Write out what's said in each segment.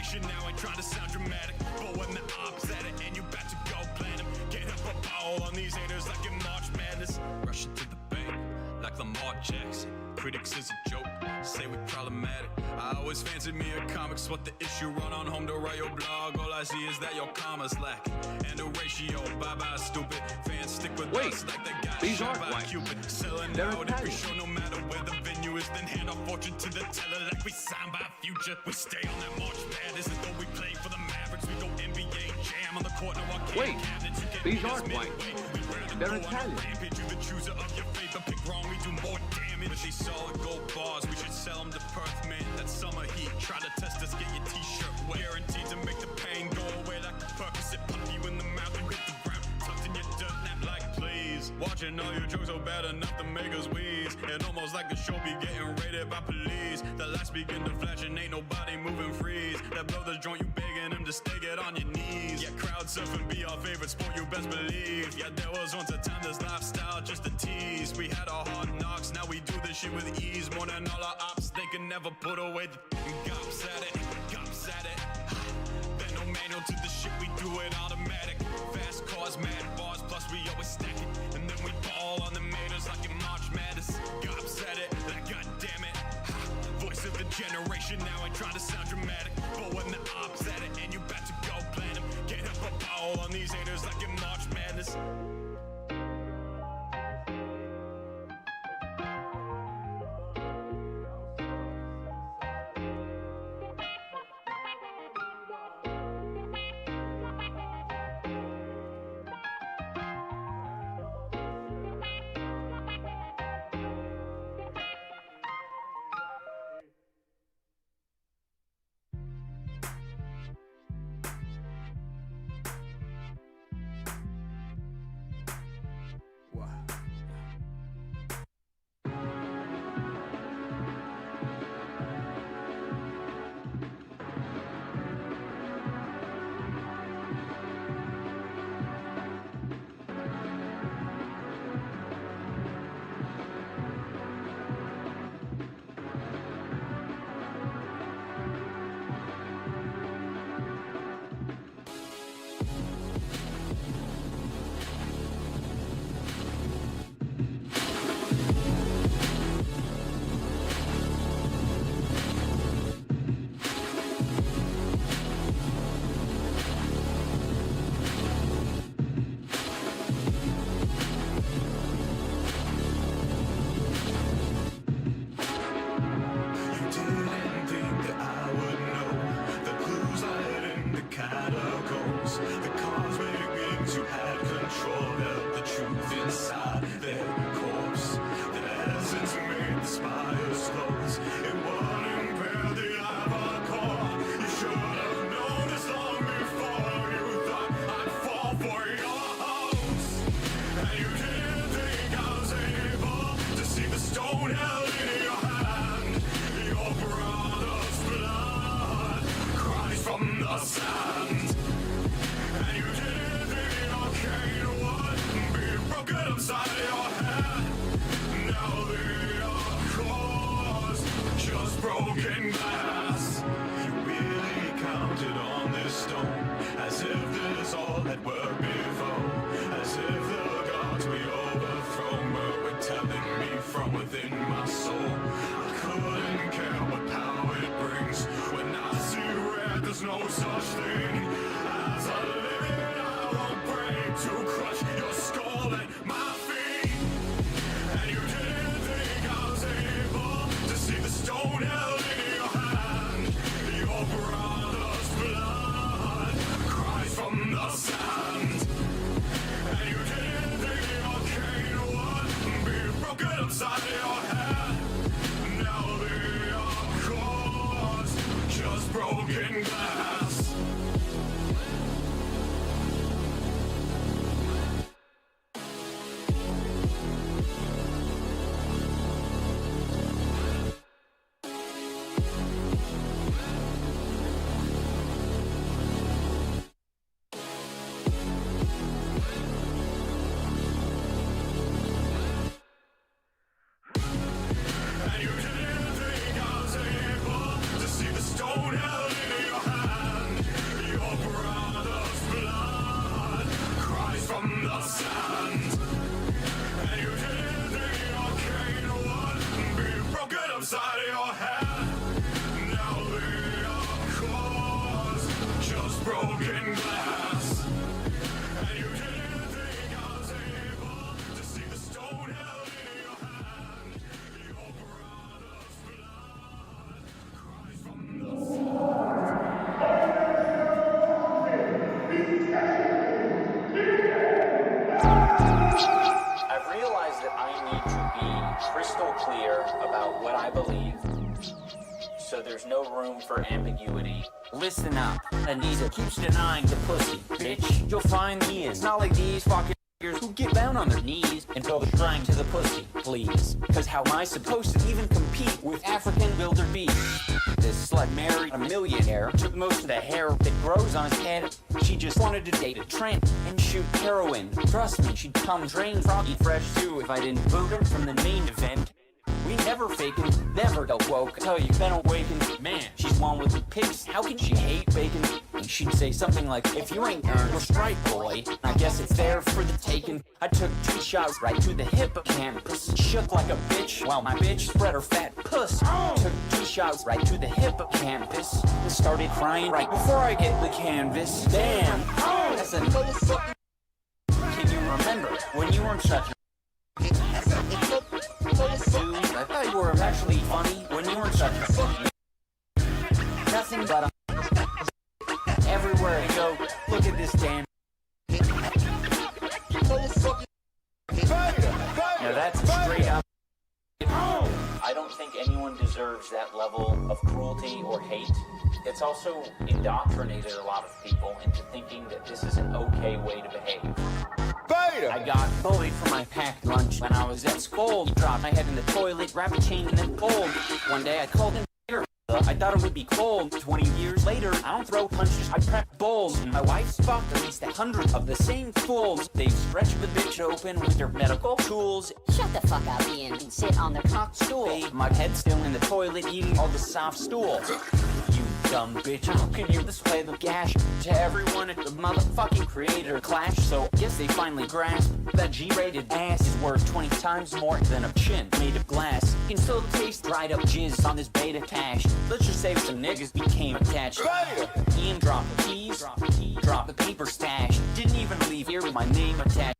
generation now ain't trying to sound dramatic, but when the ops at it and you about to go plan 'em, get up a ball on these haters like in March Madness. Rushing to the bank like Lamar Jackson. Critics is a joke, say we problematic. I always fancied me a comics, what the issue? Run on home to write your blog. All I see is that your commas lacking, and the ratio. Bye bye stupid. Fans stick with us like they got these shot aren't by white. Cupid. Selling They're out every Italian. show, no matter where the venue is. Then hand our fortune to the teller like we signed by Future. We stay on that March Madness as though we play for the Mavericks. We go NBA Jam on the court. No arcade cabinets. You can't these beat us aren't white. midway. We rarely They're go on a Italian. rampage. You're the chooser of your fate, but pick wrong, we do more damage. With these solid gold bars, we should sell them to Perth, man. That summer heat, try to test us, get your t-shirt wet. Guaranteed to make the pain go away like a Percocet. Pump you in the mouth and hit the ground, tucked in your dirt nap like please. Watching all your jokes are bad enough to make us wheeze. And almost like the show be getting raided by police. The lights begin to flash and ain't nobody moving freeze. That brother's joint, you begging him to stay, get on your knees. Yeah, crowd surfing be our favorite sport, you best believe. Yeah, there was once a time this lifestyle just a tease. We had our hard knocks, now we do this shit with ease. More than all our ops, they can never put away the cops at it, cops at it. There's no manual to the shit, we do it automatic. Fast cars, mad bars, plus we always stack it. And then we ball on the maters like in March Madness. Cops at it, like goddamn it. Voice of the generation now ain't trying to sound dramatic, but when the ops at it and you about to go plan 'em, get up a ball on these haters like in March Madness. See the stone held in your hand. inside of your head. Now we are cause just broken glass. And you didn't think I was able to see the stone held in your hand. Your brother's blood cries from the I've realized that I need to be crystal clear about what I believe, so there's no room for ambiguity. Listen up, Anita keeps denying the pussy, bitch. You'll find me in. It's not like these fucking niggas who get down on their knees and go the shrine to the pussy, please. Cause how am I supposed to even compete with African wildebeest? This slut married a millionaire, took most of the hair that grows on his head. She just wanted to date a tramp and shoot heroin. Trust me, she'd come drain froggy fresh too if I didn't boot her from the main event. We never faking, never go woke. Tell you, been awakened. Man, she's one with the pigs. How can she hate bacon? And she'd say something like, if you ain't earned your stripe, boy, I guess it's there for the taking. I took 2 shots right to the hippocampus. Shook like a bitch while my bitch spread her fat puss. Took 2 shots right to the hippocampus. And started crying right before I hit the canvas. Damn, that's a motherfucking. Can you remember when you weren't such a dude, I thought you were actually funny when you were such a nothing but a everywhere I go, look at this damn. Now that's straight up. I don't think anyone deserves that level of cruelty or hate. It's also indoctrinated a lot of people into thinking that this is an okay way to behave. I got bullied for my packed lunch when I was at school. Dropped my head in the toilet, wrapped a chain in the cold. One day I called him I thought it would be cold. 20 years later, I don't throw punches, I prep bowls. My wife's fucked at least 100 of the same fools. They've stretched the bitch open with their medical tools. Shut the fuck up, Ian, and sit on the cock stool. Babe, my head's still in the toilet eating all the soft stool. You dumb bitch, how can you display the gash to everyone at the motherfucking creator clash? So guess they finally grasped that G-rated ass is worth 20 times more than a chin made of glass. Can still taste dried up jizz on this beta cash. Let's just say some niggas became attached. Ian dropped the keys, dropped the paper stash. Didn't even leave here with my name attached.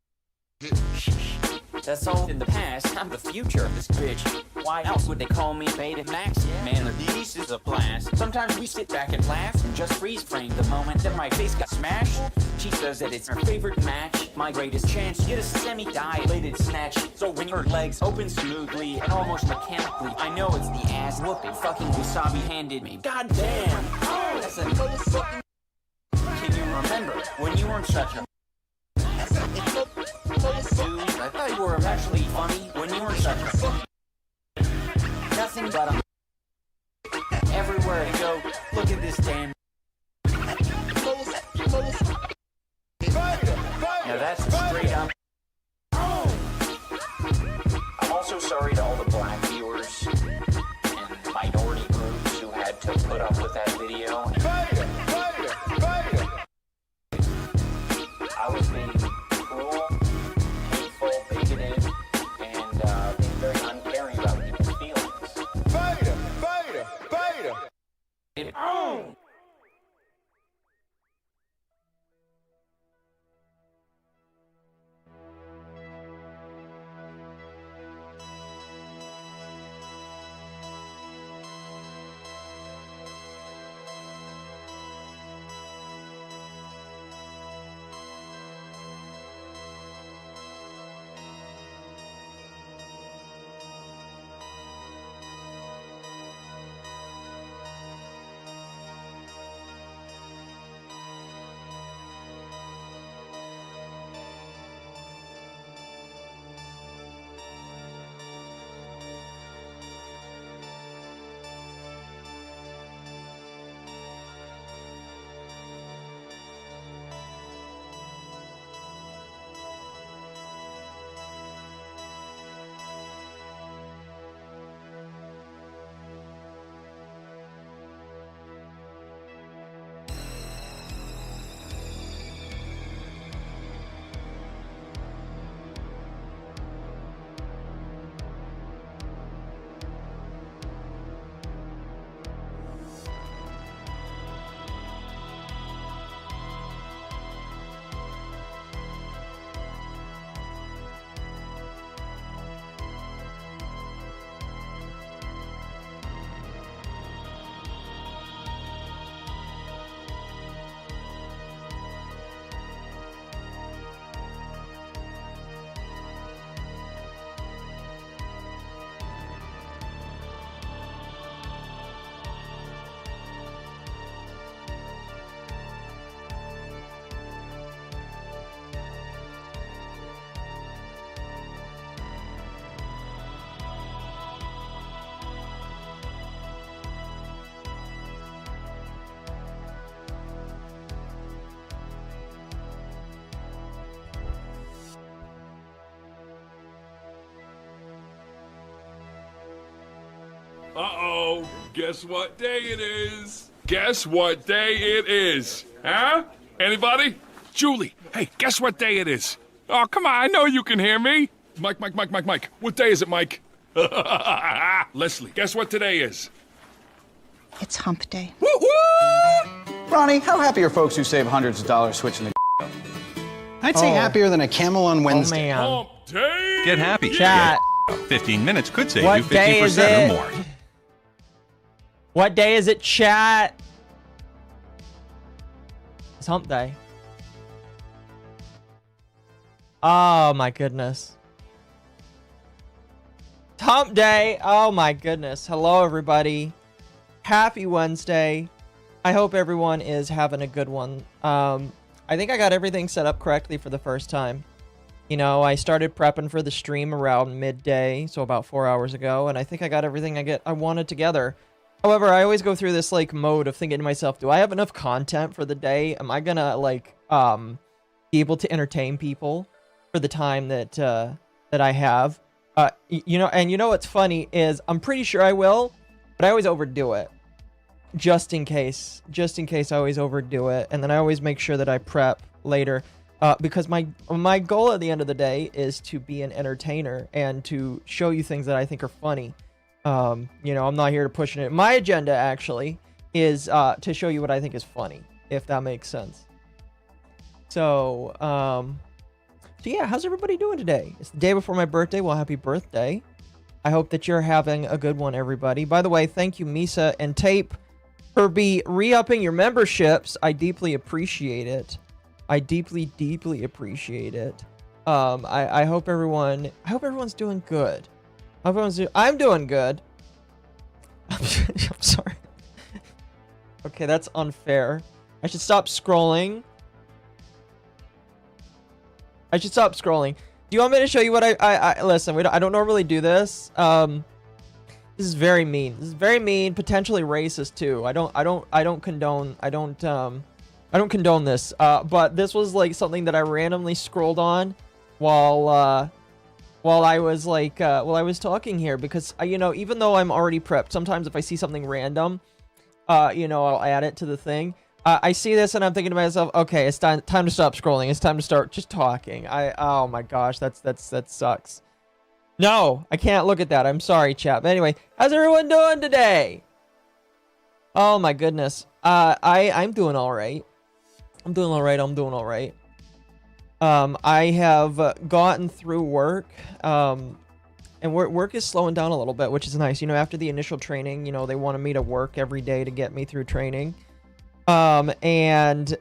That's all in the past, I'm the future of this bitch. Why else would they call me Beta Max? Man, the beast is a blast. Sometimes we sit back and laugh and just freeze frame the moment that my face got smashed. She says that it's her favorite match, my greatest chance to get a semi-dilated snatch. So when your legs open smoothly and almost mechanically, I know it's the ass whooping fucking wasabi handed me. God damn, that's a motherfucking. Can you remember when you weren't such a dude, I thought you were actually funny when you were such a nothing but a everywhere I go, look at this damn. Now that's straight up. I'm also sorry to all the black viewers and minority groups who had to put up with that video. I was being cruel, hateful, bigoted, and being very uncaring about people's feelings. Uh-oh. Guess what day it is? Guess what day it is? Huh? Anybody? Julie, hey, guess what day it is? Oh, come on, I know you can hear me. Mike. What day is it, Mike? Leslie, guess what today is? It's hump day. Woo-woo! Ronnie, how happy are folks who save hundreds of dollars switching the I'd say happier than a camel on Wednesday. Hump day! Get happy. Chat. 15 minutes could save What you day is 50% it? or more. What day is it, chat? It's hump day. Oh my goodness. It's hump day. Oh my goodness. Hello everybody. Happy Wednesday. I hope everyone is having a good one. I think I got everything set up correctly for the first time. You know, I started prepping for the stream around midday, so about 4 hours ago, and I think I got everything I wanted together. However, I always go through this like mode of thinking to myself, do I have enough content for the day? Am I gonna like be able to entertain people for the time that that I have? You know what's funny is I'm pretty sure I will, but I always overdo it. Just in case I always overdo it, and then I always make sure that I prep later, because my goal at the end of the day is to be an entertainer and to show you things that I think are funny. You know, I'm not here to push it. My agenda actually is to show you what I think is funny, if that makes sense. So yeah, how's everybody doing today? It's the day before my birthday. Well, happy birthday. I hope that you're having a good one, everybody. By the way, thank you, Misa and Tape, for re-upping your memberships. I deeply appreciate it. I deeply appreciate it. I hope everyone's doing good. I'm doing good. I'm sorry. Okay, that's unfair. I should stop scrolling. Do you want me to show you what I listen, I don't normally do this. This is very mean. This is very mean, potentially racist too. I don't condone this. But this was like something that I randomly scrolled on while I was talking here, because you know, even though I'm already prepped, sometimes if I see something random, you know, I'll add it to the thing. I see this and I'm thinking to myself, okay, it's time to stop scrolling. It's time to start just talking. Oh my gosh, that sucks. No, I can't look at that. I'm sorry, chat. But anyway, how's everyone doing today? Oh my goodness. I'm doing all right. I'm doing all right. I have gotten through work, and work is slowing down a little bit, which is nice. You know, after the initial training, you know, they wanted me to work every day to get me through training. And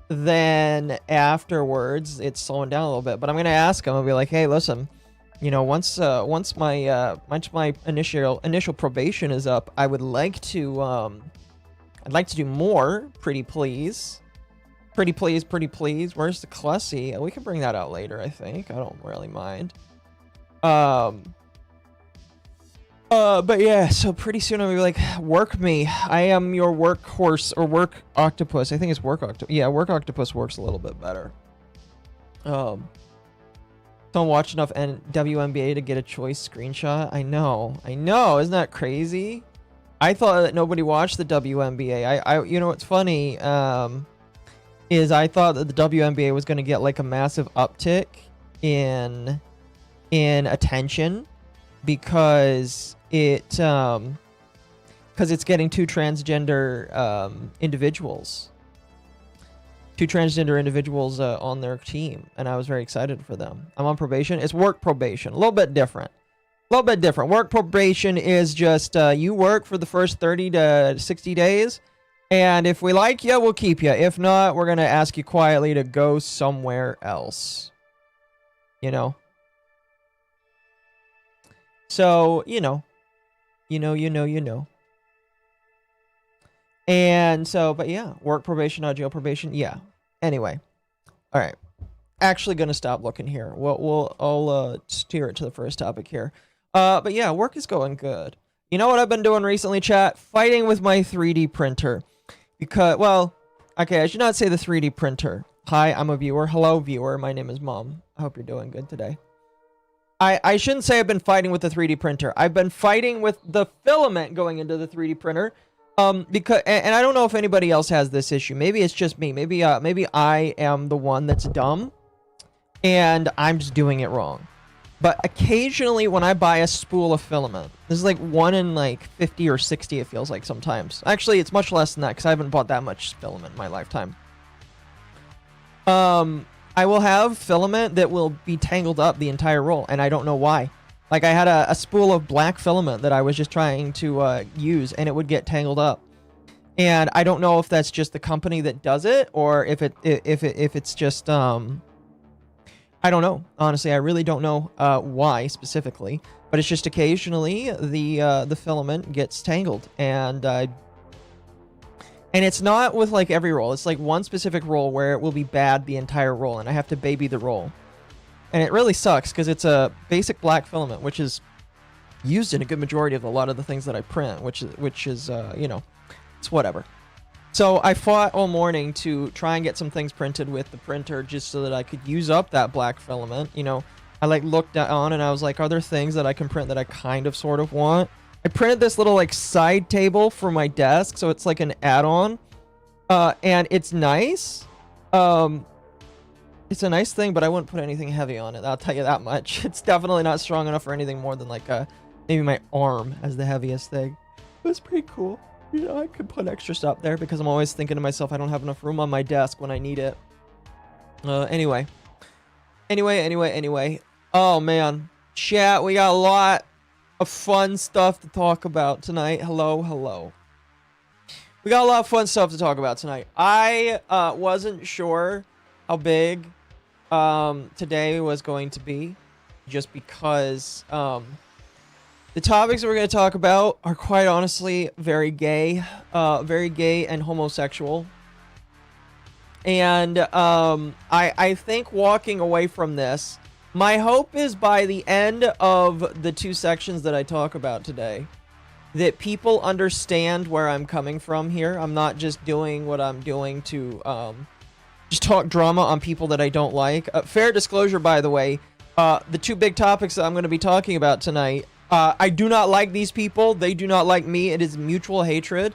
then afterwards, it's slowing down a little bit. But I'm gonna ask them. I'll be like, hey, listen, you know, once my initial probation is up, I would like to I'd like to do more. Pretty please. Where's the Clussy? We can bring that out later, I think. I don't really mind. But yeah, so pretty soon I'll be like, work me. I am your workhorse, or work octopus. I think it's work octopus. Yeah, work octopus works a little bit better. Don't watch enough WNBA to get a choice screenshot. I know. Isn't that crazy? I thought that nobody watched the WNBA. You know what's funny? Is I thought that the WNBA was going to get like a massive uptick in attention because it's getting two transgender individuals on their team, and I was very excited for them. I'm on probation. It's work probation, a little bit different. Work probation is just you work for the first 30 to 60 days, and if we like you, we'll keep you. If not, we're gonna ask you quietly to go somewhere else. You know. So, you know. And so, but yeah, work probation, not jail probation. Yeah. Anyway. All right. Actually gonna stop looking here. I'll steer it to the first topic here. But yeah, work is going good. You know what I've been doing recently, chat? Fighting with my 3D printer. Because, well, okay, I should not say the 3D printer. Hi, I'm a viewer. Hello, viewer. My name is Mom. I hope you're doing good today. I shouldn't say I've been fighting with the 3D printer. I've been fighting with the filament going into the 3D printer. Because and I don't know if anybody else has this issue. Maybe it's just me. Maybe I am the one that's dumb and I'm just doing it wrong. But occasionally when I buy a spool of filament, this is like 1 in like 50 or 60 it feels like sometimes. Actually, it's much less than that because I haven't bought that much filament in my lifetime. I will have filament that will be tangled up the entire roll, and I don't know why. Like, I had a spool of black filament that I was just trying to use, and it would get tangled up. And I don't know if that's just the company that does it, or if it's just I don't know. Honestly, I really don't know why specifically, but it's just occasionally the filament gets tangled, and it's not with like every roll. It's like one specific roll where it will be bad the entire roll, and I have to baby the roll. And it really sucks because it's a basic black filament, which is used in a good majority of a lot of the things that I print, which is you know, it's whatever. So I fought all morning to try and get some things printed with the printer just so that I could use up that black filament. You know, I like looked on and I was like, are there things that I can print that I kind of sort of want? I printed this little like side table for my desk, so it's like an add-on, and it's nice. It's a nice thing, but I wouldn't put anything heavy on it. I'll tell you that much. It's definitely not strong enough for anything more than like maybe my arm as the heaviest thing. It was pretty cool. You know, I could put extra stuff there because I'm always thinking to myself, I don't have enough room on my desk when I need it. Anyway. Oh man, chat. We got a lot of fun stuff to talk about tonight. Hello. We got a lot of fun stuff to talk about tonight. I wasn't sure how big today was going to be, just because the topics that we're going to talk about are quite honestly very gay and homosexual. And I think walking away from this, my hope is by the end of the 2 sections that I talk about today, that people understand where I'm coming from here. I'm not just doing what I'm doing to just talk drama on people that I don't like. Fair disclosure, by the way, the 2 big topics that I'm going to be talking about tonight, I do not like these people. They do not like me. It is mutual hatred.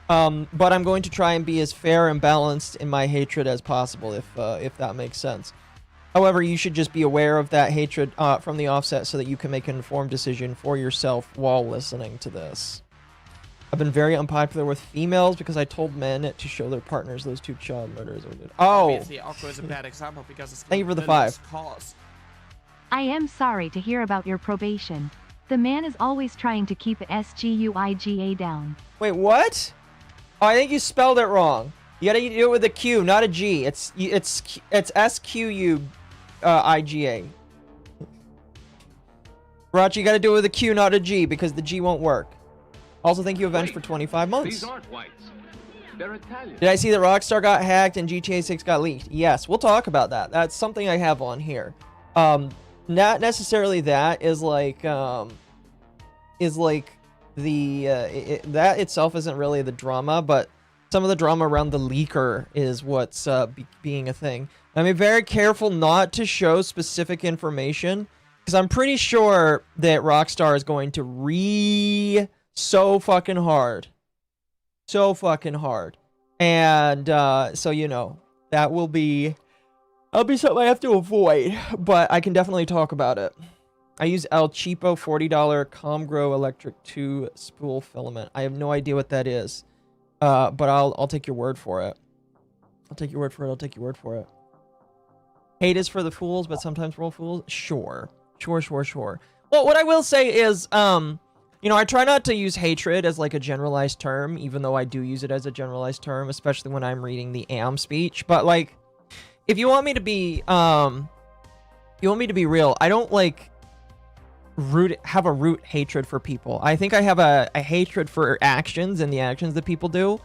But I'm going to try and be as fair and balanced in my hatred as possible, if that makes sense. However, you should just be aware of that hatred from the offset so that you can make an informed decision for yourself while listening to this. I've been very unpopular with females because I told men to show their partners those 2 child murders. Oh! Obviously, Occo is a bad example because it's thank you for the 5. Cause. I am sorry to hear about your probation. The man is always trying to keep SGUIGA down. Wait, what? Oh, I think you spelled it wrong. You gotta do it with a Q, not a G. It's SQUIGA. Rach, you gotta do it with a Q, not a G, because the G won't work. Also, thank you, Avenged, for 25 months. These aren't whites. They're Italian. Did I see that Rockstar got hacked and GTA 6 got leaked? Yes, we'll talk about that. That's something I have on here. Not necessarily that is like that itself isn't really the drama, but some of the drama around the leaker is what's being a thing. I'm very careful not to show specific information because I'm pretty sure that Rockstar is going to so fucking hard, and so you know that'll be something I have to avoid, but I can definitely talk about it. I use El Cheapo $40 Comgrow Electric 2 spool filament. I have no idea what that is, but I'll take your word for it. I'll take your word for it. Hate is for the fools, but sometimes we're all fools. Sure. Well, what I will say is, you know, I try not to use hatred as like a generalized term, even though I do use it as a generalized term, especially when I'm reading the AM speech. But like, if you want me to be, real, I don't like have a root hatred for people. I think I have a hatred for actions and the actions that people do,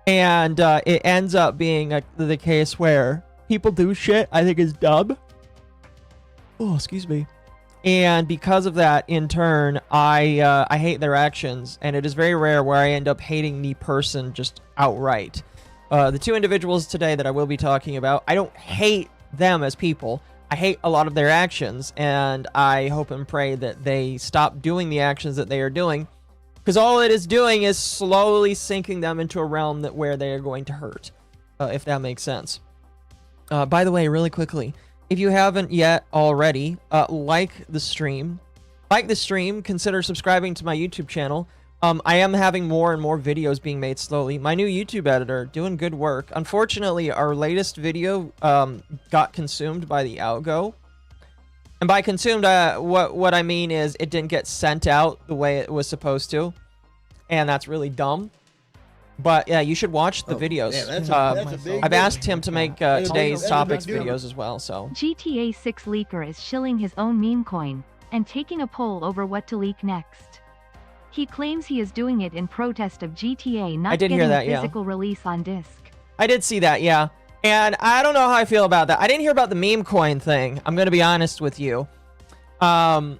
and it ends up being the case where people do shit I think is dumb. Oh, excuse me. And because of that, in turn, I hate their actions, and it is very rare where I end up hating the person just outright. The 2 individuals today that I will be talking about, I don't hate them as people. I hate a lot of their actions, and I hope and pray that they stop doing the actions that they are doing, because all it is doing is slowly sinking them into a realm where they are going to hurt, if that makes sense. By the way, really quickly, if you haven't yet already, like the stream, consider subscribing to my YouTube channel. I am having more and more videos being made slowly. My new YouTube editor, doing good work. Unfortunately, our latest video got consumed by the algo. And by consumed, what I mean is it didn't get sent out the way it was supposed to. And that's really dumb. But yeah, you should watch the videos. Yeah, I've asked him to make today's topics videos as well, so. GTA 6 leaker is shilling his own meme coin and taking a poll over what to leak next. He claims he is doing it in protest of GTA not getting a physical release on disc. I did see that, yeah. And I don't know how I feel about that. I didn't hear about the meme coin thing. I'm going to be honest with you. I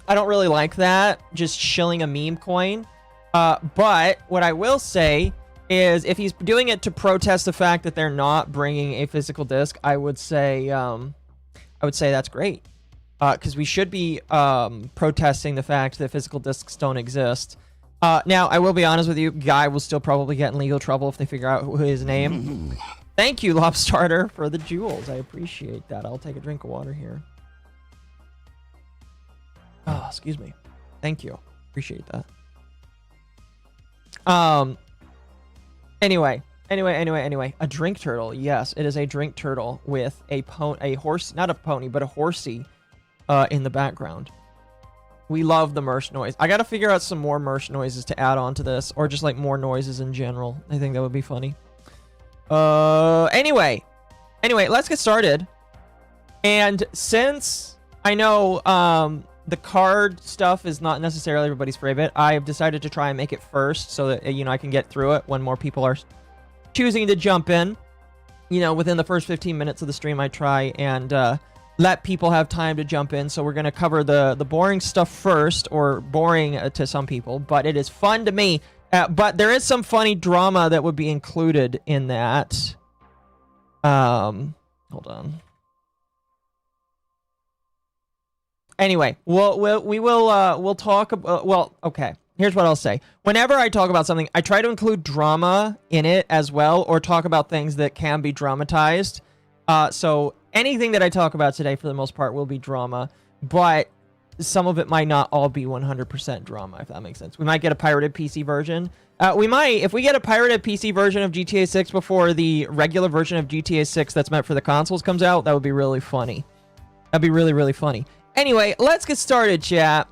don't really like that, just shilling a meme coin. But what I will say is if he's doing it to protest the fact that they're not bringing a physical disc, I would say that's great. Because we should be protesting the fact that physical discs don't exist. Now, I will be honest with you, Guy will still probably get in legal trouble if they figure out his name. Thank you, Lobstarter, for the jewels. I appreciate that. I'll take a drink of water here. Oh, excuse me. Thank you. Appreciate that. Anyway. A drink turtle. Yes, it is a drink turtle with a horse, not a pony, but a horsey. In the background. We love the merch noise. I gotta figure out some more merch noises to add on to this, or just like more noises in general. I think that would be funny. Anyway, let's get started. And since I know the card stuff is not necessarily everybody's favorite, I have decided to try and make it first so that I can get through it when more people are choosing to jump in. Within the first 15 minutes of the stream, I try and let people have time to jump in. So we're going to cover the boring stuff first, or boring to some people, but it is fun to me. But there is some funny drama that would be included in that. Hold on. Anyway, we'll talk about, okay. Here's what I'll say. Whenever I talk about something, I try to include drama in it as well, or talk about things that can be dramatized. So anything that I talk about today, for the most part, will be drama, but some of it might not all be 100% drama, if that makes sense. We might get a pirated PC version. We might, if we get a pirated PC version of GTA 6 before the regular version of GTA 6 that's meant for the consoles comes out, that would be really funny. That'd be really, really funny. Anyway, let's get started, chat.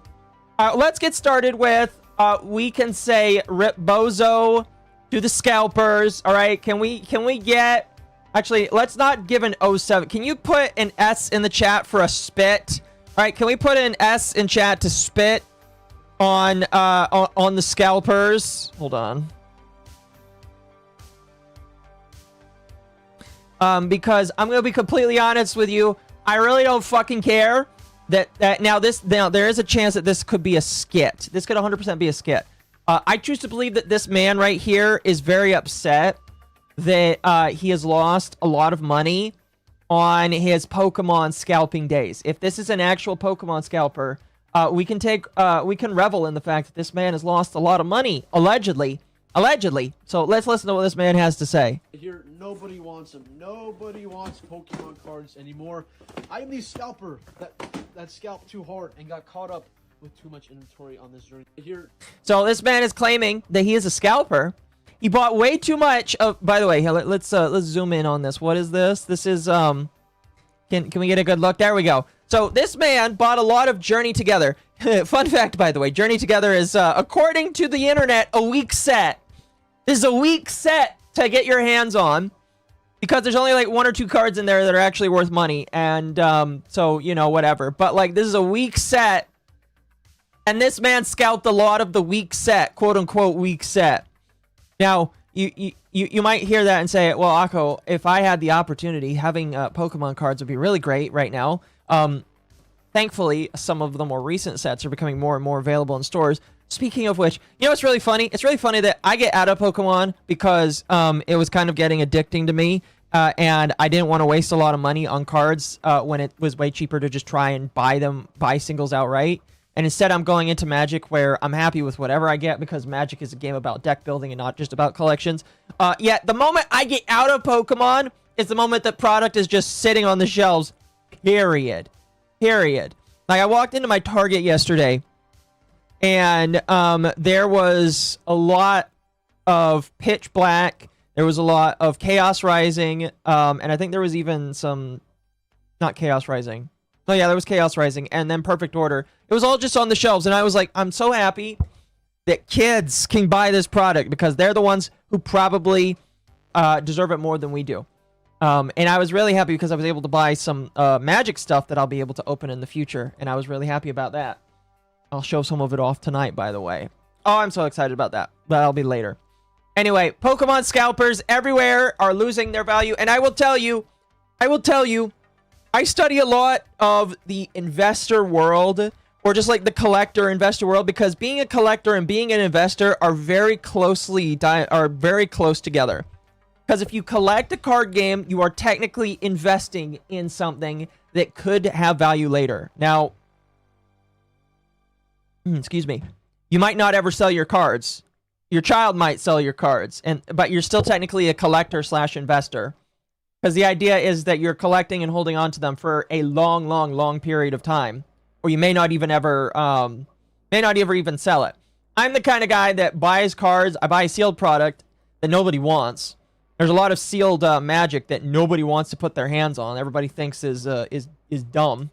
Let's get started with, we can say rip bozo to the scalpers, all right? Can we get... Actually, let's not give an 07. Can you put an S in the chat for a spit? All right, can we put an S in chat to spit on the scalpers? Hold on. Because I'm gonna be completely honest with you, I really don't fucking care that now there is a chance that this could be a skit. This could 100% be a skit. I choose to believe that this man right here is very upset that he has lost a lot of money on his Pokemon scalping days. If this is an actual Pokemon scalper, we can revel in the fact that this man has lost a lot of money, allegedly. So let's listen to what this man has to say. Here, nobody wants them. Nobody wants Pokemon cards anymore. I'm the scalper that scalped too hard and got caught up with too much inventory on this journey. Here. So this man is claiming that he is a scalper. He bought way too much of... By the way, let's zoom in on this. What is this? This is, can we get a good look? There we go. So this man bought a lot of Journey Together. Fun fact, by the way, Journey Together is, according to the internet, a weak set. This is a weak set to get your hands on, because there's only like 1 or 2 cards in there that are actually worth money. And, so, whatever. But, like, this is a weak set. And this man scalped a lot of the weak set, quote-unquote weak set. Now, you might hear that and say, well, Occo, if I had the opportunity, having Pokemon cards would be really great right now. Thankfully, some of the more recent sets are becoming more and more available in stores. Speaking of which, what's really funny? It's really funny that I get out of Pokemon because it was kind of getting addicting to me. and I didn't want to waste a lot of money on cards when it was way cheaper to just try and buy singles outright. And instead, I'm going into Magic where I'm happy with whatever I get because Magic is a game about deck building and not just about collections. Yet the moment I get out of Pokemon is the moment that product is just sitting on the shelves. Period. Like, I walked into my Target yesterday, and there was a lot of Pitch Black. There was a lot of Chaos Rising, and I think there was even some... Not Chaos Rising. Oh, yeah, there was Chaos Rising, and then Perfect Order. It was all just on the shelves, and I was like, I'm so happy that kids can buy this product because they're the ones who probably deserve it more than we do. And I was really happy because I was able to buy some Magic stuff that I'll be able to open in the future, and I was really happy about that. I'll show some of it off tonight, by the way. Oh, I'm so excited about that. That'll be later. Anyway, Pokemon scalpers everywhere are losing their value, and I will tell you, I study a lot of the investor world, or just like the collector investor world, because being a collector and being an investor are very close together. Because if you collect a card game, you are technically investing in something that could have value later. Now, excuse me, you might not ever sell your cards. Your child might sell your cards, but you're still technically a collector/investor. Because the idea is that you're collecting and holding on to them for a long period of time. Or you may not even ever even sell it. I'm the kind of guy that buys cards. I buy a sealed product that nobody wants. There's a lot of sealed Magic that nobody wants to put their hands on. Everybody thinks is dumb.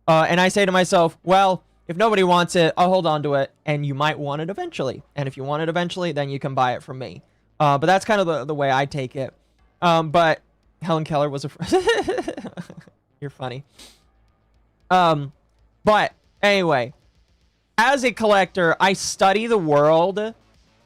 And I say to myself, well, if nobody wants it, I'll hold on to it. And you might want it eventually. And if you want it eventually, then you can buy it from me. But that's kind of the way I take it. But... Helen Keller was a... You're funny. But anyway, as a collector, I study the world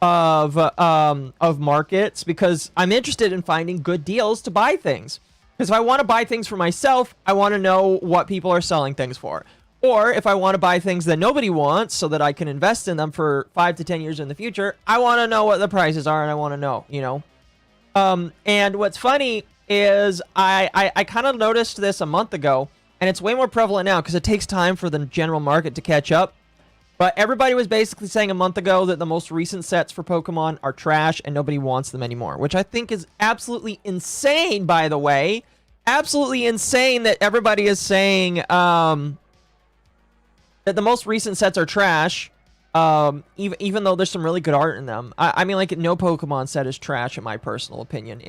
of markets because I'm interested in finding good deals to buy things. Because if I want to buy things for myself, I want to know what people are selling things for. Or if I want to buy things that nobody wants so that I can invest in them for 5 to 10 years in the future, I want to know what the prices are and I want to know, you know. And what's funny is I kind of noticed this a month ago, and it's way more prevalent now because it takes time for the general market to catch up. But everybody was basically saying a month ago that the most recent sets for Pokemon are trash and nobody wants them anymore, which I think is absolutely insane, by the way. Absolutely insane that everybody is saying that the most recent sets are trash, even though there's some really good art in them. I mean, like, no Pokemon set is trash in my personal opinion.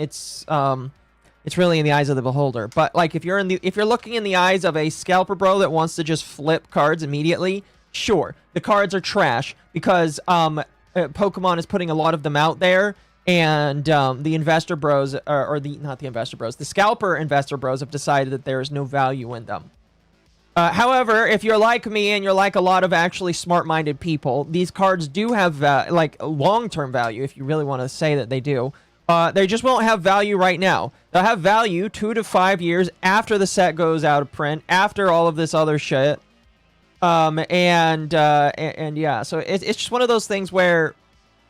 It's really in the eyes of the beholder. But like, if you're looking in the eyes of a scalper bro that wants to just flip cards immediately, sure, the cards are trash because Pokemon is putting a lot of them out there, and the investor bros the scalper investor bros have decided that there is no value in them. However, if you're like me and you're like a lot of actually smart-minded people, these cards do have like long-term value, if you really want to say that they do. They just won't have value right now. They'll have value 2 to 5 years after the set goes out of print, after all of this other shit. And yeah, so it's just one of those things where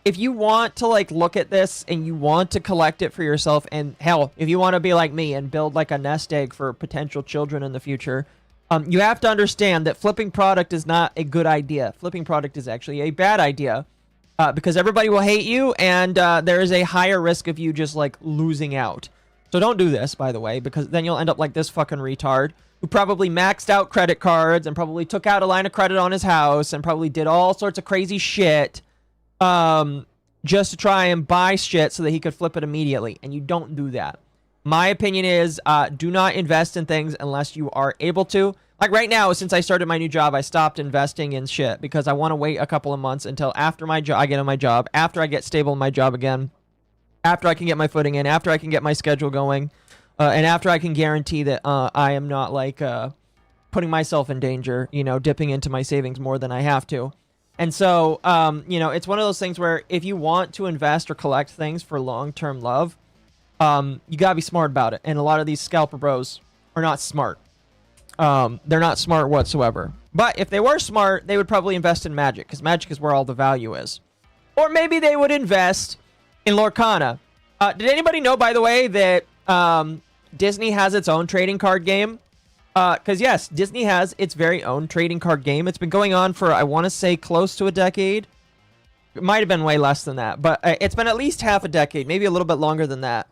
if you want to like look at this and you want to collect it for yourself, and hell, if you want to be like me and build like a nest egg for potential children in the future, you have to understand that flipping product is not a good idea. Flipping product is actually a bad idea. Because everybody will hate you, and there is a higher risk of you just, like, losing out. So don't do this, by the way, because then you'll end up like this fucking retard who probably maxed out credit cards and probably took out a line of credit on his house and probably did all sorts of crazy shit just to try and buy shit so that he could flip it immediately. And you don't do that. My opinion is do not invest in things unless you are able to. Like right now, since I started my new job, I stopped investing in shit because I want to wait a couple of months until after I get on my job, after I get stable in my job again, after I can get my footing in, after I can get my schedule going, and after I can guarantee that I am not like putting myself in danger, you know, dipping into my savings more than I have to. And so, you know, it's one of those things where if you want to invest or collect things for long-term love, you gotta be smart about it. And a lot of these scalper bros are not smart. They're not smart whatsoever. But if they were smart, they would probably invest in Magic, because Magic is where all the value is. Or maybe they would invest in Lorcana. Did anybody know, by the way, that Disney has its own trading card game. Because yes, Disney has its very own trading card game. It's been going on for, I want to say, close to a decade. It might have been way less than that, but it's been at least half a decade, maybe a little bit longer than that.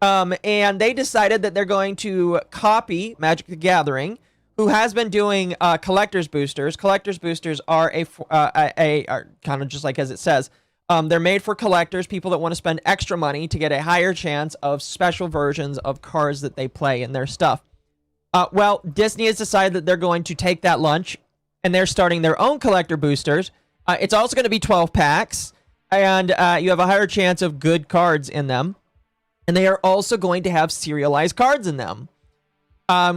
And they decided that they're going to copy Magic the Gathering, who has been doing collector's boosters. Collector's boosters are are kind of just like as it says. They're made for collectors, people that want to spend extra money to get a higher chance of special versions of cards that they play in their stuff. Well, Disney has decided that they're going to take that lunch, and they're starting their own collector boosters. It's also going to be 12 packs, and you have a higher chance of good cards in them. And they are also going to have serialized cards in them,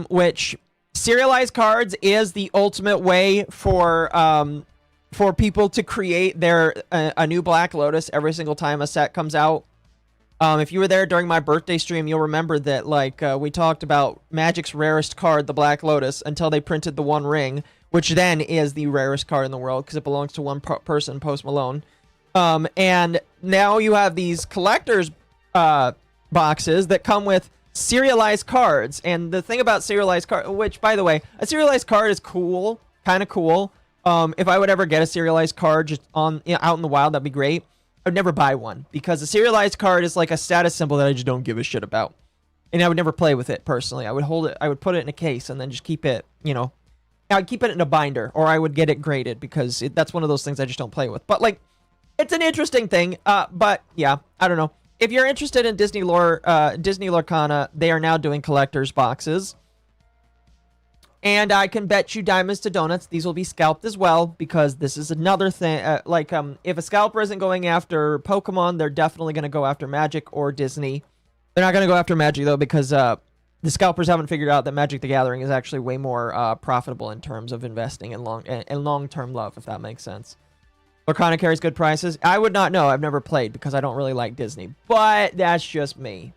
which serialized cards is the ultimate way for people to create their a new Black Lotus every single time a set comes out. If you were there during my birthday stream, you'll remember that we talked about Magic's rarest card, the Black Lotus, until they printed the One Ring, which then is the rarest card in the world because it belongs to one person, Post Malone. And now you have these collectors boxes that come with serialized cards. And the thing about serialized card, which by the way, a serialized card is cool, kind of cool. If I would ever get a serialized card just out in the wild, that'd be great. I'd never buy one because a serialized card is like a status symbol that I just don't give a shit about. And I would never play with it personally. I would hold it, I would put it in a case and then just keep it, I'd keep it in a binder, or I would get it graded because that's one of those things I just don't play with. But it's an interesting thing. But yeah, I don't know. If you're interested in Disney lore, Disney Lorcana, they are now doing collector's boxes. And I can bet you diamonds to donuts, these will be scalped as well, because this is another thing. If a scalper isn't going after Pokemon, they're definitely going to go after Magic or Disney. They're not going to go after Magic, though, because the scalpers haven't figured out that Magic the Gathering is actually way more profitable in terms of investing in long-term love, if that makes sense. Lorcana carries good prices. I would not know. I've never played because I don't really like Disney. But that's just me.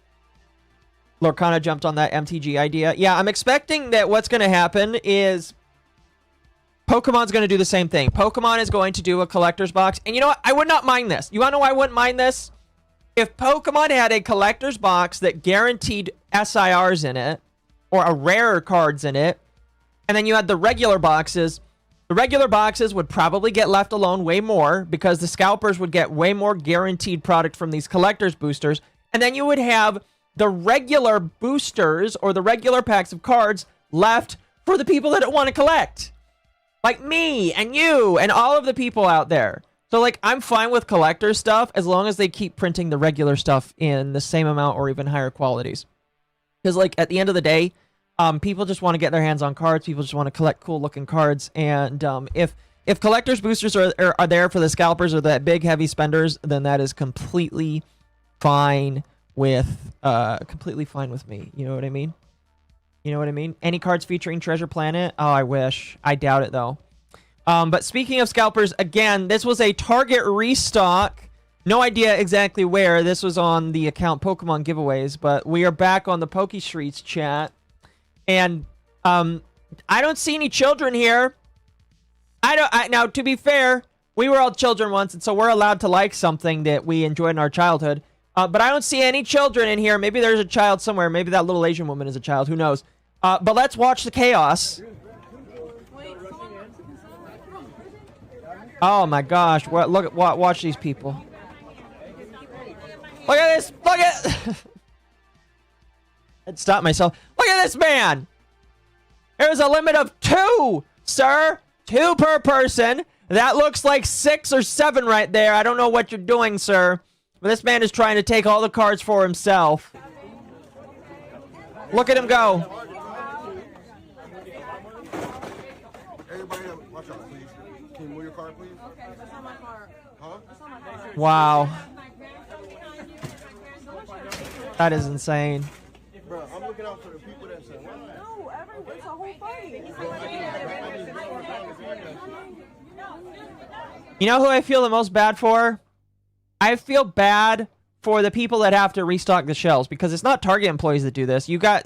Lorcana jumped on that MTG idea. Yeah, I'm expecting that what's going to happen is Pokemon's going to do the same thing. Pokemon is going to do a collector's box. And you know what? I would not mind this. You want to know why I wouldn't mind this? If Pokemon had a collector's box that guaranteed SIRs in it, or a rarer cards in it, and then you had the regular boxes, the regular boxes would probably get left alone way more because the scalpers would get way more guaranteed product from these collector's boosters. And then you would have the regular boosters or the regular packs of cards left for the people that don't want to collect. Like me and you and all of the people out there. So I'm fine with collector stuff as long as they keep printing the regular stuff in the same amount or even higher qualities. Because at the end of the day, people just want to get their hands on cards. People just want to collect cool looking cards. And if collector's boosters are there for the scalpers or the big heavy spenders, then that is completely fine with me. You know what I mean? Any cards featuring Treasure Planet? Oh, I wish. I doubt it though. But speaking of scalpers, again, this was a Target restock. No idea exactly where. This was on the account Pokemon Giveaways, but we are back on the Poke Streets chat. And I don't see any children here. Now, to be fair, we were all children once, and so we're allowed to like something that we enjoyed in our childhood. But I don't see any children in here. Maybe there's a child somewhere. Maybe that little Asian woman is a child. Who knows? But let's watch the chaos. Oh my gosh! Watch these people. Look at this! Look at. I'd stop myself. Look at this man. There's a limit of 2, sir. 2 per person. That looks like 6 or 7 right there. I don't know what you're doing, sir. But this man is trying to take all the cards for himself. Look at him go. Everybody, watch out, please. Can you move your card, please? Okay, that's on my card. Huh? That's on my card. Wow. That is insane. Bro, I'm looking out for the people that say, no, it's a whole party. You know who I feel the most bad for? I feel bad for the people that have to restock the shelves because it's not Target employees that do this. You got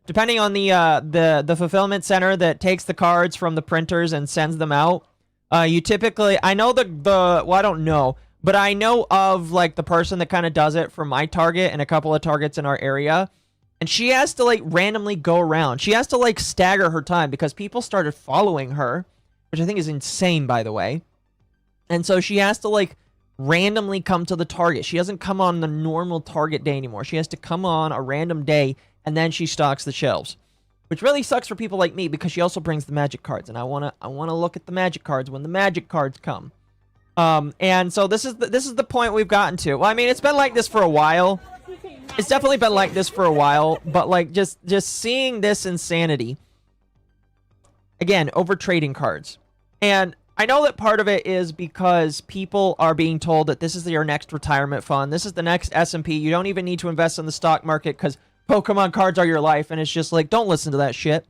depending on the fulfillment center that takes the cards from the printers and sends them out. You typically, I know well, I don't know, but I know of like the person that kind of does it for my target and a couple of targets in our area. And she has to like randomly go around. She has to like stagger her time because people started following her, which I think is insane, by the way. And so she has to like randomly come to the target. She doesn't come on the normal target day anymore. She has to come on a random day and then she stocks the shelves, which really sucks for people like me because she also brings the magic cards, and I wanna look at the magic cards when the magic cards come. And so this is the point we've gotten to. Well, I mean, it's been like this for a while. It's definitely been like this for a while, but like just seeing this insanity again over trading cards. And I know that part of it is because people are being told that this is your next retirement fund. This is the next S&P. You don't even need to invest in the stock market because Pokemon cards are your life. And it's just like, don't listen to that shit.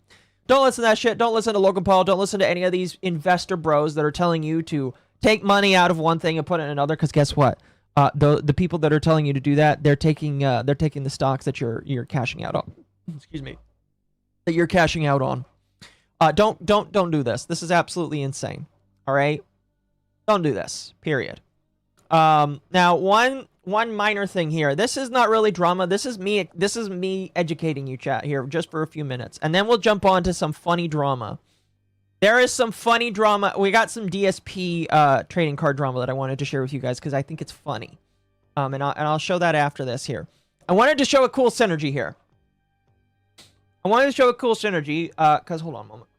Don't listen to that shit. Don't listen to Logan Paul. Don't listen to any of these investor bros that are telling you to take money out of one thing and put it in another. Because guess what? The people that are telling you to do that, they're taking the stocks that you're cashing out on. Excuse me. That you're cashing out on. Don't do this. This is absolutely insane. All right? Don't do this. Period. Now one minor thing here. This is not really drama. This is me educating you, chat, here just for a few minutes. And then we'll jump on to some funny drama. There is some funny drama. We got some DSP trading card drama that I wanted to share with you guys because I think it's funny. And I'll show that after this here. I wanted to show a cool synergy here. I wanted to show a cool synergy because hold on a moment.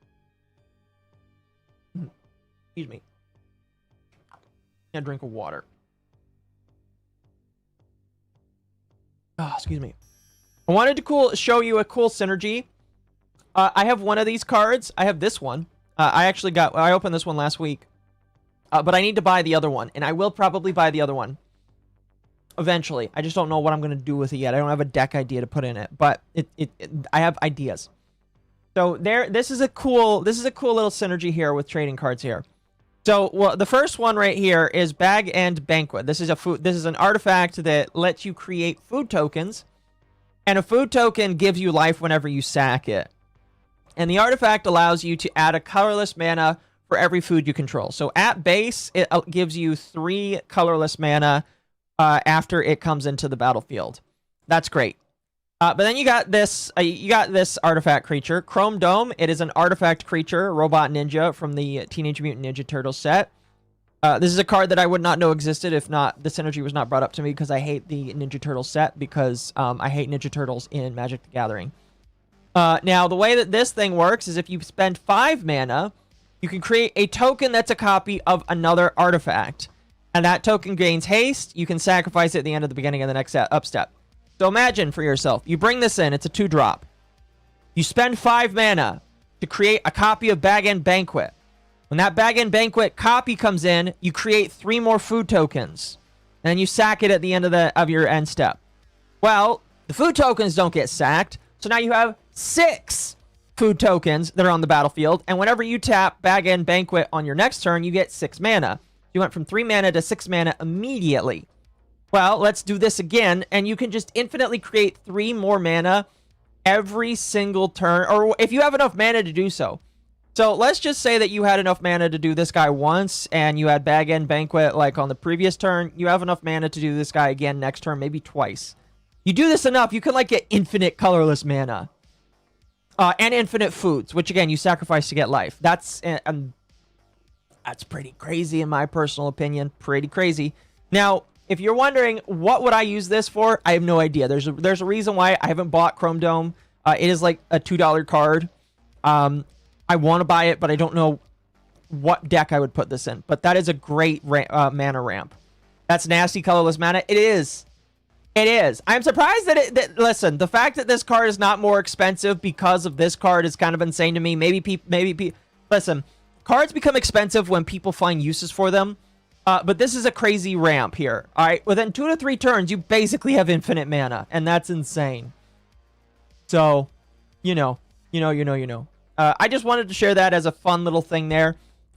Excuse me. A drink of water. Oh, excuse me. I wanted to show you a cool synergy. I have one of these cards. I have this one. I opened this one last week. But I need to buy the other one. And I will probably buy the other one. Eventually. I just don't know what I'm going to do with it yet. I don't have a deck idea to put in it. But I have ideas. So this is a cool little synergy here with trading cards here. So, well, the first one right here is Bag and Banquet. This is an artifact that lets you create food tokens, and a food token gives you life whenever you sack it. And the artifact allows you to add a colorless mana for every food you control. So at base, it gives you 3 colorless mana after it comes into the battlefield. That's great. But then you got this artifact creature, Chrome Dome. It is an artifact creature, robot ninja from the Teenage Mutant Ninja Turtles set. This is a card that I would not know existed if not the synergy was not brought up to me because I hate the Ninja Turtles set because I hate Ninja Turtles in Magic the Gathering. Now, the way that this thing works is if you spend 5 mana, you can create a token that's a copy of another artifact. And that token gains haste. You can sacrifice it at the end of the beginning of the next upstep. So imagine for yourself, you bring this in, it's a 2-drop. You spend 5 mana to create a copy of Bag and Banquet. When that Bag and Banquet copy comes in, you create 3 more food tokens. And then you sack it at the end of your end step. Well, the food tokens don't get sacked, so now you have 6 food tokens that are on the battlefield, and whenever you tap Bag and Banquet on your next turn, you get 6 mana. You went from 3 mana to 6 mana immediately. Well, let's do this again, and you can just infinitely create 3 more mana every single turn, or if you have enough mana to do so. So let's just say that you had enough mana to do this guy once, and you had Bag and Banquet like on the previous turn. You have enough mana to do this guy again next turn, maybe twice. You do this enough, you can like get infinite colorless mana. And infinite foods, which again, you sacrifice to get life. That's pretty crazy in my personal opinion. Pretty crazy. Now, if you're wondering, what would I use this for? I have no idea. There's a reason why I haven't bought Chrome Dome. It is like a $2 card. I want to buy it, but I don't know what deck I would put this in. But that is a great mana ramp. That's nasty colorless mana. It is. It is. I'm surprised that listen, the fact that this card is not more expensive because of this card is kind of insane to me. Listen, cards become expensive when people find uses for them. But this is a crazy ramp here. All right, within 2 to 3 turns, you basically have infinite mana, and that's insane. So, you know. I just wanted to share that as a fun little thing there.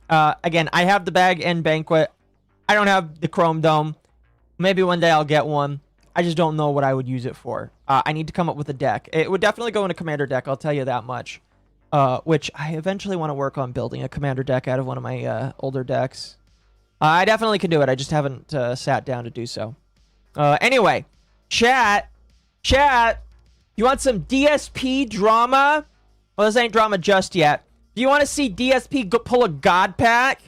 Again, I have the Bag and Banquet. I don't have the Chrome Dome. Maybe one day I'll get one. I just don't know what I would use it for. I need to come up with a deck. It would definitely go in a commander deck, I'll tell you that much. Which I eventually want to work on building a commander deck out of one of my older decks. I definitely can do it. I just haven't sat down to do so. Anyway, chat. You want some DSP drama? Well, this ain't drama just yet. Do you want to see DSP pull a God pack?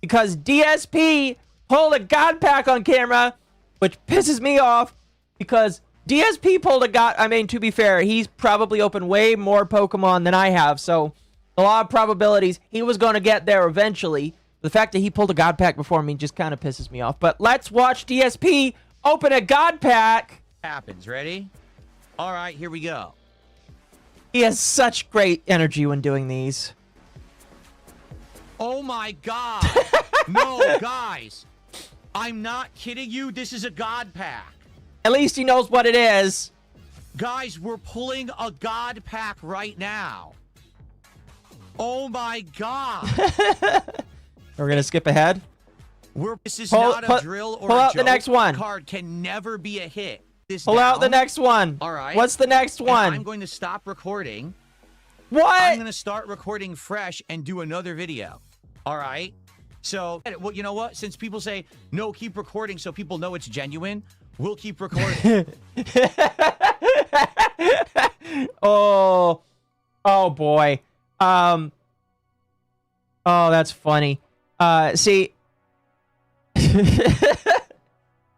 Because DSP pulled a God pack on camera, which pisses me off because DSP pulled a God... I mean, to be fair, he's probably opened way more Pokemon than I have, so a lot of probabilities he was going to get there eventually. The fact that he pulled a God pack before me just kind of pisses me off. But let's watch DSP open a God pack. Happens. Ready? All right, here we go. He has such great energy when doing these. Oh my God. No, guys. I'm not kidding you. This is a God pack. At least he knows what it is. Guys, we're pulling a God pack right now. Oh my God. We're going to skip ahead. This is not a drill or pull a out joke. the next one. Card can never be a hit. Pull out the next one. All right. What's the next one? I'm going to stop recording. What? I'm going to start recording fresh and do another video. All right. So, well, you know what? Since people say, no, keep recording so people know it's genuine, we'll keep recording. Oh boy. Oh, that's funny. See,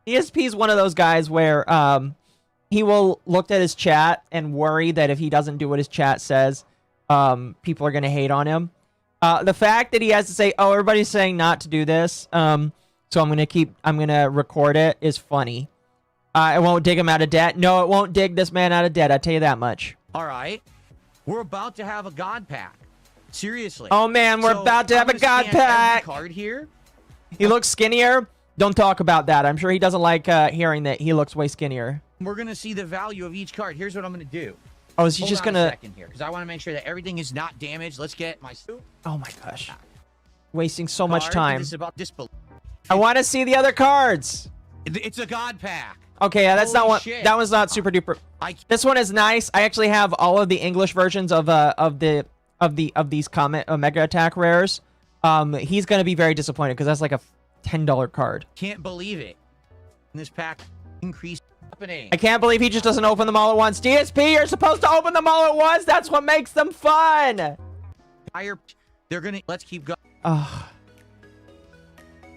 ESP is one of those guys where he will look at his chat and worry that if he doesn't do what his chat says, people are going to hate on him. The fact that he has to say, oh, everybody's saying not to do this, so I'm going to record it is funny. It won't dig him out of debt. No, it won't dig this man out of debt. I'll tell you that much. All right. We're about to have a God pack. Seriously. Oh, man, we're about to have a God pack. Card here. He looks skinnier. Don't talk about that. I'm sure he doesn't like hearing that he looks way skinnier. We're going to see the value of each card. Here's what I'm going to do. Oh, is he just going to... second here, because I want to make sure that everything is not damaged. Let's get my... Oh, my gosh. Wasting so much time. This is about disbelief. I want to see the other cards. It's a God pack. Okay, yeah, that's not one. Shit. That one's not super duper. This one is nice. I actually have all of the English versions of these Mega Attack rares. He's going to be very disappointed because that's like a $10 card. Can't believe it. This pack increased happening. I can't believe he just doesn't open them all at once. DSP, you're supposed to open them all at once. That's what makes them fun. They're gonna. Let's keep going. Oh,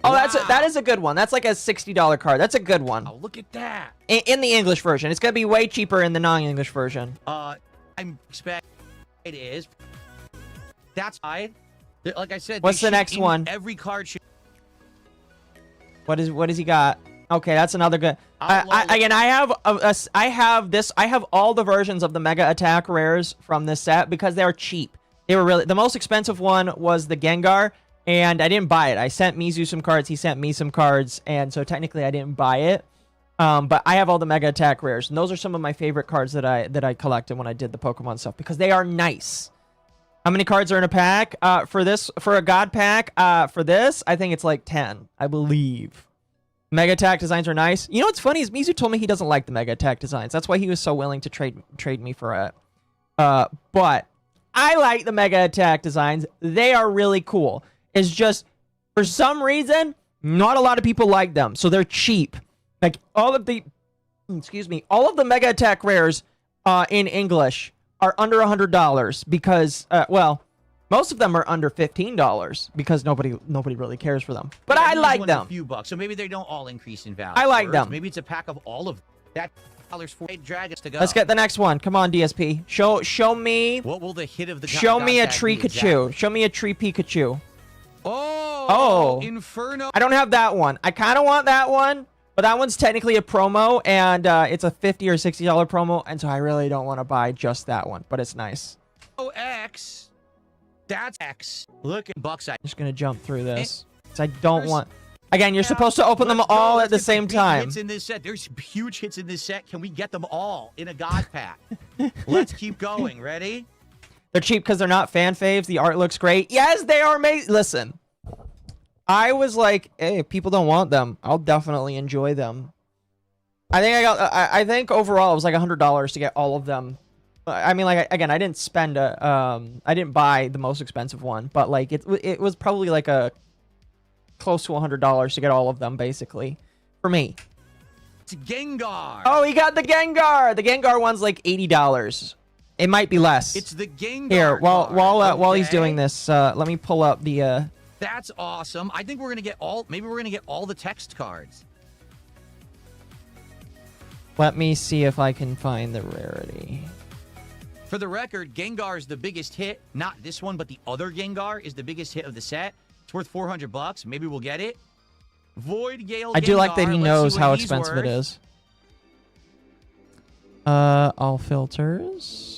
that is a good one. That's like a $60 card. That's a good one. Oh, look at that. In the English version, it's gonna be way cheaper in the non-English version. I'm expecting it is. That's fine. Like I said. What's the next one? Every card should. What has he got? Okay, that's another good. Again, I have all the versions of the Mega Attack rares from this set because they're cheap. They were really the most expensive one was the Gengar, and I didn't buy it. I sent Mizu some cards. He sent me some cards, and so technically I didn't buy it. But I have all the Mega Attack rares, and those are some of my favorite cards that I collected when I did the Pokemon stuff because they are nice. How many cards are in a pack? For a God pack, for this, I think it's like 10, I believe. Mega Attack designs are nice. You know what's funny is Mizu told me he doesn't like the Mega Attack designs. That's why he was so willing to trade me for it. But I like the Mega Attack designs. They are really cool. It's just, for some reason, not a lot of people like them. So they're cheap. Like all of the Mega Attack rares in English are under $100 because, well, most of them are under $15 because nobody really cares for them. But I like them. A few bucks, so maybe they don't all increase in value. I like them. Maybe it's a pack of all of that. $4 for 8 dragons to go. Let's get the next one. Come on, DSP. Show me. What will the hit of the? Show me a tree Pikachu. Show me a tree Pikachu. Oh, Inferno. I don't have that one. I kind of want that one. But that one's technically a promo, and it's a $50 or $60 promo, and so I really don't want to buy just that one, but it's nice. Oh, X. That's X. Look at Bucks. I'm just going to jump through this. I don't want... Again, you're supposed to open them all at the same time. Hits in this set. There's huge hits in this set. Can we get them all in a God pack? Let's keep going. Ready? They're cheap because they're not fan faves. The art looks great. Yes, they are amazing. Listen. I was like, hey, if people don't want them, I'll definitely enjoy them. I think overall it was like $100 to get all of them. I mean, like, again, I didn't spend I didn't buy the most expensive one, but like it was probably like a close to $100 to get all of them, basically, for me. It's Gengar. Oh, he got the Gengar. The Gengar one's like $80. It might be less. It's the Gengar. Here, while he's okay? doing this, let me pull up the. That's awesome. I think we're gonna get all. Maybe we're gonna get all the text cards. Let me see if I can find the rarity. For the record, Gengar is the biggest hit. Not this one, but the other Gengar is the biggest hit of the set. It's worth $400. Maybe we'll get it. Void Gale. I do like that Gengar. he Let's knows see what how he's expensive worth. it is. All filters.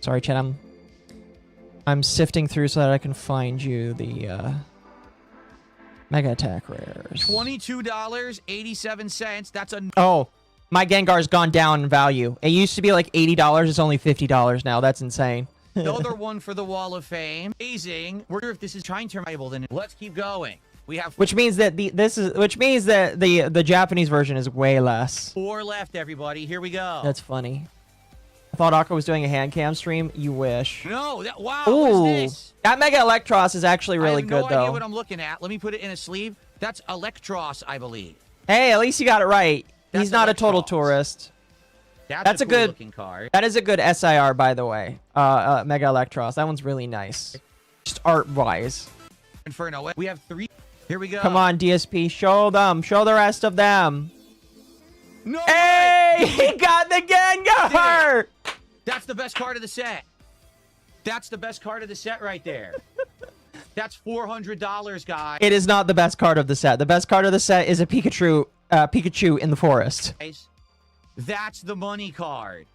Sorry, chat. I'm sifting through so that I can find you the Mega Attack rares. $22.87. That's a. Oh, my Gengar's gone down in value. It used to be like $80. It's only $50 now. That's insane. Another one for the Wall of Fame. Amazing. Wonder if this is trying to rival. Then let's keep going. We have which means that the Japanese version is way less. 4 left, everybody. Here we go. That's funny. I thought Occo was doing a hand cam stream. You wish. No, wow. Ooh, What is this? that Mega Electros is actually really I have good no though. idea what I'm looking at. Let me put it in a sleeve. That's Electros, I believe. Hey, at least you got it right. That's He's not a total Electros. tourist. That's a good looking card. That is a good SIR, by the way. Mega Electros. That one's really nice. Just art-wise. Inferno. We have 3. Here we go. Come on, DSP. Show them. Show the rest of them. No hey! way! He got the Gengar! That's the best card of the set. That's the best card of the set right there. That's $400, guys. It is not the best card of the set. The best card of the set is a Pikachu in the forest. That's the money card.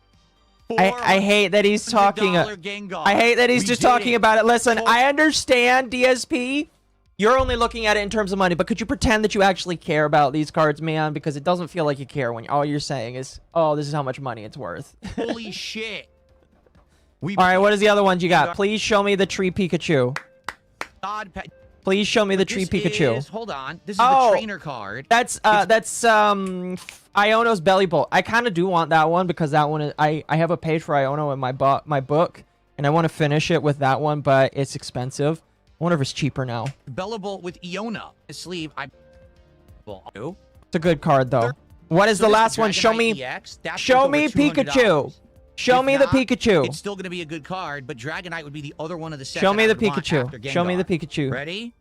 I hate that he's talking. Gengar. I hate that he's just talking about it. Listen, Oh. I understand, DSP. You're only looking at it in terms of money, but could you pretend that you actually care about these cards, man? Because it doesn't feel like you care when all you're saying is, oh, this is how much money it's worth. Holy shit. All right, what is the other ones you got? Please show me the tree Pikachu. Please show me the tree Pikachu. Hold on. This is the trainer card. That's Iono's Belly Bolt. I kind of do want that one because that one is, I have a page for Iono in my book, and I want to finish it with that one, but it's expensive. I wonder if it's cheaper now. Belly Bolt with Iona. His sleeve. It's a good card though. What is the last one? Show me. Show me Pikachu. Show me the Pikachu. It's still going to be a good card, but Dragonite would be the other one of the set. Show me the Pikachu. Show me the Pikachu. Ready?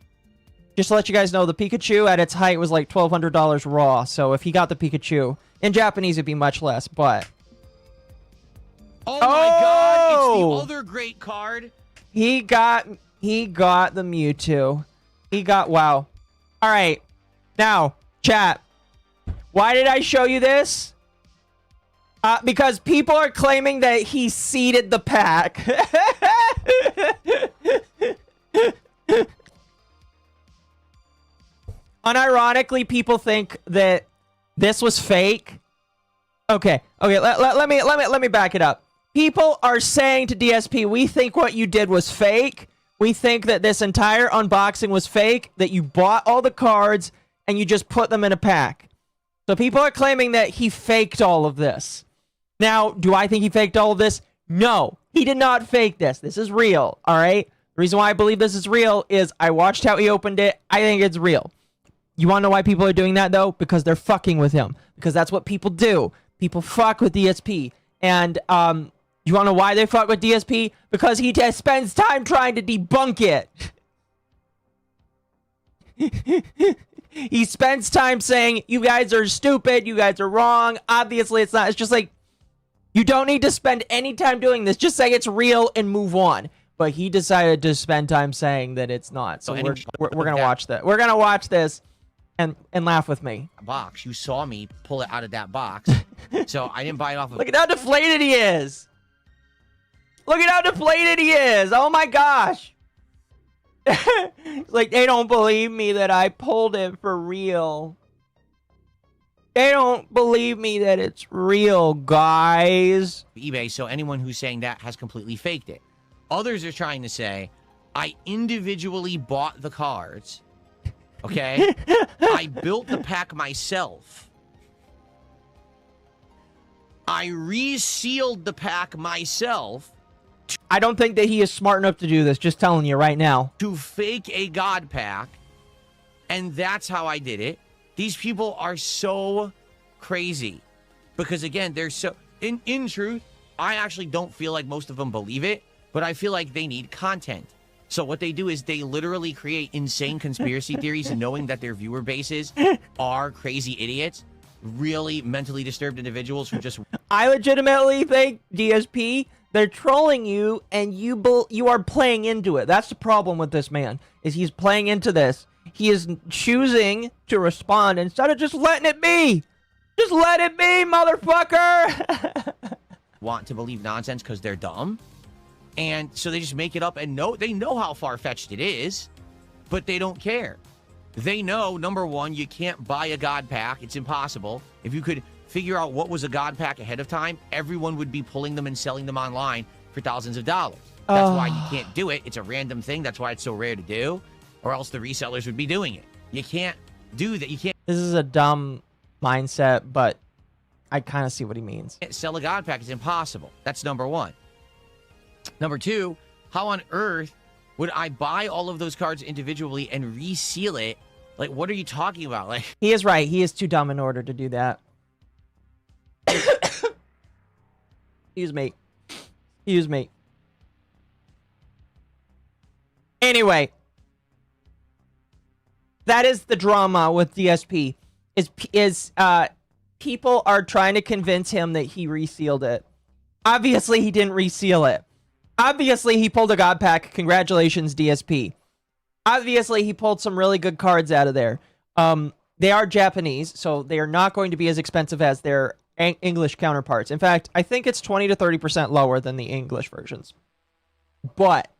Just to let you guys know, the Pikachu at its height was like $1,200 raw. So if he got the Pikachu in Japanese, it'd be much less. But oh my God! It's the other great card. He got the Mewtwo. He got wow. All right, now chat. Why did I show you this? Because people are claiming that he seeded the pack. Unironically, people think that this was fake. Okay. Let me back it up. People are saying to DSP, we think what you did was fake. We think that this entire unboxing was fake. That you bought all the cards and you just put them in a pack. So people are claiming that he faked all of this. Now, do I think he faked all of this? No, he did not fake this. This is real, all right? The reason why I believe this is real is I watched how he opened it. I think it's real. You want to know why people are doing that, though? Because they're fucking with him. Because that's what people do. People fuck with DSP. And you want to know why they fuck with DSP? Because he just spends time trying to debunk it. He spends time saying, you guys are stupid, you guys are wrong. Obviously, it's not. It's just like, you don't need to spend any time doing this. Just say it's real and move on. But he decided to spend time saying that it's not. So we're going to watch that. We're going to watch this and laugh with me. Box. You saw me pull it out of that box. So I didn't buy it off of... Look at how deflated he is. Look at how deflated he is. Oh my gosh. Like, they don't believe me that I pulled it for real. They don't believe me that it's real, guys. eBay, so anyone who's saying that has completely faked it. Others are trying to say, I individually bought the cards. Okay? I built the pack myself. I resealed the pack myself. I don't think that he is smart enough to do this, just telling you right now. To fake a god pack. And that's how I did it. These people are so crazy because, again, they're so... In truth, I actually don't feel like most of them believe it, but I feel like they need content. So what they do is they literally create insane conspiracy theories knowing that their viewer bases are crazy idiots, really mentally disturbed individuals who just... I legitimately think, DSP, they're trolling you, and you are playing into it. That's the problem with this man, is he's playing into this. He is choosing to respond instead of just letting it be. Just let it be, motherfucker! Want to believe nonsense because they're dumb. And so they just make it up and they know how far-fetched it is, but they don't care. They know, number one, you can't buy a God pack. It's impossible. If you could figure out what was a God pack ahead of time, everyone would be pulling them and selling them online for thousands of dollars. That's why you can't do it. It's a random thing. That's why it's so rare to do. Or else the resellers would be doing it. You can't do that. You can't... This is a dumb mindset, but I kind of see what he means. Sell a God pack is impossible. That's number one. Number two, how on earth would I buy all of those cards individually and reseal it? Like, what are you talking about? Like, he is right. He is too dumb in order to do that. Excuse me. Excuse me. Anyway, that is the drama with DSP. People are trying to convince him that he resealed it. Obviously, he didn't reseal it. Obviously, he pulled a God pack. Congratulations, DSP. Obviously, he pulled some really good cards out of there. They are Japanese, so they are not going to be as expensive as their English counterparts. In fact, I think it's 20 to 30% lower than the English versions. But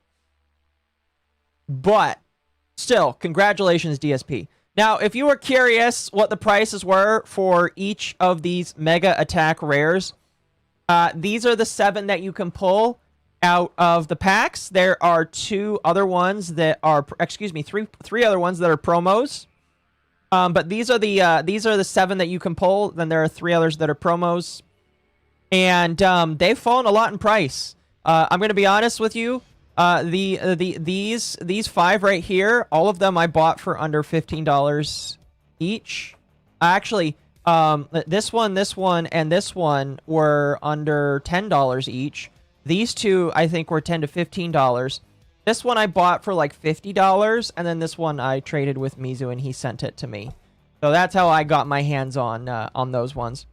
still, congratulations, DSP. Now, if you were curious what the prices were for each of these Mega Attack rares, these are the 7 that you can pull out of the packs. There are 2 other ones that are, excuse me, three other ones that are promos. But these are the 7 that you can pull. Then there are 3 others that are promos, and they've fallen a lot in price. I'm gonna be honest with you. These 5 right here, all of them I bought for under $15 each. Actually, this one, and this one were under $10 each. These 2, I think, were $10 to $15. This one I bought for like $50, and then this one I traded with Mizu, and he sent it to me. So that's how I got my hands on those ones.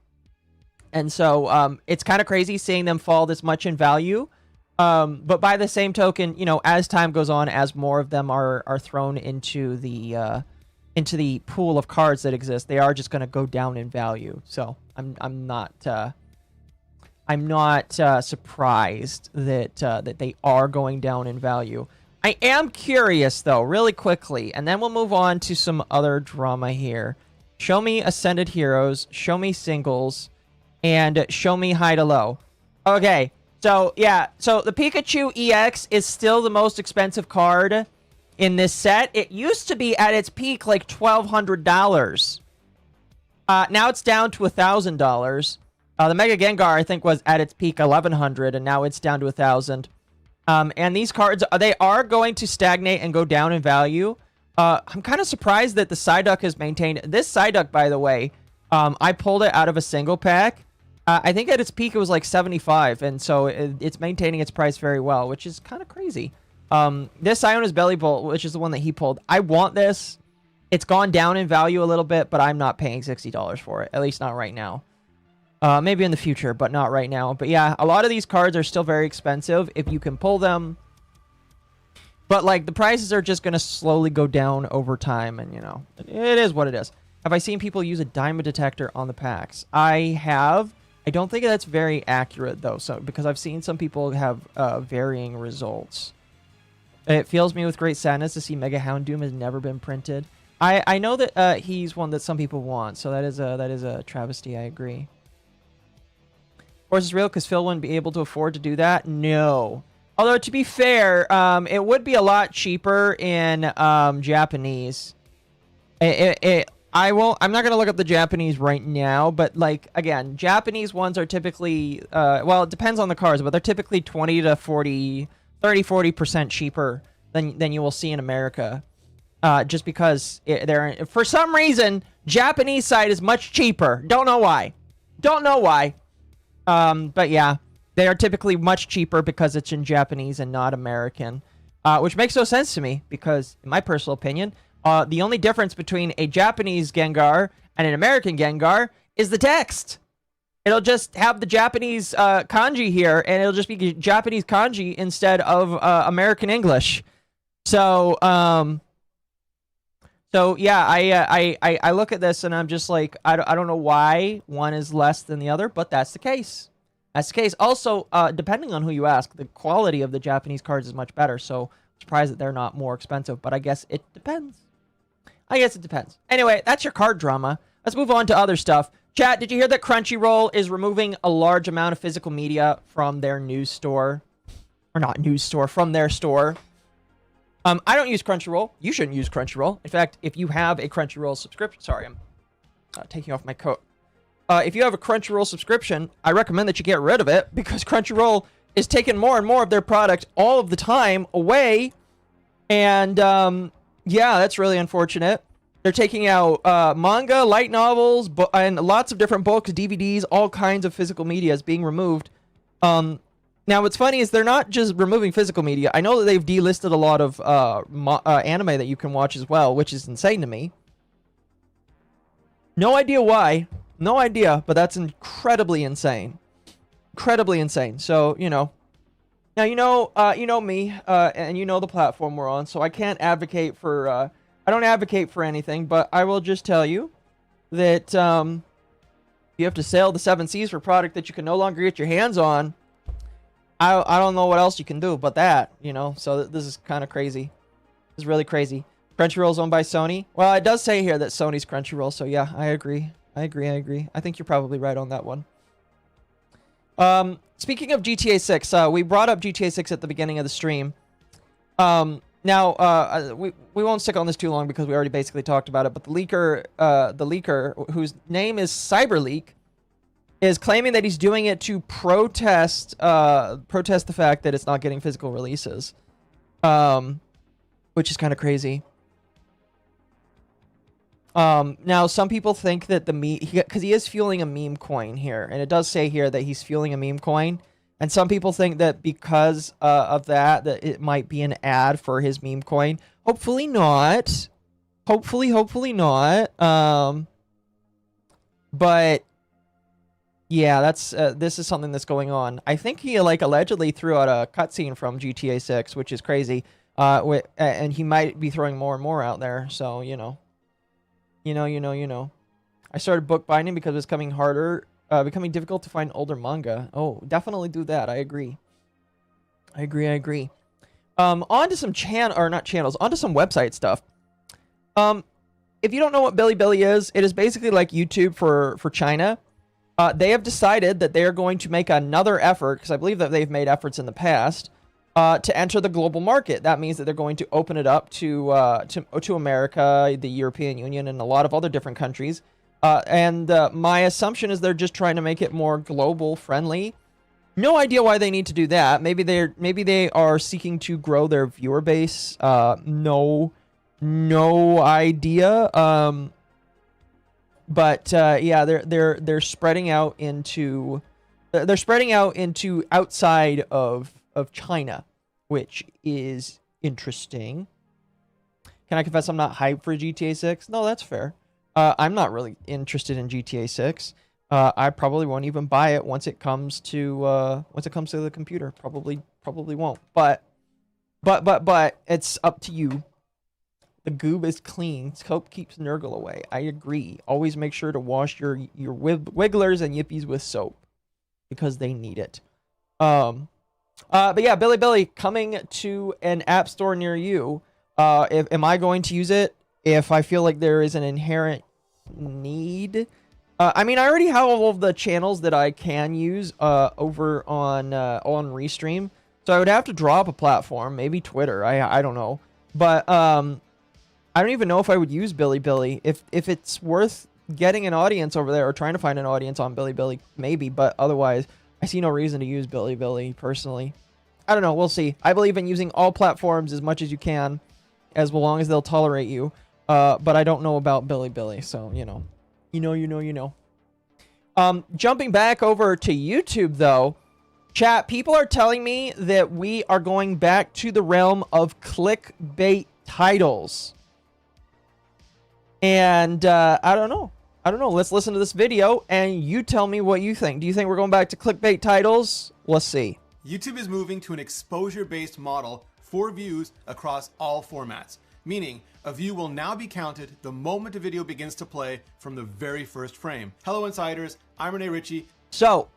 And so it's kind of crazy seeing them fall this much in value. But by the same token, you know, as time goes on, as more of them are thrown into the pool of cards that exist, they are just going to go down in value. So I'm not surprised that they are going down in value. I am curious, though, really quickly, and then we'll move on to some other drama here. Show me Ascended Heroes, show me Singles, and show me High to Low. Okay, so, yeah, so the Pikachu EX is still the most expensive card in this set. It used to be at its peak like $1,200. Now it's down to $1,000. The Mega Gengar, I think, was at its peak $1,100, and now it's down to $1,000. And these cards, they are going to stagnate and go down in value. I'm kind of surprised that the Psyduck has maintained. This Psyduck, by the way, I pulled it out of a single pack. I think at its peak it was like 75, and so it's maintaining its price very well, which is kind of crazy. This Iona's Belly Bolt, which is the one that he pulled, I want this. It's gone down in value a little bit, but I'm not paying $60 for it, at least not right now. Maybe in the future, but not right now. But yeah, a lot of these cards are still very expensive if you can pull them. But like the prices are just going to slowly go down over time, and you know, it is what it is. Have I seen people use a diamond detector on the packs? I have. I don't think that's very accurate though, so because I've seen some people have varying results. It fills me with great sadness to see Mega Houndoom has never been printed. I know that he's one that some people want, so that is a travesty. I agree. Or is this real? Because Phil wouldn't be able to afford to do that? No. Although, to be fair, it would be a lot cheaper in Japanese. I'm not going to look up the Japanese right now, but, like, again, Japanese ones are typically, well, it depends on the cards, but they're typically 20 to 40, 30-40% cheaper than you will see in America. just because they're for some reason Japanese side is much cheaper. Don't know why. But yeah, they are typically much cheaper because it's in Japanese and not American, which makes no sense to me because, in my personal opinion, the only difference between a Japanese Gengar and an American Gengar is the text. It'll just have the Japanese kanji here, and it'll just be Japanese kanji instead of American English. So yeah, I look at this and I'm just like, I don't know why one is less than the other, but that's the case. Also, depending on who you ask, the quality of the Japanese cards is much better. So I'm surprised that they're not more expensive, but I guess it depends. Anyway, that's your card drama. Let's move on to other stuff. Chat, did you hear that Crunchyroll is removing a large amount of physical media from their news store? Or not news store, from their store. I don't use Crunchyroll. You shouldn't use Crunchyroll. In fact, if you have a Crunchyroll subscription... Sorry, I'm taking off my coat. If you have a Crunchyroll subscription, I recommend that you get rid of it because Crunchyroll is taking more and more of their product all of the time away. And, yeah, that's really unfortunate. They're taking out manga, light novels, and lots of different books, DVDs, all kinds of physical media is being removed. Now, what's funny is they're not just removing physical media. I know that they've delisted a lot of anime that you can watch as well, which is insane to me. No idea why. No idea, but that's incredibly insane. So, you know. Now, you know me, and you know the platform we're on, so I can't advocate for... I don't advocate for anything, but I will just tell you that you have to sail the 7 seas for product that you can no longer get your hands on. I don't know what else you can do but that, you know. So this is kind of crazy. This is really crazy. Crunchyroll's owned by Sony. Well, it does say here that Sony's Crunchyroll, so yeah, I agree. I think you're probably right on that one. Speaking of GTA 6, we brought up GTA 6 at the beginning of the stream. Now, we won't stick on this too long because we already basically talked about it, but the leaker, whose name is CyberLeak, is claiming that he's doing it to protest the fact that it's not getting physical releases, which is kind of crazy. Now, some people think that because he is fueling a meme coin here, and it does say here that he's fueling a meme coin. And some people think that because of that it might be an ad for his meme coin. Hopefully not. Hopefully not. But yeah, that's this is something that's going on. I think he allegedly threw out a cutscene from GTA 6, which is crazy. And he might be throwing more and more out there. So you know. I started book binding because it's becoming difficult to find older manga. Oh, definitely do that. I agree. On to some onto some website stuff. If you don't know what Bilibili is, it is basically like YouTube for China. They have decided that they are going to make another effort, because I believe that they've made efforts in the past, to enter the global market. That means that they're going to open it up to America, the European Union, and a lot of other different countries. And my assumption is they're just trying to make it more global friendly. No idea why they need to do that. Maybe they are seeking to grow their viewer base. No idea. But yeah, they're spreading out into outside of China, which is interesting. Can I confess I'm not hyped for GTA 6? No, that's fair. I'm not really interested in GTA 6. I probably won't even buy it once it comes to the computer. Probably won't. But it's up to you. The goob is clean. Soap keeps Nurgle away. I agree. Always make sure to wash your wigglers and yippies with soap because they need it. But yeah, Bilibili coming to an app store near you. Am I going to use it if I feel like there is an inherent need? I mean, I already have all of the channels that I can use over on Restream, so I would have to drop a platform, maybe Twitter. I don't know, but I don't even know if I would use Bilibili if it's worth getting an audience over there or trying to find an audience on Bilibili, maybe. But otherwise, I see no reason to use Bilibili personally. I don't know. We'll see. I believe in using all platforms as much as you can. as long as they'll tolerate you. But I don't know about Billy, so, you know. You know. Jumping back over to YouTube, though, chat, people are telling me that we are going back to the realm of clickbait titles. And I don't know. Let's listen to this video, and you tell me what you think. Do you think we're going back to clickbait titles? Let's see. YouTube is moving to an exposure-based model for views across all formats, meaning a view will now be counted the moment a video begins to play from the very first frame. Hello, Insiders. I'm Renee Ritchie. So,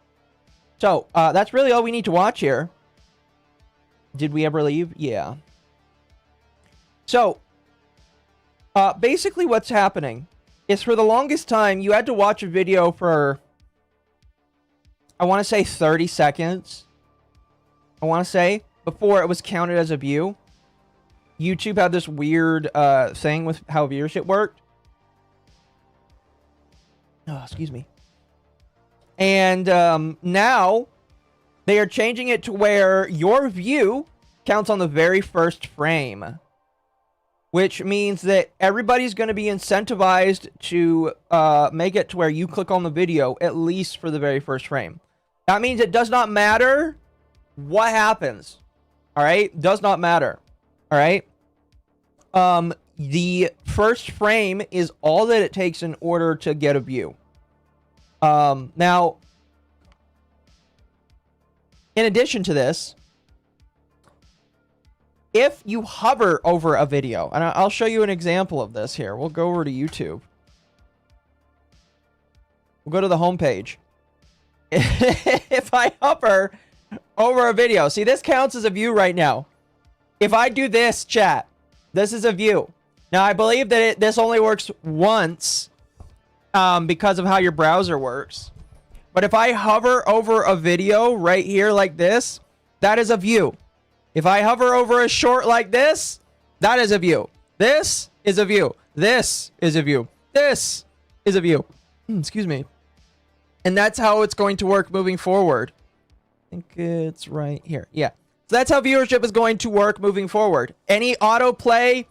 that's really all we need to watch here. Did we ever leave? Yeah. So, basically what's happening is for the longest time, you had to watch a video for, I want to say 30 seconds. Before it was counted as a view. YouTube had this weird thing with how viewership worked. Oh, excuse me. And now they are changing it to where your view counts on the very first frame, which means that everybody's going to be incentivized to make it to where you click on the video at least for the very first frame. That means it does not matter what happens. All right? Does not matter. All right? The first frame is all that it takes in order to get a view. Now, in addition to this, if you hover over a video, and I'll show you an example of this here. We'll go over to YouTube. We'll go to the home page. If I hover over a video, see, this counts as a view right now. If I do this, chat, this is a view. Now, I believe that this only works once because of how your browser works. But if I hover over a video right here like this, that is a view. If I hover over a short like this, that is a view. This is a view. This is a view. This is a view. Excuse me. And that's how it's going to work moving forward. I think it's right here. Yeah. So that's how viewership is going to work moving forward. Any autoplay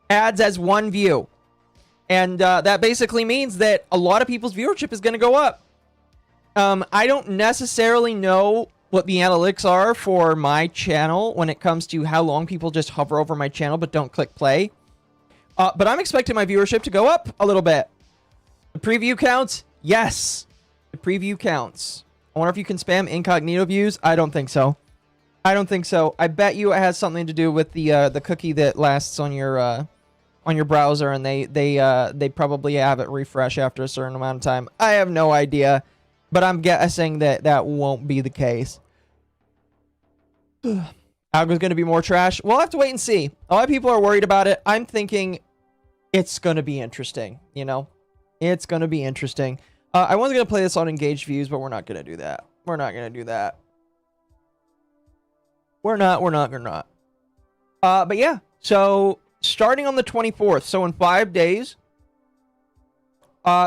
adds as one view. And that basically means that a lot of people's viewership is going to go up. I don't necessarily know what the analytics are for my channel when it comes to how long people just hover over my channel but don't click play. But I'm expecting my viewership to go up a little bit. The preview counts? Yes. The preview counts. I wonder if you can spam incognito views. I don't think so. I bet you it has something to do with the cookie that lasts on your browser, and they probably have it refresh after a certain amount of time. I have no idea, but I'm guessing that won't be the case. Algo's going to be more trash. We'll have to wait and see. A lot of people are worried about it. I'm thinking it's going to be interesting, you know? It's going to be interesting. I was going to play this on engaged views, but we're not going to do that. We're not. But yeah, so starting on the 24th, so in 5 days,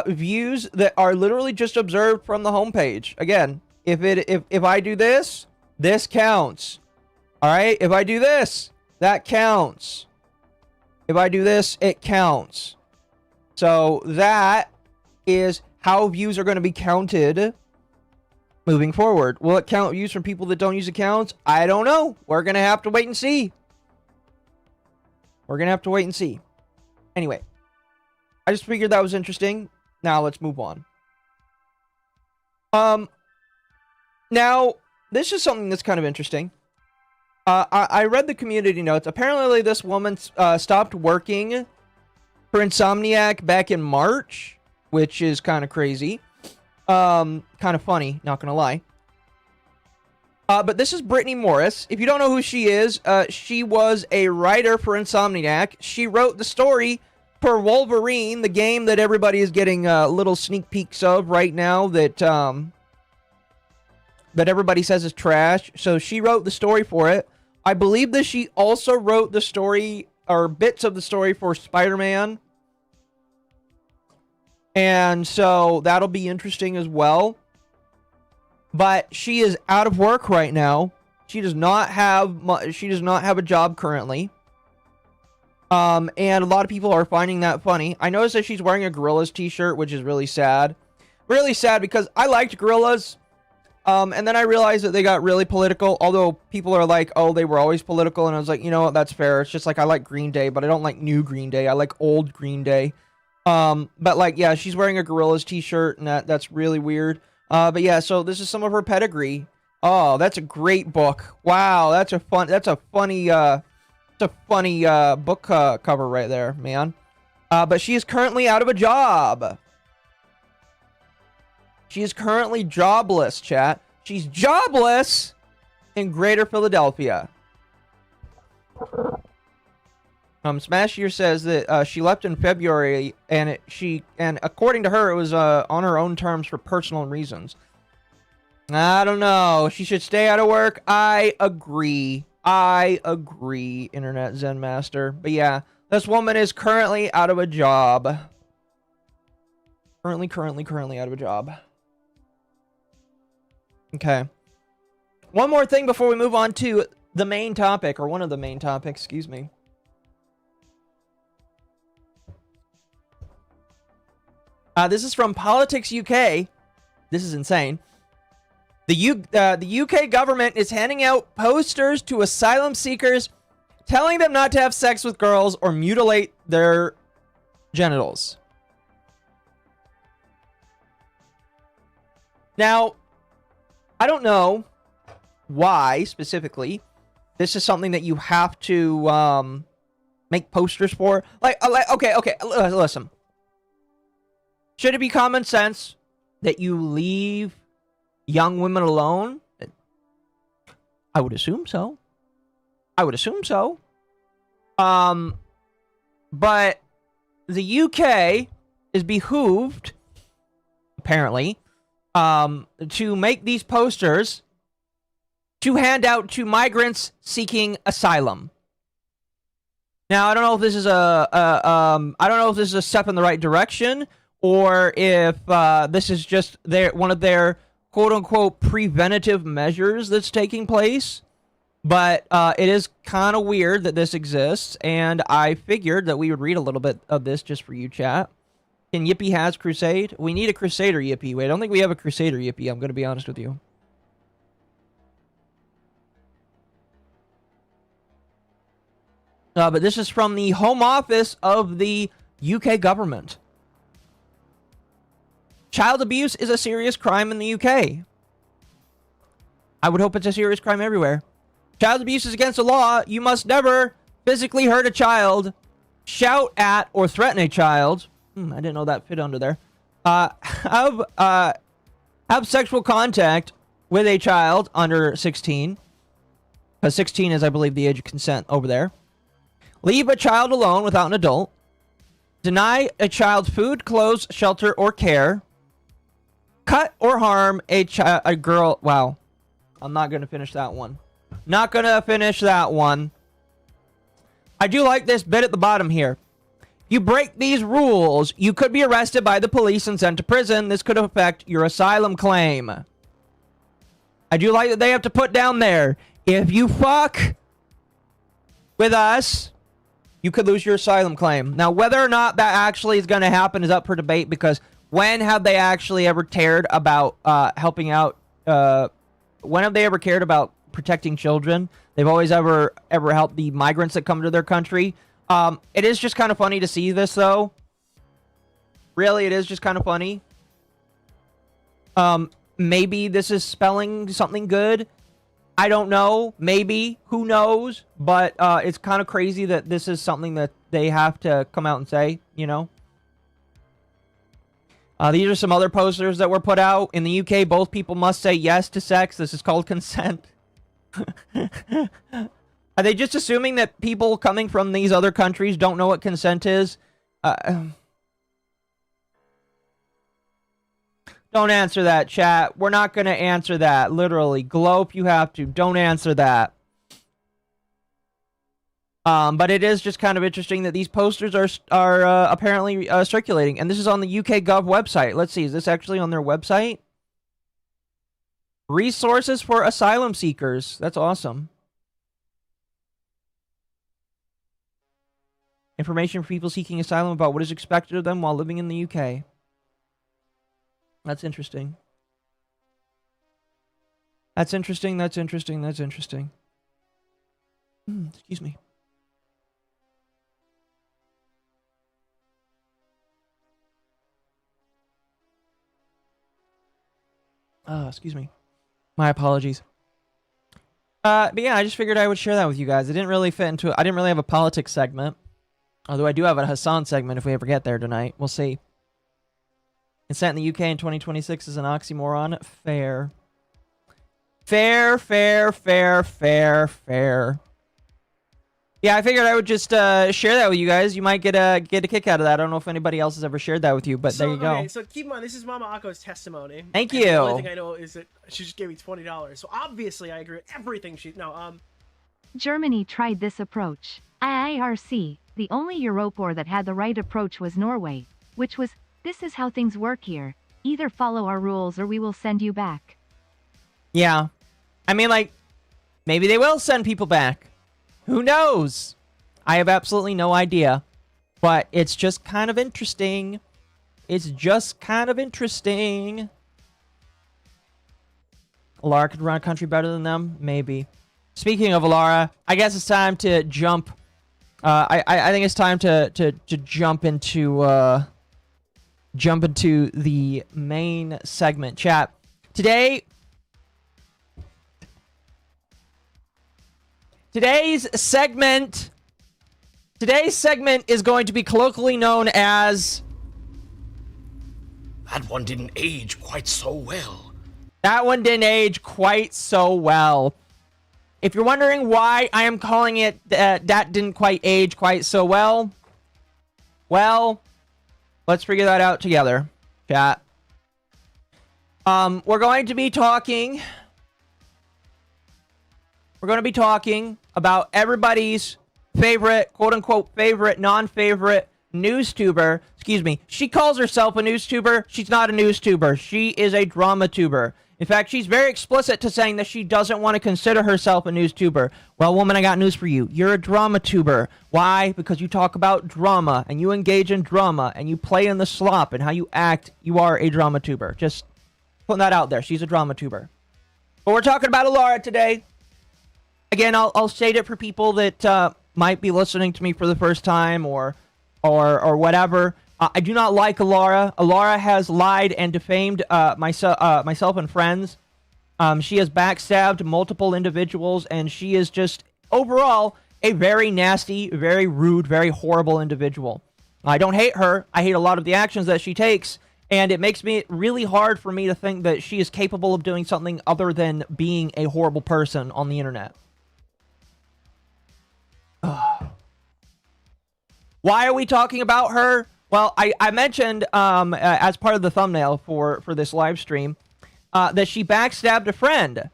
views that are literally just observed from the homepage. Again, if I do this, this counts. All right, if I do this, that counts. If I do this, it counts. So that is how views are going to be counted moving forward. Will it count views from people that don't use accounts? I don't know. We're going to have to wait and see. Anyway, I just figured that was interesting. Now let's move on. Now, this is something that's kind of interesting. I read the community notes. Apparently, this woman stopped working for Insomniac back in March, which is kind of crazy. Kind of funny, not gonna lie. But this is Brittany Morris. If you don't know who she is, she was a writer for Insomniac. She wrote the story for Wolverine, the game that everybody is getting little sneak peeks of right now that everybody says is trash. So she wrote the story for it. I believe that she also wrote the story, or bits of the story, for Spider-Man. And so that'll be interesting as well. But she is out of work right now. She does not have a job currently. And a lot of people are finding that funny. I noticed that she's wearing a Gorillaz t-shirt, which is really sad. Really sad because I liked Gorillaz. And then I realized that they got really political, although people are like, oh, they were always political. And I was like, you know what, that's fair. It's just like I like Green Day, but I don't like new Green Day. I like old Green Day. But like, yeah, she's wearing a Gorillaz t-shirt, and that's really weird. But yeah, so this is some of her pedigree. Oh, that's a great book. Wow, that's a funny book cover right there, man. But she is currently out of a job. She is currently jobless, chat. She's jobless in Greater Philadelphia. Smashier says that she left in February, and according to her, it was on her own terms for personal reasons. I don't know. She should stay out of work. I agree. Internet Zen Master. But yeah, this woman is currently out of a job. Currently out of a job. Okay. One more thing before we move on to the main topic, or one of the main topics, excuse me. This is from Politics UK. This is insane. The UK government is handing out posters to asylum seekers, telling them not to have sex with girls or mutilate their genitals. Now, I don't know why specifically this is something that you have to make posters for. Okay, listen. Should it be common sense that you leave young women alone? I would assume so. But the UK is behooved, apparently, to make these posters to hand out to migrants seeking asylum. Now, I don't know if this is a step in the right direction, or if this is just one of their quote-unquote preventative measures that's taking place. But it is kind of weird that this exists, and I figured that we would read a little bit of this just for you, chat. Can Yippee has Crusade? We need a Crusader Yippee. Wait, I don't think we have a Crusader Yippee, I'm going to be honest with you. But this is from the Home Office of the UK government. Child abuse is a serious crime in the UK. I would hope it's a serious crime everywhere. Child abuse is against the law. You must never physically hurt a child, shout at or threaten a child. I didn't know that fit under there. Have sexual contact with a child under 16. Because 16 is, I believe, the age of consent over there. Leave a child alone without an adult. Deny a child food, clothes, shelter, or care. Cut or harm a girl. Wow. I'm not going to finish that one. Not going to finish that one. I do like this bit at the bottom here. You break these rules, you could be arrested by the police and sent to prison. This could affect your asylum claim. I do like that they have to put down there, if you fuck with us, you could lose your asylum claim. Now, whether or not that actually is going to happen is up for debate, because when have they actually ever cared about helping out? When have they ever cared about protecting children? They've always ever helped the migrants that come to their country. It is just kind of funny to see this, though. Really, it is just kind of funny. Maybe this is spelling something good. I don't know. Maybe. Who knows? But it's kind of crazy that this is something that they have to come out and say, you know? These are some other posters that were put out. In the UK, both people must say yes to sex. This is called consent. Are they just assuming that people coming from these other countries don't know what consent is? Don't answer that, chat. We're not going to answer that. Literally. Glow if you have to. Don't answer that. But it is just kind of interesting that these posters are apparently circulating. And this is on the UK Gov website. Let's see. Is this actually on their website? Resources for asylum seekers. That's awesome. Information for people seeking asylum about what is expected of them while living in the UK. That's interesting. That's interesting, that's interesting, that's interesting. Excuse me. Excuse me. My apologies. But yeah, I just figured I would share that with you guys. It didn't really fit into... I didn't really have a politics segment. Although I do have a Hassan segment if we ever get there tonight. We'll see. Consent in the UK in 2026 is an oxymoron. Fair. Fair, fair, fair, fair, fair. Yeah, I figured I would just share that with you guys. You might get a kick out of that. I don't know if anybody else has ever shared that with you, but there you go. Okay, so keep in mind, this is MommaOcco's testimony. Thank and you. The only thing I know is that she just gave me $20. So obviously, I agree with everything she... No, Germany tried this approach. IRC, the only Europor that had the right approach was Norway, which was, this is how things work here. Either follow our rules or we will send you back. Yeah. I mean, like, maybe they will send people back. Who knows? I have absolutely no idea. But it's just kind of interesting. It's just kind of interesting. Elara could run a country better than them? Maybe. Speaking of Elara, I guess it's time to jump. I think it's time to jump into the main segment. Chat. Today's segment is going to be colloquially known as... That one didn't age quite so well. That one didn't age quite so well. If you're wondering why I am calling it that didn't quite age quite so well, let's figure that out together, chat. We're going to be talking about everybody's favorite, quote-unquote favorite, non-favorite newstuber. Excuse me. She calls herself a newstuber. She's not a newstuber. She is a drama tuber. In fact, she's very explicit to saying that she doesn't want to consider herself a newstuber. Well, woman, I got news for you. You're a drama tuber. Why? Because you talk about drama, and you engage in drama, and you play in the slop, and how you act. You are a drama tuber. Just putting that out there. She's a drama tuber. But we're talking about Elara today. Again, I'll state it for people that might be listening to me for the first time or whatever. I do not like Elara. Elara has lied and defamed myself and friends. She has backstabbed multiple individuals, and she is just overall a very nasty, very rude, very horrible individual. I don't hate her. I hate a lot of the actions that she takes, and it makes me really hard for me to think that she is capable of doing something other than being a horrible person on the internet. Why are we talking about her? Well, I mentioned as part of the thumbnail for this live stream that she backstabbed a friend.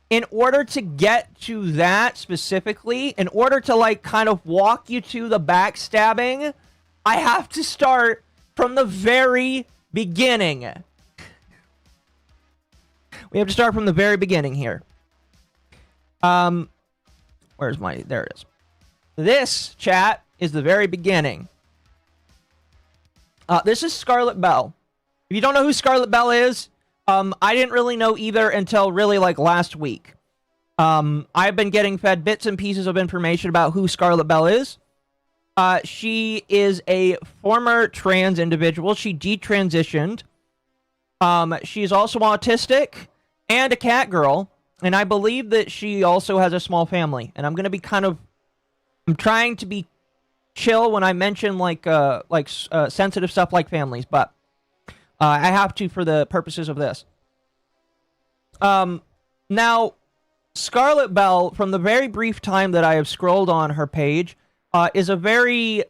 In order to get to that specifically, in order to like kind of walk you to the backstabbing, I have to start from the very beginning. We have to start from the very beginning here. Where's my... There it is. This, chat, is the very beginning. This is Scarlet Bell. If you don't know who Scarlet Bell is, I didn't really know either until really like last week. I've been getting fed bits and pieces of information about who Scarlet Bell is. She is a former trans individual. She detransitioned. She is also autistic and a cat girl. And I believe that she also has a small family. And I'm going to be I'm trying to be chill when I mention sensitive stuff like families, but I have to for the purposes of this. Now, Scarlet Bell, from the very brief time that I have scrolled on her page, is a very,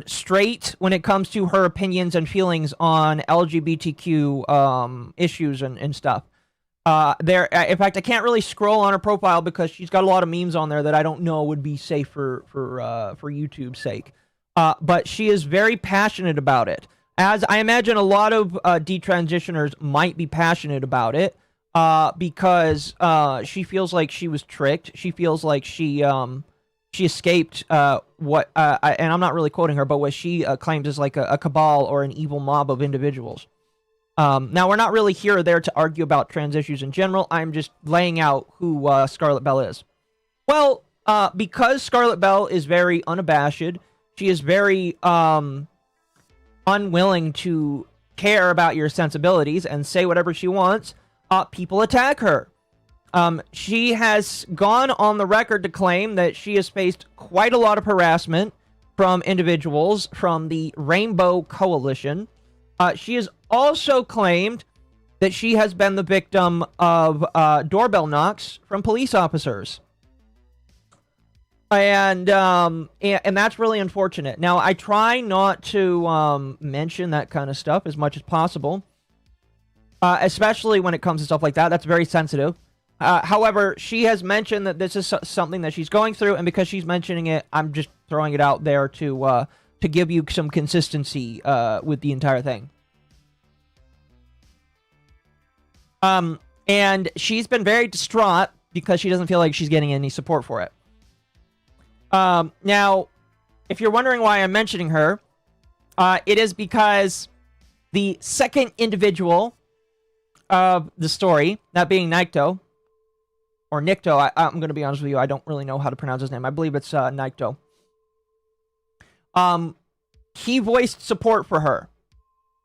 straight when it comes to her opinions and feelings on LGBTQ issues and stuff. In fact, I can't really scroll on her profile because she's got a lot of memes on there that I don't know would be safe for YouTube's sake. But she is very passionate about it. As I imagine a lot of detransitioners might be passionate about it because she feels like she was tricked. She feels like she she escaped and I'm not really quoting her, but what she claims is like a cabal or an evil mob of individuals. Now, we're not really here or there to argue about trans issues in general. I'm just laying out who Scarlet Bell is. Well, because Scarlet Bell is very unabashed, she is very unwilling to care about your sensibilities and say whatever she wants, people attack her. She has gone on the record to claim that she has faced quite a lot of harassment from individuals from the Rainbow Coalition. She has also claimed that she has been the victim of doorbell knocks from police officers. And that's really unfortunate. Now, I try not to mention that kind of stuff as much as possible, especially when it comes to stuff like that. That's very sensitive. However, she has mentioned that this is something that she's going through, and because she's mentioning it, I'm just throwing it out there to give you some consistency with the entire thing. And she's been very distraught because she doesn't feel like she's getting any support for it. Now, if you're wondering why I'm mentioning her, it is because the second individual of the story, that being Nikto, or Nikto, I'm going to be honest with you, I don't really know how to pronounce his name. I believe it's Nikto. He voiced support for her.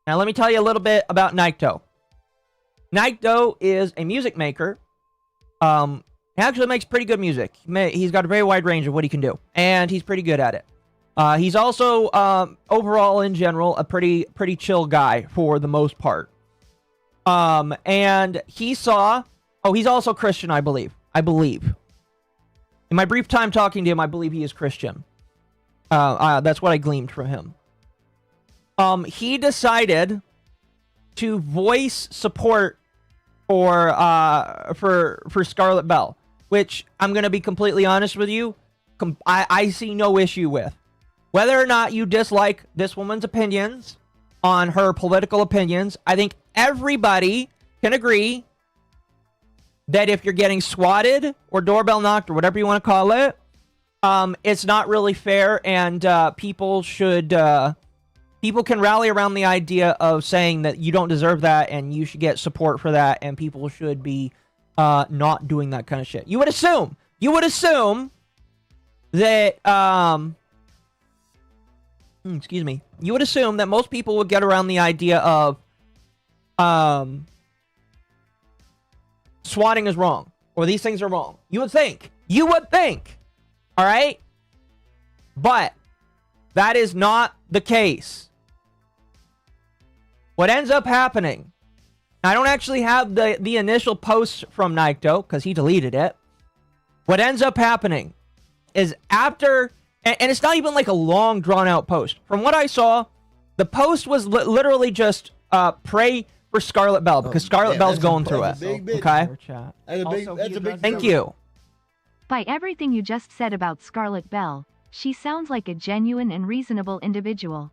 Now, let me tell you a little bit about Nikto. Nikto is a music maker. He actually makes pretty good music. He's got a very wide range of what he can do, and he's pretty good at it. He's also, overall, in general, a pretty chill guy for the most part. And he saw... Oh, he's also Christian, I believe. In my brief time talking to him, I believe he is Christian. That's what I gleaned from him. He decided to voice support for Scarlet Bell, which I'm going to be completely honest with you, I see no issue with. Whether or not you dislike this woman's opinions on her political opinions, I think everybody can agree that if you're getting swatted or doorbell knocked or whatever you want to call it, it's not really fair, and people can rally around the idea of saying that you don't deserve that and you should get support for that, and people should be not doing that kind of shit. You would assume that excuse me. You would assume that most people would get around the idea of swatting is wrong, or these things are wrong. You would think. All right? But that is not the case. What ends up happening, I don't actually have the initial post from Nikto because he deleted it. What ends up happening is after, and it's not even like a long drawn out post. From what I saw, the post was literally just pray for Scarlet Bell because Scarlet Bell's going through it. Okay? Thank you. By everything you just said about Scarlet Bell, she sounds like a genuine and reasonable individual.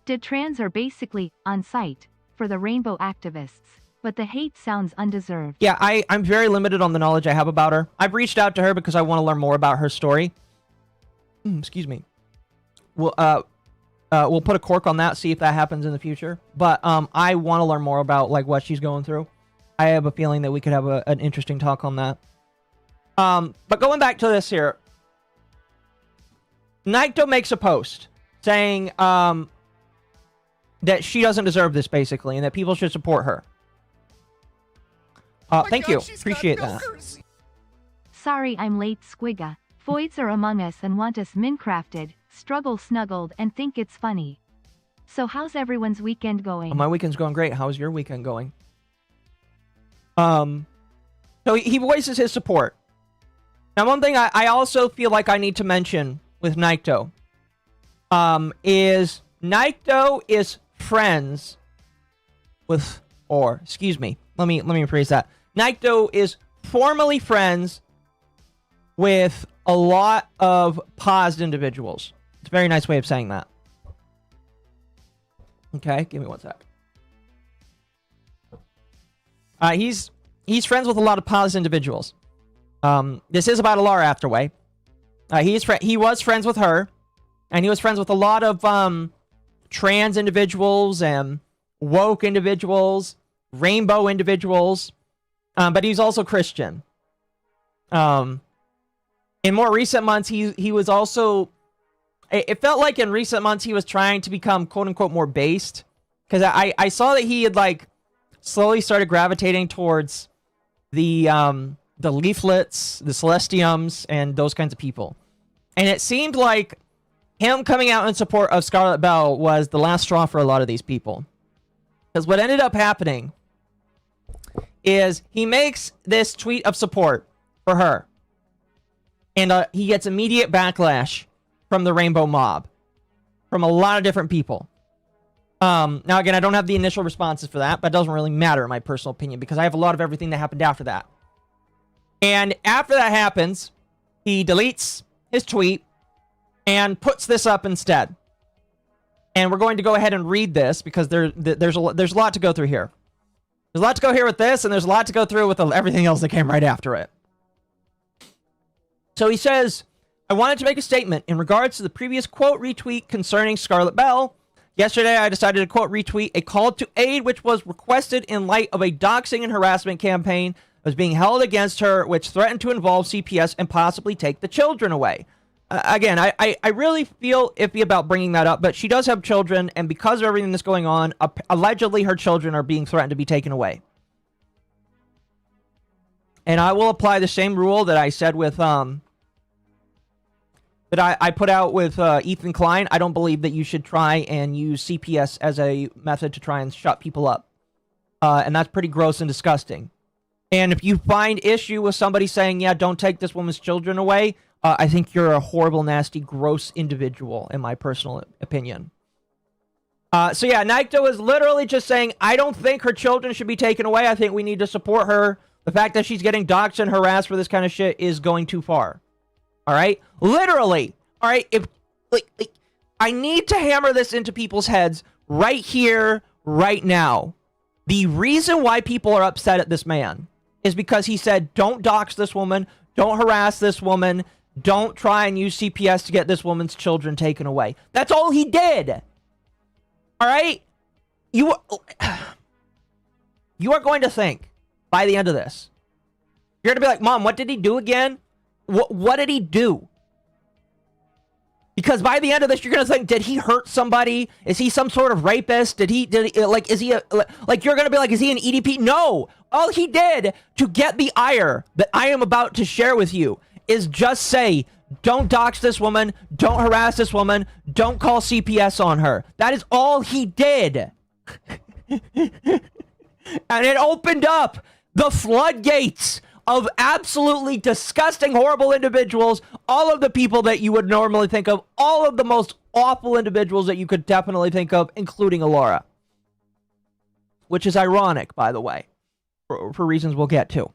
The trans are basically on site for the rainbow activists, but the hate sounds undeserved. Yeah, I'm very limited on the knowledge I have about her. I've reached out to her because I want to learn more about her story. Excuse me. We'll put a cork on that, see if that happens in the future. But I want to learn more about like what she's going through. I have a feeling that we could have an interesting talk on that. But going back to this here, Nikto makes a post saying that she doesn't deserve this, basically, and that people should support her. Thank you. Appreciate that. Sorry I'm late, Squigga. Voids are among us and want us Minecrafted, struggle snuggled, and think it's funny. So how's everyone's weekend going? My weekend's going great. How's your weekend going? So he voices his support. Now, one thing I also feel like I need to mention with Nikto is Nikto is friends with, or excuse me, let me rephrase that. Nikto is formally friends with a lot of paused individuals. It's a very nice way of saying that. Okay, give me one sec. He's friends with a lot of paused individuals. This is about Elara Afterway. He was friends with her, and he was friends with a lot of trans individuals and woke individuals, rainbow individuals, but he's also Christian. In more recent months, he was also... It felt like in recent months he was trying to become quote-unquote more based, because I saw that he had like slowly started gravitating towards the leaflets, the celestiums, and those kinds of people. And it seemed like him coming out in support of Scarlet Bell was the last straw for a lot of these people. Because what ended up happening is he makes this tweet of support for her. And he gets immediate backlash from the Rainbow Mob. From a lot of different people. Now, again, I don't have the initial responses for that, but it doesn't really matter in my personal opinion, because I have a lot of everything that happened after that. And after that happens, he deletes his tweet and puts this up instead. And we're going to go ahead and read this, because there's a lot to go through here. There's a lot to go here with this, and there's a lot to go through with everything else that came right after it. So he says, I wanted to make a statement in regards to the previous quote retweet concerning Scarlet Bell. Yesterday, I decided to quote retweet a call to aid which was requested in light of a doxing and harassment campaign that was being held against her, which threatened to involve CPS and possibly take the children away. Again, I really feel iffy about bringing that up, but she does have children, and because of everything that's going on, allegedly her children are being threatened to be taken away. And I will apply the same rule that I said with, that I put out with Ethan Klein. I don't believe that you should try and use CPS as a method to try and shut people up. And that's pretty gross and disgusting. And if you find issue with somebody saying, yeah, don't take this woman's children away, I think you're a horrible, nasty, gross individual, in my personal opinion. So yeah, Naito is literally just saying, I don't think her children should be taken away. I think we need to support her. The fact that she's getting doxxed and harassed for this kind of shit is going too far. All right? Literally. All right? If like I need to hammer this into people's heads right here, right now. The reason why people are upset at this man is because he said, don't dox this woman, don't harass this woman, don't try and use CPS to get this woman's children taken away. That's all he did. All right? You are going to think, by the end of this, you're going to be like, Mom, what did he do again? What did he do? Because by the end of this, you're going to think, did he hurt somebody? Is he some sort of rapist? Is he, is he, you're going to be like, is he an EDP? No. All he did to get the ire that I am about to share with you is just say, don't dox this woman, don't harass this woman, don't call CPS on her. That is all he did. And it opened up the floodgates of absolutely disgusting, horrible individuals, all of the people that you would normally think of, all of the most awful individuals that you could definitely think of, including Elara. Which is ironic, by the way, for reasons we'll get to.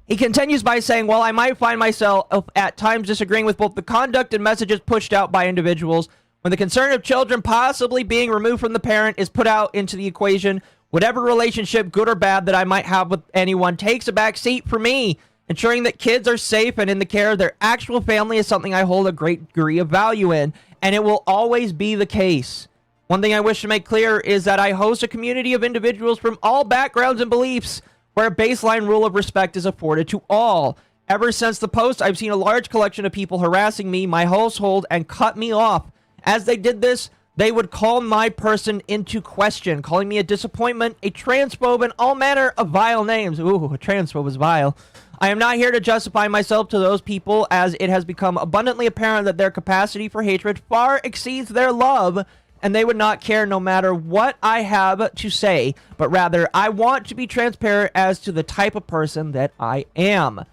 He continues by saying, while I might find myself at times disagreeing with both the conduct and messages pushed out by individuals, when the concern of children possibly being removed from the parent is put out into the equation, whatever relationship, good or bad, that I might have with anyone takes a back seat for me. Ensuring that kids are safe and in the care of their actual family is something I hold a great degree of value in, and it will always be the case. One thing I wish to make clear is that I host a community of individuals from all backgrounds and beliefs, where a baseline rule of respect is afforded to all. Ever since the post, I've seen a large collection of people harassing me, my household, and cut me off. As they did this, they would call my person into question, calling me a disappointment, a transphobe, and all manner of vile names. Ooh, a transphobe is vile. I am not here to justify myself to those people, as it has become abundantly apparent that their capacity for hatred far exceeds their love, and they would not care no matter what I have to say, but rather I want to be transparent as to the type of person that I am.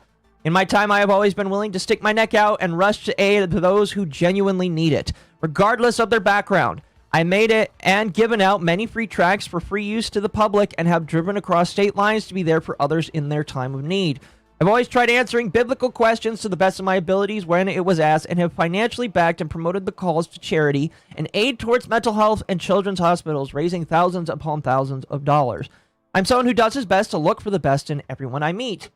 In my time, I have always been willing to stick my neck out and rush to aid to those who genuinely need it, regardless of their background. I made it and given out many free tracts for free use to the public and have driven across state lines to be there for others in their time of need. I've always tried answering biblical questions to the best of my abilities when it was asked, and have financially backed and promoted the calls to charity and aid towards mental health and children's hospitals, raising thousands upon thousands of dollars. I'm someone who does his best to look for the best in everyone I meet.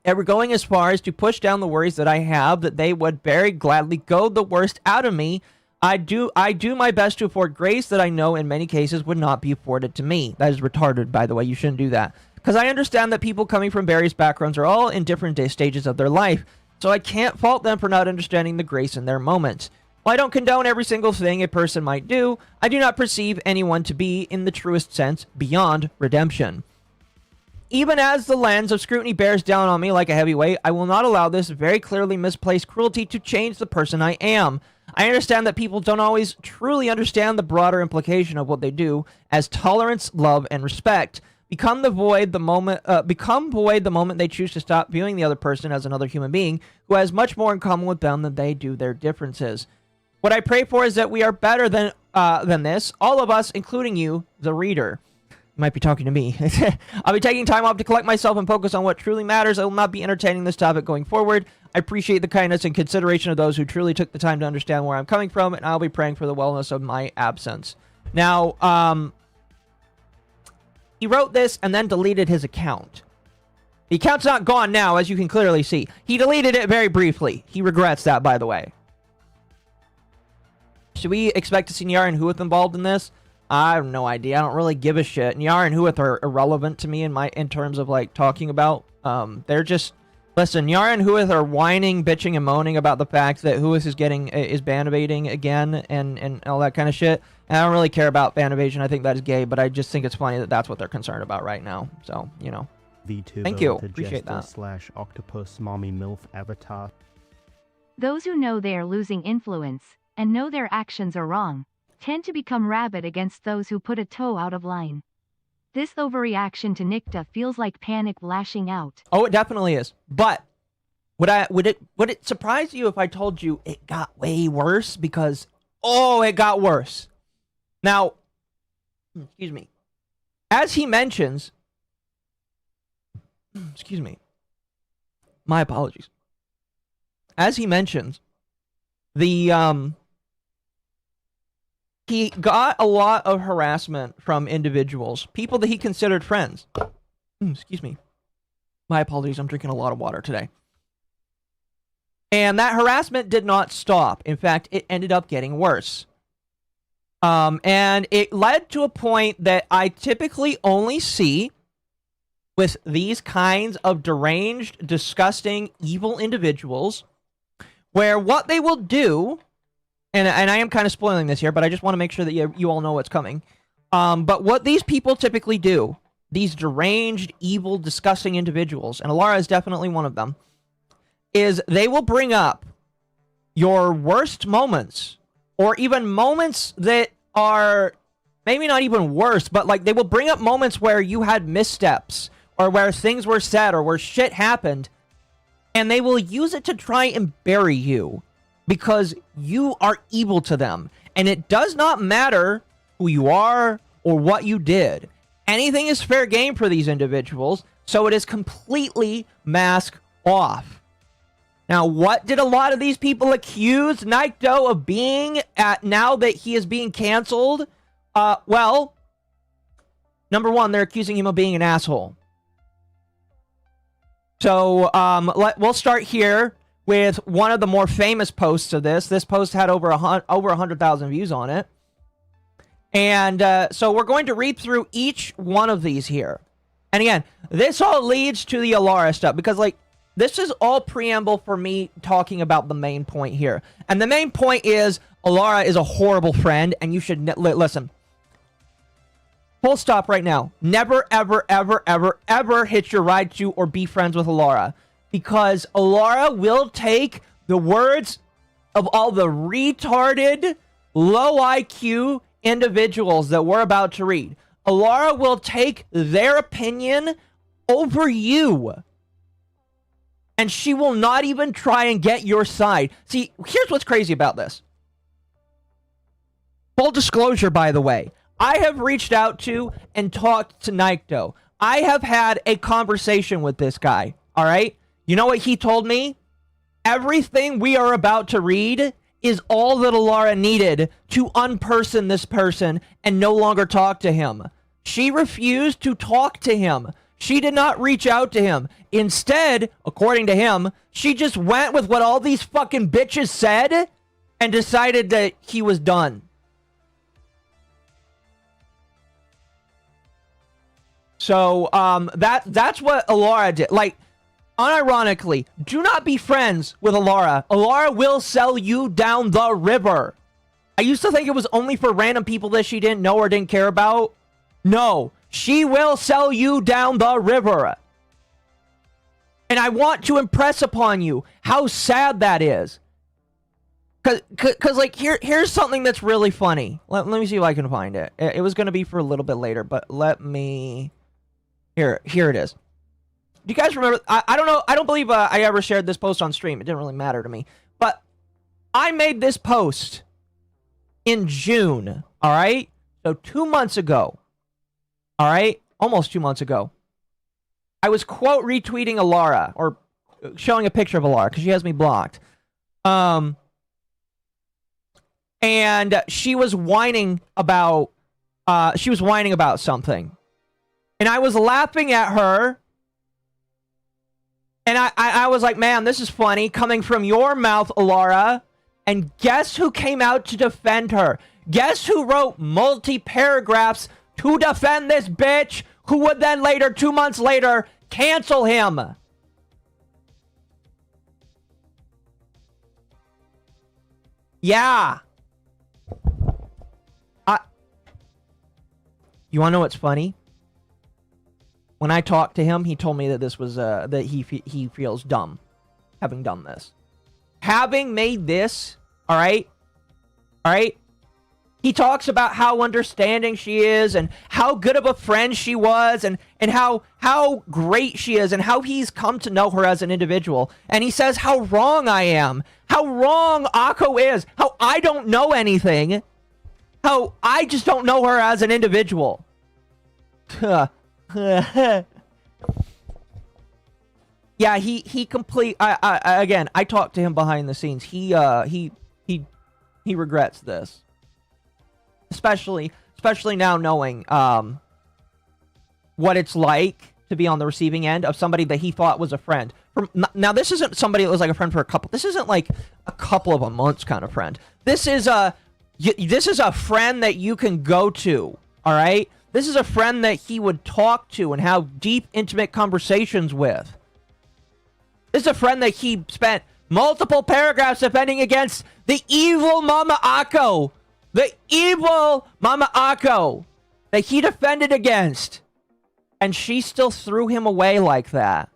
ever going as far as to push down the worries that I have that they would very gladly goad the worst out of me. I do my best to afford grace that I know in many cases would not be afforded to me. That is retarded, by the way. You shouldn't do that. Because I understand that people coming from various backgrounds are all in different stages of their life. So I can't fault them for not understanding the grace in their moments. While I don't condone every single thing a person might do, I do not perceive anyone to be, in the truest sense, beyond redemption. Even as the lens of scrutiny bears down on me like a heavyweight, I will not allow this very clearly misplaced cruelty to change the person I am. I understand that people don't always truly understand the broader implication of what they do, as tolerance, love, and respect become void the moment they choose to stop viewing the other person as another human being who has much more in common with them than they do their differences. What I pray for is that we are better than this, all of us, including you, the reader. You might be talking to me. I'll be taking time off to collect myself and focus on what truly matters. I will not be entertaining this topic going forward. I appreciate the kindness and consideration of those who truly took the time to understand where I'm coming from, and I'll be praying for the wellness of my absence. Now, he wrote this and then deleted his account. The account's not gone now, as you can clearly see. He deleted it very briefly. He regrets that, by the way. Should we expect to see Nyara and Huith involved in this? I have no idea. I don't really give a shit. Nyara and Huith are irrelevant to me in terms of like talking about. They're just listen. Nyara and Huith are whining, bitching, and moaning about the fact that Huith is ban evading again and all that kind of shit. And I don't really care about ban evasion. I think that is gay, but I just think it's funny that that's what they're concerned about right now. So you know. Vtuber, thank you. Appreciate that. / octopus mommy milf avatar. Those who know they are losing influence and know their actions are wrong tend to become rabid against those who put a toe out of line. This overreaction to Nikta feels like panic lashing out. Oh, it definitely is. But would it surprise you if I told you it got way worse? Because it got worse. Now, excuse me. As he mentions, excuse me. My apologies. As he mentions, he got a lot of harassment from individuals, people that he considered friends. Excuse me. My apologies, I'm drinking a lot of water today. And that harassment did not stop. In fact, it ended up getting worse. And it led to a point that I typically only see with these kinds of deranged, disgusting, evil individuals, where what they will do, and I am kind of spoiling this here, but I just want to make sure that you all know what's coming. But what these people typically do, these deranged, evil, disgusting individuals, and Elara is definitely one of them, is they will bring up your worst moments, or even moments that are maybe not even worse, but like they will bring up moments where you had missteps, or where things were said, or where shit happened, and they will use it to try and bury you. Because you are evil to them. And it does not matter who you are or what you did. Anything is fair game for these individuals, so it is completely mask off. Now, what did a lot of these people accuse Naito of being at now that he is being canceled? Well, number one, they're accusing him of being an asshole. So, we'll start here with one of the more famous posts of this. This post had over 100,000 views on it. And so we're going to read through each one of these here. And again, this all leads to the Elara stuff, because like this is all preamble for me talking about the main point here. And the main point is Elara is a horrible friend, and you should listen. Full stop right now. Never, ever, ever, ever, ever hitch your ride to or be friends with Elara. Because Elara will take the words of all the retarded, low IQ individuals that we're about to read. Elara will take their opinion over you. And she will not even try and get your side. See, here's what's crazy about this. Full disclosure, by the way. I have reached out to and talked to Naito. I have had a conversation with this guy, all right? You know what he told me? Everything we are about to read is all that Elara needed to unperson this person and no longer talk to him. She refused to talk to him. She did not reach out to him. Instead, according to him, she just went with what all these fucking bitches said and decided that he was done. So, that's what Elara did. Like, unironically, do not be friends with Elara. Elara will sell you down the river. I used to think it was only for random people that she didn't know or didn't care about. No, she will sell you down the river. And I want to impress upon you how sad that is. Cause like, here's something that's really funny. Let me see if I can find it. It was going to be for a little bit later, but let me... Here it is. Do you guys remember? I don't know. I don't believe I ever shared this post on stream. It didn't really matter to me. But I made this post in June. All right? So 2 months ago. All right? Almost 2 months ago. I was quote retweeting Elara, or showing a picture of Elara, because she has me blocked. And she was whining about something. And I was laughing at her. And I was like, man, this is funny coming from your mouth, Elara. And guess who came out to defend her? Guess who wrote multi-paragraphs to defend this bitch, who would then later, 2 months later, cancel him? Yeah. You want to know what's funny? When I talked to him, he told me that this was that he feels dumb having done this. Having made this, all right? He talks about how understanding she is and how good of a friend she was and how great she is and how he's come to know her as an individual. And he says how wrong I am, how wrong Occo is, how I don't know anything, how I just don't know her as an individual. Yeah, he again, I talked to him behind the scenes. He regrets this. Especially now knowing what it's like to be on the receiving end of somebody that he thought was a friend. Now this isn't somebody that was like a friend for a couple. This isn't like a couple of a months kind of friend. This is a friend that you can go to, all right? This is a friend that he would talk to and have deep, intimate conversations with. This is a friend that he spent multiple paragraphs defending against the evil MommaOcco. The evil MommaOcco that he defended against. And she still threw him away like that.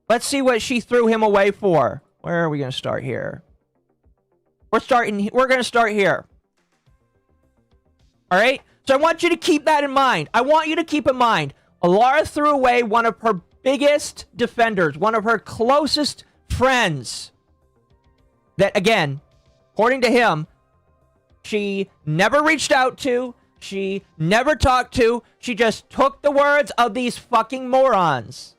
Let's see what she threw him away for. Where are we going to start here? We're going to start here. All right? So I want you to keep that in mind. I want you to keep in mind, Elara threw away one of her biggest defenders, one of her closest friends. That, again, according to him, she never reached out to, she never talked to, she just took the words of these fucking morons.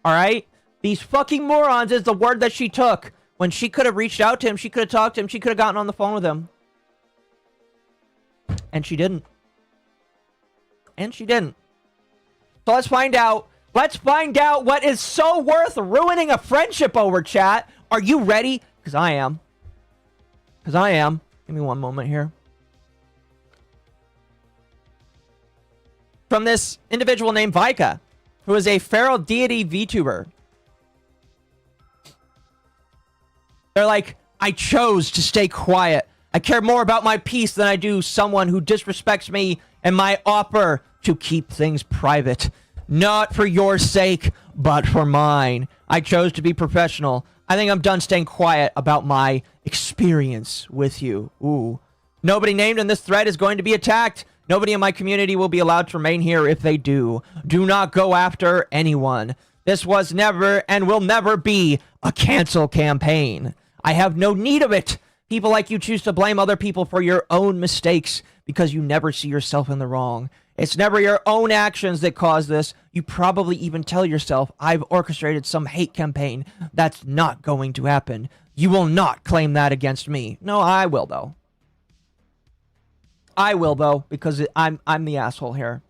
All right? These fucking morons is the word that she took. When she could have reached out to him, she could have talked to him, she could have gotten on the phone with him. And she didn't. So let's find out. Let's find out what is so worth ruining a friendship over, chat. Are you ready? Because I am. Give me one moment here. From this individual named Vika, who is a feral deity VTuber. They're like, I chose to stay quiet. I care more about my peace than I do someone who disrespects me and my offer to keep things private. Not for your sake, but for mine. I chose to be professional. I think I'm done staying quiet about my experience with you. Ooh. Nobody named in this thread is going to be attacked. Nobody in my community will be allowed to remain here if they do. Do not go after anyone. This was never and will never be a cancel campaign. I have no need of it. People like you choose to blame other people for your own mistakes. because you never see yourself in the wrong. It's never your own actions that cause this. You probably even tell yourself, I've orchestrated some hate campaign. That's not going to happen. You will not claim that against me. No, I will, though. I will, though, because I'm the asshole here.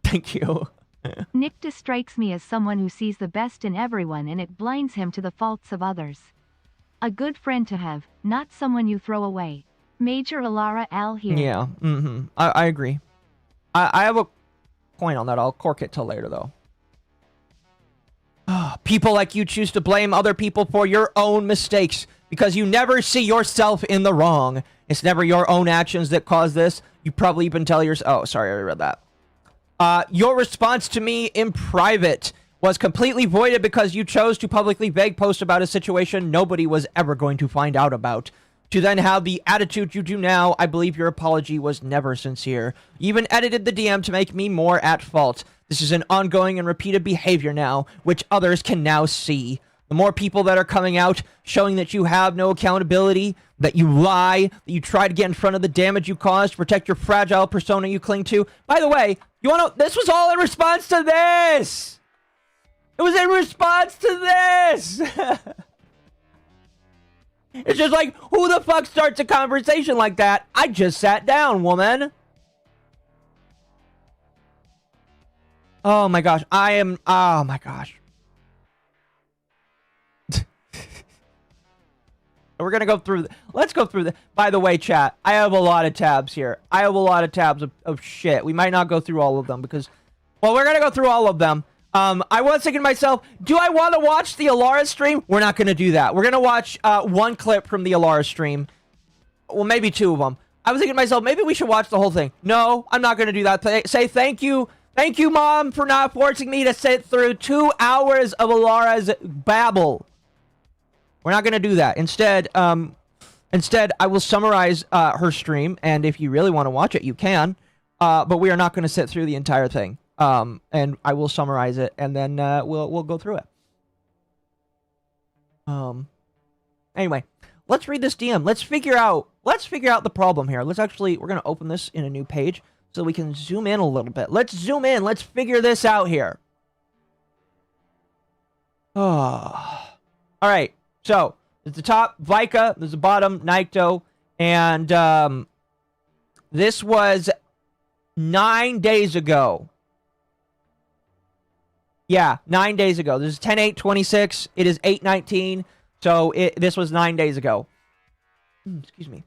Thank you. Nicta strikes me as someone who sees the best in everyone and it blinds him to the faults of others. A good friend to have, not someone you throw away. Major Elara Al here. Yeah, I agree. I have a point on that. I'll cork it till later, though. People like you choose to blame other people for your own mistakes because you never see yourself in the wrong. It's never your own actions that cause this. You probably even tell yourself... Oh, sorry, I read that. Your response to me in private was completely voided because you chose to publicly vague post about a situation nobody was ever going to find out about. To then have the attitude you do now, I believe your apology was never sincere. You even edited the DM to make me more at fault. This is an ongoing and repeated behavior now, which others can now see. The more people that are coming out, showing that you have no accountability, that you lie, that you try to get in front of the damage you caused to protect your fragile persona you cling to. By the way, you want to... This was all in response to this! It was in response to this! It's just like, who the fuck starts a conversation like that? I just sat down, woman. Oh my gosh, oh my gosh. We're gonna go through, let's go through by the way, chat, I have a lot of tabs here. I have a lot of tabs of shit. We might not go through all of them because, well, we're gonna go through all of them. I was thinking to myself, do I want to watch the Elara stream? We're not going to do that. We're going to watch one clip from the Elara stream. Well, maybe two of them. I was thinking to myself, maybe we should watch the whole thing. No, I'm not going to do that. Say thank you. Thank you, Mom, for not forcing me to sit through 2 hours of Elara's babble. We're not going to do that. Instead, I will summarize her stream, and if you really want to watch it, you can. But we are not going to sit through the entire thing. And I will summarize it, and then we'll go through it. Anyway, let's read this DM. Let's figure out the problem here. We're gonna open this in a new page so we can zoom in a little bit. Let's zoom in. Let's figure this out here. Oh. All right. So there's the top, Vika. There's the bottom, Naito, and this was 9 days ago. Yeah, 9 days ago. This is 10/8/26. It is 8/19. So this was 9 days ago. Excuse me.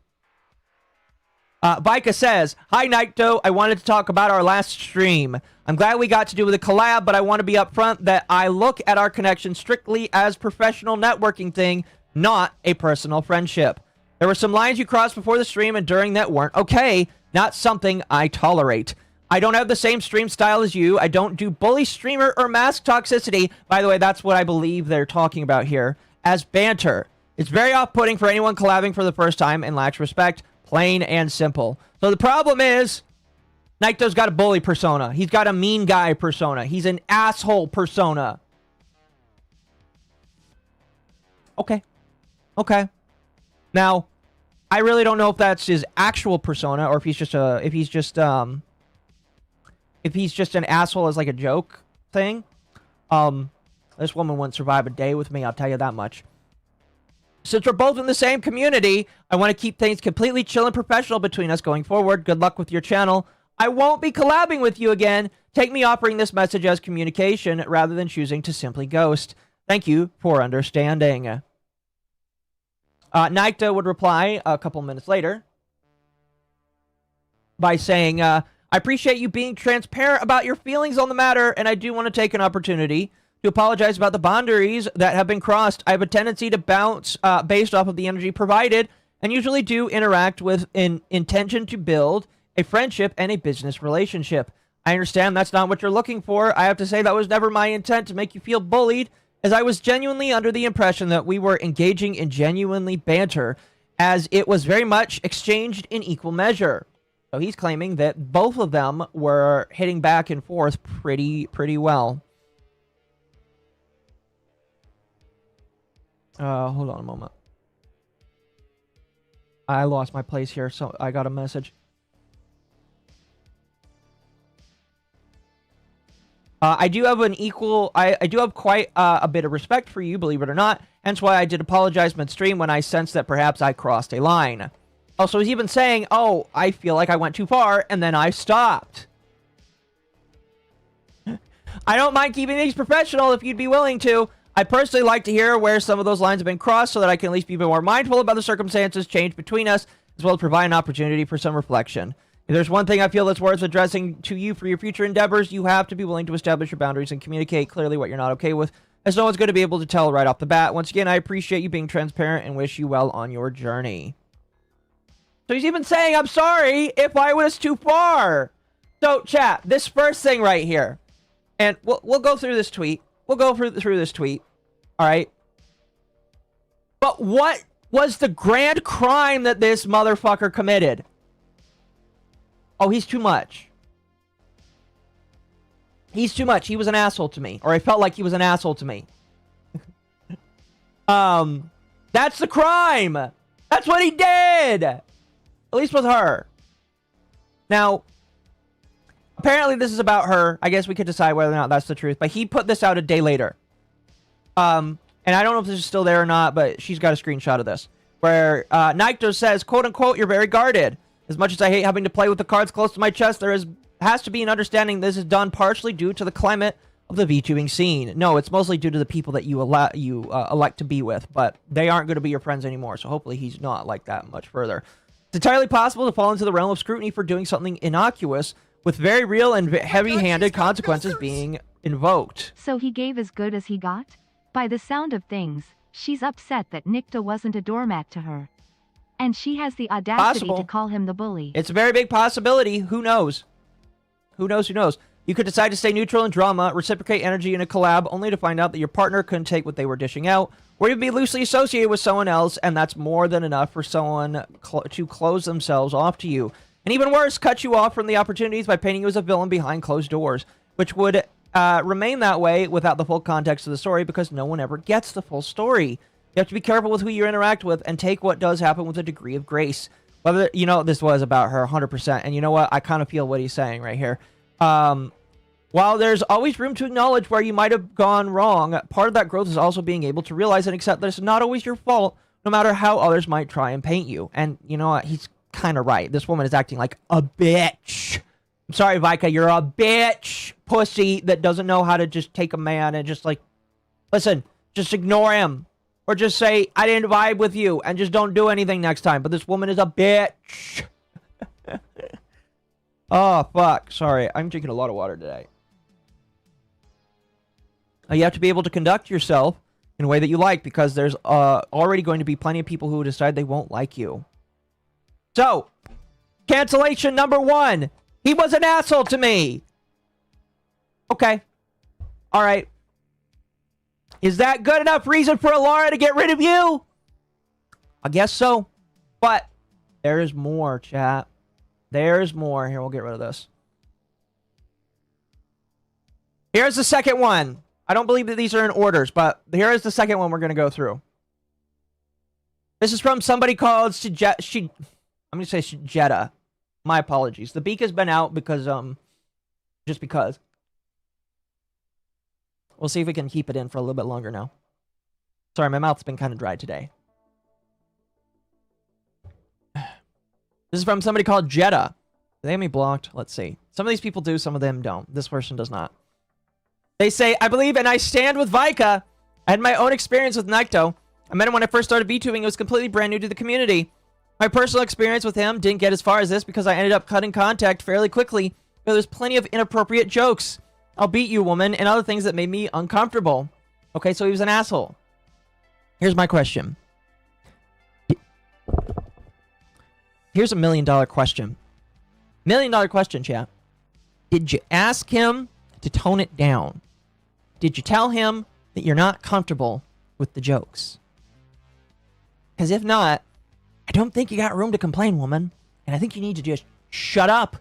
Bika says, "Hi, Naito. I wanted to talk about our last stream. I'm glad we got to do the collab, but I want to be upfront that I look at our connection strictly as professional networking thing, not a personal friendship. There were some lines you crossed before the stream and during that weren't okay, not something I tolerate. I don't have the same stream style as you. I don't do bully streamer or mask toxicity." By the way, that's what I believe they're talking about here. "As banter. It's very off-putting for anyone collabing for the first time and lacks respect. Plain and simple." So the problem is, Naito's got a bully persona. He's got a mean guy persona. He's an asshole persona. Okay. Now, I really don't know if that's his actual persona or if he's just an asshole as like a joke thing. This woman wouldn't survive a day with me, I'll tell you that much. Since we're both in the same community, I want to keep things completely chill and professional between us going forward. Good luck with your channel. I won't be collabing with you again. Take me offering this message as communication rather than choosing to simply ghost. Thank you for understanding. Naito would reply a couple minutes later by saying, I appreciate you being transparent about your feelings on the matter, and I do want to take an opportunity to apologize about the boundaries that have been crossed. I have a tendency to bounce based off of the energy provided, and usually do interact with an intention to build a friendship and a business relationship. I understand that's not what you're looking for. I have to say that was never my intent to make you feel bullied, as I was genuinely under the impression that we were engaging in genuinely banter, as it was very much exchanged in equal measure. So he's claiming that both of them were hitting back and forth pretty well. Hold on a moment. I lost my place here, so I got a message. I do have I do have quite a bit of respect for you, believe it or not. Hence why I did apologize midstream when I sensed that perhaps I crossed a line. Also, he's even saying, oh, I feel like I went too far, and then I stopped. I don't mind keeping things professional if you'd be willing to. I personally like to hear where some of those lines have been crossed so that I can at least be a bit more mindful about the circumstances changed between us, as well as provide an opportunity for some reflection. If there's one thing I feel that's worth addressing to you for your future endeavors, you have to be willing to establish your boundaries and communicate clearly what you're not okay with, as no one's going to be able to tell right off the bat. Once again, I appreciate you being transparent and wish you well on your journey. So he's even saying, I'm sorry if I was too far. So, chat, this first thing right here, and we'll go through this tweet. We'll go through this tweet. All right. But what was the grand crime that this motherfucker committed? Oh, he's too much. He's too much. He was an asshole to me. Or I felt like he was an asshole to me. That's the crime. That's what he did. At least with her. Now, apparently this is about her. I guess we could decide whether or not that's the truth. But he put this out a day later. And I don't know if this is still there or not, but she's got a screenshot of this. Where Nikto says, quote unquote, you're very guarded. As much as I hate having to play with the cards close to my chest, there has to be an understanding this is done partially due to the climate of the VTubing scene. No, it's mostly due to the people that you elect to be with, but they aren't going to be your friends anymore, so hopefully he's not like that much further. It's entirely possible to fall into the realm of scrutiny for doing something innocuous, with very real and heavy-handed consequences being invoked. So he gave as good as he got? By the sound of things, she's upset that Nikto wasn't a doormat to her. And she has the audacity to call him the bully. It's a very big possibility. Who knows? Who knows? Who knows? You could decide to stay neutral in drama, reciprocate energy in a collab, only to find out that your partner couldn't take what they were dishing out, or you'd be loosely associated with someone else, and that's more than enough for someone to close themselves off to you. And even worse, cut you off from the opportunities by painting you as a villain behind closed doors, which would remain that way without the full context of the story, because no one ever gets the full story. You have to be careful with who you interact with and take what does happen with a degree of grace. Whether, you know, this was about her 100%. And you know what? I kind of feel what he's saying right here. While there's always room to acknowledge where you might have gone wrong, part of that growth is also being able to realize and accept that it's not always your fault, no matter how others might try and paint you. And you know what? He's kind of right. This woman is acting like a bitch. I'm sorry, Vika. You're a bitch pussy that doesn't know how to just take a man and just like, listen, just ignore him. Or just say, I didn't vibe with you, and just don't do anything next time. But this woman is a bitch. Oh, fuck. Sorry, I'm drinking a lot of water today. You have to be able to conduct yourself in a way that you like, because there's already going to be plenty of people who decide they won't like you. So, cancellation number 1. He was an asshole to me. Okay. All right. Is that good enough reason for Elara to get rid of you? I guess so. But there's more, chat. There's more. Here, we'll get rid of this. Here's the second one. I don't believe that these are in orders, but here is the second one we're going to go through. This is from somebody called I'm going to say Jetta. My apologies. The beak has been out because, just because. We'll see if we can keep it in for a little bit longer now. Sorry, my mouth's been kind of dry today. This is from somebody called Jetta. Do they have me blocked? Let's see. Some of these people do, some of them don't. This person does not. They say, I believe and I stand with Vika. I had my own experience with Nikto. I met him when I first started VTubing. It was completely brand new to the community. My personal experience with him didn't get as far as this because I ended up cutting contact fairly quickly. But there's plenty of inappropriate jokes. I'll beat you, woman, and other things that made me uncomfortable. Okay, so he was an asshole. Here's my question. Here's a $1 million question. $1 million question, chat. Did you ask him to tone it down? Did you tell him that you're not comfortable with the jokes? Because if not, I don't think you got room to complain, woman. And I think you need to just shut up.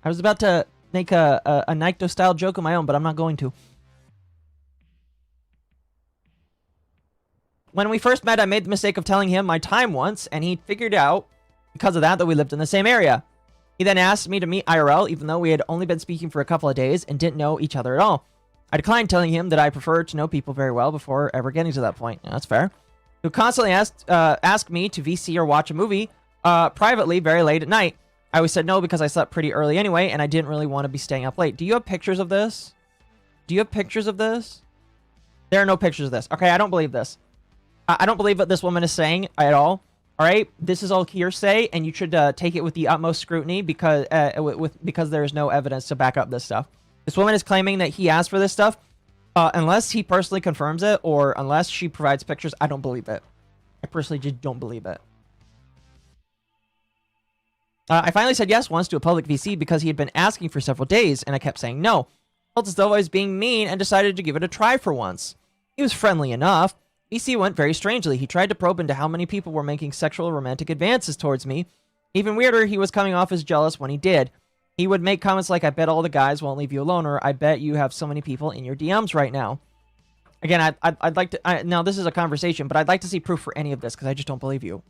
I was about to make a Nikto-style joke of my own, but I'm not going to. When we first met, I made the mistake of telling him my time once, and he figured out, because of that we lived in the same area. He then asked me to meet IRL, even though we had only been speaking for a couple of days and didn't know each other at all. I declined, telling him that I prefer to know people very well before ever getting to that point. Yeah, that's fair. He would constantly ask me to VC or watch a movie privately very late at night. I always said no because I slept pretty early anyway, and I didn't really want to be staying up late. Do you have pictures of this? Do you have pictures of this? There are no pictures of this. Okay, I don't believe this. I don't believe what this woman is saying at all. All right, this is all hearsay, and you should take it with the utmost scrutiny because there is no evidence to back up this stuff. This woman is claiming that he asked for this stuff. Unless he personally confirms it, or unless she provides pictures, I don't believe it. I personally just don't believe it. I finally said yes once to a public VC because he had been asking for several days, and I kept saying no. I felt as though I was being mean and decided to give it a try for once. He was friendly enough. VC went very strangely. He tried to probe into how many people were making sexual or romantic advances towards me. Even weirder, he was coming off as jealous when he did. He would make comments like, I bet all the guys won't leave you alone, or I bet you have so many people in your DMs right now. Again, I'd like to... now, this is a conversation, but I'd like to see proof for any of this, because I just don't believe you.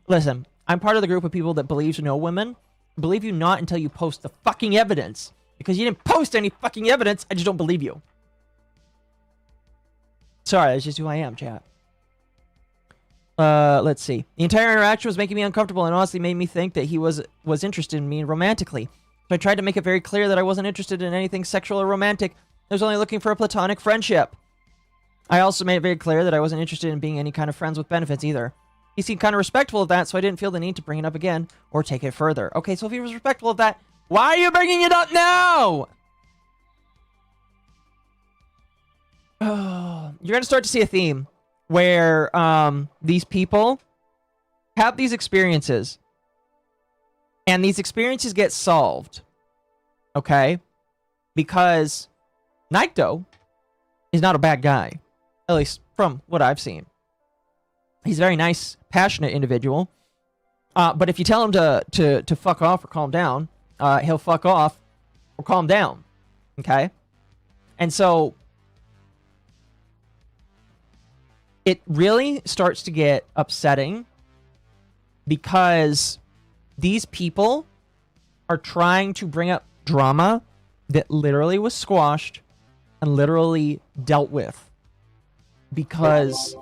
Listen, I'm part of the group of people that believes no women. I believe you not until you post the fucking evidence. Because you didn't post any fucking evidence, I just don't believe you. Sorry, that's just who I am, chat. Let's see. The entire interaction was making me uncomfortable and honestly made me think that he was interested in me romantically. So I tried to make it very clear that I wasn't interested in anything sexual or romantic. I was only looking for a platonic friendship. I also made it very clear that I wasn't interested in being any kind of friends with benefits either. He seemed kind of respectful of that, so I didn't feel the need to bring it up again or take it further. Okay, so if he was respectful of that, why are you bringing it up now? Oh, you're going to start to see a theme where these people have these experiences, and these experiences get solved, okay? Because Naito is not a bad guy, at least from what I've seen. He's a very nice, passionate individual, but if you tell him to fuck off or calm down, he'll fuck off or calm down, okay? And so it really starts to get upsetting because these people are trying to bring up drama that literally was squashed and literally dealt with because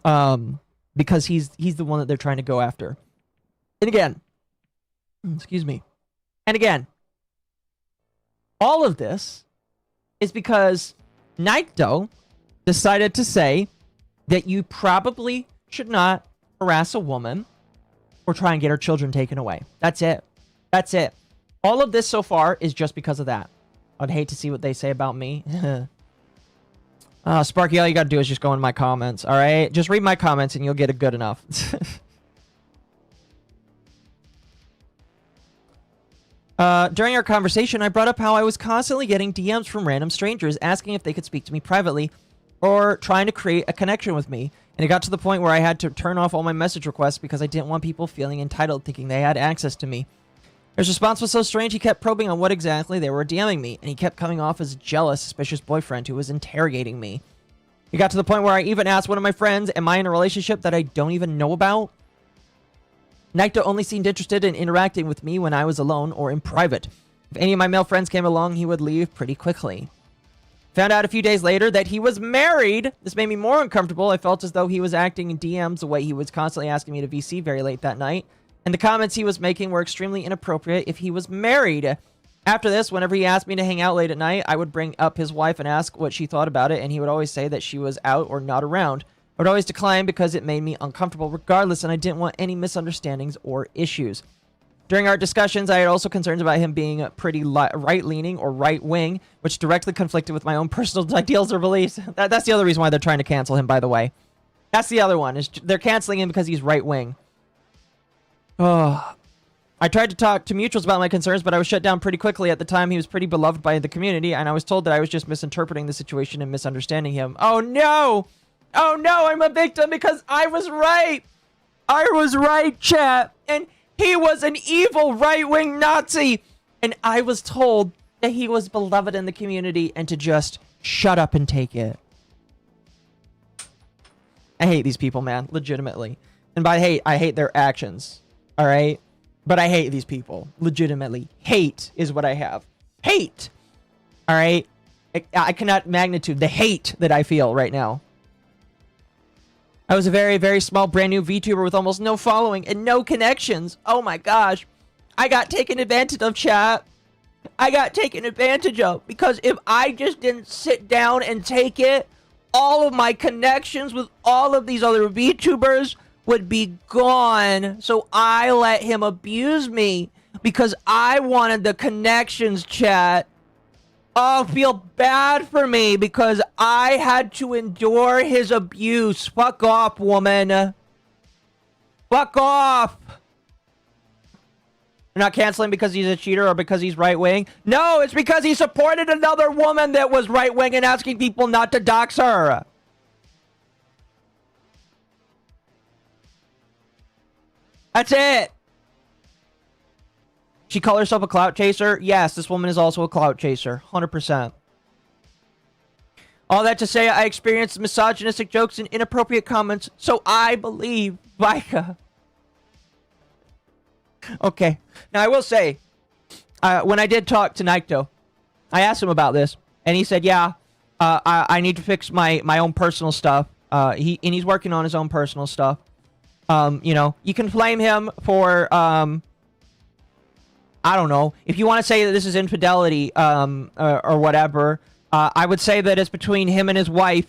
he's the one that they're trying to go after. And again, excuse me. And again, all of this is because Naito decided to say that you probably should not harass a woman or try and get her children taken away. That's it. That's it. All of this so far is just because of that. I'd hate to see what they say about me. Sparky, all you gotta do is just go in my comments, alright? Just read my comments and you'll get it good enough. During our conversation, I brought up how I was constantly getting DMs from random strangers asking if they could speak to me privately or trying to create a connection with me. And it got to the point where I had to turn off all my message requests because I didn't want people feeling entitled, thinking they had access to me. His response was so strange, he kept probing on what exactly they were DMing me, and he kept coming off as a jealous, suspicious boyfriend who was interrogating me. It got to the point where I even asked one of my friends, am I in a relationship that I don't even know about? Naito only seemed interested in interacting with me when I was alone or in private. If any of my male friends came along, he would leave pretty quickly. Found out a few days later that he was married. This made me more uncomfortable. I felt as though he was acting in DMs the way he was constantly asking me to VC very late that night. And the comments he was making were extremely inappropriate if he was married. After this, whenever he asked me to hang out late at night, I would bring up his wife and ask what she thought about it, and he would always say that she was out or not around. I would always decline because it made me uncomfortable regardless, and I didn't want any misunderstandings or issues. During our discussions, I had also concerns about him being pretty right-leaning or right-wing, which directly conflicted with my own personal ideals or beliefs. That's the other reason why they're trying to cancel him, by the way. That's the other one, is they're canceling him because he's right-wing. Oh, I tried to talk to mutuals about my concerns, but I was shut down pretty quickly. At the time, he was pretty beloved by the community, and I was told that I was just misinterpreting the situation and misunderstanding him. Oh, no! Oh, no, I'm a victim because I was right! I was right, chat! And he was an evil right-wing Nazi! And I was told that he was beloved in the community and to just shut up and take it. I hate these people, man. Legitimately. And by hate, I hate their actions. All right? But I hate these people. Legitimately. Hate is what I have. Hate! All right? I cannot magnitude the hate that I feel right now. I was a very, very small, brand new VTuber with almost no following and no connections. Oh my gosh. I got taken advantage of, chat. I got taken advantage of. Because if I just didn't sit down and take it, all of my connections with all of these other VTubers would be gone. So I let him abuse me because I wanted the connections, chat. Oh, feel bad for me because I had to endure his abuse. Fuck off, woman. Fuck off. You're not canceling because he's a cheater or because he's right-wing? No, it's because he supported another woman that was right-wing and asking people not to dox her. That's it. She called herself a clout chaser? Yes, this woman is also a clout chaser. 100%. All that to say, I experienced misogynistic jokes and inappropriate comments, so I believe Vika. Okay. Now, I will say, when I did talk to Naito, I asked him about this, and he said, yeah, I need to fix my own personal stuff. He's working on his own personal stuff. You know, you can flame him for, I don't know. If you want to say that this is infidelity, or whatever, I would say that it's between him and his wife,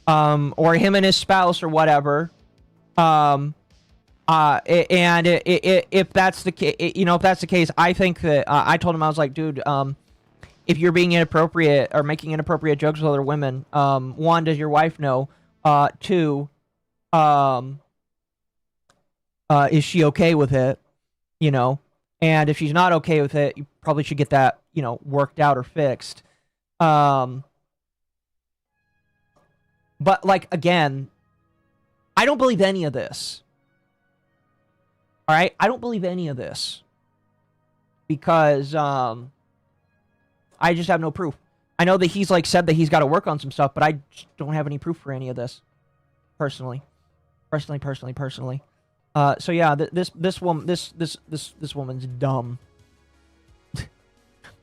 or him and his spouse, or whatever. And if that's the case, you know, if that's the case, I think that I told him, I was like, dude, if you're being inappropriate or making inappropriate jokes with other women, one, does your wife know? Two, is she okay with it? You know. And if she's not okay with it, you probably should get that, you know, worked out or fixed. But, like, again, I don't believe any of this. All right? I don't believe any of this. Because, I just have no proof. I know that he's, like, said that he's got to work on some stuff, but I just don't have any proof for any of this. Personally. Personally. So yeah, this woman's dumb.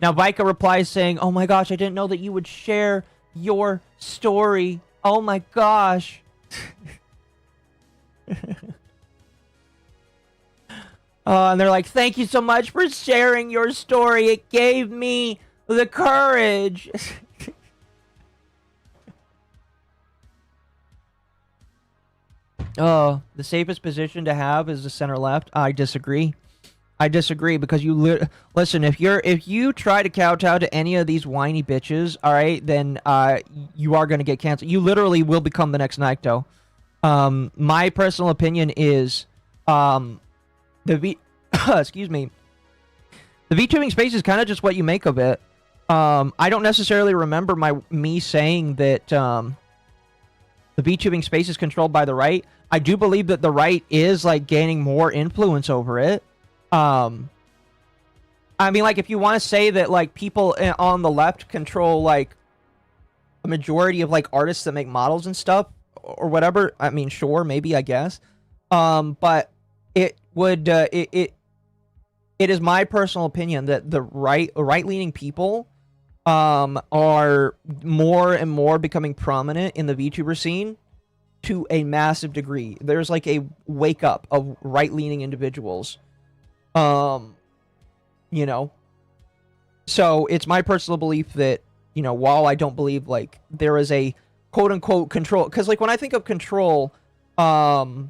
Now Vika replies saying, "Oh my gosh, I didn't know that you would share your story. Oh my gosh." And they're like, "Thank you so much for sharing your story. It gave me the courage." The safest position to have is the center left. I disagree. Because you listen. If you try to kowtow to any of these whiny bitches, all right, then you are going to get canceled. You literally will become the next Naito. My personal opinion is excuse me. The VTubing space is kind of just what you make of it. I don't necessarily remember me saying that the VTubing space is controlled by the right. I do believe that the right is, like, gaining more influence over it. I mean, like, if you want to say that, like, people on the left control, like, a majority of, like, artists that make models and stuff, or whatever, I mean, sure, maybe, I guess. But it would, it is my personal opinion that the right-leaning people are more and more becoming prominent in the VTuber scene to a massive degree. There's like a wake up of right-leaning individuals. You know. So it's my personal belief that, you know, while I don't believe like there is a quote-unquote control, because like when I think of control, I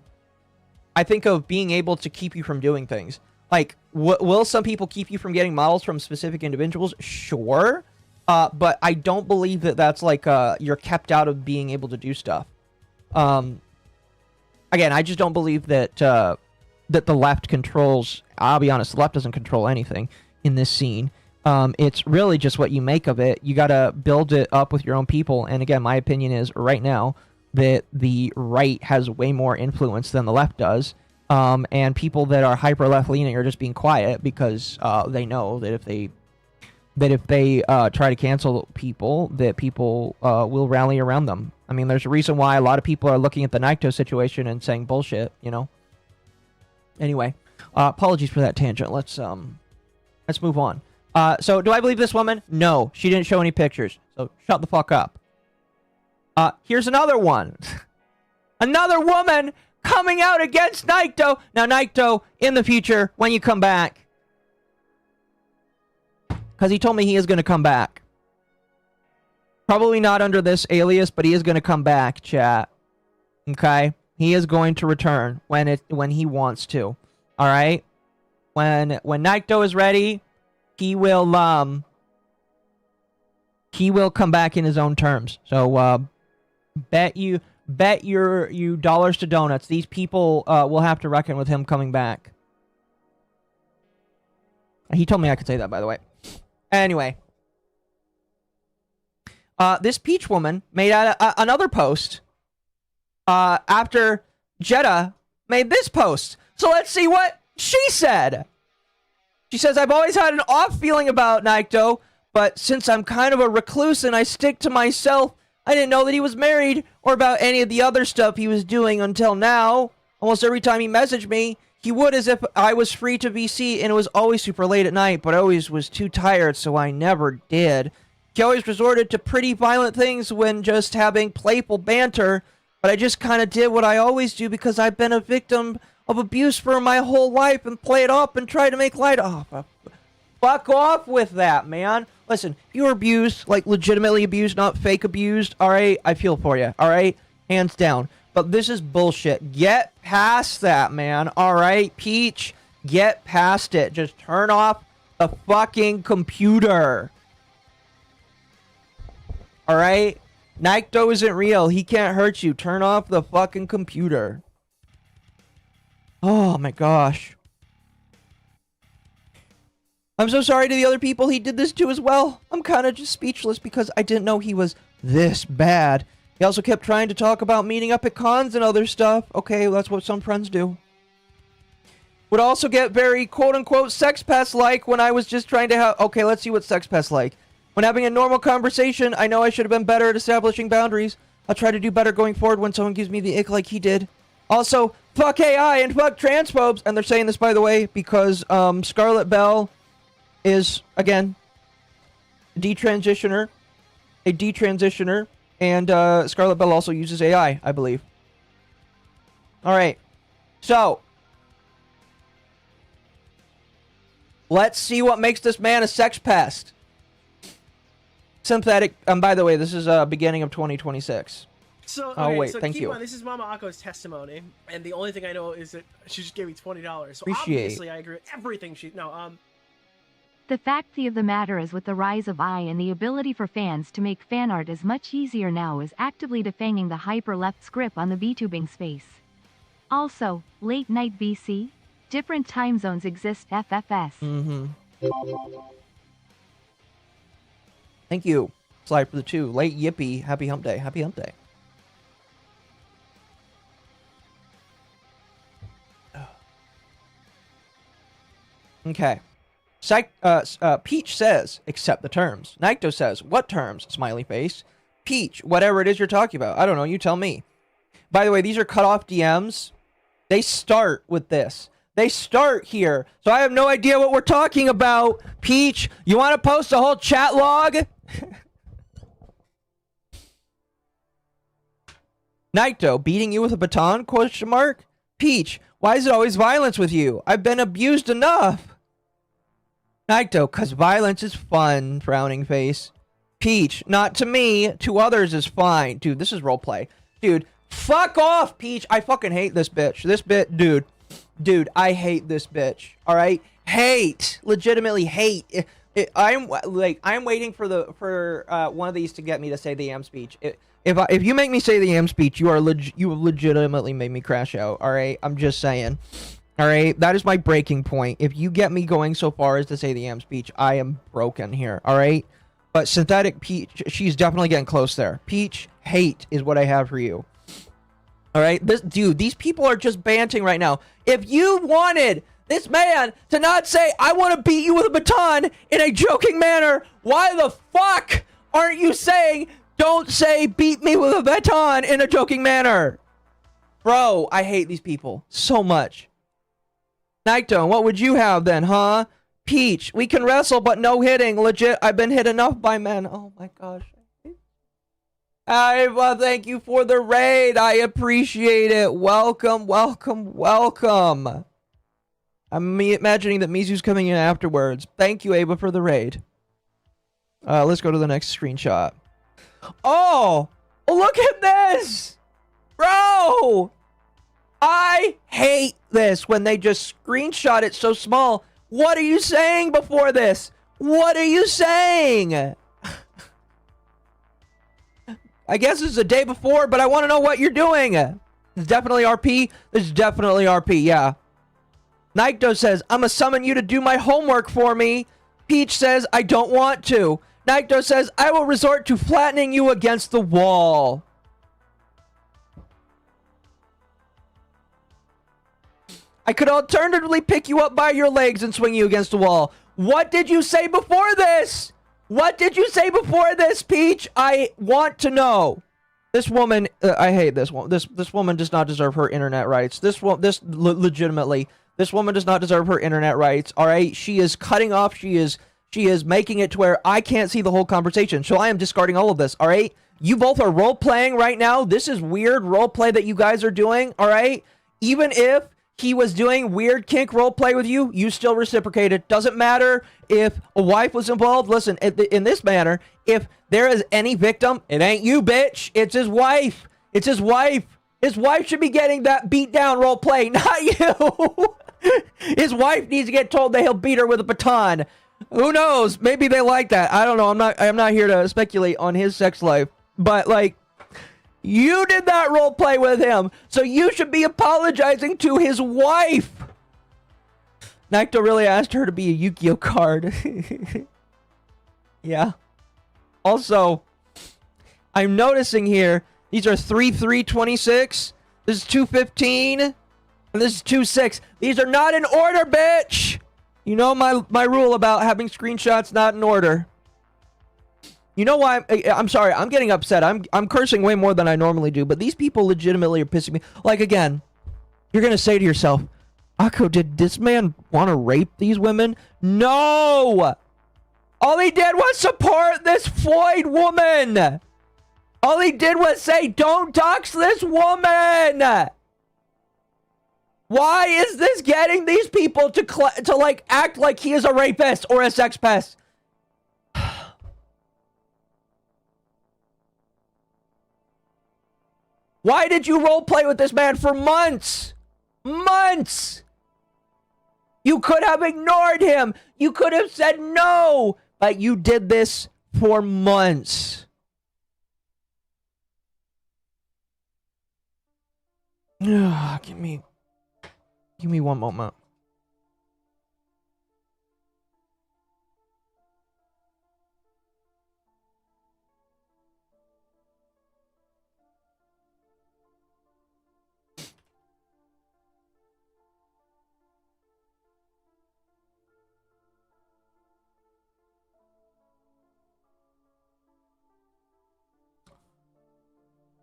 think of being able to keep you from doing things. Like, will some people keep you from getting models from specific individuals? Sure. But I don't believe that that's like you're kept out of being able to do stuff. Again, I just don't believe that that the left controls. I'll be honest, the left doesn't control anything in this scene. It's really just what you make of it. You gotta build it up with your own people. And again, my opinion is right now that the right has way more influence than the left does. And people that are hyper left leaning are just being quiet because they know that if they that if they try to cancel people, that people will rally around them. I mean, there's a reason why a lot of people are looking at the Naito situation and saying bullshit, you know? Anyway, apologies for that tangent. Let's move on. So, do I believe this woman? No, she didn't show any pictures. So, shut the fuck up. Here's another one. Another woman coming out against Naito. Now, Naito, in the future, when you come back, because he told me he is going to come back. Probably not under this alias, but he is going to come back, chat. Okay? He is going to return when he wants to. All right? When Naito is ready, he will come back in his own terms. So bet your dollars to donuts. These people will have to reckon with him coming back. He told me I could say that, by the way. Anyway, this Peach woman made another post after Jeddah made this post. So let's see what she said. She says, I've always had an off feeling about Naito, but since I'm kind of a recluse and I stick to myself, I didn't know that he was married or about any of the other stuff he was doing until now. Almost every time he messaged me, he would as if I was free to VC, and it was always super late at night, but I always was too tired, so I never did. He always resorted to pretty violent things when just having playful banter, but I just kind of did what I always do because I've been a victim of abuse for my whole life and play it up and try to make light of. Fuck off with that, man. Listen, if you were abused, like legitimately abused, not fake abused, alright, I feel for you, alright? Hands down. But this is bullshit. Get past that, man. Alright, Peach? Get past it. Just turn off the fucking computer. Alright? Naito isn't real. He can't hurt you. Turn off the fucking computer. Oh my gosh. I'm so sorry to the other people he did this to as well. I'm kind of just speechless because I didn't know he was this bad. He also kept trying to talk about meeting up at cons and other stuff. Okay, well, that's what some friends do. Would also get very quote-unquote sex pest-like when I was just trying to have... Okay, let's see what sex pest-like. When having a normal conversation, I know I should have been better at establishing boundaries. I'll try to do better going forward when someone gives me the ick like he did. Also, fuck AI and fuck transphobes. And they're saying this, by the way, because Scarlet Bell is, again, a detransitioner. And Scarlet Bell also uses AI, I believe. Alright. So. Let's see what makes this man a sex pest. Synthetic. By the way, this is beginning of 2026. So, okay, oh, wait, so thank keep you. in mind, this is MommaOcco's testimony. And the only thing I know is that she just gave me $20. So Appreciate. obviously I agree with everything she... No, The fact of the matter is, with the rise of AI and the ability for fans to make fan art is much easier now, is actively defanging the hyper-left's grip on the VTubing space. Also, late night VC, different time zones exist FFS. Thank you. Slide for the 2. Late yippee. Happy hump day. Happy hump day. Okay. Peach says, accept the terms. Naito says, what terms? Smiley face. Peach, whatever it is you're talking about. I don't know, you tell me. By the way, these are cut off DMs. They start with this. They start here. So I have no idea what we're talking about. Peach, you want to post a whole chat log? Naito, beating you with a baton? Question mark. Peach, why is it always violence with you? I've been abused enough. Naito, cause violence is fun, frowning face. Peach, not to me, to others is fine. Dude, this is roleplay. Dude, fuck off, Peach. I fucking hate this bitch. Dude, I hate this bitch. Alright? Hate. Legitimately hate. I'm waiting for one of these to get me to say the AM speech. If you make me say the AM speech, you have legitimately made me crash out. Alright? I'm just saying. Alright? That is my breaking point. If you get me going so far as to say the AM speech, I am broken here. Alright? But Synthetic Peach, she's definitely getting close there. Peach, hate is what I have for you. Alright? These people are just banting right now. If you wanted this man to not say, I want to beat you with a baton in a joking manner. Why the fuck aren't you saying, don't say beat me with a baton in a joking manner? Bro, I hate these people so much. Nightone, what would you have then, huh? Peach, we can wrestle, but no hitting. Legit, I've been hit enough by men. Oh my gosh. Thank you for the raid. I appreciate it. Welcome, welcome, welcome. I'm imagining that Mizu's coming in afterwards. Thank you, Ava, for the raid. Let's go to the next screenshot. Oh, look at this. Bro, I hate this when they just screenshot it so small. What are you saying before this? What are you saying? I guess it's the day before, but I want to know what you're doing. It's definitely RP. This is definitely RP, yeah. Nikto says, I'm gonna summon you to do my homework for me. Peach says, I don't want to. Nikto says, I will resort to flattening you against the wall. I could alternatively pick you up by your legs and swing you against the wall. What did you say before this? What did you say before this, Peach? I want to know. This woman, I hate this one. This woman does not deserve her internet rights. Legitimately, this woman does not deserve her internet rights. All right, she is cutting off. She is making it to where I can't see the whole conversation. So I am discarding all of this. All right, you both are role playing right now. This is weird role play that you guys are doing. All right, even if he was doing weird kink role play with you, you still reciprocated. Doesn't matter if a wife was involved. Listen, in this manner, if there is any victim, it ain't you, bitch. It's his wife. It's his wife. His wife should be getting that beat down role play, not you. His wife needs to get told that he'll beat her with a baton. Who knows? Maybe they like that. I don't know. I'm not here to speculate on his sex life, but like, you did that role play with him, so you should be apologizing to his wife. Nikto really asked her to be a Yu-Gi-Oh card. Yeah. Also, I'm noticing here, these are 3-3-26. This is 2-15. And this is 2-6. These are not in order, bitch. You know my rule about having screenshots not in order. You know why? I'm sorry. I'm getting upset. I'm cursing way more than I normally do. But these people legitimately are pissing me. Like, again, you're going to say to yourself, Akko, did this man want to rape these women? No! All he did was support this Floyd woman! All he did was say, don't dox this woman! Why is this getting these people to like, act like he is a rapist or a sex pest? Why did you role play with this man for months? Months! You could have ignored him. You could have said no. But you did this for months. Give me one moment.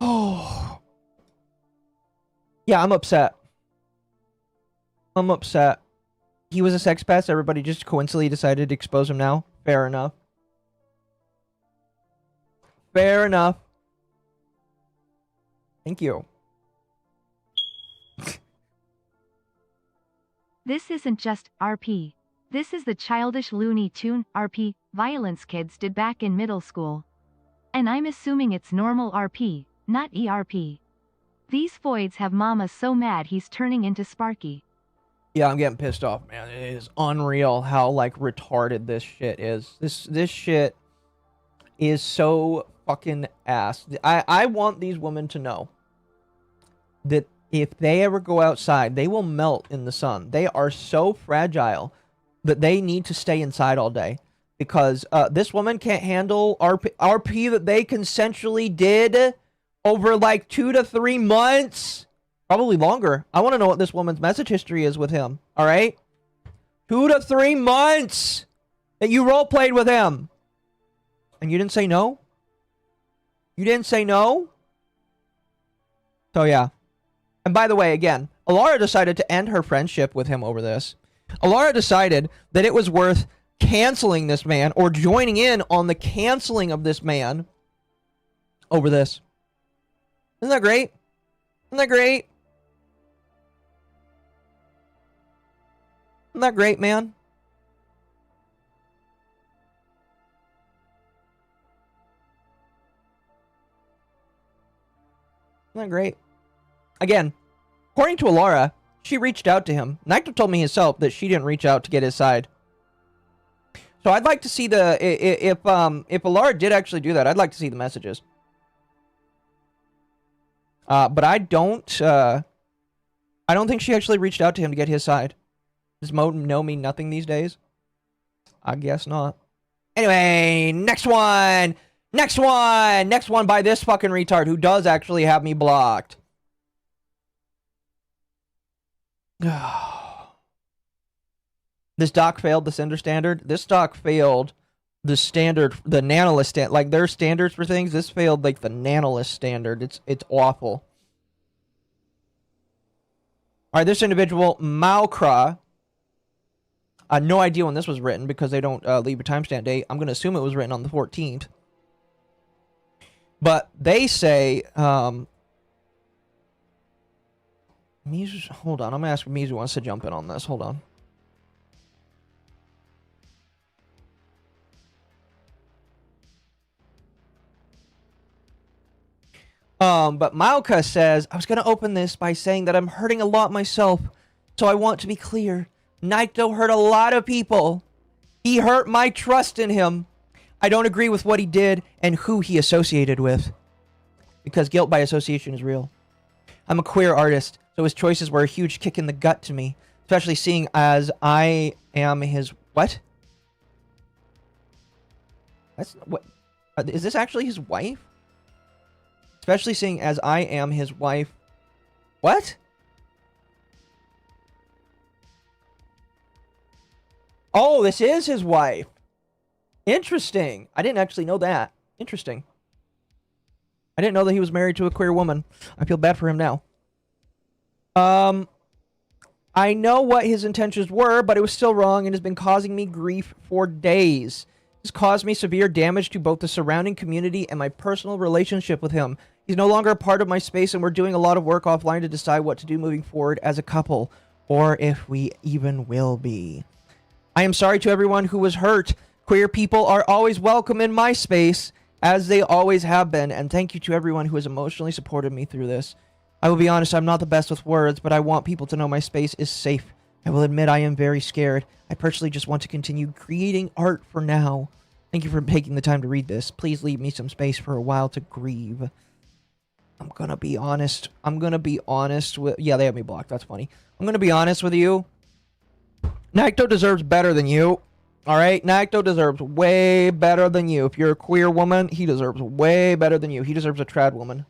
Oh. Yeah, I'm upset. I'm upset. He was a sex pest. Everybody just coincidentally decided to expose him now. Fair enough. Fair enough. Thank you. This isn't just RP. This is the childish Looney Tune RP violence kids did back in middle school. And I'm assuming it's normal RP, not ERP. These foids have Mama so mad he's turning into Sparky. Yeah, I'm getting pissed off, man. It is unreal how, like, retarded this shit is. This shit is so fucking ass. I want these women to know that if they ever go outside, they will melt in the sun. They are so fragile that they need to stay inside all day. Because this woman can't handle RP that they consensually did over like 2 to 3 months. Probably longer. I want to know what this woman's message history is with him. All right? 2 to 3 months that you role played with him. And you didn't say no? You didn't say no? So yeah. And by the way, again, Elara decided to end her friendship with him over this. Elara decided that it was worth canceling this man or joining in on the canceling of this man over this. Isn't that great? Isn't that great? Isn't that great, man? Isn't that great? Again, according to Elara, she reached out to him. Nikto told me himself that she didn't reach out to get his side. So I'd like to see the if Elara did actually do that, I'd like to see the messages. But I don't think she actually reached out to him to get his side. Does Mo know mean nothing these days? I guess not. Anyway, next one. Next one. Next one by this fucking retard who does actually have me blocked. This doc failed the Cinder standard. This doc failed the standard, the Nanolist standard. Like, their standards for things, this failed, like, the Nanolist standard. It's awful. Alright, this individual, Maukra. No idea when this was written because they don't leave a timestamp date. I'm going to assume it was written on the 14th. But they say, Mizu, hold on, I'm going to ask if Mizu wants to jump in on this. Hold on. But Mauka says, I was going to open this by saying that I'm hurting a lot myself, so I want to be clear. Naito hurt a lot of people. He hurt my trust in him. I don't agree with what he did and who he associated with. Because guilt by association is real. I'm a queer artist, so his choices were a huge kick in the gut to me. Especially seeing as I am his... What? That's... What? Is this actually his wife? Especially seeing as I am his wife. What? Oh, this is his wife. Interesting. I didn't actually know that. Interesting. I didn't know that he was married to a queer woman. I feel bad for him now. I know what his intentions were, but it was still wrong and has been causing me grief for days. This caused me severe damage to both the surrounding community and my personal relationship with him. He's no longer a part of my space, and we're doing a lot of work offline to decide what to do moving forward as a couple, or if we even will be. I am sorry to everyone who was hurt. Queer people are always welcome in my space, as they always have been, and thank you to everyone who has emotionally supported me through this. I will be honest, I'm not the best with words, but I want people to know my space is safe. I will admit I am very scared. I personally just want to continue creating art for now. Thank you for taking the time to read this. Please leave me some space for a while to grieve. I'm gonna be honest. With... Yeah, they have me blocked. That's funny. I'm gonna be honest with you. Naito deserves better than you. Alright? Naito deserves way better than you. If you're a queer woman, he deserves way better than you. He deserves a trad woman.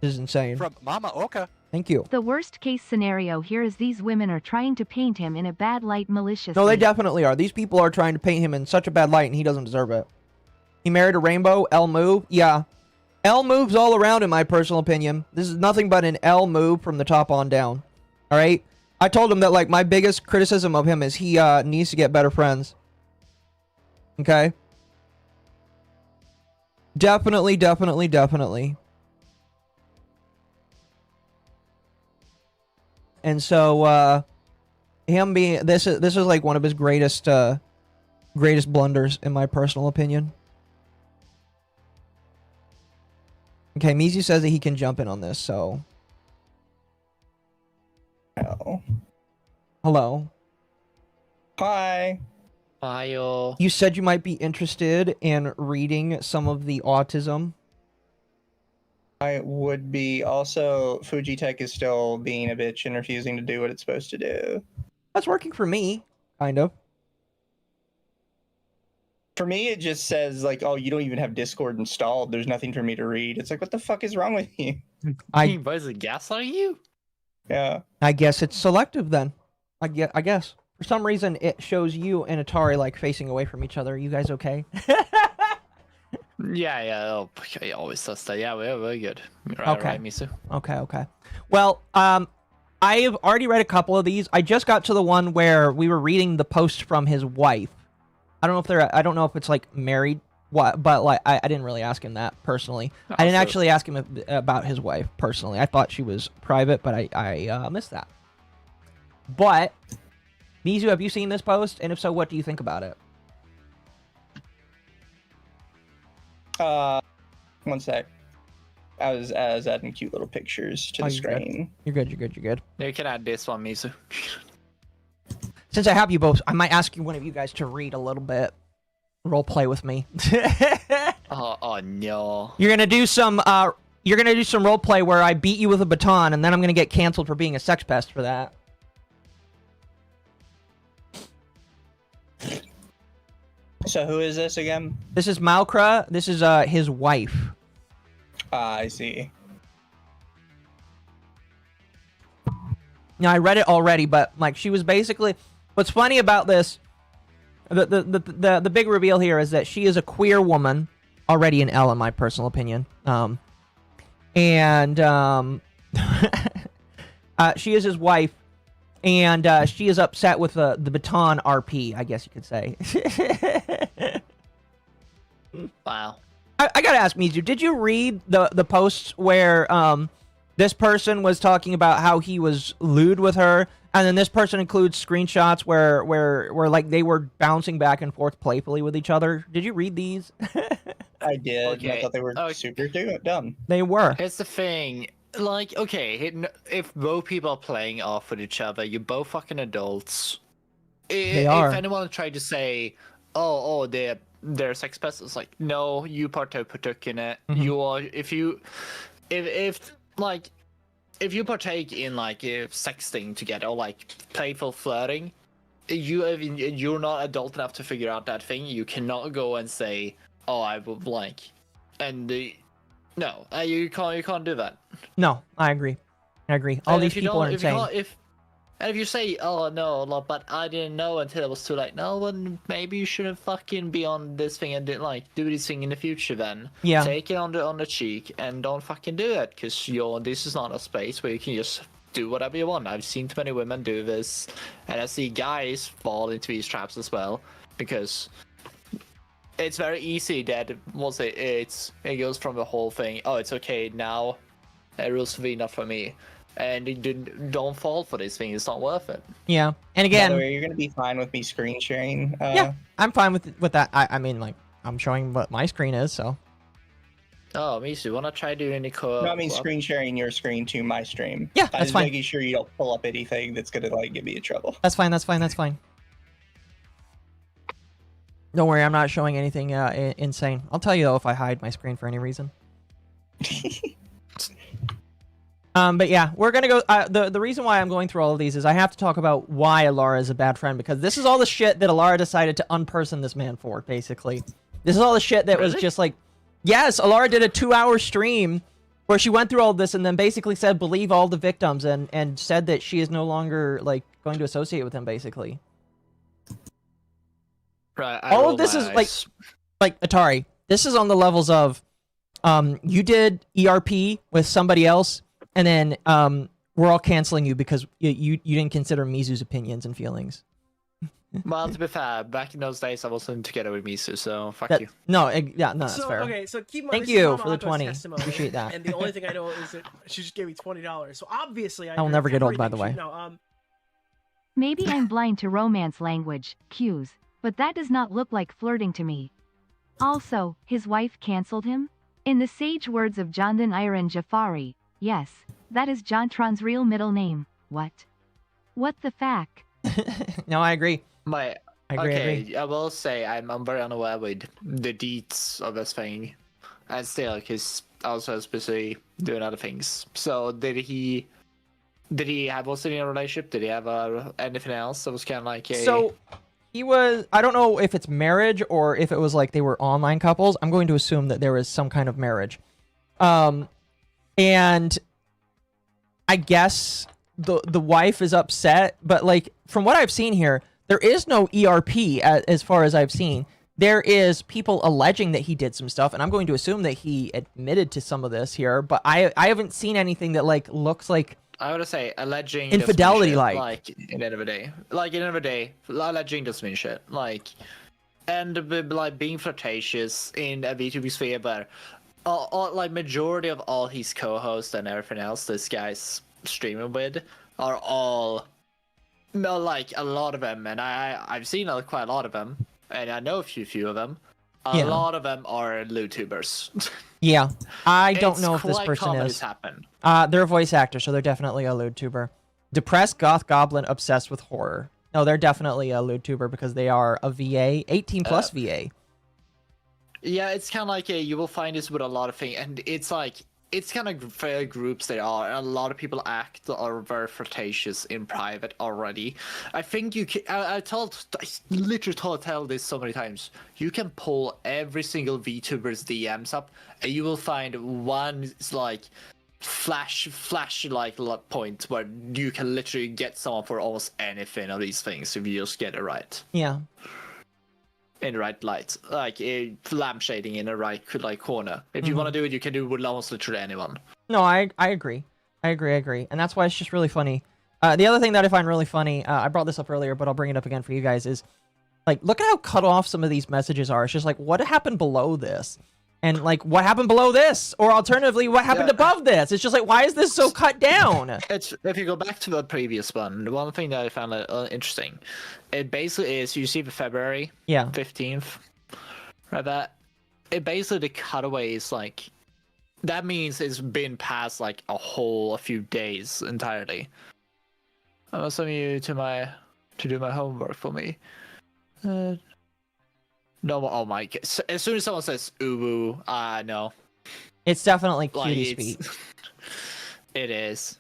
This is insane. From MommaOcco. Thank you. The worst case scenario here is these women are trying to paint him in a bad light maliciously. No, they definitely are. These people are trying to paint him in such a bad light, and he doesn't deserve it. He married a rainbow. L move. Yeah. L moves all around, in my personal opinion. This is nothing but an L move from the top on down. Alright? I told him that, like, my biggest criticism of him is he needs to get better friends. Okay? Definitely, definitely, definitely. And so, him being... This is like one of his greatest blunders, in my personal opinion. Okay, Mizu says that he can jump in on this, so... Hello. Hello. Hi. Hi, yo. You said you might be interested in reading some of the autism. I would be. Also, Fujitech is still being a bitch and refusing to do what it's supposed to do. That's working for me, kind of. For me, it just says like, "Oh, you don't even have Discord installed. There's nothing for me to read." It's like, what the fuck is wrong with you? What is it, gaslighting you? Yeah. I guess it's selective then. I guess. For some reason, it shows you and Atari like facing away from each other. Are you guys okay? Yeah. Oh, it always does that. Yeah, we're good. Right, Okay. Right, Misu? Okay. Well, I've already read a couple of these. I just got to the one where we were reading the post from his wife. I don't know if it's like married, but like I didn't really ask him that personally. I didn't actually ask him about his wife personally. I thought she was private, but I missed that. But Mizu, have you seen this post? And if so, what do you think about it? One sec. I was adding cute little pictures to the screen. You're good. You're good. You can add this one, Misu. Since I have you both, I might ask one of you guys to read a little bit. Role play with me. Oh no. You're gonna do some role play where I beat you with a baton, and then I'm gonna get canceled for being a sex pest for that. So who is this again? This is Malkra. This is his wife. I see. Now I read it already, but like she was basically. What's funny about this? The big reveal here is that she is a queer woman, already an L in my personal opinion. She is his wife, and she is upset with the baton RP, I guess you could say. Wow. I gotta ask Mizu, did you read the posts where this person was talking about how he was lewd with her, and then this person includes screenshots where like they were bouncing back and forth playfully with each other? Did you read these? I did. Okay. I thought they were super dumb. They were. Here's the thing. Like, okay, if both people are playing off with each other, you're both fucking adults. They are. If anyone tried to say, oh, they're sex pests, it's like, no, you partook in it. Mhm. You are, if you partake in like sexting together or like playful flirting, you're not adult enough to figure out that thing. You cannot go and say, oh, I would like, and no, you can't do that. No, I agree. All these people are insane. And if you say, oh no, but I didn't know until it was too late. No, well, maybe you shouldn't fucking be on this thing and do this thing in the future then. Yeah. Take it on the cheek and don't fucking do it, because this is not a space where you can just do whatever you want. I've seen too many women do this, and I see guys fall into these traps as well, because it's very easy that it goes from the whole thing, oh, it's okay now, rules for me, not for me. And don't fall for this thing. It's not worth it. Yeah, and again, By the way, you're gonna be fine with me screen sharing. Yeah, I'm fine with that. I mean, like, I'm showing what my screen is, so. Oh, Misu, wanna try doing any co-op? No, I mean screen sharing your screen to my stream. Yeah, I'm that's just fine. making sure you don't pull up anything that's gonna like get me in trouble. That's fine. Don't worry, I'm not showing anything insane. I'll tell you though if I hide my screen for any reason. But yeah, we're gonna go. The reason why I'm going through all of these is I have to talk about why Elara is a bad friend, because this is all the shit that Elara decided to unperson this man for. Basically, this is all the shit that was just like, yes, Elara did a 2-hour stream where she went through all this and then basically said believe all the victims and said that she is no longer like going to associate with him. Basically, right. All of this is like Atari. This is on the levels of, you did ERP with somebody else. And then we're all canceling you because you didn't consider Mizu's opinions and feelings. Well, to be fair, back in those days I wasn't together with Misu, so fuck you. No, that's fair. Okay, so keep in mind, Thank this you is for the MommaOcco's 20. testimony, Appreciate that. And the only thing I know is that she just gave me $20. So obviously, I will never get old, by the way. Maybe I'm blind to romance language, cues, but that does not look like flirting to me. Also, his wife canceled him? In the sage words of Jandan Iran Jafari, yes, that is Jontron's real middle name. What the fack? No, I agree. I agree. I will say I'm very unaware with the deeds of this thing, and still, because also was busy doing other things. So was he in a relationship? Did he have anything else that was kind of like a? So he was, I don't know if it's marriage or if it was like they were online couples. I'm going to assume that there was some kind of marriage. And I guess the wife is upset, but like from what I've seen here, there is no ERP as far as I've seen. There is people alleging that he did some stuff, and I'm going to assume that he admitted to some of this here, but I haven't seen anything that like looks like I would say alleging infidelity doesn't mean shit, like at the end of the day. Like, at the end of the day, alleging doesn't mean shit. Like, and like being flirtatious in a VTuber sphere, but like majority of all his co-hosts and everything else this guy's streaming with are all, no, like a lot of them, and I've seen quite a lot of them, and I know a few of them. A lot of them are LewTubers. Yeah, I don't know if this person is. Happen. They're a voice actor, so they're definitely a LewTuber. Depressed goth goblin obsessed with horror. No, they're definitely a LewTuber because they are a VA, 18 plus VA. Yeah, it's kind of like you will find this with a lot of things, and it's like it's kind of fair groups they are, and a lot of people are very flirtatious in private already. I think you can. I literally tell this so many times. You can pull every single VTuber's DMs up, and you will find one like flash like point where you can literally get someone for almost anything of these things if you just get it right. Yeah. In the right light, like lampshading in the right like corner. If you want to do it, you can do it with almost literally anyone. No, I agree. I agree. And that's why it's just really funny. The other thing that I find really funny, I brought this up earlier, but I'll bring it up again for you guys, is like, look at how cut off some of these messages are. It's just like, what happened below this? And like, what happened below this? Or alternatively, what happened above this? It's just like, why is this so cut down? It's, if you go back to the previous one, the one thing that I found interesting, it basically is, you see the February 15th, right? That it basically, the cutaway is like, that means it's been past like a few days entirely. I'm gonna send you to do my homework for me. No, oh my god. As soon as someone says uwu, no. It's definitely cutie speak. It is.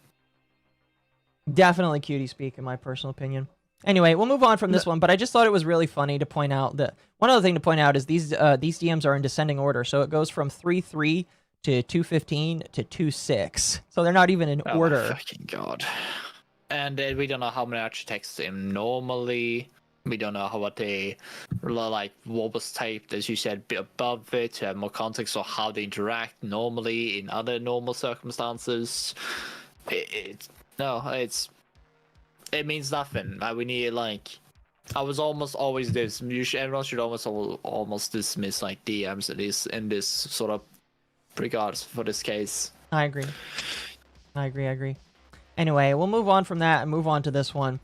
Definitely cutie speak, in my personal opinion. Anyway, we'll move on from this one, but I just thought it was really funny to point out that one other thing to point out is these DMs are in descending order, so it goes from 3-3 to 2-15 to 2-6. So they're not even in order. Oh my fucking god. And we don't know how many actually text him normally. We don't know what they like, what was typed, as you said, above it, to have more context or how they interact normally in other normal circumstances. It means nothing. We need I was almost always this. Everyone should almost dismiss like DMs in this sort of regards for this case. I agree. Anyway, we'll move on from that and move on to this one.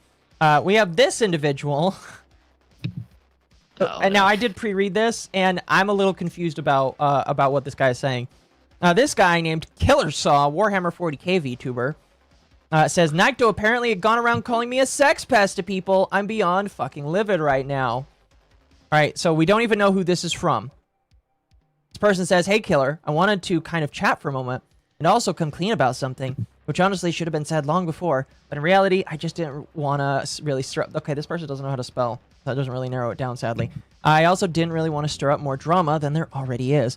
We have this individual. And now I did pre-read this, and I'm a little confused about what this guy is saying. This guy named Killer Saw, Warhammer 40k VTuber, says, Nikto apparently had gone around calling me a sex pest to people. I'm beyond fucking livid right now. Alright, so we don't even know who this is from. This person says, hey Killer, I wanted to kind of chat for a moment, and also come clean about something, which honestly should have been said long before, but in reality, I just didn't want to really stir up... Okay, this person doesn't know how to spell. That doesn't really narrow it down, sadly. I also didn't really want to stir up more drama than there already is.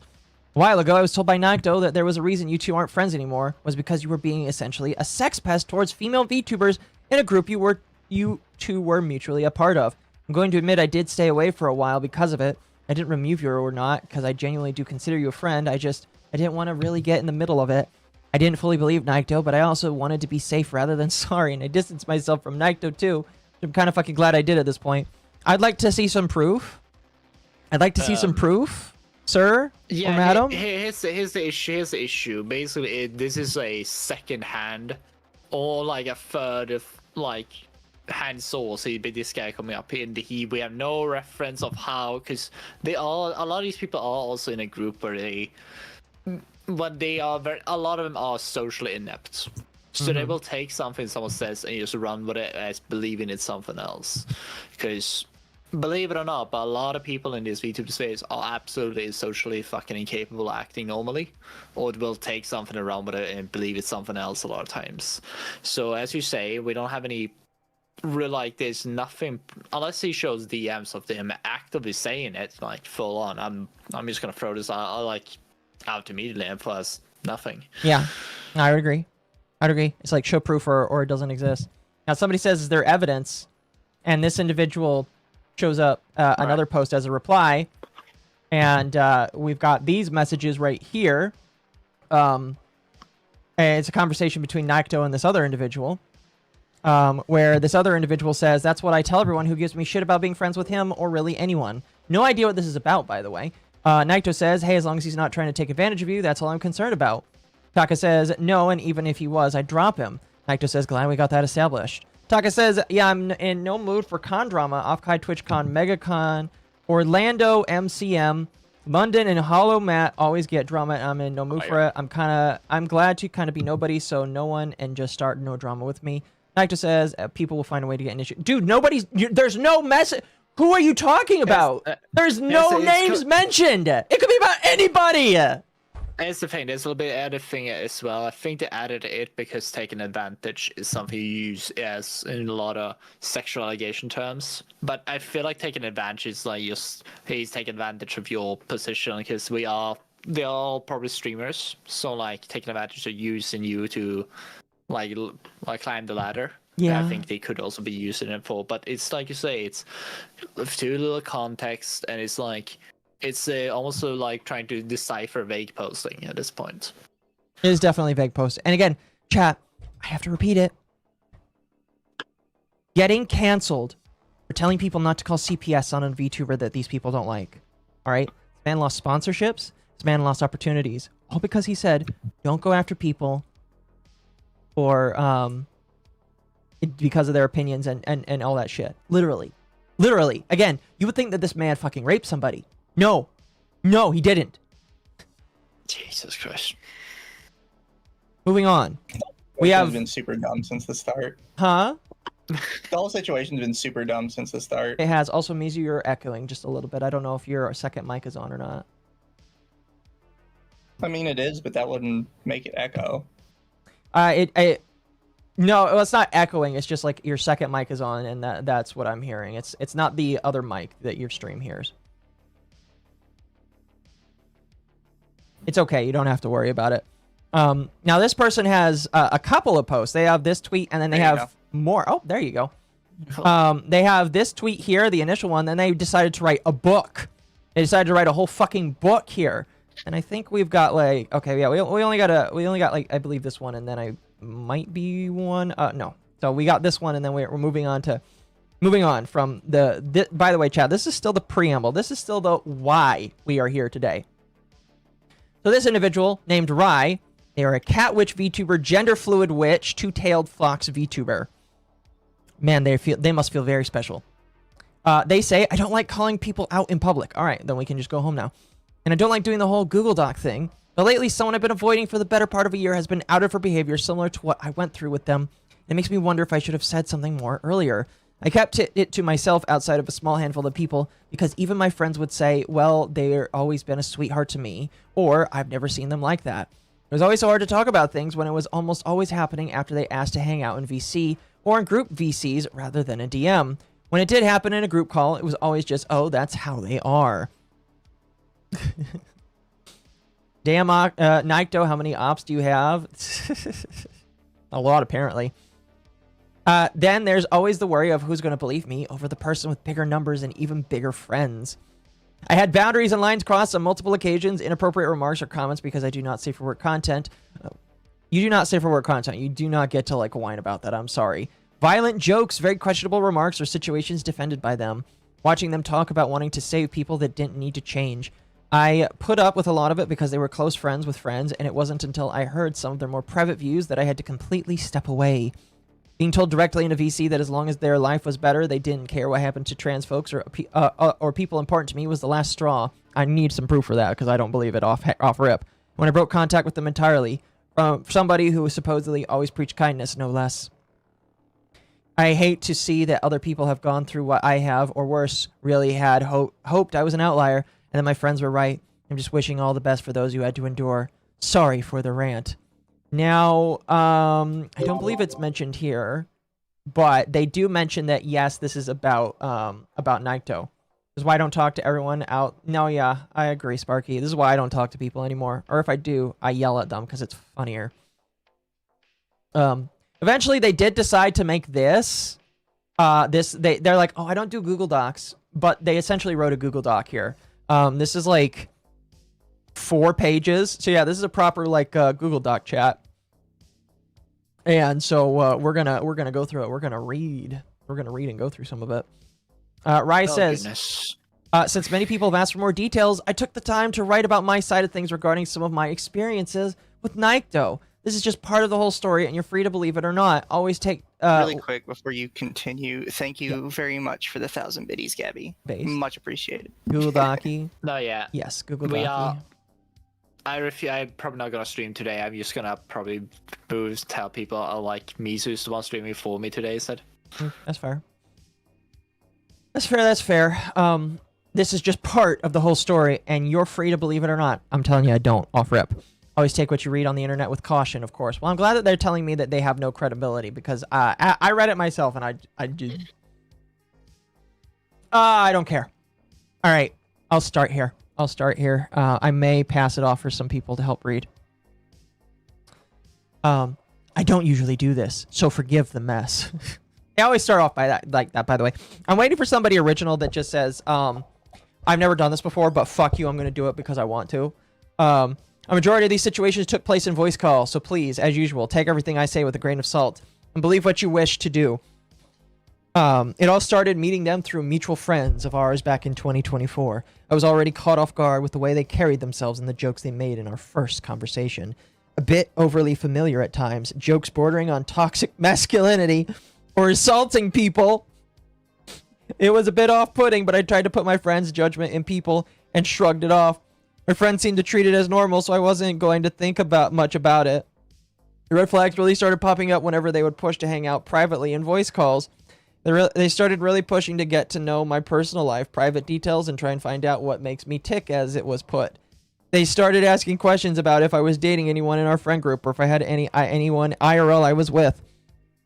A while ago, I was told by Nikto that there was a reason you two aren't friends anymore, was because you were being essentially a sex pest towards female VTubers in a group you two were mutually a part of. I'm going to admit I did stay away for a while because of it. I didn't remove you or not, because I genuinely do consider you a friend. I didn't want to really get in the middle of it. I didn't fully believe Nikto, but I also wanted to be safe rather than sorry, and I distanced myself from Nikto too. I'm kind of fucking glad I did at this point. I'd like to see some proof. Sir or madam. Here's the issue. Basically, this is a second hand or like a third of like hand source. This guy coming up here, and we have no reference of how, because a lot of these people are also in a group where a lot of them are socially inept. So they will take something someone says and just run with it as believing it's something else. Because, believe it or not, but a lot of people in this VTuber space are absolutely socially fucking incapable of acting normally. Or will take something around with it and believe it's something else a lot of times. So as you say, we don't have any like there's nothing unless he shows DMs of them actively saying it like full on. I'm just gonna throw this out immediately and plus nothing. Yeah, I would agree. I'd agree. It's like show proof or it doesn't exist. Now somebody says is there evidence, and this individual shows up another post as a reply, and we've got these messages right here. And it's a conversation between Nikto and this other individual. Where this other individual says, that's what I tell everyone who gives me shit about being friends with him or really anyone. No idea what this is about, by the way. Nikto says, hey, as long as he's not trying to take advantage of you, that's all I'm concerned about. Taka says, no, and even if he was, I'd drop him. Nikto says, glad we got that established. Taka says, yeah, I'm in no mood for con drama. Offkai, TwitchCon, MegaCon, Orlando, MCM, London, and Hollow Matt always get drama, and I'm in no mood for it. I'm glad to kind of be nobody, so no one, and just start no drama with me. Nikto says, people will find a way to get an issue. Dude, there's no message. Who are you talking about? There's no names mentioned. It could be about anybody. It's the thing. There's a little bit added thing as well. I think they added it because taking advantage is something you use as in a lot of sexual allegation terms. But I feel like taking advantage is like just he's taking advantage of your position because they're all probably streamers. So like taking advantage of using you to like climb the ladder. Yeah, I think they could also be using it for, but it's like you say, it's too little context, and it's like it's almost like trying to decipher vague posting at this point. It is definitely vague posting, and again, chat, I have to repeat it. Getting canceled for telling people not to call CPS on a VTuber that these people don't like. All right, this man lost sponsorships. This man lost opportunities, all because he said, "Don't go after people." Or because of their opinions and all that shit. Literally. Again, you would think that this man fucking raped somebody. No, he didn't. Jesus Christ. Moving on. We have been super dumb since the start. Huh? The whole situation's been super dumb since the start. It has. Also, Mizu, you're echoing just a little bit. I don't know if your second mic is on or not. I mean, it is, but that wouldn't make it echo. No, it's not echoing. It's just like your second mic is on, and that's what I'm hearing. It's not the other mic that your stream hears. It's okay. You don't have to worry about it. Now this person has a couple of posts. They have this tweet, and then they have more. Oh, there you go. They have this tweet here, the initial one. Then they decided to write a book. They decided to write a whole fucking book here. And I think we've got like, okay, yeah, we only got like, I believe this one, and then I might be one. No. So we got this one, and then we're moving on from by the way, chat, this is still the preamble. This is still the why we are here today. So this individual named Rai, they are a cat witch VTuber, gender fluid witch, two-tailed fox VTuber. Man, they must feel very special. They say, I don't like calling people out in public. All right, then we can just go home now. And I don't like doing the whole Google Doc thing. But lately, someone I've been avoiding for the better part of a year has been outed for behavior similar to what I went through with them. It makes me wonder if I should have said something more earlier. I kept it to myself outside of a small handful of people because even my friends would say, well, they've always been a sweetheart to me, or I've never seen them like that. It was always so hard to talk about things when it was almost always happening after they asked to hang out in VC or in group VCs rather than a DM. When it did happen in a group call, it was always just, oh, that's how they are. Damn, Nikto, how many ops do you have? A lot, apparently. Then there's always the worry of who's going to believe me over the person with bigger numbers and even bigger friends. I had boundaries and lines crossed on multiple occasions, inappropriate remarks or comments because I do not say for work content. You do not say for work content. You do not get to, like, whine about that. I'm sorry. Violent jokes, very questionable remarks or situations defended by them. Watching them talk about wanting to save people that didn't need to change. I put up with a lot of it because they were close friends with friends, and it wasn't until I heard some of their more private views that I had to completely step away. Being told directly in a VC that as long as their life was better, they didn't care what happened to trans folks or people important to me was the last straw. I need some proof for that because I don't believe it off rip. When I broke contact with them entirely, from somebody who supposedly always preached kindness, no less. I hate to see that other people have gone through what I have, or worse, really had hoped I was an outlier, and then my friends were right. I'm just wishing all the best for those who had to endure. Sorry for the rant. Now, I don't believe it's mentioned here, but they do mention that yes, this is about Naito. This is why I don't talk to everyone out. No, yeah, I agree, Sparky. This is why I don't talk to people anymore. Or if I do, I yell at them because it's funnier. Eventually, they did decide to make this. They're like, oh, I don't do Google Docs, but they essentially wrote a Google Doc here. This is like 4 pages. So yeah, this is a proper like Google Doc chat. And so we're gonna go through it. We're gonna read and go through some of it. Rai says, goodness. Since many people have asked for more details, I took the time to write about my side of things regarding some of my experiences with Naito. This is just part of the whole story, and you're free to believe it or not. Always take... really quick, before you continue, thank you very much for the 1,000 biddies, Gabby. Much appreciated. Google Docky. No, yeah. Yes, Google We Docky. I'm probably not gonna stream today. I'm just gonna probably tell people like Misu's the one streaming for me today instead. That's fair. That's fair. This is just part of the whole story, and you're free to believe it or not. I'm telling you, I don't. Off rip. Always take what you read on the internet with caution, of course. Well, I'm glad that they're telling me that they have no credibility, because I read it myself, and I did. I don't care. All right, I'll start here. I may pass it off for some people to help read. I don't usually do this, so forgive the mess. I always start off by that, like that, by the way. I'm waiting for somebody original that just says, I've never done this before, but fuck you, I'm going to do it because I want to. A majority of these situations took place in voice call, so please, as usual, take everything I say with a grain of salt and believe what you wish to do. It all started meeting them through mutual friends of ours back in 2024. I was already caught off guard with the way they carried themselves and the jokes they made in our first conversation. A bit overly familiar at times, jokes bordering on toxic masculinity or assaulting people. It was a bit off-putting, but I tried to put my friend's judgment in people and shrugged it off. My friend seemed to treat it as normal, so I wasn't going to think much about it. The red flags really started popping up whenever they would push to hang out privately in voice calls. They started really pushing to get to know my personal life, private details, and try and find out what makes me tick, as it was put. They started asking questions about if I was dating anyone in our friend group or if I had anyone IRL I was with.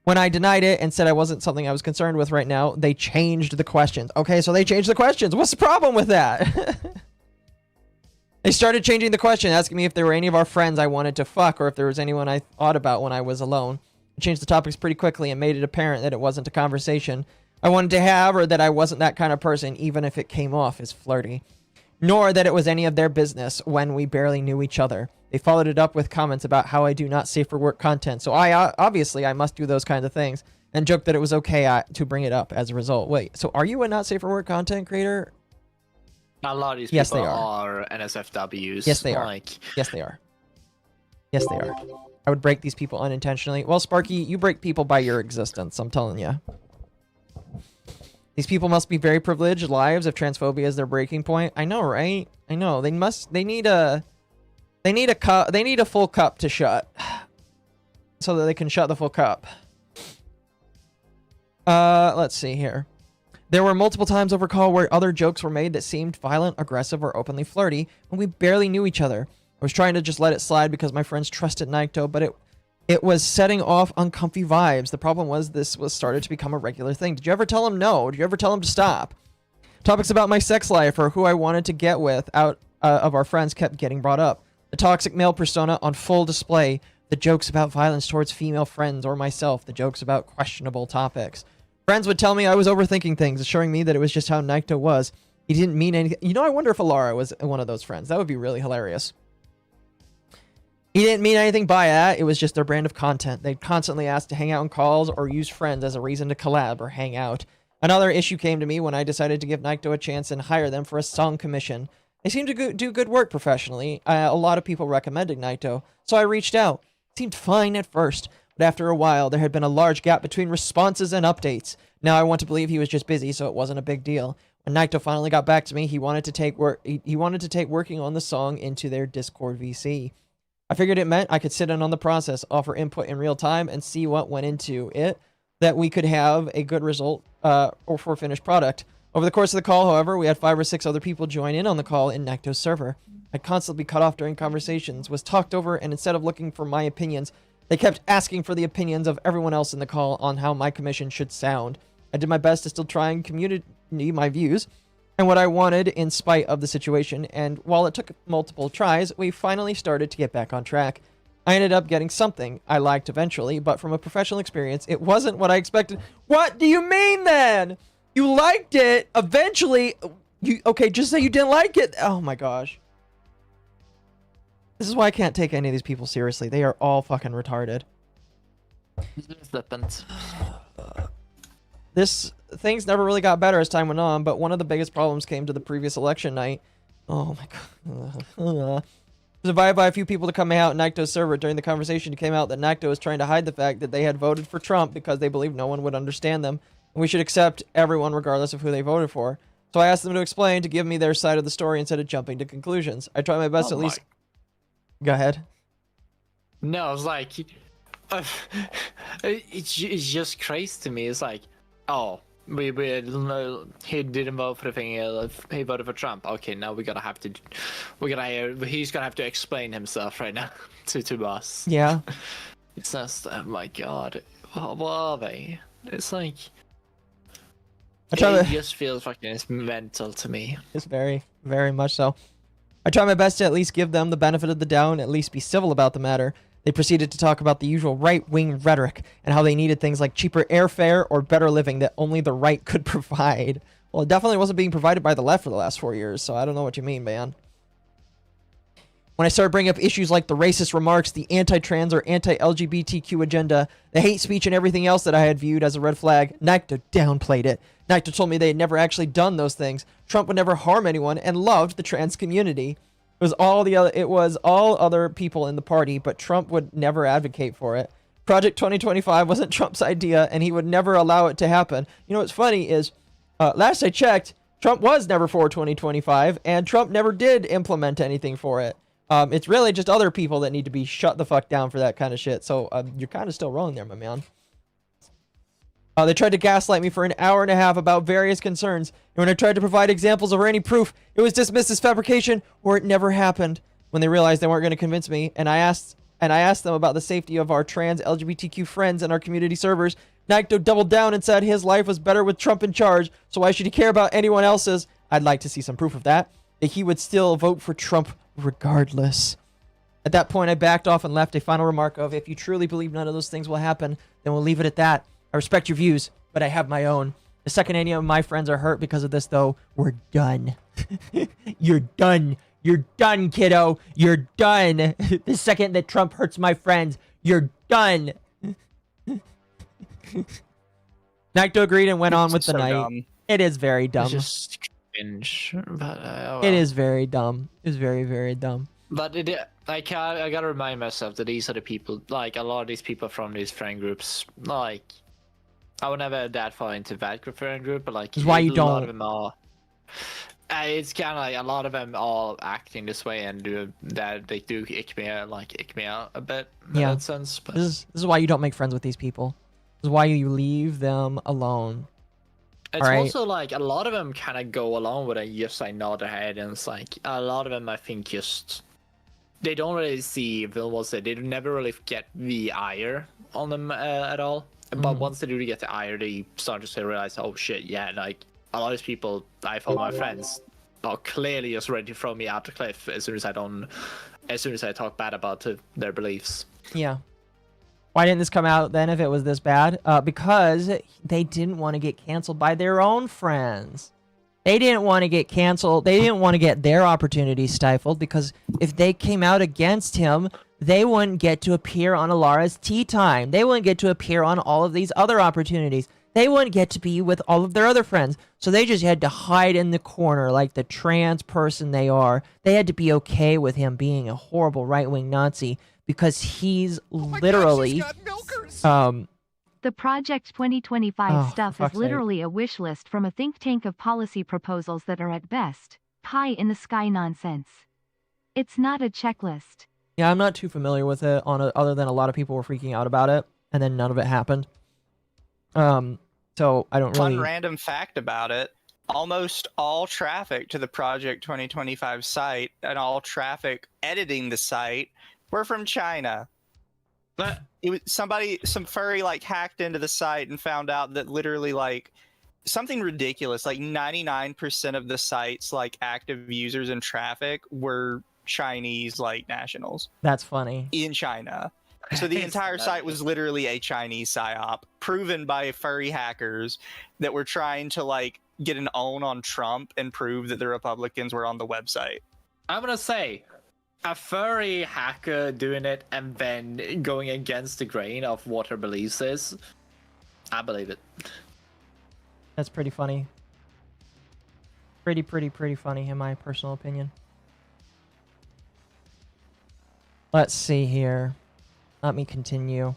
When I denied it and said I wasn't something I was concerned with right now, they changed the questions. Okay, so they changed the questions. What's the problem with that? They started changing the question, asking me if there were any of our friends I wanted to fuck or if there was anyone I thought about when I was alone. I changed the topics pretty quickly and made it apparent that it wasn't a conversation I wanted to have, or that I wasn't that kind of person, even if it came off as flirty. Nor that it was any of their business when we barely knew each other. They followed it up with comments about how I do not safe for work content, so obviously I must do those kinds of things, and joked that it was okay to bring it up as a result. Wait, so are you a not safe for work content creator? A lot of these Yes, people they are NSFWs. Yes, they are. Yes, they are. Yes, they are. I would break these people unintentionally. Well, Sparky, you break people by your existence, I'm telling you. These people must be very privileged lives if transphobia is their breaking point. I know, right? I know. They need a full cup to shut. So that they can shut the full cup. Let's see here. There were multiple times over call where other jokes were made that seemed violent, aggressive, or openly flirty when we barely knew each other. I was trying to just let it slide because my friends trusted Naito, but it was setting off uncomfy vibes. The problem was this was started to become a regular thing. Did you ever tell him no? Did you ever tell him to stop? Topics about my sex life or who I wanted to get with out of our friends kept getting brought up. The toxic male persona on full display. The jokes about violence towards female friends or myself. The jokes about questionable topics. Friends would tell me I was overthinking things, assuring me that it was just how Naito was. He didn't mean anything. You know, I wonder if Elara was one of those friends. That would be really hilarious. He didn't mean anything by that. It was just their brand of content. They'd constantly ask to hang out on calls or use friends as a reason to collab or hang out. Another issue came to me when I decided to give Naito a chance and hire them for a song commission. They seemed to do good work professionally. A lot of people recommended Naito, so I reached out. It seemed fine at first, but after a while, there had been a large gap between responses and updates. Now I want to believe he was just busy, so it wasn't a big deal. When Naito finally got back to me, he wanted to take working on the song into their Discord VC. I figured it meant I could sit in on the process, offer input in real time, and see what went into it, that we could have a good result or for a finished product. Over the course of the call, however, we had 5 or 6 other people join in on the call in Naito's server. I'd constantly be cut off during conversations, was talked over, and instead of looking for my opinions, They kept asking for the opinions of everyone else in the call on how my commission should sound. I did my best to still try and communicate my views and what I wanted in spite of the situation, and while it took multiple tries, we finally started to get back on track. I ended up getting something I liked eventually, but from a professional experience, it wasn't what I expected. What do you mean then? You liked it eventually. Okay, just say you didn't like it. Oh my gosh. This is why I can't take any of these people seriously. They are all fucking retarded. This things never really got better as time went on, but one of the biggest problems came to the previous election night. Oh my god. Was invited by a few people to come out Nikto's server. During the conversation, it came out that Nikto was trying to hide the fact that they had voted for Trump because they believed no one would understand them, and we should accept everyone regardless of who they voted for. So I asked them to explain, to give me their side of the story instead of jumping to conclusions. I tried my best to at least... Go ahead. No, I was like... it's just crazy to me. It's like, oh, he didn't vote for the thing. He voted for Trump. Okay, now he's gonna have to explain himself right now to us. Yeah. It's just, oh my god, what are they? It's like, it just feels fucking mental to me. It's very, very much so. I try my best to at least give them the benefit of the doubt and at least be civil about the matter. They proceeded to talk about the usual right-wing rhetoric and how they needed things like cheaper airfare or better living that only the right could provide. Well, it definitely wasn't being provided by the left for the last 4 years, so I don't know what you mean, man. When I started bringing up issues like the racist remarks, the anti-trans or anti-LGBTQ agenda, the hate speech and everything else that I had viewed as a red flag, Nikto downplayed it. Nikto told me they had never actually done those things. Trump would never harm anyone and loved the trans community. It was all other people in the party, but Trump would never advocate for it. Project 2025 wasn't Trump's idea, and he would never allow it to happen. You know what's funny is, last I checked, Trump was never for 2025, and Trump never did implement anything for it. It's really just other people that need to be shut the fuck down for that kind of shit. So you're kind of still wrong there, my man. They tried to gaslight me for an hour and a half about various concerns, and when I tried to provide examples or any proof, it was dismissed as fabrication or it never happened. When they realized they weren't going to convince me, and I asked them about the safety of our trans LGBTQ friends and our community servers, Nikto doubled down and said his life was better with Trump in charge, so why should he care about anyone else's? I'd like to see some proof of that he would still vote for Trump regardless. At that point, I backed off and left a final remark of, if you truly believe none of those things will happen, then we'll leave it at that. I respect your views, but I have my own. The second any of my friends are hurt because of this, though, we're done. You're done. You're done, kiddo. You're done. The second that Trump hurts my friends, you're done. Nikto agreed and went on with the night. Dumb. It is very dumb. It's just cringe. But, well. It is very dumb. It's very, very dumb. But I gotta remind myself that these are the people, like, a lot of these people from these friend groups, like, I would never that far into that friend group, but like, why you a don't. lot of them are. It's kind of like a lot of them are acting this way and do that. They do ick me out a bit in that sense. But this is why you don't make friends with these people. This is why you leave them alone. it's also like a lot of them kind of go along with it, just like nod their head, and it's like a lot of them I think just they don't really see they never really get the ire on them at all. But once they do get the ire, they start to realize, oh shit, yeah, like a lot of these people I follow, my friends, are clearly just ready to throw me out the cliff as soon as I talk bad about their beliefs. Yeah. Why didn't this come out then if it was this bad? Because they didn't want to get canceled by their own friends. They didn't want to get canceled. They didn't want to get their opportunities stifled, because if they came out against him, they wouldn't get to appear on Elara's Tea Time. They wouldn't get to appear on all of these other opportunities. They wouldn't get to be with all of their other friends. So they just had to hide in the corner like the trans person they are. They had to be okay with him being a horrible right-wing Nazi because he's literally... The Project 2025 stuff is fuck's literally a wish list from a think tank of policy proposals that are at best pie-in-the-sky nonsense. It's not a checklist. Yeah, I'm not too familiar with it, other than a lot of people were freaking out about it, and then none of it happened. So I don't really... Fun random fact about it, almost all traffic to the Project 2025 site and all traffic editing the site were from China. some furry like hacked into the site and found out that literally like something ridiculous, like 99% of the site's like active users and traffic were Chinese like nationals. That's funny. In China. So the entire site was literally a Chinese psyop proven by furry hackers that were trying to like get an own on Trump and prove that the Republicans were on the website. I'm gonna say, a furry hacker doing it and then going against the grain of what her beliefs is, I believe it. That's pretty funny. Pretty funny in my personal opinion. Let's see here. Let me continue.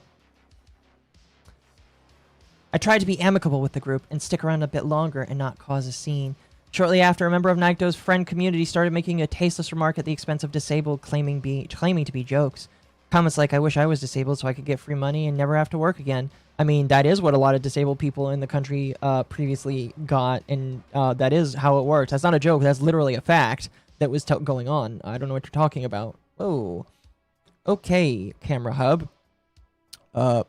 I tried to be amicable with the group and stick around a bit longer and not cause a scene. Shortly after, a member of Naito's friend community started making a tasteless remark at the expense of disabled, claiming to be jokes. Comments like, I wish I was disabled so I could get free money and never have to work again. I mean, that is what a lot of disabled people in the country previously got, and that is how it works. That's not a joke. That's literally a fact that was going on. I don't know what you're talking about. Oh. Okay, Camera Hub.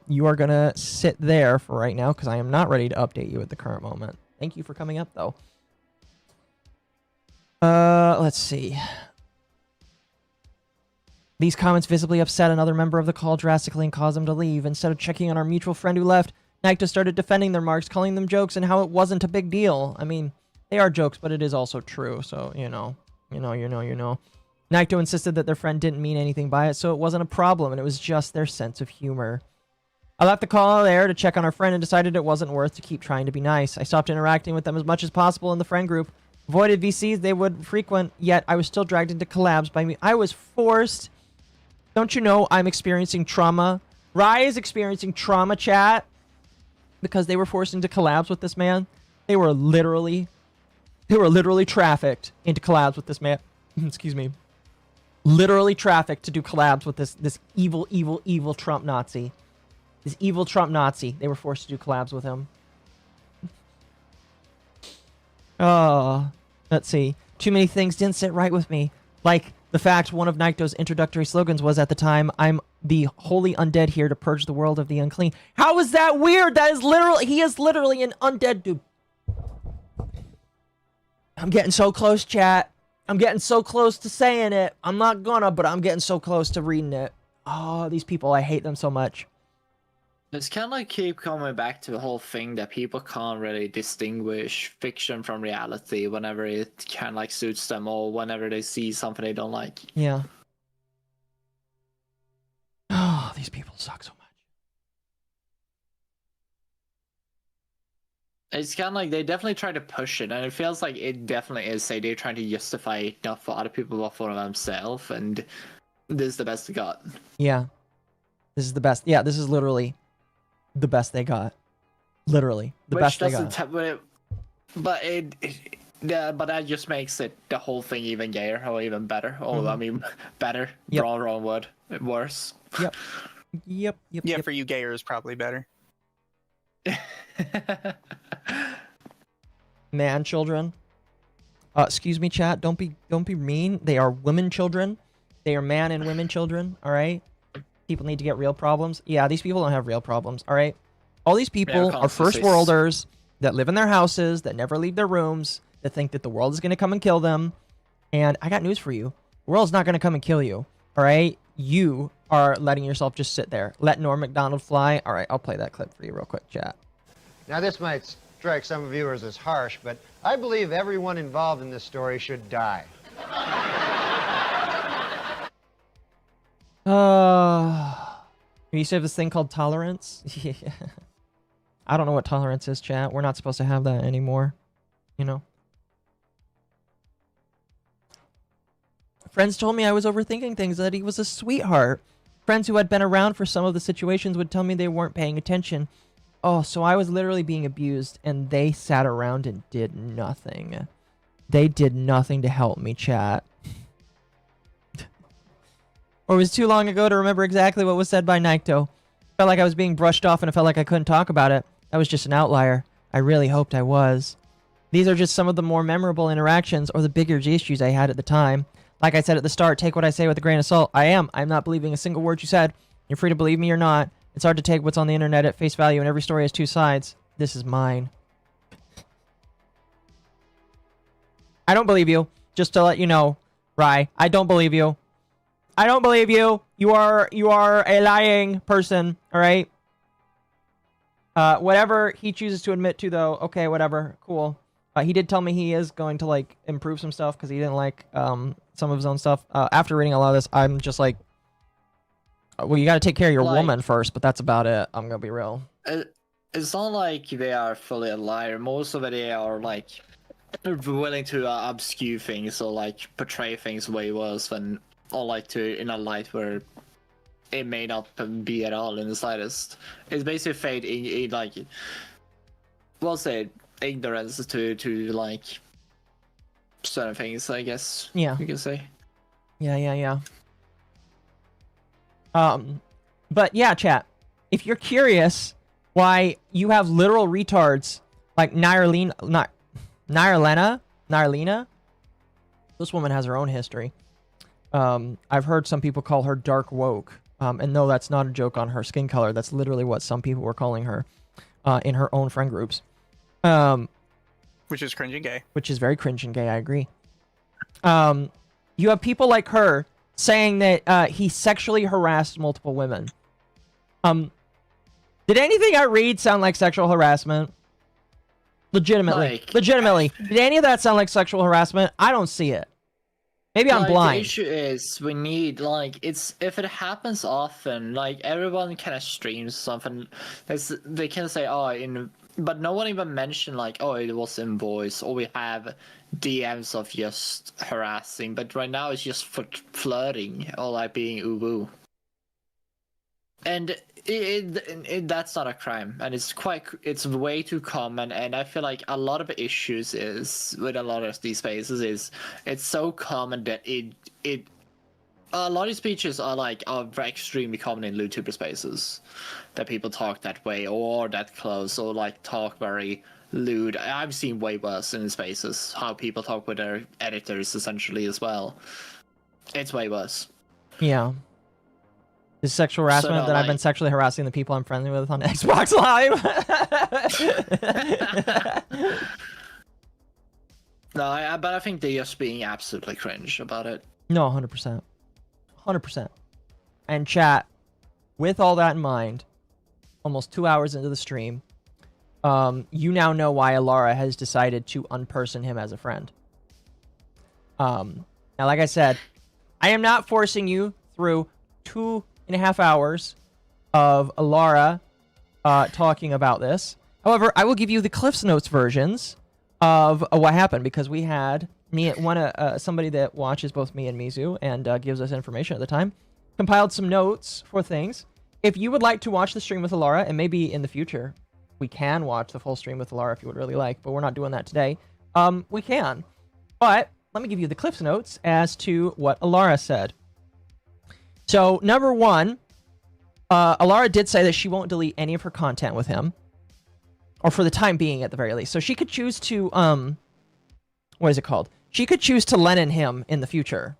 You are going to sit there for right now because I am not ready to update you at the current moment. Thank you for coming up, though. Let's see. These comments visibly upset another member of the call drastically and caused them to leave. Instead of checking on our mutual friend who left, Naito started defending their marks, calling them jokes and how it wasn't a big deal. I mean, they are jokes, but it is also true. So, you know. Naito insisted that their friend didn't mean anything by it, so it wasn't a problem, and it was just their sense of humor. I left the call there to check on our friend and decided it wasn't worth to keep trying to be nice. I stopped interacting with them as much as possible in the friend group, avoided VCs they would frequent, yet I was still dragged into collabs by me. I was forced. Don't you know I'm experiencing trauma? Rai is experiencing trauma, chat, because they were forced into collabs with this man. They were literally trafficked into collabs with this man. Excuse me. Literally trafficked to do collabs with this evil Trump Nazi. This evil Trump Nazi. They were forced to do collabs with him. Oh, let's see. Too many things didn't sit right with me. Like the fact one of Naito's introductory slogans was at the time, I'm the holy undead here to purge the world of the unclean. How is that weird? That is literally, he is literally an undead dude. I'm getting so close, chat. I'm getting so close to saying it. I'm not gonna, but I'm getting so close to reading it. Oh, these people, I hate them so much. It's kind of like keep coming back to the whole thing that people can't really distinguish fiction from reality whenever it kind of like suits them or whenever they see something they don't like. Yeah. Oh, these people suck so much. It's kind of like they definitely try to push it, and it feels like it definitely is. Say they're trying to justify it not for other people but for themselves, and this is the best they got. Yeah, this is the best. Yeah, this is literally the best they got. Literally the best they got. But that just makes it the whole thing even gayer or even better. Oh, I mean, better. Yep. Wrong word. Worse. Yep. Yeah, for you gayers, probably better. Man children. Excuse me, chat. Don't be mean. They are women children. They are man and women children. All right. People need to get real problems. Yeah, these people don't have real problems. All right. All these people are first worlders that live in their houses, that never leave their rooms, that think that the world is going to come and kill them. And I got news for you. The world's not going to come and kill you. All right. You are letting yourself just sit there. Let Norm Macdonald fly. All right. I'll play that clip for you real quick, chat. Now, this might strike some viewers as harsh, but I believe everyone involved in this story should die. You say this thing called tolerance? Yeah. I don't know what tolerance is, chat. We're not supposed to have that anymore. You know? Friends told me I was overthinking things, that he was a sweetheart. Friends who had been around for some of the situations would tell me they weren't paying attention. Oh, so I was literally being abused, and they sat around and did nothing. They did nothing to help me, chat. Or it was too long ago to remember exactly what was said by Naito. Felt like I was being brushed off, and it felt like I couldn't talk about it. That was just an outlier. I really hoped I was. These are just some of the more memorable interactions or the bigger issues I had at the time. Like I said at the start, take what I say with a grain of salt. I'm not believing a single word you said. You're free to believe me or not. It's hard to take what's on the internet at face value, and every story has two sides. This is mine. I don't believe you. Just to let you know, Rye. I don't believe you. I don't believe you. You are a lying person, alright? Whatever he chooses to admit to, though, okay, whatever. Cool. He did tell me he is going to, like, improve some stuff because he didn't like some of his own stuff. After reading a lot of this, I'm just like, well, you gotta take care of your woman first, but that's about it. I'm gonna be real. It's not like they are fully a liar. Most of it, they are, like, willing to obscure things or, like, portray things way worse than, or, like, to in a light where it may not be at all in the slightest. It's basically fade in like, we'll say, ignorance to like certain things, I guess. Yeah, you can say. Yeah. But yeah, chat. If you're curious why you have literal retards like Nyrlena, this woman has her own history. I've heard some people call her dark woke. And no, that's not a joke on her skin color. That's literally what some people were calling her in her own friend groups. Which is cringe and gay. Which is very cringe and gay, I agree. You have people like her saying that he sexually harassed multiple women. Did anything I read sound like sexual harassment? Legitimately. Legitimately. Did any of that sound like sexual harassment? I don't see it. Maybe I'm blind. The issue is we need, like, it's if it happens often, like, everyone kind of streams something. They can say, oh, but no one even mentioned, like, oh, it was in voice, or we have DMs of just harassing. But right now it's just flirting or like being uwu. And that's not a crime, and it's way too common. And I feel like a lot of issues is with a lot of these spaces is it's so common that a lot of speeches are extremely common in Vtuber spaces, that people talk that way or that close or like talk very lewd. I've seen way worse in spaces how people talk with their editors essentially as well. It's way worse. Yeah. Is sexual harassment that I've been sexually harassing the people I'm friendly with on Xbox Live? No, but I think they're just being absolutely cringe about it. No, 100%. 100%. And chat, with all that in mind, almost 2 hours into the stream, you now know why Elara has decided to unperson him as a friend. Now, like I said, I am not forcing you through 2.5 hours of Elara talking about this. However, I will give you the Cliff's Notes versions of what happened, because we had somebody that watches both me and Mizu and gives us information at the time, compiled some notes for things. If you would like to watch the stream with Elara, and maybe in the future we can watch the full stream with Elara if you would really like, but we're not doing that today. We can. But let me give you the Cliff's Notes as to what Elara said. So, number one, Elara did say that she won't delete any of her content with him. Or for the time being, at the very least. So she could choose to, what is it called? She could choose to Lennon him in the future,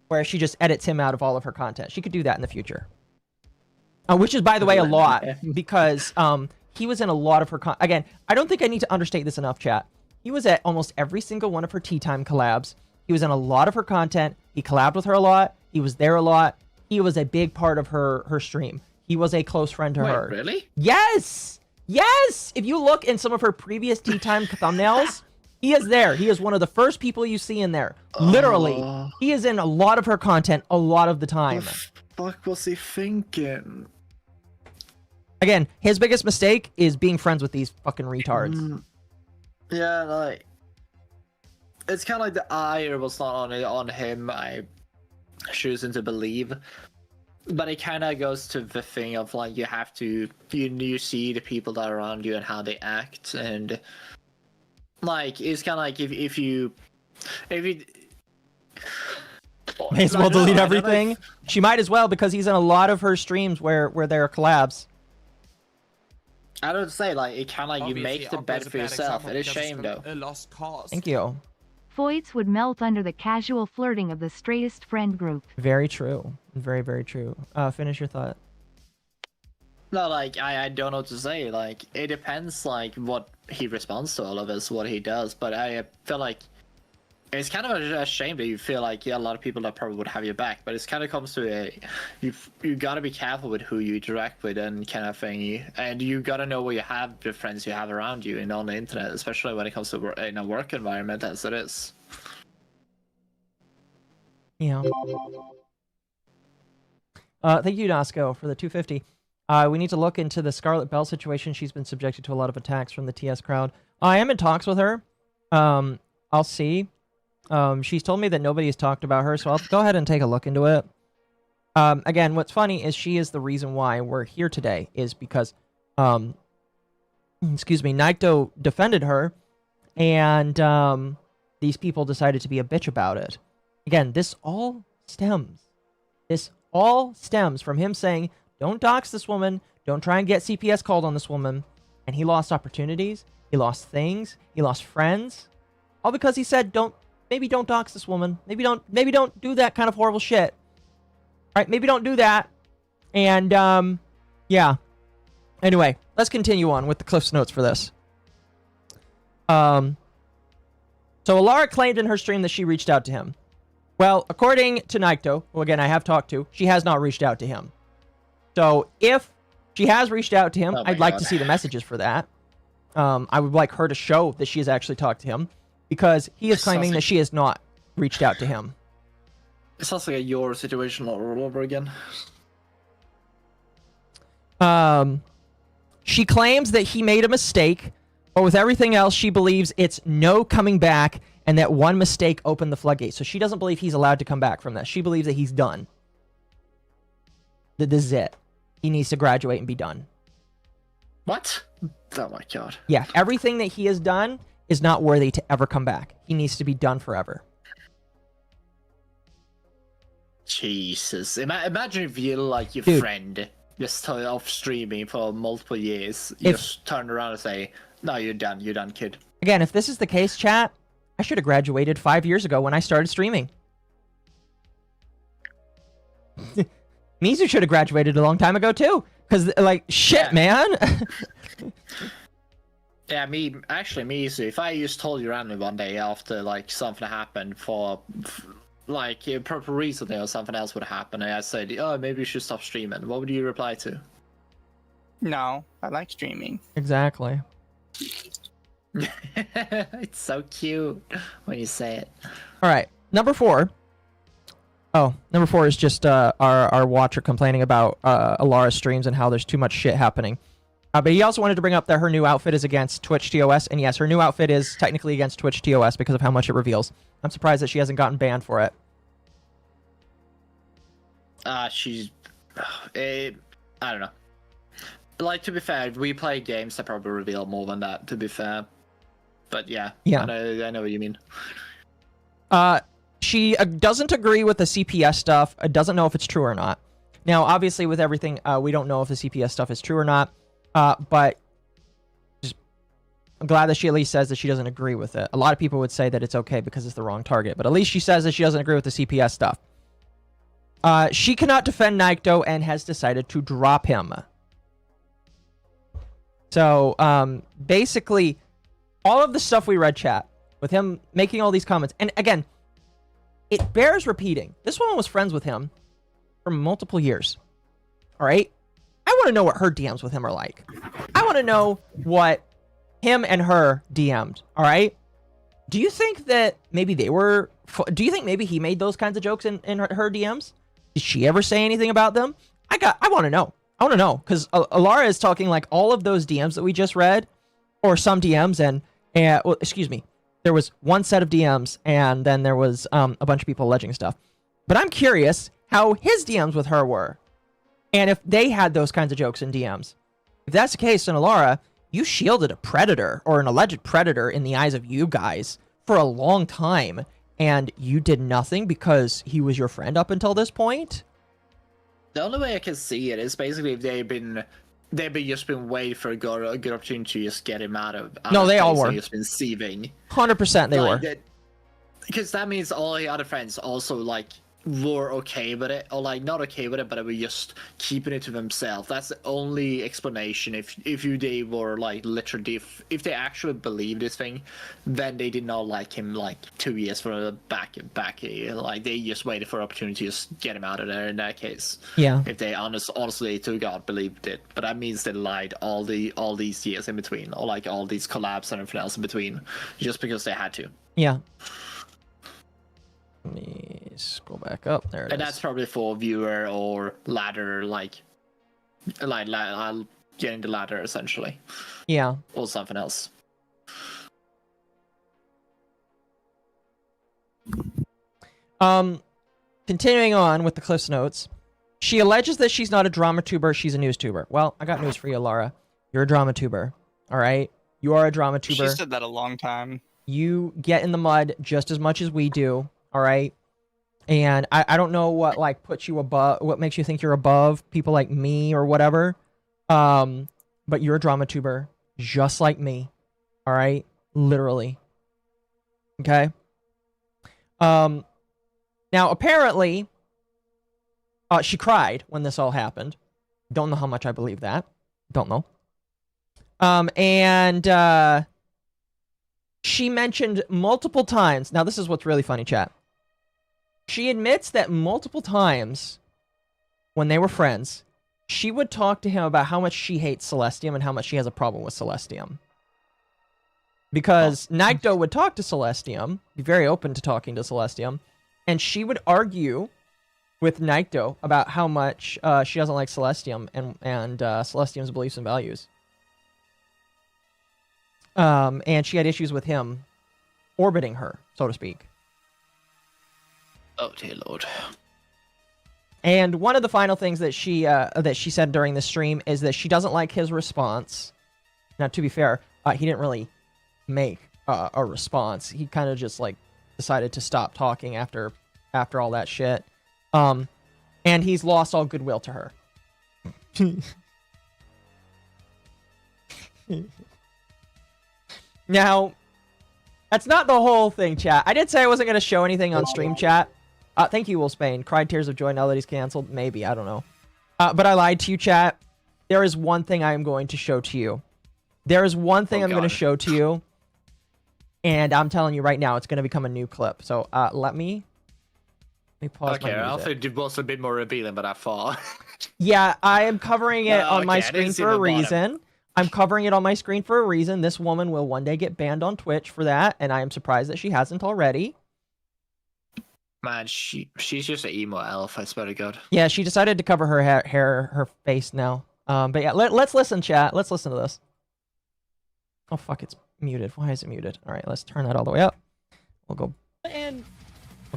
where she just edits him out of all of her content. She could do that in the future. Which is, by the way, a lot, because he was in a lot of her again, I don't think I need to understate this enough, chat. He was at almost every single one of her Tea Time collabs. He was in a lot of her content. He collabed with her a lot. He was there a lot. He was a big part of her stream. He was a close friend to her. Really? Yes! Yes! If you look in some of her previous Tea Time thumbnails, he is there. He is one of the first people you see in there. Literally. He is in a lot of her content a lot of the time. What the fuck was he thinking? Again, his biggest mistake is being friends with these fucking retards. Yeah, like, it's kind of like the ire was not on him. I choosing to believe, but it kind of goes to the thing of like you have to you see the people that are around you and how they act, and like it's kind of like if you may as well delete everything. She might as well, because he's in a lot of her streams where there are collabs. I don't say, like, it kind of like you make the bed for yourself. It is shame though. A lost cause. Thank you. Foids would melt under the casual flirting of the straightest friend group. Very true. Very, very true. Finish your thought. No, like I don't know what to say. Like it depends, like what he responds to all of this, what he does. But I feel like it's kind of a shame that you feel like a lot of people that probably would have your back. But it's kind of comes to you got to be careful with who you interact with and kind of thing. And you got to know where you have the friends you have around you and on the internet, especially when it comes to in a work environment as it is. Yeah. Thank you, Nasco, for the 250. We need to look into the Scarlet Bell situation. She's been subjected to a lot of attacks from the TS crowd. I am in talks with her. I'll see. She's told me that nobody has talked about her, so I'll go ahead and take a look into it. Again, what's funny is she is the reason why we're here today, is because, excuse me, Naito defended her, and these people decided to be a bitch about it. Again, this all stems from him saying, don't dox this woman, don't try and get CPS called on this woman, and he lost opportunities, he lost things, he lost friends, all because he said, maybe don't dox this woman, maybe don't do that kind of horrible shit. All right, maybe don't do that. And yeah. Anyway, let's continue on with the Cliff's Notes for this. So Elara claimed in her stream that she reached out to him. Well, according to Naito, who again I have talked to, she has not reached out to him. So if she has reached out to him, I'd like to see the messages for that. I would like her to show that she has actually talked to him, because he is claiming that she has not reached out to him. It sounds like your situation all over again. She claims that he made a mistake, but with everything else, she believes it's no coming back, and that one mistake opened the floodgates. So she doesn't believe he's allowed to come back from that. She believes that he's done. That this is it. He needs to graduate and be done. What? Oh my god. Yeah, everything that he has done is not worthy to ever come back. He needs to be done forever. Jesus. Imagine if you, like, your friend just turned off streaming for multiple years. You just turn around and say, no, you're done, kid. Again, if this is the case, chat, I should have graduated 5 years ago when I started streaming. Mizu should have graduated a long time ago, too. Because, like, shit, man. Yeah, me, if I just told you randomly one day after, like, something happened for, like, a proper reason or something else would happen, and I said, oh, maybe you should stop streaming, what would you reply to? No, I like streaming. Exactly. It's so cute when you say it. All right, number 4. Oh, number 4 is just our watcher complaining about Elara's streams and how there's too much shit happening. But he also wanted to bring up that her new outfit is against Twitch TOS, and yes, her new outfit is technically against Twitch TOS because of how much it reveals. I'm surprised that she hasn't gotten banned for it. I don't know. Like, to be fair, we play games that probably reveal more than that, to be fair. But yeah, I know what you mean. She doesn't agree with the CPS stuff. Doesn't know if it's true or not. Now, obviously, with everything, we don't know if the CPS stuff is true or not. But I'm glad that she at least says that she doesn't agree with it. A lot of people would say that it's okay because it's the wrong target. But at least she says that she doesn't agree with the CPS stuff. She cannot defend Naito and has decided to drop him. So, basically, all of the stuff we read, chat, with him making all these comments. And again, it bears repeating. This woman was friends with him for multiple years. All right? I want to know what her DMs with him are like. I want to know what him and her DM'd. All right? Do you think that maybe they were... Do you think maybe he made those kinds of jokes in her DMs? Did she ever say anything about them? I want to know. I want to know. Because Elara is talking like all of those DMs that we just read, or some DMs, and well, excuse me. There was one set of DMs, and then there was a bunch of people alleging stuff. But I'm curious how his DMs with her were. And if they had those kinds of jokes in DMs. If that's the case, then Elara, you shielded a predator, or an alleged predator in the eyes of you guys, for a long time. And you did nothing because he was your friend up until this point? The only way I can see it is basically if they've just been waiting for a good opportunity to just get him out of. No, they all were. Just been sieving. 100% they were. Because that means all the other friends also, like, were okay with it, or like not okay with it, but they were just keeping it to themselves. That's the only explanation. If they were like literally, if they actually believed this thing, then they did not like him like 2 years for the back. Like they just waited for opportunity to just get him out of there. In that case, yeah. If they honestly to God believed it, but that means they lied all these years in between, or like all these collabs and everything else in between, just because they had to. Yeah. Let me scroll back up. There it is. And that's probably for viewer or ladder, like getting the ladder essentially. Yeah. Or something else. Continuing on with the Cliff's Notes. She alleges that she's not a drama tuber, she's a news tuber. Well, I got news for you, Elara. You're a drama tuber. Alright? You are a drama tuber. She said that a long time. You get in the mud just as much as we do. All right. And I don't know what like puts you above, what makes you think you're above people like me or whatever. But you're a drama tuber just like me. All right. Literally. Okay. Now apparently, she cried when this all happened. Don't know how much I believe that. Don't know. She mentioned multiple times. Now this is what's really funny, chat. She admits that multiple times when they were friends, she would talk to him about how much she hates Celestium and how much she has a problem with Celestium. Because Naito would talk to Celestium, be very open to talking to Celestium, and she would argue with Naito about how much she doesn't like Celestium and Celestium's beliefs and values. And she had issues with him orbiting her, so to speak. Oh dear Lord. And one of the final things that she said during the stream is that she doesn't like his response. Now, to be fair, he didn't really make a response. He kind of just like decided to stop talking after all that shit. And he's lost all goodwill to her. Now, that's not the whole thing, chat. I did say I wasn't going to show anything on stream, chat. Thank you, Will Spain. Cried tears of joy now that he's canceled. Maybe, I don't know. But I lied to you, chat. There is one thing I am going to show to you. There is one thing I'm going to show to you. And I'm telling you right now, it's going to become a new clip. So let me pause my music. I thought it was a bit more revealing, but I thought. Yeah, I am covering it on my screen for a reason. I'm covering it on my screen for a reason. This woman will one day get banned on Twitch for that, and I am surprised that she hasn't already. Man, she's just an emo elf, I swear to God. Yeah, she decided to cover her hair, her face now. But yeah, let's listen, chat. Let's listen to this. Oh, fuck, it's muted. Why is it muted? All right, let's turn that all the way up. We'll go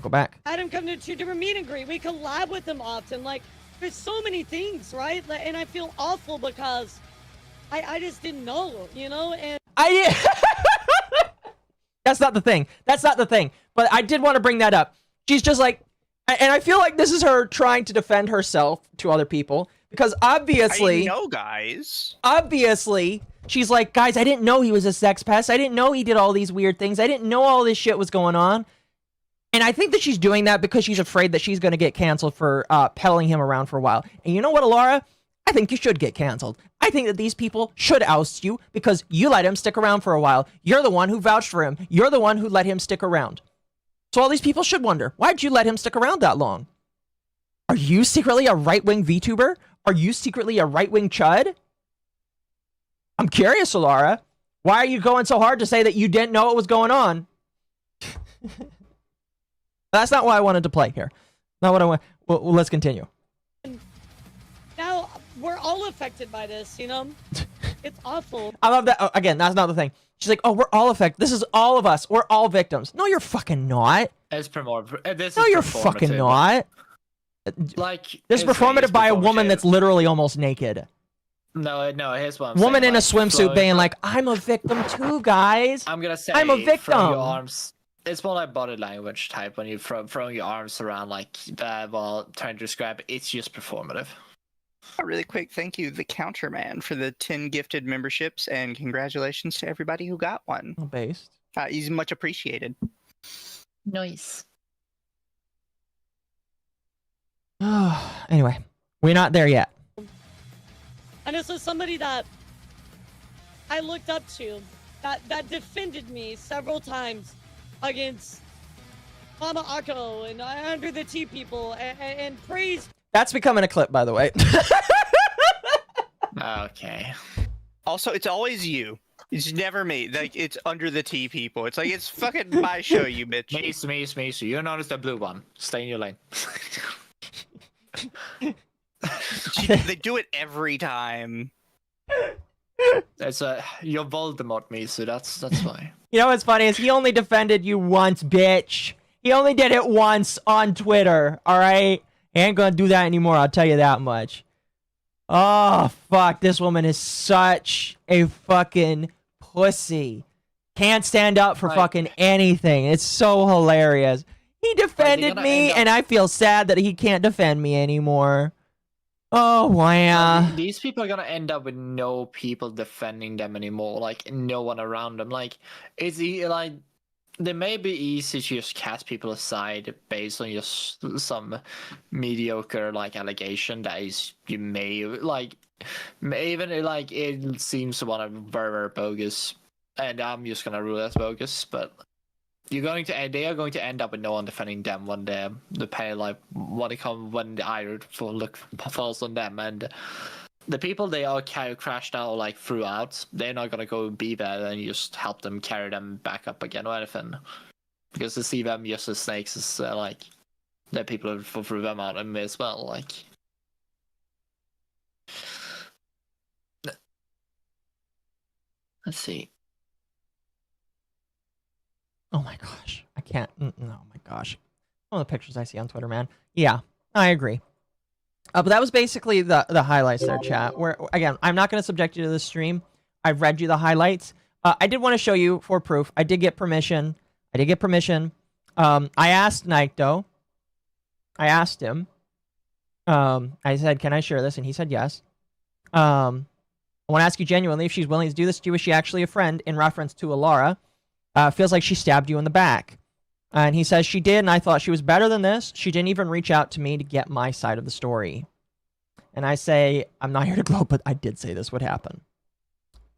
back. I had him come to 2 different meet and greet. We collab with him often. Like, there's so many things, right? And I feel awful because I just didn't know, you know? And That's not the thing. That's not the thing. But I did want to bring that up. She's just like, and I feel like this is her trying to defend herself to other people. Because obviously... I know, guys. Obviously, she's like, guys, I didn't know he was a sex pest. I didn't know he did all these weird things. I didn't know all this shit was going on. And I think that she's doing that because she's afraid that she's going to get canceled for peddling him around for a while. And you know what, Elara? I think you should get canceled. I think that these people should oust you because you let him stick around for a while. You're the one who vouched for him. You're the one who let him stick around. So all these people should wonder, why'd you let him stick around that long? Are you secretly a right-wing VTuber? Are you secretly a right-wing chud? I'm curious, Elara. Why are you going so hard to say that you didn't know what was going on? That's not what I wanted to play here. Not what I want. Well, let's continue. now we're all affected by this, you know? It's awful. I love that. Oh, again, that's not the thing. She's like, oh, we're all affected. This is all of us. We're all victims. No, you're fucking not. No, you're fucking not. Like, this is performative by a woman that's literally almost naked. No, here's what I'm Woman saying. in a swimsuit being like, I'm a victim too, guys. I'm gonna say, I'm a victim. throwing your arms, it's more like body language type when you're throwing your arms around like that while trying to describe it. It's just performative. Really quick, thank you, the Counterman, for the 10 gifted memberships, and congratulations to everybody who got one. Based. He's much appreciated. Nice. Anyway, we're not there yet. And this was somebody that I looked up to, that defended me several times against MommaOcco and Under the Tea people and praised. That's becoming a clip, by the way. Okay. Also, it's always you. It's never me. Like, it's Under the Tea people. It's like, it's fucking my show, you bitch. Mace. You notice the blue one. Stay in your lane. They do it every time. It's you're Voldemort, Mace, so that's why. You know what's funny is he only defended you once, bitch. He only did it once on Twitter, alright? He ain't gonna do that anymore, I'll tell you that much. Oh, fuck. This woman is such a fucking pussy. Can't stand up for fucking anything. It's so hilarious. He defended me, and I feel sad that he can't defend me anymore. Oh, wow. These people are gonna end up with no people defending them anymore. Like, no one around them. Like, like, they may be easy to just cast people aside based on just some mediocre, like, allegation that is, you may, like, even, like, it seems one of very bogus. And I'm just gonna rule as bogus, but they are going to end up with no one defending them when the pay, like, when the ire falls on them, and the people they are crashed out like throughout, they're not gonna go be there and just help them carry them back up again or anything, because to see them just as snakes is like the people who threw them out and me as well. Like, let's see. Oh my gosh. I can't. Oh my gosh. Some of the pictures I see on Twitter, man. Yeah, I agree. But that was basically the highlights there, chat. Where, again, I'm not going to subject you to this stream. I've read you the highlights. I did want to show you for proof. I did get permission. I asked Nike, though. I asked him. I said, can I share this? And he said yes. I want to ask you genuinely if she's willing to do this to you. Is she actually a friend? In reference to Elara. Feels like she stabbed you in the back. And he says she did, and I thought she was better than this. She didn't even reach out to me to get my side of the story. And I say, I'm not here to gloat, but I did say this would happen.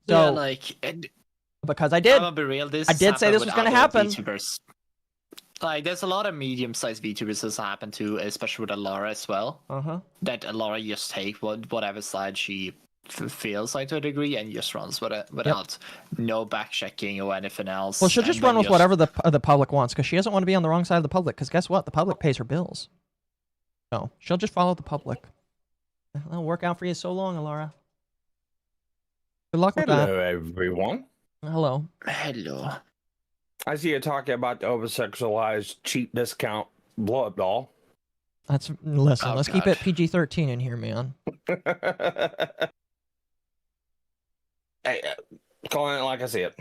So, yeah, like, because I did. I'm gonna be real, I did say this was going to happen. VTubers. Like, there's a lot of medium-sized VTubers this happened to, especially with Elara as well. That Elara just take whatever side she feels like to a degree and just runs with it without no back-checking or anything else. Well, she'll just run with whatever the public wants, because she doesn't want to be on the wrong side of the public, because guess what? The public pays her bills. So, she'll just follow the public. That'll work out for you so long, Elara. Good luck with that. Hello, everyone. Hello. Hello. I see you talking about the over-sexualized cheap discount blow-up doll. Listen, let's keep it PG-13 in here, man. Hey, calling it like I see it.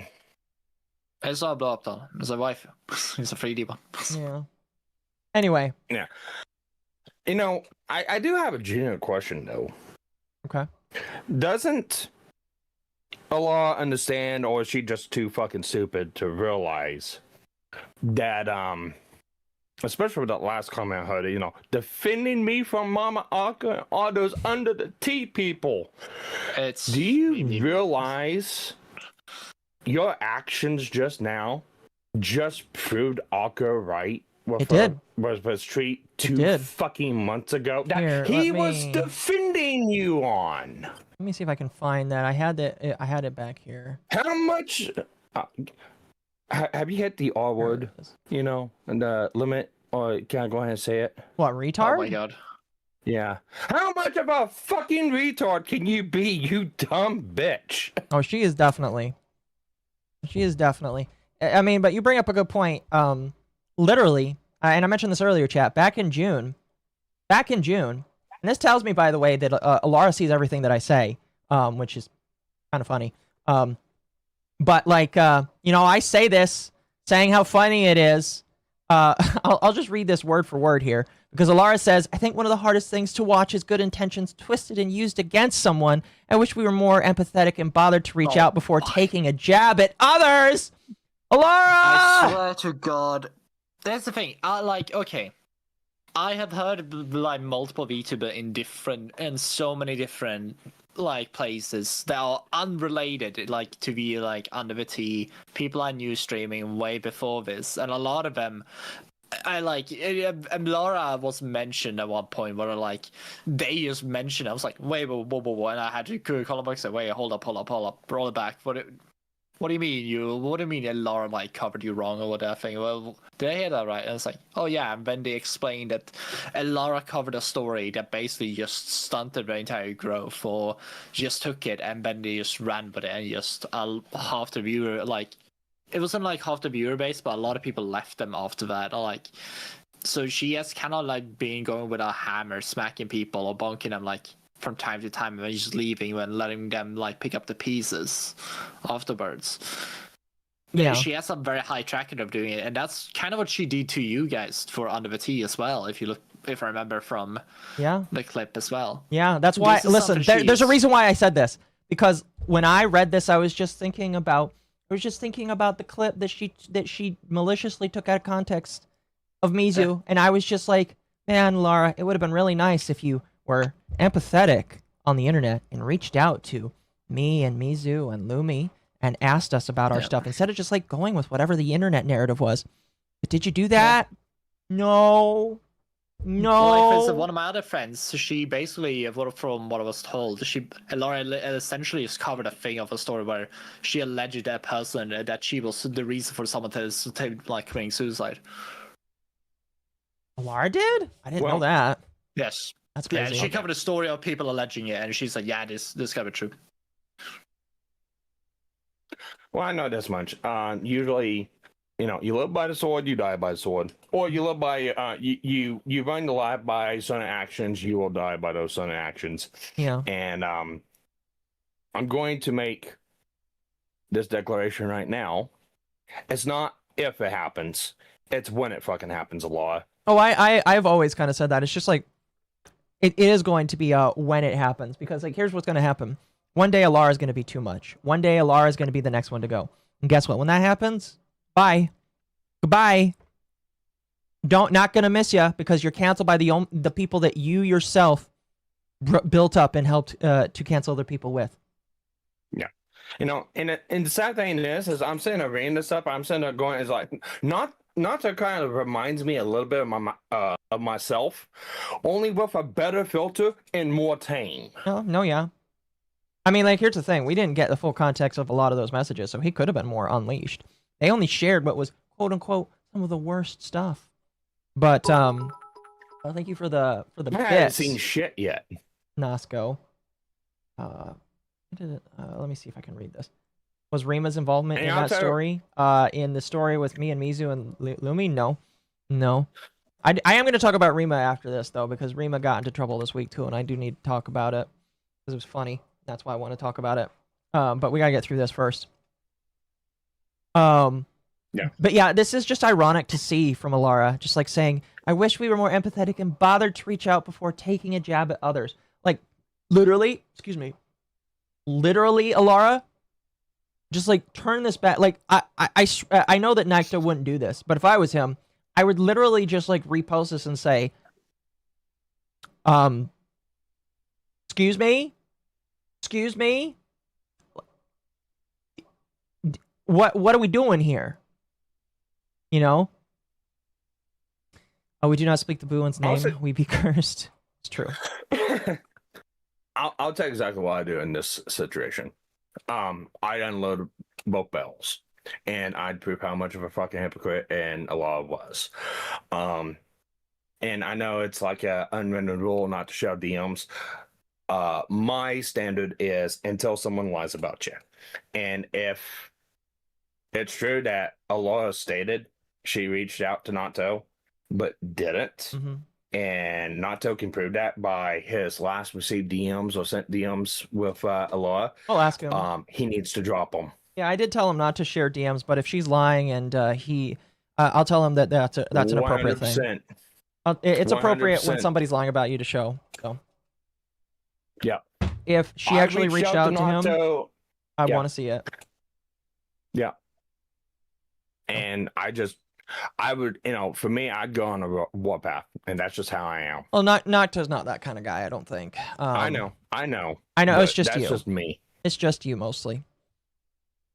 It's not a blow-up doll. It's a wife. It's a 3D one. Yeah. Anyway. Yeah. You know, I do have a genuine question, though. Okay. Doesn't Allah understand, or is she just too fucking stupid to realize that, especially with that last comment I heard, you know, defending me from MommaOcco and all those Under the Tea people. Do you realize your actions just now just proved Occo right? It did. Was treat 2 fucking months ago that Here, he was defending you on. Let me see if I can find that. I had it back here. How much? Have you hit the R word? You know, and the limit, or can I go ahead and say it? What, retard? Oh my god. Yeah. How much of a fucking retard can you be, you dumb bitch? Oh, she is definitely. She is definitely. I mean, but you bring up a good point. Literally, and I mentioned this earlier, chat, back in June, and this tells me, by the way, that Elara sees everything that I say, which is kind of funny. But, like, you know, I say this, saying how funny it is. I'll just read this word for word here, because Elara says, I think one of the hardest things to watch is good intentions twisted and used against someone. I wish we were more empathetic and bothered to reach out before taking a jab at others. Elara! I swear to God. That's the thing. Like, okay. I have heard like multiple VTuber in so many different like places that are unrelated, like to be like under the tea. People I knew streaming way before this, and a lot of them. I like Elara was mentioned at one point where like they just mentioned. I was like, wait, whoa, and I had to call them back and say, wait, hold up, roll it back. What do you mean What do you mean Elara like covered you wrong or whatever? Thing? Well, did I hear that right? And it's like, oh yeah, and then they explained that Elara covered a story that basically just stunted the entire growth, or just took it and then they just ran with it, and just half the viewer like. It wasn't like half the viewer base, but a lot of people left them after that. Or like, so she has kind of like been going with a hammer, smacking people or bonking them like from time to time, and then just leaving and letting them like pick up the pieces afterwards. Yeah, she has a very high track record of doing it, and that's kind of what she did to you guys for Under the Tea as well. If I remember from the clip as well. Yeah, that's why. Listen, there's a reason why I said this, because when I read this, I was just thinking about the clip that she maliciously took out of context of Mizu, and I was just like, man, Laura, it would have been really nice if you were empathetic on the internet and reached out to me and Mizu and Lumi and asked us about our stuff instead of just like going with whatever the internet narrative was. But did you do that? No. Like for one of my other friends, she basically, from what I was told, Laura essentially just covered a thing of a story where she alleged that person that she was the reason for someone to like committing suicide. Laura did? I didn't know that. Yes, that's crazy. Yeah, she covered a story of people alleging it, and she's like, "Yeah, this covered true." Well, I know this much. Usually, you live by the sword, you die by the sword, or you live by you run the life by certain actions, you will die by those certain actions. Yeah. And I'm going to make this declaration right now. It's not if it happens; it's when it fucking happens. A lot. Oh, I've always kind of said that. It's just like it is going to be when it happens, because like here's what's going to happen. One day Elara is going to be too much. One day Elara is going to be the next one to go. And guess what? When that happens, bye. Goodbye. Not gonna miss you, because you're canceled by the people that you yourself built up and helped to cancel other people with. Yeah, and the sad thing is I'm sitting there reading this stuff. I'm sitting there going, it's like not to kind of reminds me a little bit of myself, only with a better filter and more tame. No, yeah. I mean, like, here's the thing. We didn't get the full context of a lot of those messages, so he could have been more unleashed. They only shared what was, quote unquote, some of the worst stuff. But well, thank you for the I haven't seen shit yet. Nasco. Let me see if I can read this. Was Rima's involvement in that story? In the story with me and Mizu and Lumi? No. I am going to talk about Rima after this, though, because Rima got into trouble this week, too, and I do need to talk about it, because it was funny. That's why I want to talk about it. But we got to get through this first. Yeah. But yeah, this is just ironic to see from Elara, just like saying, I wish we were more empathetic and bothered to reach out before taking a jab at others. Like, literally, Elara, just like turn this back. Like, I know that Nikta wouldn't do this, but if I was him, I would literally just like repost this and say, excuse me, what are we doing here? Oh, we do not speak the Buin's name. We be cursed. It's true. I'll tell you exactly what I do in this situation. I unload both bells, and I'd prove how much of a fucking hypocrite and Elara was. And I know it's like an unwritten rule not to shout DMs. My standard is until someone lies about you. And if it's true that Elara stated she reached out to Nato, but didn't, and Nato can prove that by his last received DMs or sent DMs with Elara, I'll ask him. He needs to drop them. Yeah, I did tell him not to share DMs, but if she's lying and I'll tell him that that's an appropriate 100%. thing. It's appropriate 100%. when somebody's lying about you to show. So. Yeah. If she actually reached out to him, I Yeah. want to see it. Yeah. And I just I would, for me, I'd go on a warpath, and that's just how I am. Well, Nocto's not that kind of guy, I don't think. I know. It's just you. That's just me. It's just you mostly.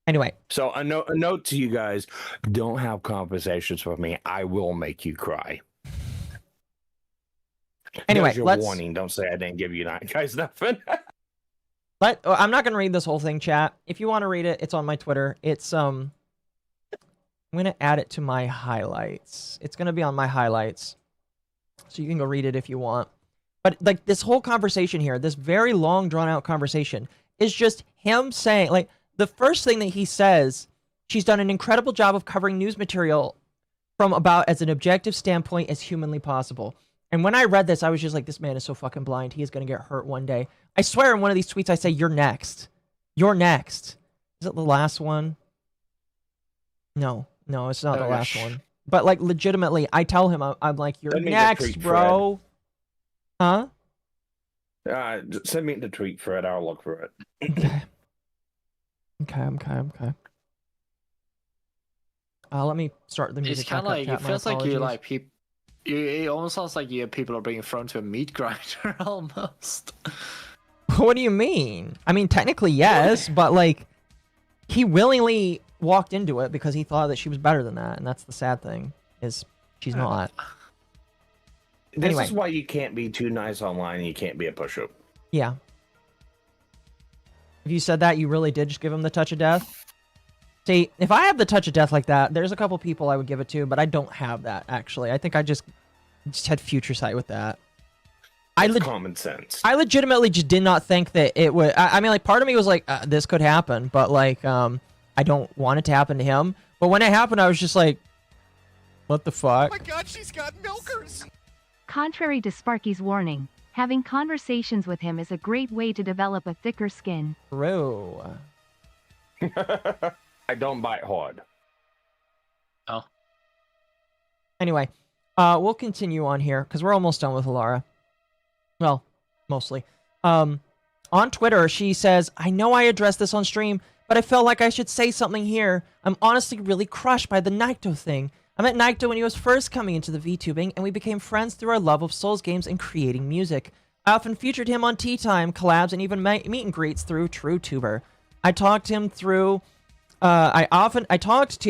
Anyway. So a note to you guys: don't have conversations with me. I will make you cry. Anyway, there's your warning. Don't say I didn't give you that, guys. Nothing. I'm not gonna read this whole thing, chat. If you want to read it, it's on my Twitter. It's I'm gonna add it to my highlights. It's gonna be on my highlights, so you can go read it if you want. But like this whole conversation here, this very long, drawn out conversation, is just him saying, like, the first thing that he says, she's done an incredible job of covering news material from about as an objective standpoint as humanly possible. And when I read this, I was just like, this man is so fucking blind. He is going to get hurt one day. I swear in one of these tweets, I say, you're next. You're next. Is it the last one? No, it's not the last one. But like, legitimately, I tell him, I'm like, you're next, bro. Huh? Send me the tweet, Fred. I'll look for it. Okay. Let me start the music. It's kind of like, it feels like you like people. It almost sounds like people are being thrown to a meat grinder, almost. What do you mean? I mean, technically, yes, but like, he willingly walked into it because he thought that she was better than that, and that's the sad thing, is she's not. This is why you can't be too nice online and you can't be a push-up. Yeah. If you said that, you really did just give him the touch of death? See, if I have the touch of death like that, there's a couple people I would give it to, but I don't have that, actually. I think I just had future sight with that. Common sense. I legitimately just did not think that it would... I mean, like, part of me was like, this could happen, but, like, I don't want it to happen to him. But when it happened, I was just like, what the fuck? Oh my god, she's got milkers! Contrary to Sparky's warning, having conversations with him is a great way to develop a thicker skin. True. I don't bite hard. Oh. Anyway, we'll continue on here, because we're almost done with Elara. Well, mostly. On Twitter, she says, I know I addressed this on stream, but I felt like I should say something here. I'm honestly really crushed by the Naito thing. I met Naito when he was first coming into the VTubing, and we became friends through our love of Souls games and creating music. I often featured him on Tea Time, collabs, and even meet and greets through TrueTuber. I talked to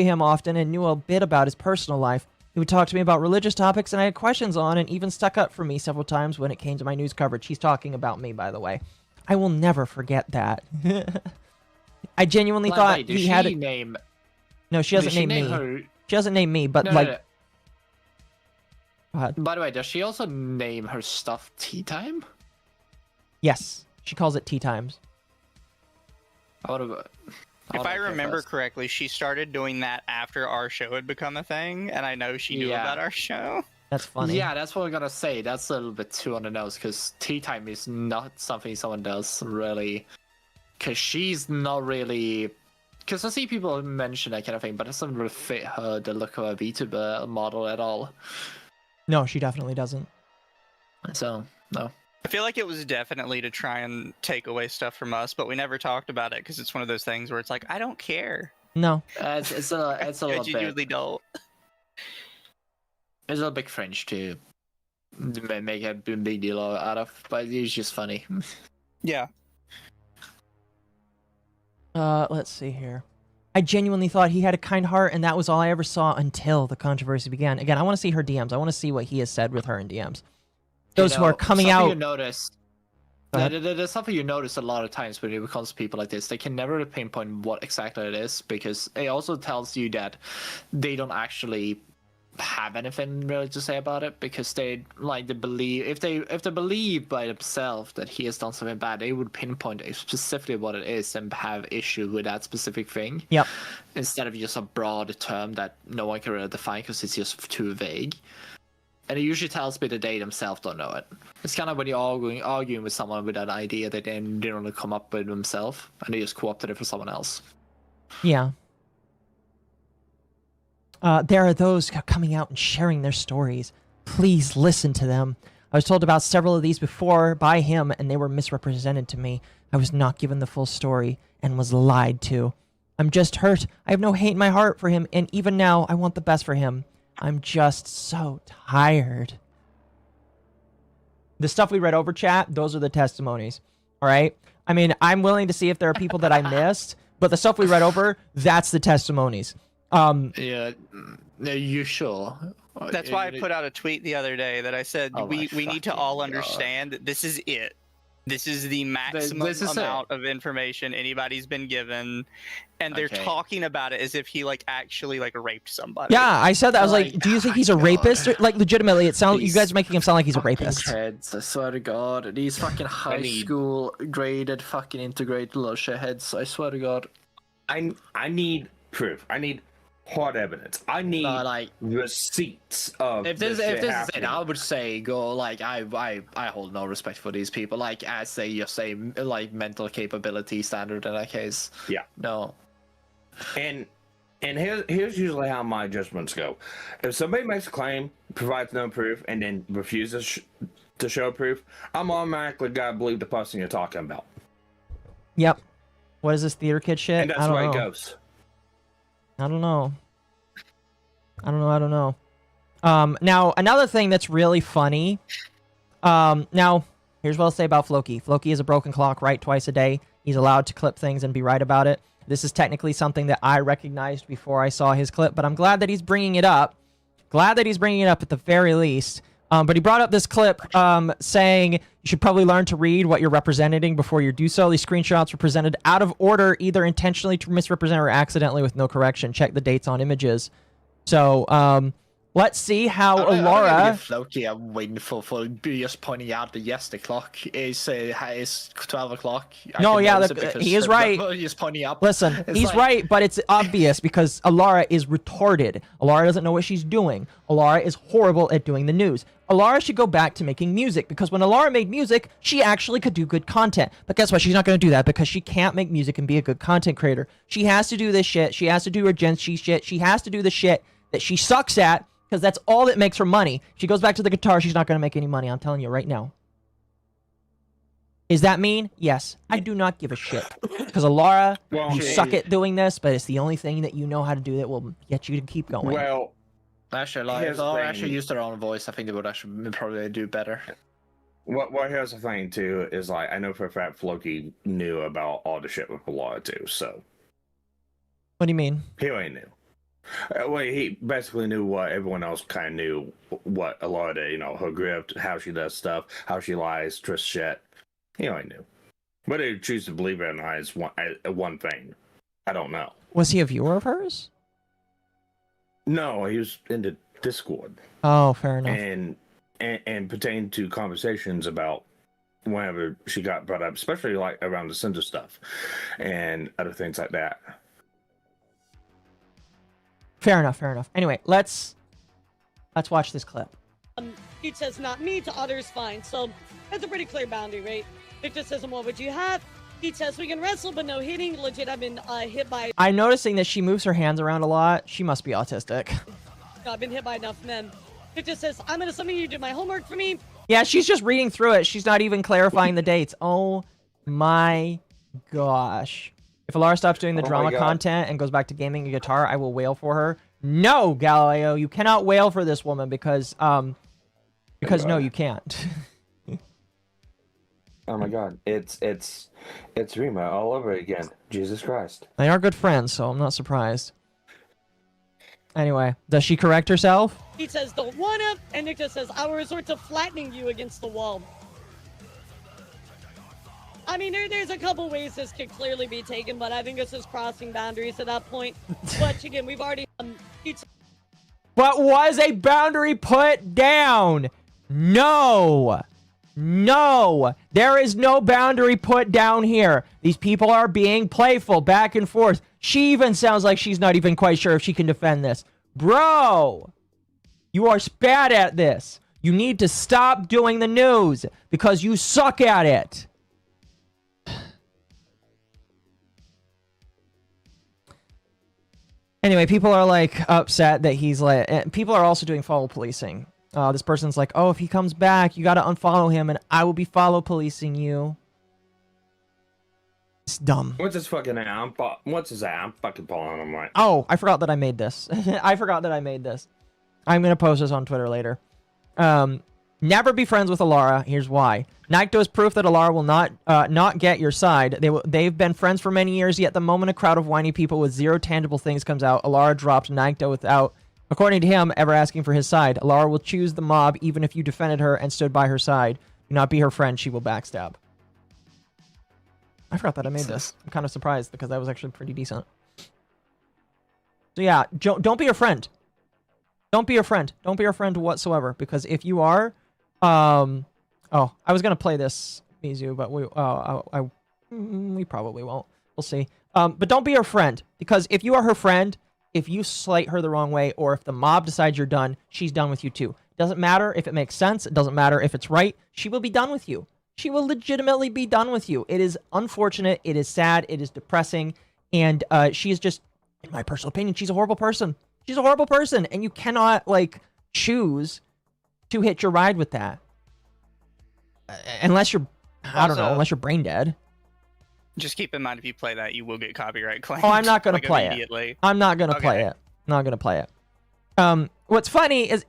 him often and knew a bit about his personal life. He would talk to me about religious topics and I had questions on, and even stuck up for me several times when it came to my news coverage. He's talking about me, by the way. I will never forget that. I genuinely thought he had a name. No, she doesn't name me. She doesn't name me, but like. No. By the way, does she also name her stuff Tea Time? Yes, she calls it Tea Times. If I remember correctly, she started doing that after our show had become a thing, and I know she knew about our show. That's funny. Yeah, that's what I'm gonna say. That's a little bit too on the nose, because Tea Time is not something someone does, really. Because she's not really... Because I see people mention that kind of thing, but it doesn't really fit her, the look of a VTuber model at all. No, she definitely doesn't. So, no. I feel like it was definitely to try and take away stuff from us, but we never talked about it because it's one of those things where it's like, I don't care. No. It's a little bit. Usually don't. It's a little bit cringe to make a big deal out of, but it's just funny. Yeah. Let's see here. I genuinely thought he had a kind heart, and that was all I ever saw until the controversy began. Again, I want to see her DMs. I want to see what he has said with her in DMs. Those who are coming out. You notice. There's something you notice a lot of times when it comes to people like this. They can never pinpoint what exactly it is, because it also tells you that they don't actually have anything really to say about it, because they believe if they believe by themselves that he has done something bad, they would pinpoint specifically what it is and have issue with that specific thing. Yep. Instead of just a broad term that no one can really define because it's just too vague. And it usually tells me that they themselves don't know it. It's kind of when you're arguing with someone with an idea that they didn't really come up with themselves, and they just co-opted it for someone else. Yeah. There are those coming out and sharing their stories. Please listen to them. I was told about several of these before by him, and they were misrepresented to me. I was not given the full story and was lied to. I'm just hurt. I have no hate in my heart for him, and even now, I want the best for him. I'm just so tired. The stuff we read over, chat, those are the testimonies. All right? I mean, I'm willing to see if there are people that I missed, but the stuff we read over, that's the testimonies. Yeah, you sure? That's why I put out a tweet the other day that I said Oh we my need to fucking all God. understand that this is it. This is the maximum This is amount of information anybody's been given, and they're Okay. talking about it as if he like actually like raped somebody. Yeah, I said that. I was like, do you think he's a rapist? Or, like, legitimately, it sounds. You guys are making him sound like he's a rapist. Heads, I swear to God, these fucking high school graded fucking integrated little shitheads. I swear to God. I need proof. I need hard evidence. I need like receipts of If this shit is it, happening. I would say go like I hold no respect for these people. Like as they just say like mental capability standard in that case. Yeah. No. And here's usually how my judgments go. If somebody makes a claim, provides no proof, and then refuses to show proof, I'm automatically gotta believe the person you're talking about. Yep. What is this theater kid shit? And that's I don't the way know. it goes. I don't know. Now, another thing that's really funny. Now, here's what I'll say about Floki. Floki is a broken clock, right? Twice a day. He's allowed to clip things and be right about it. This is technically something that I recognized before I saw his clip, but I'm glad that he's bringing it up. Glad that he's bringing it up at the very least. But he brought up this clip saying you should probably learn to read what you're representing before you do so. These screenshots were presented out of order, either intentionally to misrepresent or accidentally with no correction. Check the dates on images. So, let's see how Elara... Floki, I'm waiting for just pointing out that yes, the clock is 12 o'clock. No, yeah, he is right. Just pointing up. Listen, It's he's like- right, but it's obvious because Elara is retarded. Elara doesn't know what she's doing. Elara is horrible at doing the news. Elara should go back to making music because when Elara made music, she actually could do good content. But guess what? She's not going to do that because she can't make music and be a good content creator. She has to do this shit. She has to do her Gen Z shit. She has to do the shit that she sucks at because that's all that makes her money. If she goes back to the guitar, she's not going to make any money. I'm telling you right now. Is that mean? Yes. I do not give a shit. Because Elara, you suck at doing this, but it's the only thing that you know how to do that will get you to keep going. Well, actually, like, here's if the they thing. actually use their own voice, I think they would actually probably do better. Well, here's the thing too, is like I know for a fact Floki knew about all the shit with Elara too, so What do you mean? he already knew. Well, he basically knew what everyone else kind of knew, what Elara did, you know, her grip, how she does stuff, how she lies, twists shit. He already knew. Whether you choose to believe it or not is one thing. I don't know. Was he a viewer of hers? No, he was in the Discord. Oh, fair enough. And pertain to conversations about whenever she got brought up, especially like around the center stuff and other things like that. Fair enough, fair enough. Anyway, let's watch this clip. He says, not me, to others, fine. So that's a pretty clear boundary, right? Victor says, and what would you have? He says, we can wrestle, but no hitting. Legit, I've been hit by... I'm noticing that she moves her hands around a lot. She must be autistic. I've been hit by enough men. Victor says, I'm going to summon you to do my homework for me. Yeah, she's just reading through it. She's not even clarifying the dates. Oh my gosh. If Elara stops doing the Oh my drama God. content and goes back to gaming a guitar, I will wail for her. No, Galileo, you cannot wail for this woman because no, you can't. Oh my god, it's Rima all over again. Jesus Christ. They are good friends, so I'm not surprised. Anyway, does she correct herself? He says, don't wanna. And Victor says, I will resort to flattening you against the wall. I mean, there's a couple ways this could clearly be taken, but I think this is crossing boundaries at that point. But again, we've already... But was a boundary put down? No. No. There is no boundary put down here. These people are being playful back and forth. She even sounds like she's not even quite sure if she can defend this. Bro, you are bad at this. You need to stop doing the news because you suck at it. Anyway, people are like upset that he's like, and people are also doing follow policing. This person's like, oh, if he comes back, you gotta unfollow him and I will be follow policing you. It's dumb. What's his fucking name? What's his name? I'm fucking following him right. Oh, I forgot that I made this. I forgot that I made this. I'm gonna post this on Twitter later. Never be friends with Elara. Here's why. Naito is proof that Elara will not get your side. They've been friends for many years, yet the moment a crowd of whiny people with zero tangible things comes out, Elara dropped Naito without, according to him, ever asking for his side. Elara will choose the mob even if you defended her and stood by her side. Do not be her friend. She will backstab. I forgot that I made this. I'm kind of surprised because that was actually pretty decent. So yeah, don't be her friend. Don't be her friend. Don't be her friend whatsoever. Because if you are, oh, I was gonna play this, Mizu, but we probably won't. We'll see. But don't be her friend, because if you are her friend, if you slight her the wrong way, or if the mob decides you're done, she's done with you too. Doesn't matter if it makes sense. It doesn't matter if it's right. She will be done with you. She will legitimately be done with you. It is unfortunate. It is sad. It is depressing. And she is just, in my personal opinion, she's a horrible person. She's a horrible person, and you cannot, like, choose to hitch your ride with that. Unless you're, I don't know, unless you're brain dead. Just keep in mind, if you play that, you will get copyright claims. Oh, I'm not going to like, play immediately. it. I'm not going to play it. Not going to play it. What's funny is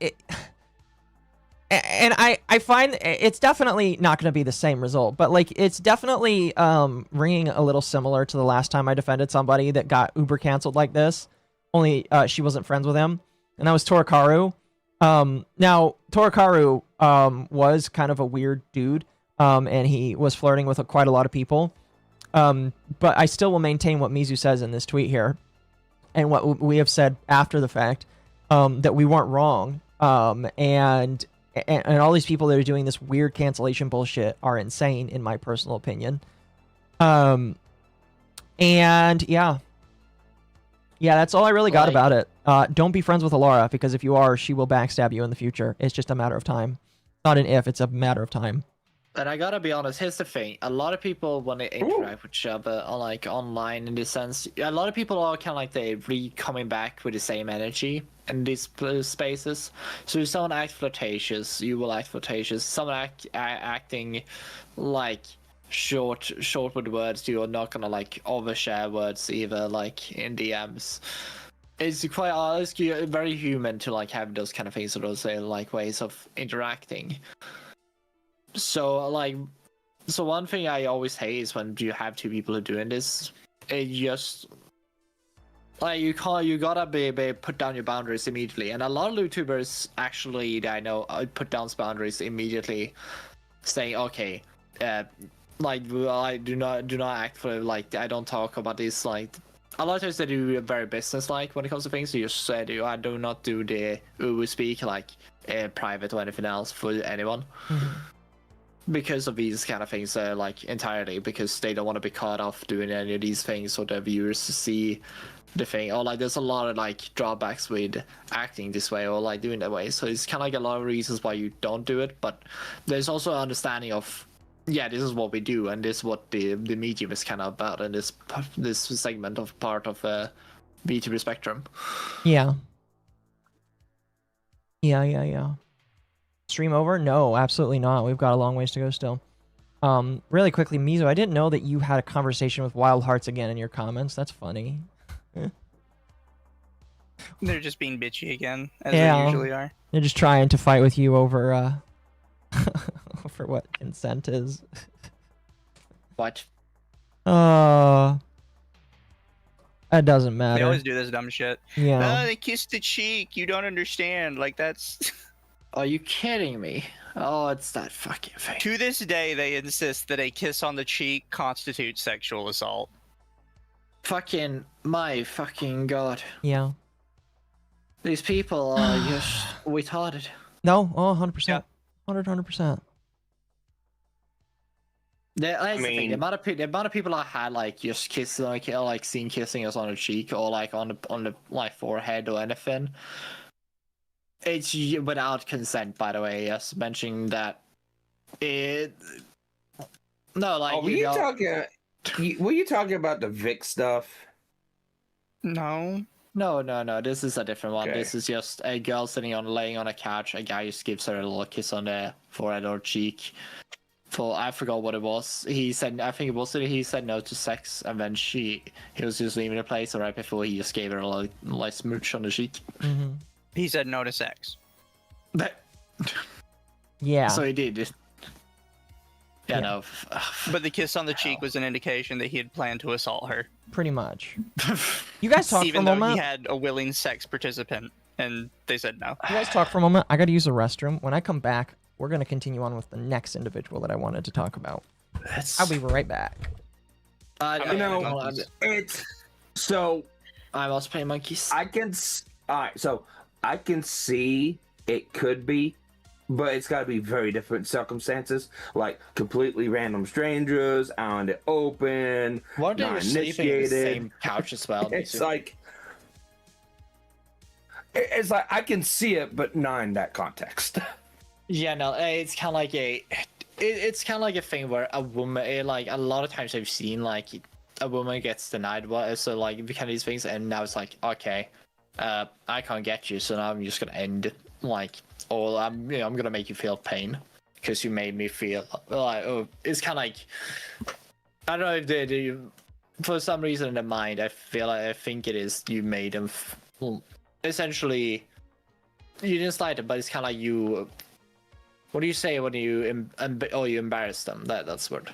and I find it's definitely not going to be the same result, but like it's definitely ringing a little similar to the last time I defended somebody that got uber canceled like this. Only she wasn't friends with him, and that was Torikaru. Now Torikaru was kind of a weird dude, and he was flirting with quite a lot of people. But I still will maintain what Mizu says in this tweet here, and what we have said after the fact, that we weren't wrong. And all these people that are doing this weird cancellation bullshit are insane, in my personal opinion. And yeah, that's all I really got about it. Don't be friends with Elara, because if you are, she will backstab you in the future. It's just a matter of time. Not an if, it's a matter of time. And I gotta be honest, here's the thing. A lot of people, when they interact with each other, are like online in this sense, a lot of people are kind of like they coming back with the same energy in these spaces. So if someone acts flirtatious, you will act flirtatious. Someone acting like short with words, you're not gonna like overshare words either, like in DMs. It's quite it's very human to like have those kind of things, or those like ways of interacting. So one thing I always hate is when you have two people who are doing this. It just like you gotta be put down your boundaries immediately. And a lot of YouTubers actually that I know put down boundaries immediately, saying okay, like I do not act for, like I don't talk about this. Like a lot of times they do very business-like when it comes to things. So you just say, I do not do the we speak like private or anything else for anyone. Mm-hmm. Because of these kind of things, like entirely because they don't want to be caught off doing any of these things, so their viewers to see the thing. Or like there's a lot of like drawbacks with acting this way or like doing that way. So it's kind of like a lot of reasons why you don't do it. But there's also an understanding of, yeah, this is what we do, and this is what the medium is kind of about, and this segment of part of VTuber spectrum. Yeah. Stream over? No, absolutely not. We've got a long ways to go still. Really quickly, Mizo, I didn't know that you had a conversation with Wild Hearts again in your comments. That's funny. They're just being bitchy again, as they usually are. They're just trying to fight with you over over what consent is. What? It doesn't matter. They always do this dumb shit. Yeah. They kissed the cheek. You don't understand. Like that's. Are you kidding me? Oh, it's that fucking thing. To this day, they insist that a kiss on the cheek constitutes sexual assault. My fucking god. Yeah. These people are just retarded. No, 100%. Yeah. 100%. I mean, the amount of people I had like just kissing, like seen kissing us on the cheek or like on the like forehead or anything. It's without consent, by the way. Yes, mentioning that. No, like. Were you talking about the Vic stuff? No. This is a different one. Okay. This is just a girl laying on a couch. A guy just gives her a little kiss on the forehead or cheek. I forgot what it was. He said no to sex, and then he was just leaving the place. So right before he just gave her a light smooch on the cheek. Mm-hmm. He said no to sex. Yeah. So he did. Yeah, no. But the kiss on the cheek was an indication that he had planned to assault her. Pretty much. You guys talk for a Even though moment. he had a willing sex participant, and they said no. You guys talk for a moment. I got to use the restroom. When I come back, we're going to continue on with the next individual that I wanted to talk about. I'll be right back. It's so. I was playing monkeys. All right, so I can see it could be, but it's got to be very different circumstances, like completely random strangers out in the open, Weren't they not sleeping in the initiated. same couch as well? It's like I can see it, but not in that context. Yeah, no, it's kind of like it's kind of like a thing where a woman, like a lot of times I've seen like a woman gets denied what, so like kind of these things, and now it's like, okay, I can't get you, so now I'm just gonna end like, or I'm gonna make you feel pain because you made me feel like, oh, it's kind of like, I don't know if they for some reason in their mind, I think it is you made them essentially, you didn't slight them, but it's kind of like you. What do you say when you you embarrass them? That's the word.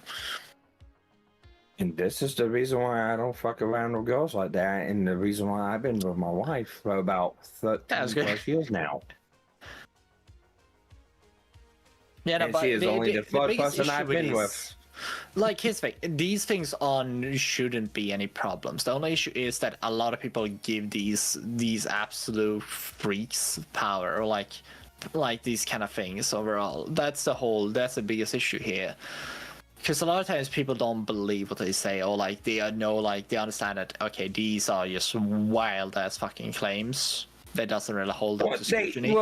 And this is the reason why I don't fuck around with girls like that, and the reason why I've been with my wife for about 13 plus years now. Yeah, no, and but she is only the third biggest person I've issue been is, with. Like, here's the thing. These things shouldn't be any problems. The only issue is that a lot of people give these absolute freaks power, or like these kind of things overall. That's the biggest issue here. Because a lot of times people don't believe what they say, or like they understand that, okay, these are just wild ass fucking claims that doesn't really hold up to scrutiny.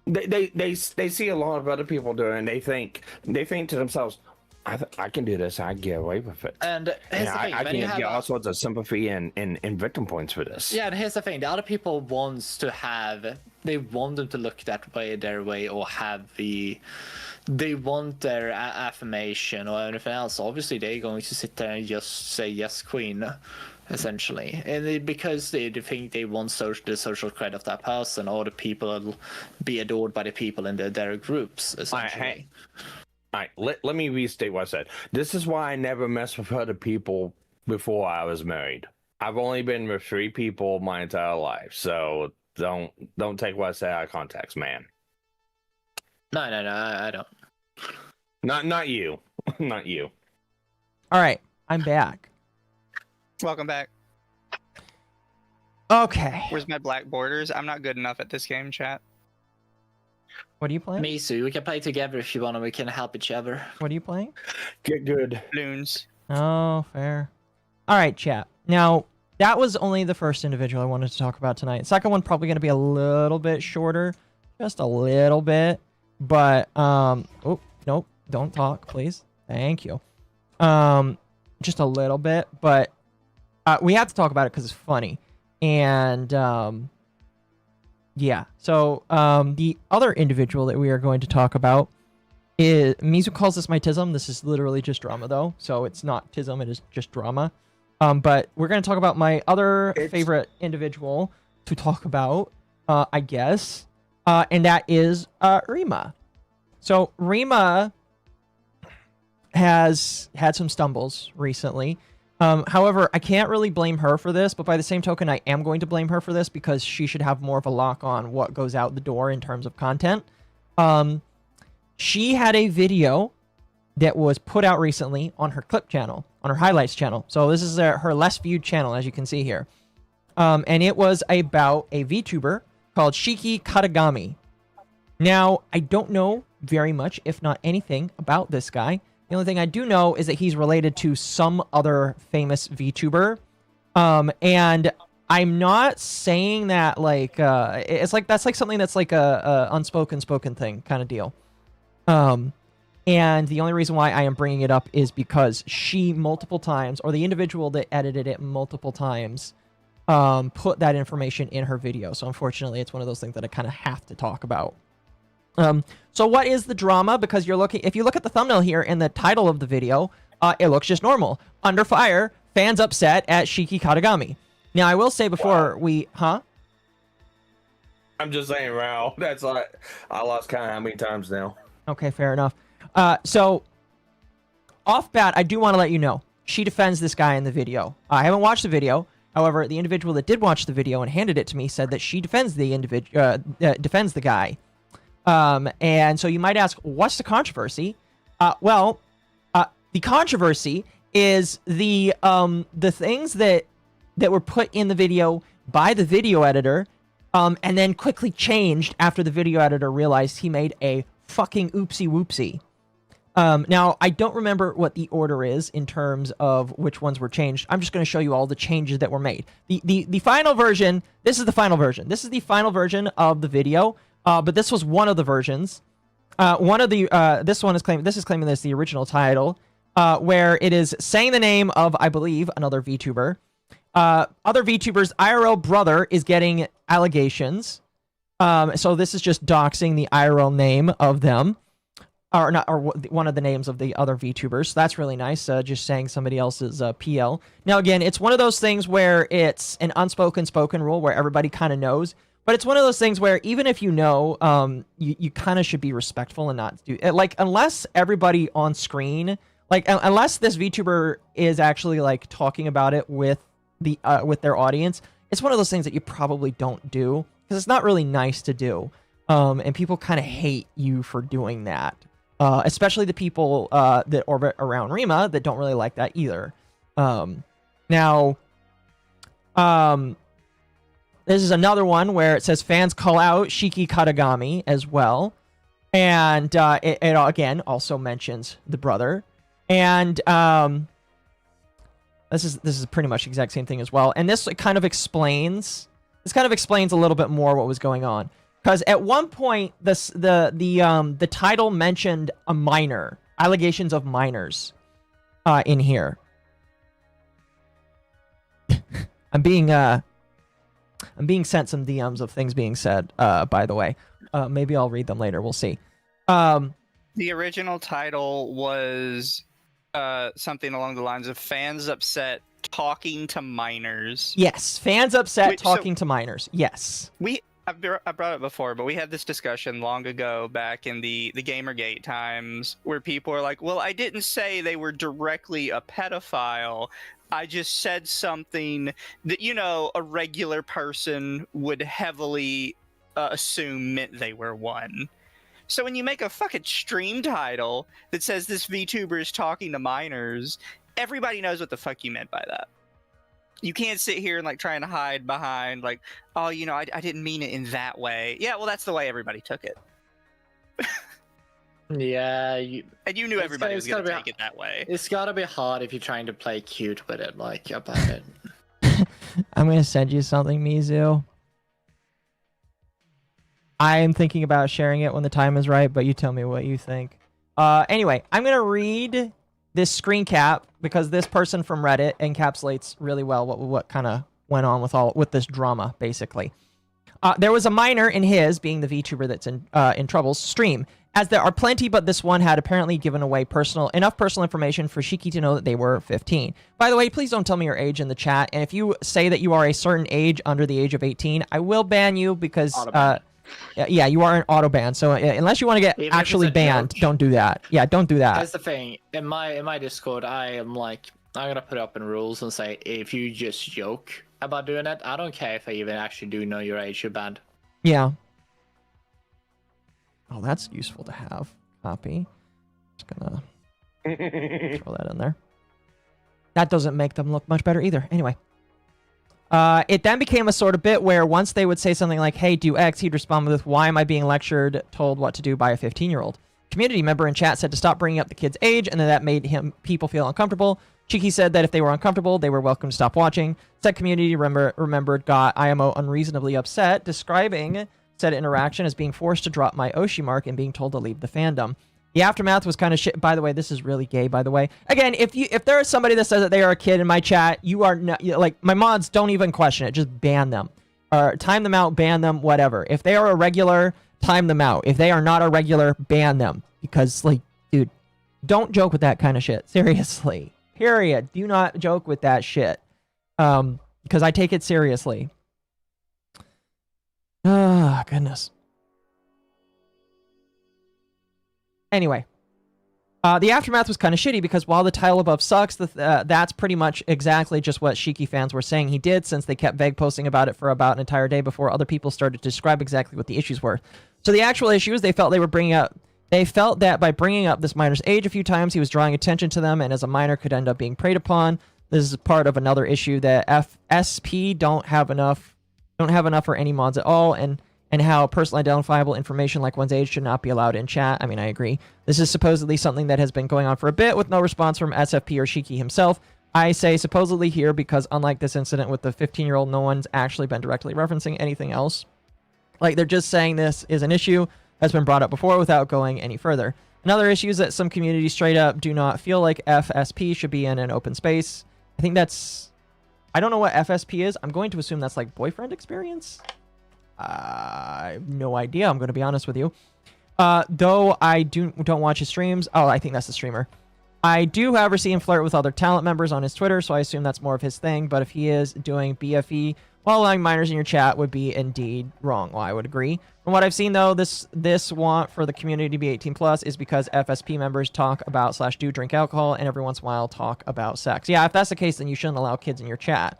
They see a lot of other people doing, and they think to themselves, I can do this. I get away with it. And here's the thing, I can get all sorts of sympathy and victim points for this. Yeah, and here's the thing: the other people want them to look their way, or they want their affirmation or anything else. Obviously, they're going to sit there and just say yes, queen, essentially, and because they think they want the social credit of that person, or the people be adored by the people in their groups, essentially. All right, let me restate what I said. This is why I never messed with other people before I was married. I've only been with 3 people my entire life, so don't take what I say out of context, man. No, I don't. Not you. Not you. All right, I'm back. Welcome back. Okay. Where's my black borders? I'm not good enough at this game, chat. What are you playing? Me too. We can play together if you want, and we can help each other. What are you playing? Get good. Loons. Oh, fair. All right, chat. Now, that was only the first individual I wanted to talk about tonight. Second one probably going to be a little bit shorter. Just a little bit. But, oh, nope. Don't talk, please. Thank you. Just a little bit. But we have to talk about it because it's funny. And, yeah. So, the other individual that we are going to talk about is, Mizu calls this my tism. This is literally just drama, though. So it's not tism, it is just drama. But we're going to talk about my other favorite individual to talk about, I guess. And that is Rima. So Rima has had some stumbles recently. However, I can't really blame her for this, but by the same token, I am going to blame her for this because she should have more of a lock on what goes out the door in terms of content. She had a video that was put out recently on her clip channel, on her highlights channel. So this is her less viewed channel, as you can see here. And it was about a VTuber called Shiki Katagami. Now, I don't know very much, if not anything, about this guy. The only thing I do know is that he's related to some other famous VTuber. And I'm not saying that like it's like that's like something that's like a unspoken thing kind of deal. And the only reason why I am bringing it up is because she multiple times, or the individual that edited it multiple times, put that information in her video. So unfortunately, it's one of those things that I kind of have to talk about. So what is the drama? Because if you look at the thumbnail here and the title of the video, it looks just normal. Under fire, fans upset at Shiki Katagami. Now, I will say before I'm just saying, Rao. That's like I lost count how many times now. Okay, fair enough. So off bat, I do want to let you know she defends this guy in the video. I haven't watched the video. However, the individual that did watch the video and handed it to me said that she defends the defends the guy. And so you might ask, what's the controversy? Well, the controversy is the things that were put in the video by the video editor, and then quickly changed after the video editor realized he made a fucking oopsie whoopsie. Now, I don't remember what the order is in terms of which ones were changed. I'm just going to show you all the changes that were made. The final version, this is the final version. This is the final version of the video, but this was one of the versions. This is claiming this is the original title, where it is saying the name of, I believe, another VTuber. Other VTubers' IRL brother is getting allegations. So this is just doxing the IRL name of them. Or not, or one of the names of the other VTubers. So that's really nice. Just saying somebody else's PL. Now, again, it's one of those things where it's an unspoken spoken rule where everybody kind of knows. But it's one of those things where even if you know, you kind of should be respectful and not do like, unless everybody on screen, like unless this VTuber is actually like talking about it with the with their audience, it's one of those things that you probably don't do because it's not really nice to do. And people kind of hate you for doing that. Especially the people that orbit around Rima that don't really like that either. Now, this is another one where it says fans call out Shiki Katagami as well. And it again also mentions the brother. And this is pretty much the exact same thing as well. And this kind of explains a little bit more what was going on. Because at one point, the title mentioned a minor, allegations of minors, in here. I'm being sent some DMs of things being said. By the way, maybe I'll read them later. We'll see. The original title was something along the lines of fans upset talking to minors. Yes, fans upset talking to minors. Yes. I brought it before, but we had this discussion long ago back in the Gamergate times where people are like, well, I didn't say they were directly a pedophile. I just said something that, you know, a regular person would heavily assume meant they were one. So when you make a fucking stream title that says this VTuber is talking to minors, everybody knows what the fuck you meant by that. You can't sit here and like trying to hide behind like, oh, you know, I didn't mean it in that way. Yeah, well, that's the way everybody took it. Yeah, and you knew everybody was going to take it that way. It's got to be hard if you're trying to play cute with it, like about it. I'm going to send you something, Mizu. I am thinking about sharing it when the time is right, but you tell me what you think. Anyway, I'm going to read this screen cap because this person from Reddit encapsulates really well what kind of went on with this drama, basically. There was a minor in his, being the VTuber that's in trouble's stream, as there are plenty, but this one had apparently given away enough personal information for Shiki to know that they were 15. By the way, please don't tell me your age in the chat, and if you say that you are a certain age under the age of 18, I will ban you because yeah, you are an auto ban. So unless you want to get actually banned, don't do that. Yeah, don't do that. That's the thing. In my Discord, I am like, I'm gonna put up in rules and say if you just joke about doing it, I don't care if I even actually do know your age, you're banned. Yeah. Oh, that's useful to have. Copy. Just gonna throw that in there. That doesn't make them look much better either. Anyway. It then became a sort of bit where once they would say something like, hey, do X, he'd respond with, why am I being lectured, told what to do by a 15-year-old? Community member in chat said to stop bringing up the kid's age, and then that made people feel uncomfortable. Chiki said that if they were uncomfortable, they were welcome to stop watching. Said community remembered got IMO unreasonably upset, describing said interaction as being forced to drop my Oshi mark and being told to leave the fandom. The aftermath was kind of shit. By the way, this is really gay, by the way. Again, if there is somebody that says that they are a kid in my chat, you are not, like, my mods, don't even question it. Just ban them. Or time them out, ban them, whatever. If they are a regular, time them out. If they are not a regular, ban them. Because, like, dude, don't joke with that kind of shit. Seriously. Period. Do not joke with that shit. Because I take it seriously. Oh, goodness. Anyway. The aftermath was kind of shitty because while the tile above sucks, that's pretty much exactly just what Shiki fans were saying he did, since they kept vague posting about it for about an entire day before other people started to describe exactly what the issues were. So the actual issues they felt that by bringing up this minor's age a few times, he was drawing attention to them, and as a minor could end up being preyed upon. This is part of another issue that FSP don't have enough for any mods at all, and how personally identifiable information like one's age should not be allowed in chat. I mean, I agree. This is supposedly something that has been going on for a bit with no response from SFP or Shiki himself. I say supposedly here because unlike this incident with the 15-year-old, no one's actually been directly referencing anything else. Like, they're just saying this is an issue that's been brought up before without going any further. Another issue is that some communities straight up do not feel like FSP should be in an open space. I think that's... I don't know what FSP is. I'm going to assume that's like boyfriend experience. I have no idea. I'm going to be honest with you. Though I don't watch his streams. Oh, I think that's the streamer. I do, however, see him flirt with other talent members on his Twitter, so I assume that's more of his thing. But if he is doing BFE while allowing minors in your chat would be indeed wrong. Well, I would agree. From what I've seen, though, this want for the community to be 18+ is because FSP members talk about / do drink alcohol and every once in a while talk about sex. Yeah, if that's the case, then you shouldn't allow kids in your chat.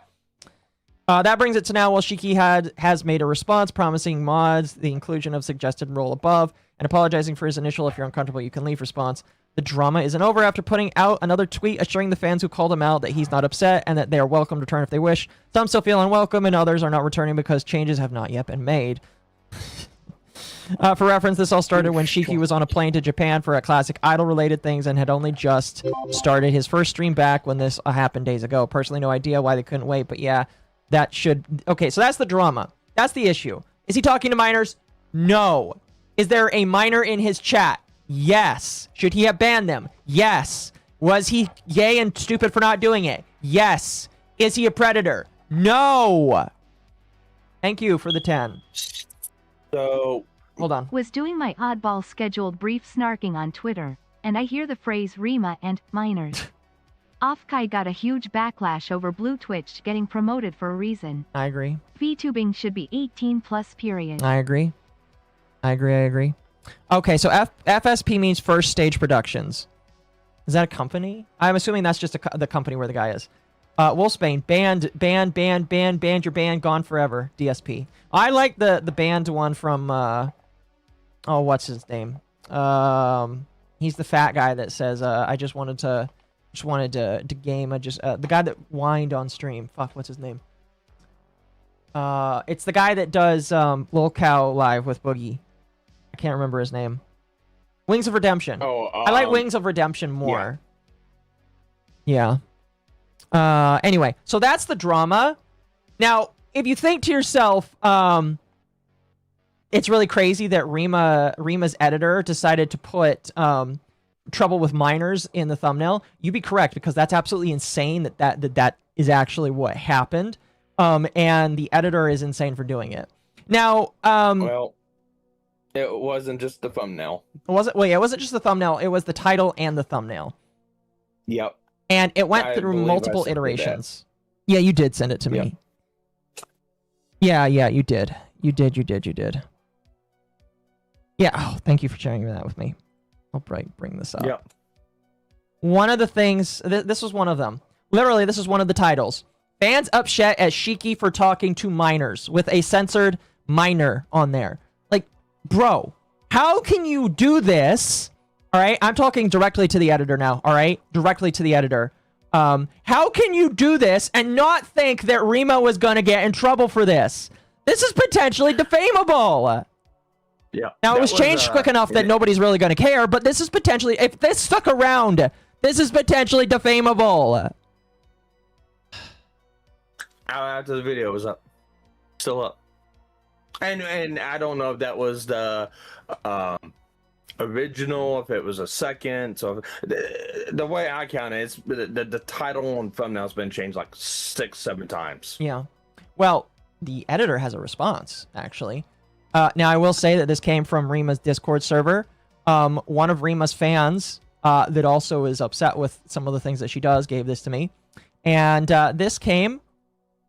That brings it to now. While Shiki has made a response promising mods the inclusion of suggested role above and apologizing for his initial "if you're uncomfortable you can leave" response, the drama isn't over after putting out another tweet assuring the fans who called him out that he's not upset and that they are welcome to return if they wish. Some still feel unwelcome and others are not returning because changes have not yet been made. For reference, this all started when Shiki was on a plane to Japan for a classic idol-related things and had only just started his first stream back when this happened days ago. Personally, no idea why they couldn't wait, but yeah. That should... Okay, so that's the drama. That's the issue. Is he talking to minors? No. Is there a minor in his chat? Yes. Should he have banned them? Yes. Was he gay and stupid for not doing it? Yes. Is he a predator? No. Thank you for the 10. So... Hold on. Was doing my oddball scheduled brief snarking on Twitter, and I hear the phrase Rima and minors. Offkai got a huge backlash over Blue Twitch getting promoted for a reason. I agree. VTubing should be 18+ period. I agree. Okay, so FSP means First Stage Productions. Is that a company? I'm assuming that's just the company where the guy is. Wolfsbane, banned, you're banned, gone forever, DSP. I like the banned one from, oh, what's his name? He's the fat guy that says, I just wanted to game. The guy that whined on stream. Fuck, what's his name? It's the guy that does Lil Cow live with Boogie. I can't remember his name. Wings of Redemption. Oh, I like Wings of Redemption more. Yeah. Anyway, so that's the drama. Now, if you think to yourself, it's really crazy that Rima's editor decided to put trouble with minors in the thumbnail, you'd be correct, because that's absolutely insane that is actually what happened. And the editor is insane for doing it. Now, well, it wasn't just the thumbnail. Was it? Well, yeah, it wasn't just the thumbnail. It was the title and the thumbnail. Yep. And it went through multiple iterations. Yeah, you did send it to me. Yeah, you did. You did. Yeah, oh, thank you for sharing that with me. I'll bring this up. Yep. One of the things, this was one of them. Literally, this is one of the titles. Fans upset at Shiki for talking to minors with a censored minor on there. Like, bro, how can you do this? All right, I'm talking directly to the editor now. All right, directly to the editor. How can you do this and not think that Rima was going to get in trouble for this? This is potentially defamable. Yeah. Now, it was changed quick enough that nobody's really going to care, but this is potentially, if this stuck around, this is potentially defamable. After the video was up. Still up. And I don't know if that was the original, if it was a second. So the way I count it, it's the title and thumbnail's been changed like 6-7 times. Yeah. Well, the editor has a response, actually. Now, I will say that this came from Rima's Discord server. One of Rima's fans that also is upset with some of the things that she does gave this to me. And this came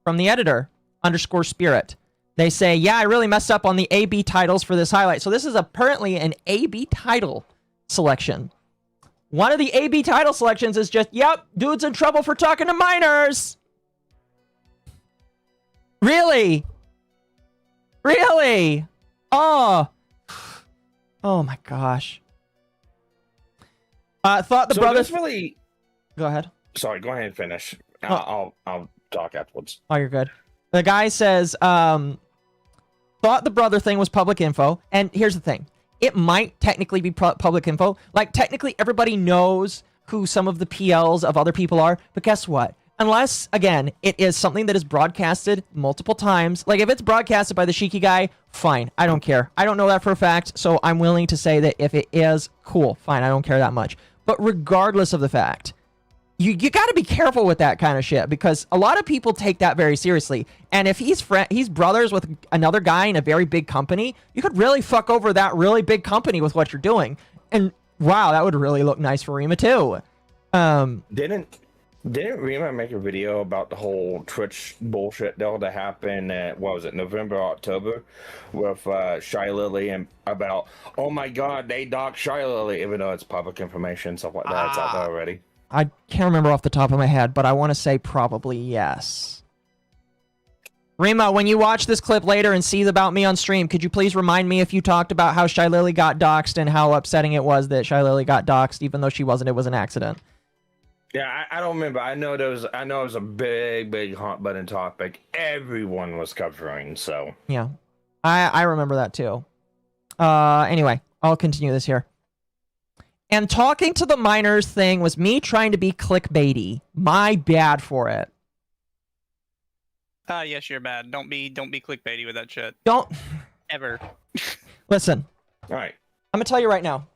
from the editor, _spirit. They say, yeah, I really messed up on the A-B titles for this highlight. So this is apparently an A-B title selection. One of the A-B title selections is just, yep, dude's in trouble for talking to minors. Really? Really? Oh. Oh my gosh. Thought the brothers... really... Go ahead. Sorry, go ahead and finish. Oh. I'll talk afterwards. Oh, you're good. The guy says, thought the brother thing was public info. And here's the thing. It might technically be public info. Like, technically, everybody knows who some of the PLs of other people are. But guess what? Unless, again, it is something that is broadcasted multiple times. Like, if it's broadcasted by the Shiki guy, fine. I don't care. I don't know that for a fact, so I'm willing to say that if it is, cool. Fine, I don't care that much. But regardless of the fact, you got to be careful with that kind of shit, because a lot of people take that very seriously. And if he's brothers with another guy in a very big company, you could really fuck over that really big company with what you're doing. And wow, that would really look nice for Rima too. Didn't Rima make a video about the whole Twitch bullshit deal that happened at, what was it, November, October, with Shy Lily, and about, oh my god, they doxed Shy Lily, even though it's public information, stuff like that, it's out there already. I can't remember off the top of my head, but I want to say probably yes. Rima, when you watch this clip later and see about me on stream, could you please remind me if you talked about how Shy Lily got doxed and how upsetting it was that Shy Lily got doxed, even though she wasn't, it was an accident? Yeah, I don't remember. I know it was a big hot button topic. Everyone was covering, so. Yeah. I remember that too. Anyway, I'll continue this here. And talking to the minors thing was me trying to be clickbaity. My bad for it. Yes, you're bad. Don't be clickbaity with that shit. Don't ever. Listen. All right. I'm gonna tell you right now.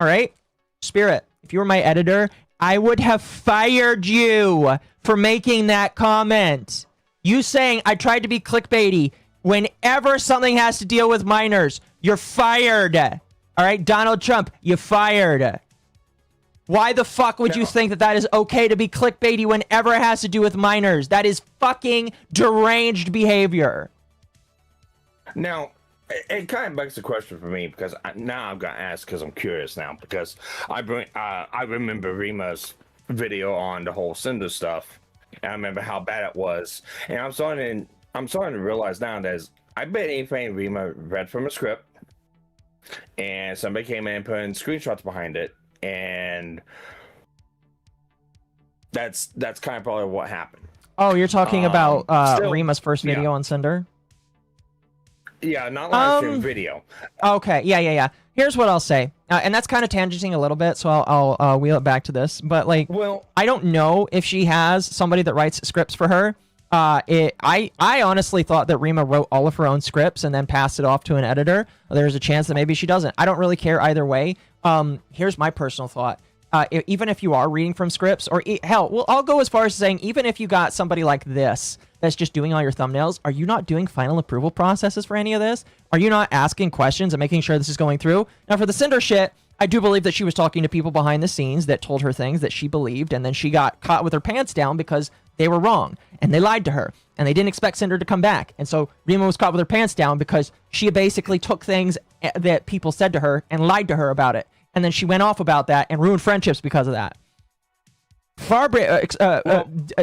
All right, Spirit. If you were my editor, I would have fired you for making that comment. You saying I tried to be clickbaity. Whenever something has to deal with minors, you're fired. All right, Donald Trump, you fired. Why the fuck would you think that is okay to be clickbaity whenever it has to do with minors? That is fucking deranged behavior. Now, it kind of begs the question for me, because now I've got to ask, because I'm curious now, because I remember Rima's video on the whole Cinder stuff, and I remember how bad it was, and I'm starting to realize now that I bet anything Rima read from a script, and somebody came in and put in screenshots behind it, and that's kind of probably what happened. Oh, you're talking about Rima's first video on Cinder? Yeah, not live stream video. Okay, yeah. Here's what I'll say, and that's kind of tangenting a little bit, so I'll wheel it back to this. But like, I don't know if she has somebody that writes scripts for her. I honestly thought that Rima wrote all of her own scripts and then passed it off to an editor. There's a chance that maybe she doesn't. I don't really care either way. Here's my personal thought. Even if you are reading from scripts, or hell, I'll go as far as saying, even if you got somebody like this that's just doing all your thumbnails, are you not doing final approval processes for any of this? Are you not asking questions and making sure this is going through? Now, for the Cinder shit, I do believe that she was talking to people behind the scenes that told her things that she believed, and then she got caught with her pants down because they were wrong, and they lied to her, and they didn't expect Cinder to come back. And so Rima was caught with her pants down because she basically took things that people said to her and lied to her about it. And then she went off about that and ruined friendships because of that.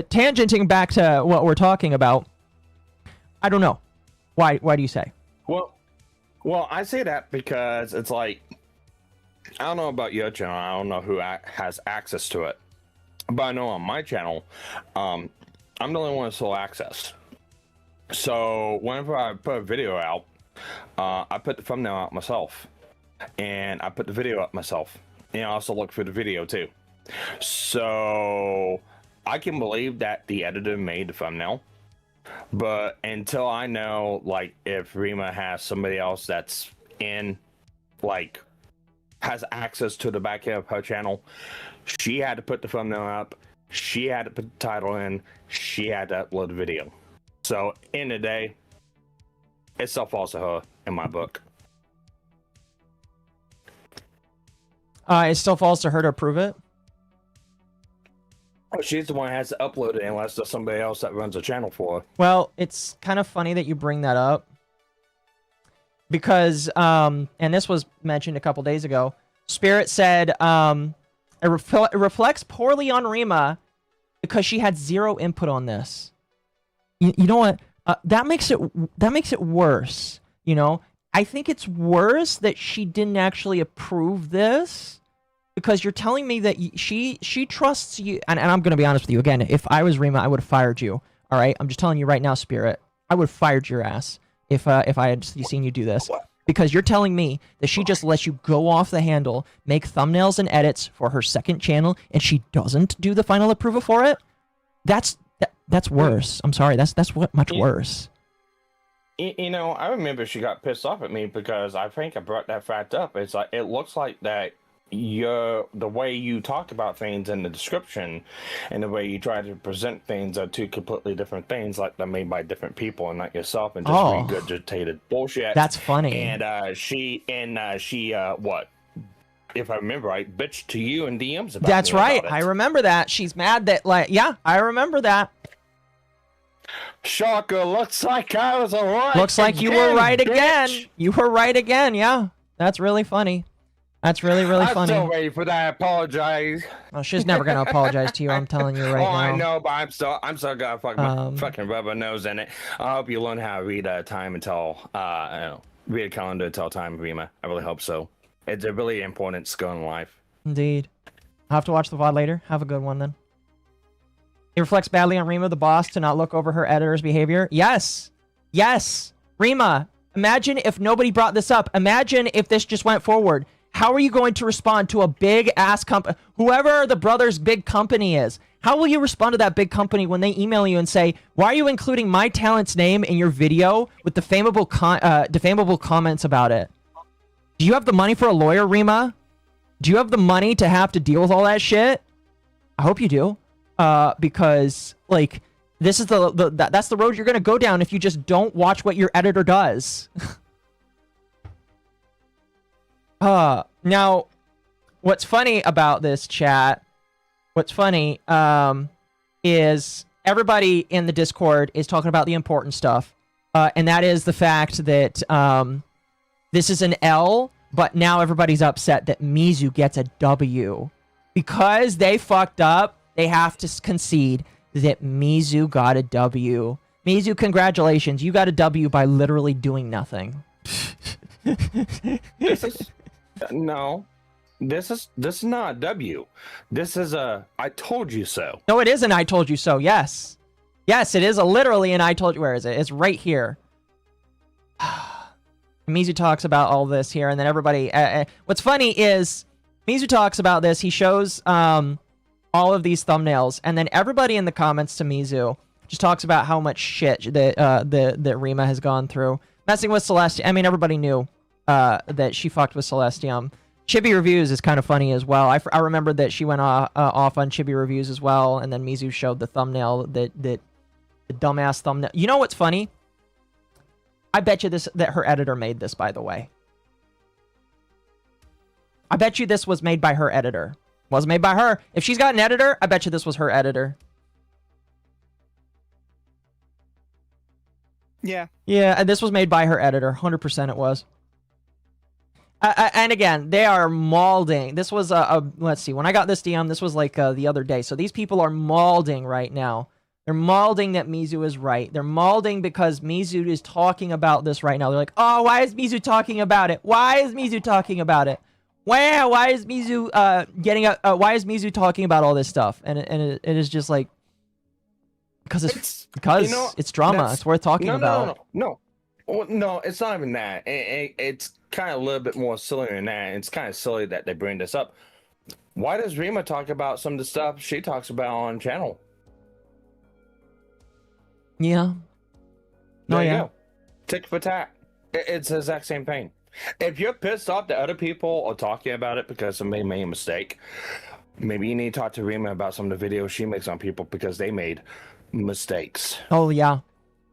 Tangenting back to what we're talking about, I don't know. Why do you say? Well, I say that because it's like, I don't know about your channel. I don't know who has access to it. But I know on my channel, I'm the only one with sole access. So whenever I put a video out, I put the thumbnail out myself. And I put the video up myself. And I also look for the video too. So I can believe that the editor made the thumbnail. But until I know, like, if Rima has somebody else that's has access to the back end of her channel, she had to put the thumbnail up, she had to put the title in, she had to upload the video. So, in the day, it still falls to her in my book. It still falls to her to approve it? She's the one that has to upload it unless there's somebody else that runs a channel for her. Well, it's kind of funny that you bring that up. because and this was mentioned a couple days ago. Spirit said it reflects poorly on Rima because she had zero input on this. You know what? That makes it worse. You know, I think it's worse that she didn't actually approve this, because you're telling me that she trusts you. And I'm gonna be honest with you again. If I was Rima, I would have fired you. All right, I'm just telling you right now, Spirit. I would have fired your ass if I had seen you do this. Because you're telling me that she just lets you go off the handle, make thumbnails and edits for her second channel, and she doesn't do the final approval for it? That's worse. I'm sorry. That's much worse. You know, I remember she got pissed off at me because I think I brought that fact up. It's like, it looks like that the way you talk about things in the description and the way you try to present things are two completely different things, like they're made by different people and not yourself, and just regurgitated bullshit. That's funny. And she what? If I remember right, bitch to you in DMs about That's me right. about it. I remember that. She's mad that, like, yeah, I remember that. Shocker, looks like I was right. Looks like you were right again. You were right again, yeah. That's really funny. That's really funny. I'm still ready for that. I apologize. Well, she's never gonna apologize to you. I'm telling you right now. I know, but I'm still got fucking rubber nose in it. I hope you learn how to read time and tell, read a calendar, tell time, Rima. I really hope so. It's a really important skill in life. Indeed. I'll have to watch the VOD later. Have a good one then. It reflects badly on Rima, the boss, to not look over her editor's behavior. Yes. Yes. Rima, imagine if nobody brought this up. Imagine if this just went forward. How are you going to respond to a big-ass company? Whoever the brother's big company is, how will you respond to that big company when they email you and say, why are you including my talent's name in your video with defamable comments about it? Do you have the money for a lawyer, Rima? Do you have the money to have to deal with all that shit? I hope you do. Because, like, this is that's the road you're gonna go down if you just don't watch what your editor does. Now, what's funny about this chat, is everybody in the Discord is talking about the important stuff. And that is the fact that, this is an L, but now everybody's upset that Mizu gets a W. Because they fucked up, they have to concede that Mizu got a W. Mizu, congratulations. You got a W by literally doing nothing. No, this is not a W. This is a I told you so. No, it is an I told you so. Yes. Yes, it is literally an I told you. Where is it? It's right here. Mizu talks about all this here, and then everybody... what's funny is Mizu talks about this. He shows all of these thumbnails, and then everybody in the comments to Mizu just talks about how much shit that Rima has gone through. Messing with Celestium. I mean, everybody knew that she fucked with Celestium. Chibi Reviews is kind of funny as well. I remember that she went off on Chibi Reviews as well, and then Mizu showed the thumbnail, the dumbass thumbnail. You know what's funny? I bet you that her editor made this, by the way. I bet you this was made by her editor. Was made by her. If she's got an editor, I bet you this was her editor. Yeah. Yeah, and this was made by her editor. 100% it was. And again, they are mauling. This was let's see. When I got this DM, this was like the other day. So these people are mauling right now. They're mauling that Mizu is right. They're mauling because Mizu is talking about this right now. They're like, oh, why is Mizu talking about it? Why is Mizu talking about it? Wow, why is Mizu why is Mizu talking about all this stuff? And it is just like because it's drama. It's worth talking about. No, it's not even that. It's kind of a little bit more silly than that. It's kind of silly that they bring this up. Why does Rima talk about some of the stuff she talks about on channel? Yeah. There you go. Tick for tack. It's the exact same thing. If you're pissed off that other people are talking about it because somebody made a mistake, maybe you need to talk to Rima about some of the videos she makes on people because they made mistakes. Oh, yeah.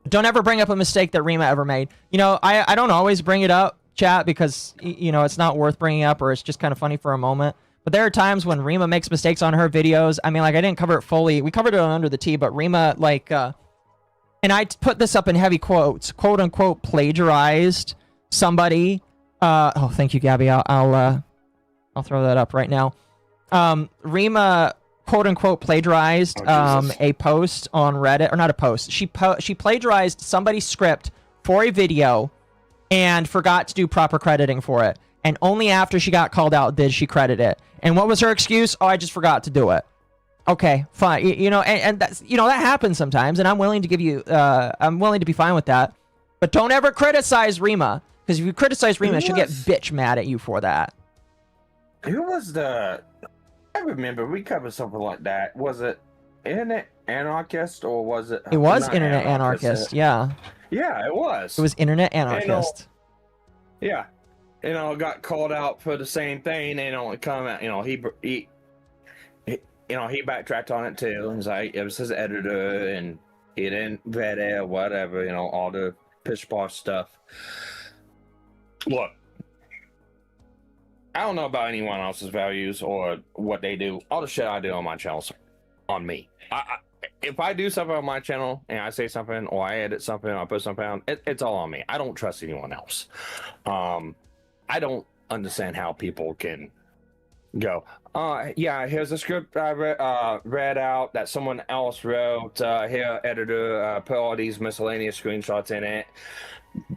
Don't ever bring up a mistake that Rima ever made. You know, I don't always bring it up, chat, because, you know, it's not worth bringing up or it's just kind of funny for a moment. But there are times when Rima makes mistakes on her videos. I mean, like, I didn't cover it fully. We covered it on Under the Tea, but Rima, like, and I put this up in heavy quotes, quote-unquote plagiarized somebody, oh, thank you, Gabby. I'll throw that up right now. Rima, quote unquote, plagiarized a post on Reddit, or not a post. She plagiarized somebody's script for a video and forgot to do proper crediting for it. And only after she got called out did she credit it. And what was her excuse? Oh, I just forgot to do it. Okay, fine. You know, and that's, you know, that happens sometimes, and I'm willing to give you, I'm willing to be fine with that. But don't ever criticize Rima, because if you criticize Rima, she'll get bitch mad at you for that. Who was the? I remember we covered something like that. Was it Internet Anarchist or was it? It was not Internet Anarchist, yeah. Yeah, it was. It was Internet Anarchist. Yeah, you know, got called out for the same thing, and only come out. You know, he you know, he backtracked on it too, and was like, it was his editor, and he didn't vet it or whatever. You know, all the pish posh stuff. Look, I don't know about anyone else's values or what they do. All the shit I do on my channel is on me. If I do something on my channel and I say something or I edit something or I put something on, it's all on me. I don't trust anyone else. I don't understand how people can go, yeah, here's a script I read out that someone else wrote. Here, editor, put all these miscellaneous screenshots in it.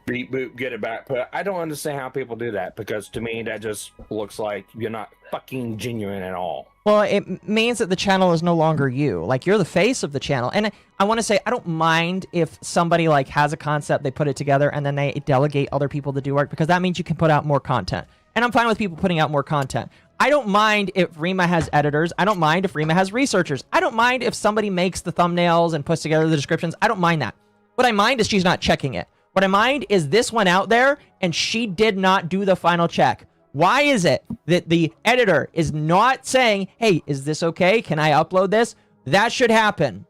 Beep boop, get it back. But I don't understand how people do that, because to me that just looks like you're not fucking genuine at all. Well, it means that the channel is no longer you. Like, you're the face of the channel. And I want to say, I don't mind if somebody like has a concept, they put it together, and then they delegate other people to do work, because that means you can put out more content. And I'm fine with people putting out more content. I don't mind if Rima has editors. I don't mind if Rima has researchers. I don't mind if somebody makes the thumbnails and puts together the descriptions. I don't mind that. What I mind is she's not checking it. What I mind is this went out there and she did not do the final check. Why is it that the editor is not saying, hey, is this okay? Can I upload this? That should happen.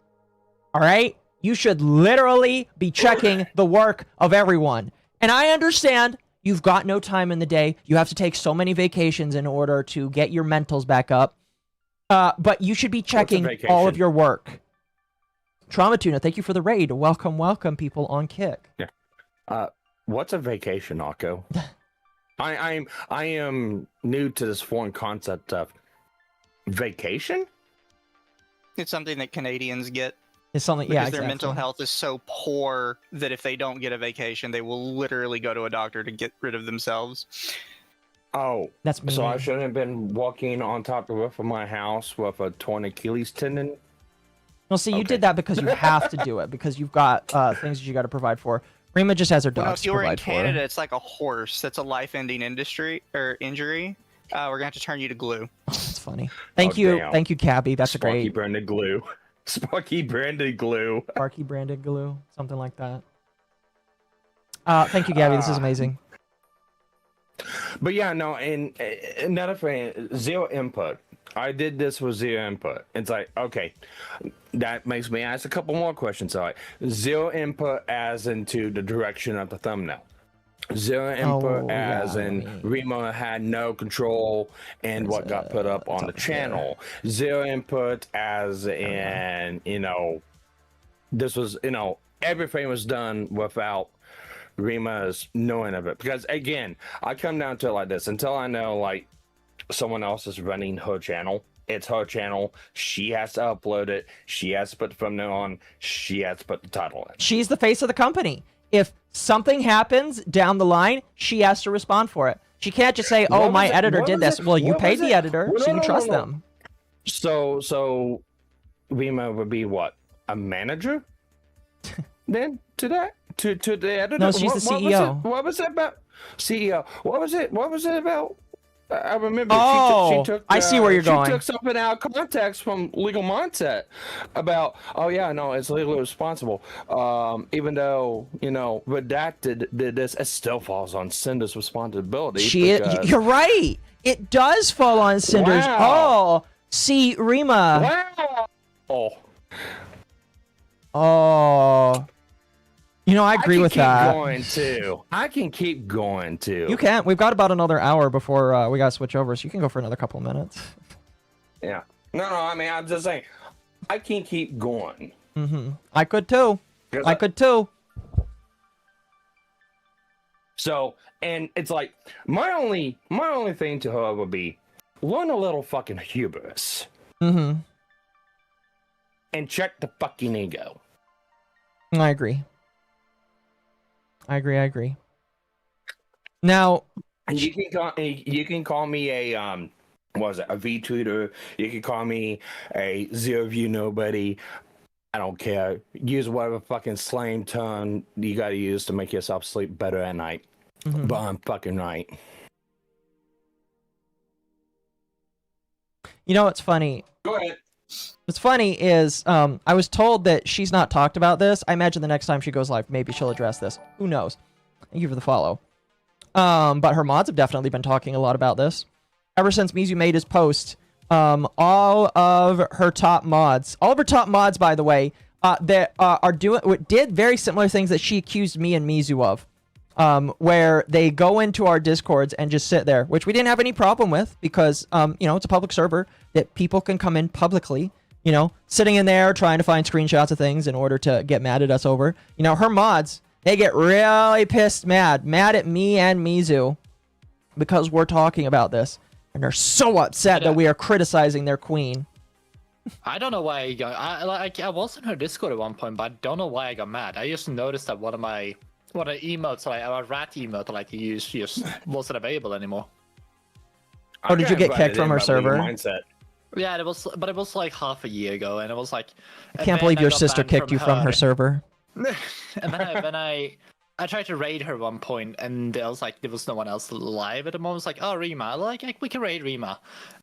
All right? You should literally be checking the work of everyone. And I understand you've got no time in the day. You have to take so many vacations in order to get your mentals back up. But you should be checking all of your work. Trauma Tuna, thank you for the raid. Welcome, welcome, people on Kick. Yeah. What's a vacation, Occo? I am new to this foreign concept of vacation. It's something that Canadians get. It's something, because yeah, their exactly. mental health is so poor that if they don't get a vacation, they will literally go to a doctor to get rid of themselves. Oh, that's me. So I shouldn't have been walking on top of the roof of my house with a torn Achilles tendon. Well, see, you did that because you have to do it, because you've got things that you got to provide for. Rima just has her Well, dogs if to you were in provide Canada, for. it's like a horse. That's a life-ending industry or injury. We're gonna have to turn you to glue. That's funny. Thank you, Cabby. That's Sparky great. branded glue. Sparky branded glue. Sparky branded glue, something like that. Thank you, Gabby. This is amazing. But yeah, no, and another thing, zero input. I did this with zero input. It's like, okay, that makes me ask a couple more questions. All right, zero input as into the direction of the thumbnail. Zero input as in Rima had no control in what got put up on the channel. Zero input as in, you know, this was, you know, everything was done without Rima's knowing of it. Because again, I come down to it like this: until I know like someone else is running her channel, it's her channel, she has to upload it, she has to put the thumbnail on, she has to put the title in. She's the face of the company. If something happens down the line, she has to respond for it. She can't just say, oh, my editor did this. Well, you paid the editor, so you trust them. So Rima would be what? A manager? Then to that? To the editor? No, she's the CEO. What was it about? CEO. What was it about? I remember she took I see where you're going. She took something out of context from Legal Mindset about, oh yeah, no, it's legally responsible. Even though, you know, Redacted did this, it still falls on Cinder's responsibility. You're right. It does fall on Cinder's. Wow. Oh, see, Rima. Wow. Oh. You know, I agree with that. I can keep going too. You can. We've got about another hour before we got to switch over, so you can go for another couple of minutes. Yeah. No, I mean, I'm just saying, I can keep going. Mm-hmm. I could too. I could too. So, and it's like my only thing to her would be learn a little fucking hubris. Mm-hmm. And check the fucking ego. I agree. Now, and you can call me a what was it, a Vtuber. You can call me a zero view nobody. I don't care. Use whatever fucking slang term you gotta use to make yourself sleep better at night. Mm-hmm. But I'm fucking right. You know what's funny? Go ahead. What's funny is I was told that she's not talked about this. I imagine the next time she goes live, maybe she'll address this. Who knows? Thank you for the follow. But her mods have definitely been talking a lot about this. Ever since Mizu made his post, all of her top mods, by the way, that did very similar things that she accused me and Mizu of. Where they go into our discords and just sit there, which we didn't have any problem with because, you know, it's a public server that people can come in publicly, you know, sitting in there trying to find screenshots of things in order to get mad at us over. You know, her mods, they get really mad at me and Mizu because we're talking about this. And they're so upset that we are criticizing their queen. I don't know why I got, I was in her Discord at one point, but I don't know why I got mad. I just noticed that one of the emotes, like a rat emote, like to use, just wasn't available anymore. Oh, did you get kicked from her server? Yeah, it was like half a year ago, and it was like. I can't believe your sister kicked you from her server. And then I tried to raid her one point, and it was like there was no one else live at the moment. I was like, oh, Rima, like we can raid Rima,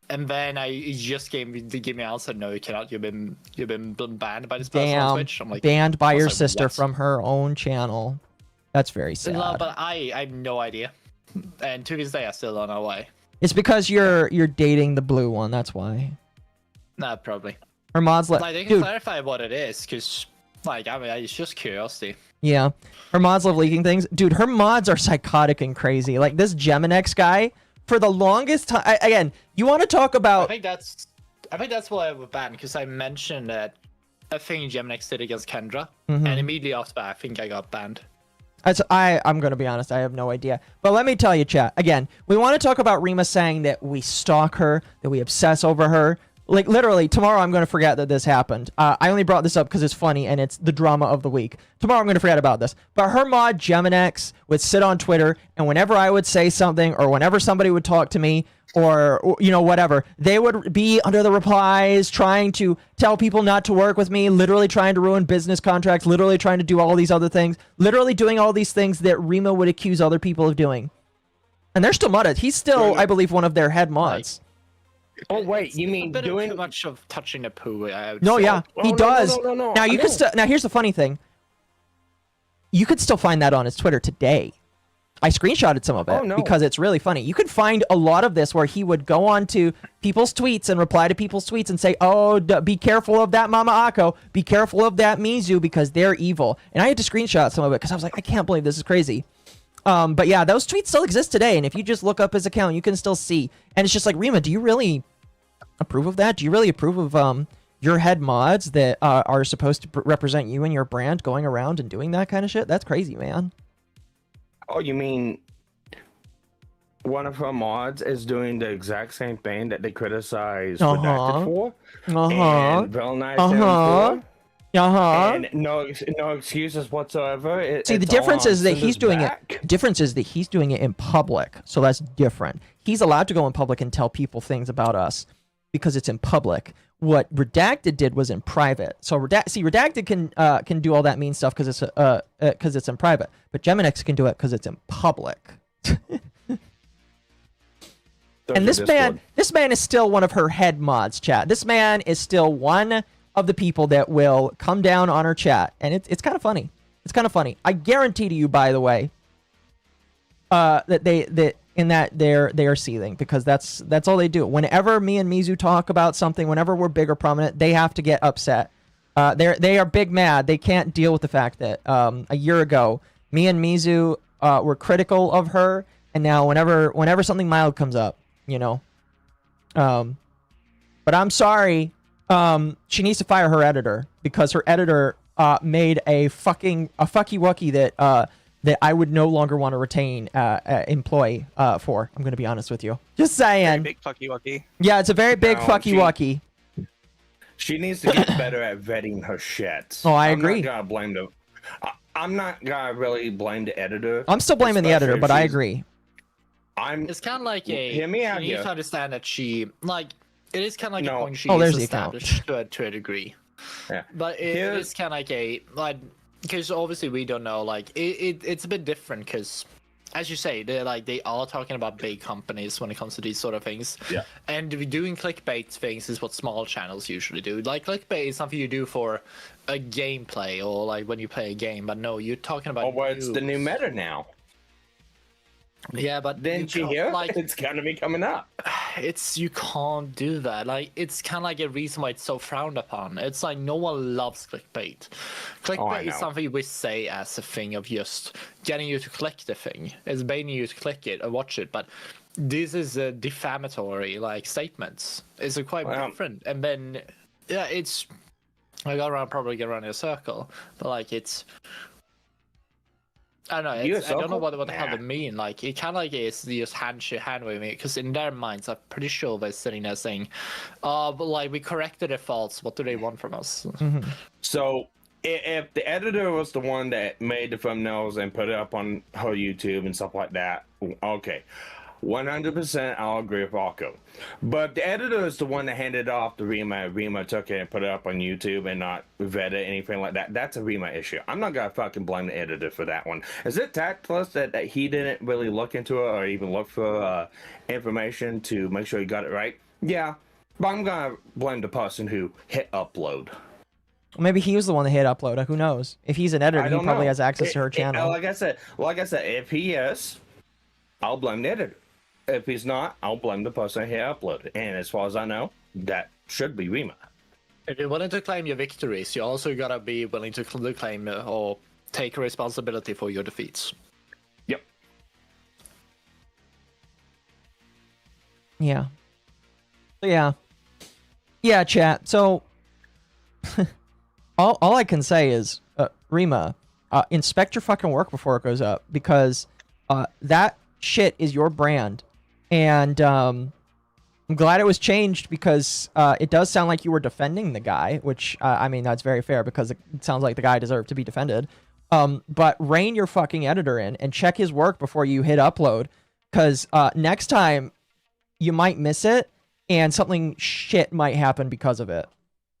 and then I just gave me the answer, no, you cannot. You've been banned by this person on Twitch. I'm like, banned by your sister from her own channel. That's very sad. No, but I have no idea, and to this day I still don't know why. It's because you're dating the blue one. That's why. Nah, probably. Her mods like they can clarify what it is, because like I mean it's just curiosity. Yeah, her mods love leaking things, dude. Her mods are psychotic and crazy. Like this Geminex guy, for the longest time. Again, you want to talk about? I think that's why I was banned, because I mentioned that a thing Geminex did against Kendra, and immediately after that, I think I got banned. I'm gonna be honest, I have no idea. But let me tell you, chat. Again, we want to talk about Rima saying that we stalk her, that we obsess over her. Like literally, tomorrow I'm gonna forget that this happened. I only brought this up because it's funny and it's the drama of the week. Tomorrow I'm gonna forget about this. But her mod Geminex would sit on Twitter, and whenever I would say something, or whenever somebody would talk to me, or you know, whatever, they would be under the replies trying to tell people not to work with me, literally trying to ruin business contracts, literally trying to do all these other things, literally doing all these things that Rima would accuse other people of doing. And they're still modded. He's still, I believe, one of their head mods. Oh wait, you mean doing too much of touching the poo? No, yeah, he does. No, now you can still. Now here's the funny thing. You could still find that on his Twitter today. I screenshotted some of it because it's really funny. You could find a lot of this where he would go on to people's tweets and reply to people's tweets and say, "Oh, be careful of that MommaOcco. Be careful of that Mizu because they're evil." And I had to screenshot some of it because I was like, I can't believe this is crazy. But yeah, those tweets still exist today, and if you just look up his account, you can still see. And it's just like, Rima, do you really approve of that? Do you really approve of your head mods that are supposed to represent you and your brand going around and doing that kind of shit? That's crazy, man. Oh, you mean one of her mods is doing the exact same thing that they criticize Redacted for? And villainize him for? And no excuses whatsoever. See, the difference is that he's doing it. Difference is that he's doing it in public, so that's different. He's allowed to go in public and tell people things about us because it's in public. What Redacted did was in private. So Redacted can do all that mean stuff because it's in private, but Geminex can do it because it's in public. And this man is still one of her head mods, chat. This man is still one of the people that will come down on her chat, and it's kind of funny. It's kind of funny. I guarantee to you, by the way, that they are seething because that's all they do. Whenever me and Mizu talk about something, whenever we're big or prominent, they have to get upset. They are big mad. They can't deal with the fact that a year ago, me and Mizu were critical of her, and now whenever something mild comes up, you know. But I'm sorry. She needs to fire her editor because her editor made a fucky wucky that that I would no longer want to retain employ for. I'm gonna be honest with you. Just saying. Big fucky wucky. Yeah, it's a very big No, fucky wucky. She needs to get better at vetting her shit. Oh, I agree. I'm not gonna blame the. I'm not gonna really blame the editor. I'm still blaming the editor, especially but if I she's- agree. It's kind of like a. Hear me out you need here. to understand that she like. It is kind of like No. a point she Oh, is there's the account. established to a degree. Yeah. But it is kind of like a like because obviously we don't know like it's a bit different because as you say they are talking about big companies when it comes to these sort of things. Yeah. And doing clickbait things is what small channels usually do. Like clickbait is something you do for a gameplay or like when you play a game. But no, you're talking about. Oh, well, it's the new news. meta now. Yeah, but Didn't you can't- hear? Like, It's gonna be coming up. it's you can't do that. Like it's kind of like a reason why it's so frowned upon. It's like no one loves clickbait. Clickbait is know. something we say as a thing of just getting you to click the thing. It's baiting you to click it or watch it. But this is a defamatory like statements. It's a quite different. And then yeah, it's I probably get around in a circle, but like it's. I don't know. You a I don't know circle? what the hell Nah. they mean. Like it kind of like is just hand waving because in their minds, I'm pretty sure they're sitting there saying, but like we corrected their faults. What do they want from us?" So if the editor was the one that made the thumbnails and put it up on her YouTube and stuff like that, okay, 100% I'll agree with Occo. But the editor is the one that handed it off to Rima. Rima took it and put it up on YouTube and not vet it, anything like that. That's a Rima issue. I'm not gonna fucking blame the editor for that one. Is it tactless that he didn't really look into it or even look for information to make sure he got it right? Yeah, but I'm gonna blame the person who hit upload. Maybe he was the one that hit upload. Who knows? If he's an editor, I he don't probably know. has access to her channel. Like I said, if he is, I'll blame the editor. If he's not, I'll blame the person who uploaded. And as far as I know, that should be Rima. If you're willing to claim your victories, you also gotta be willing to claim or take responsibility for your defeats. Yep. Yeah. So yeah, chat. So all I can say is, Rima, inspect your fucking work before it goes up because that shit is your brand, and I'm glad it was changed because it does sound like you were defending the guy, which I mean that's very fair because it sounds like the guy deserved to be defended. But rein your fucking editor in and check his work before you hit upload, because next time you might miss it and something shit might happen because of it.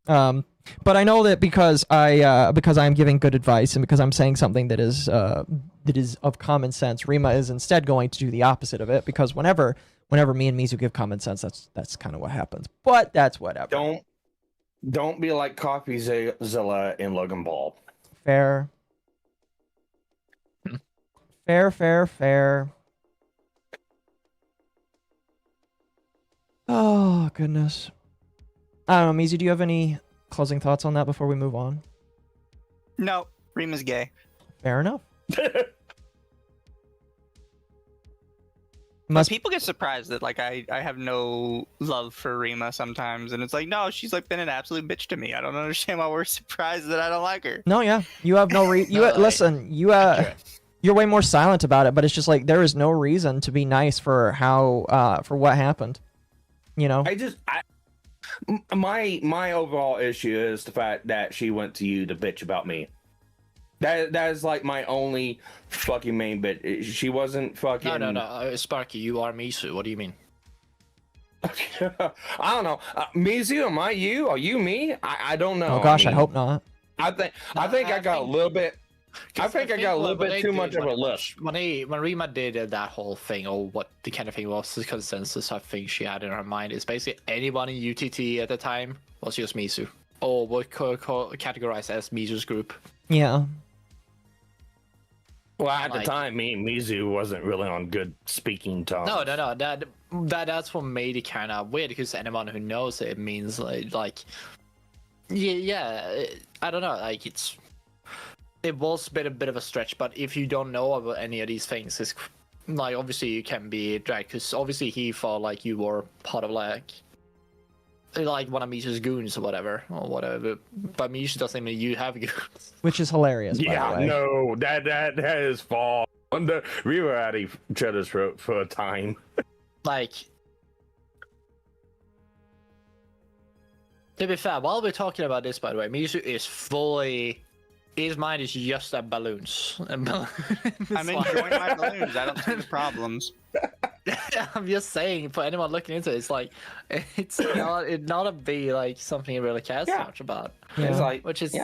But I know that because I'm giving good advice and because I'm saying something that is of common sense, Rima is instead going to do the opposite of it because whenever me and Mizu give common sense, that's kind of what happens. But that's whatever. Don't be like CoffeeZilla in Logan Ball. Fair. Fair. Oh goodness. I don't know, Mizu, do you have any closing thoughts on that before we move on? No, Rima's gay. Fair enough. But people get surprised that like I have no love for Rima sometimes, and it's like no, she's like been an absolute bitch to me. I don't understand why we're surprised that I don't like her. No, yeah, you have no listen, you're way more silent about it, but it's just like there is no reason to be nice for for what happened. You know, my overall issue is the fact that she went to you to bitch about me. That is like my only fucking main bit. She wasn't fucking. No, Sparky, you are Misu. What do you mean? I don't know. Mizu, am I you? Are you me? I don't know. Oh gosh, I hope not. I think I got a little bit. I think I got a little bit too much of a list. When Rima did that whole thing, or what the kind of thing was, the consensus I think she had in her mind is basically anyone in UTT at the time was just Misu, or what categorized as Misu's group. Yeah. Well, at the time, me and Mizu wasn't really on good speaking terms. No. That's what made it kind of weird because anyone who knows it means like yeah, I don't know, like it was a bit of a stretch, but if you don't know about any of these things, it's like obviously you can be dragged because obviously he felt like you were part of like like one of Misha's goons or whatever. But Misha doesn't mean you have goons. Which is hilarious, by Yeah, the way. no, that is false. We were at each other's throat for a time. Like, to be fair, while we're talking about this, by the way, Misha is fully... His mind is just at balloons. I'm enjoying my balloons. I don't see the problems. I'm just saying, for anyone looking into it, it's like, it's not a be like something he really cares so much about. Yeah. It's like, which is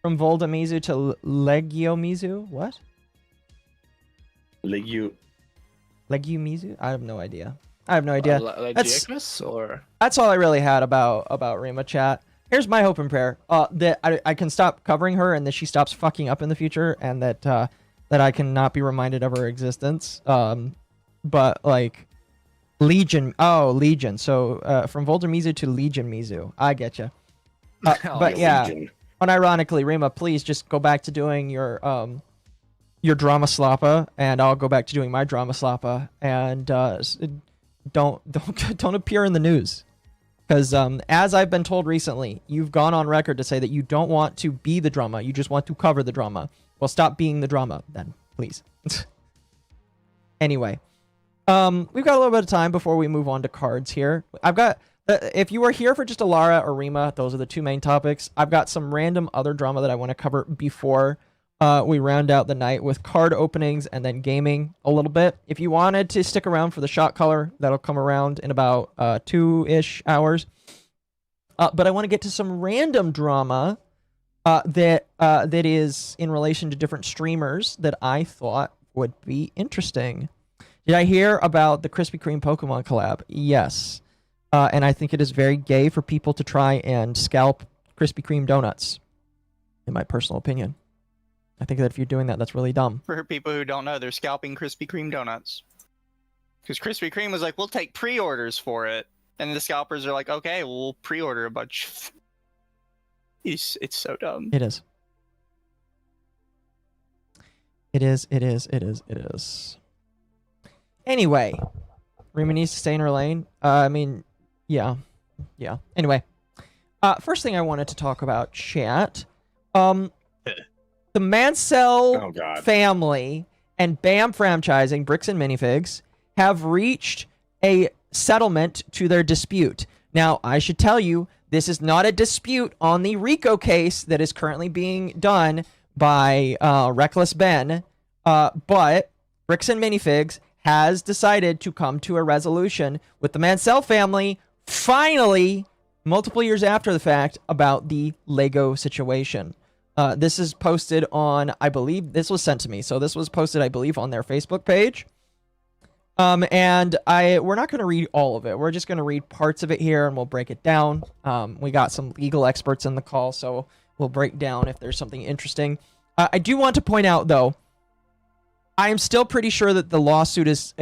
From Voldemizu to Legiomizu? What? Legiomizu? I have no idea. Legiomimus, or That's all I really had about Rima chat. Here's my hope and prayer. That I can stop covering her and that she stops fucking up in the future and that that I cannot be reminded of her existence. But like Legion. Oh, Legion. So from Voldemizu to Legion Mizu. I get you. But yeah, Legion. unironically, Rima, please just go back to doing your drama slappa, and I'll go back to doing my drama slappa, and don't appear in the news. Because as I've been told recently, you've gone on record to say that you don't want to be the drama, you just want to cover the drama. Well, stop being the drama then, please. Anyway, we've got a little bit of time before we move on to cards here. I've got, if you were here for just Elara or Rima, those are the two main topics. I've got some random other drama that I want to cover before we round out the night with card openings and then gaming a little bit. If you wanted to stick around for the shot color, that'll come around in about 2-ish hours. But I want to get to some random drama that is in relation to different streamers that I thought would be interesting. Did I hear about the Krispy Kreme Pokemon collab? Yes. And I think it is very gay for people to try and scalp Krispy Kreme donuts, in my personal opinion. I think that if you're doing that, that's really dumb. For people who don't know, they're scalping Krispy Kreme donuts. Because Krispy Kreme was like, we'll take pre-orders for it. And the scalpers are like, okay, we'll pre-order a bunch. It's so dumb. It is. It is. Anyway, Rima needs to stay in her lane. I mean, yeah. Anyway, first thing I wanted to talk about, chat. The Mansell family and BAM franchising, Bricks and Minifigs, have reached a settlement to their dispute. Now, I should tell you, this is not a dispute on the RICO case that is currently being done by Reckless Ben, but Bricks and Minifigs has decided to come to a resolution with the Mansell family, finally, multiple years after the fact, about the Lego situation. This is posted on, I believe, this was sent to me. So this was posted, I believe, on their Facebook page. And we're not going to read all of it. We're just going to read parts of it here and we'll break it down. We got some legal experts in the call, so we'll break down if there's something interesting. I do want to point out, though, I am still pretty sure that the lawsuit is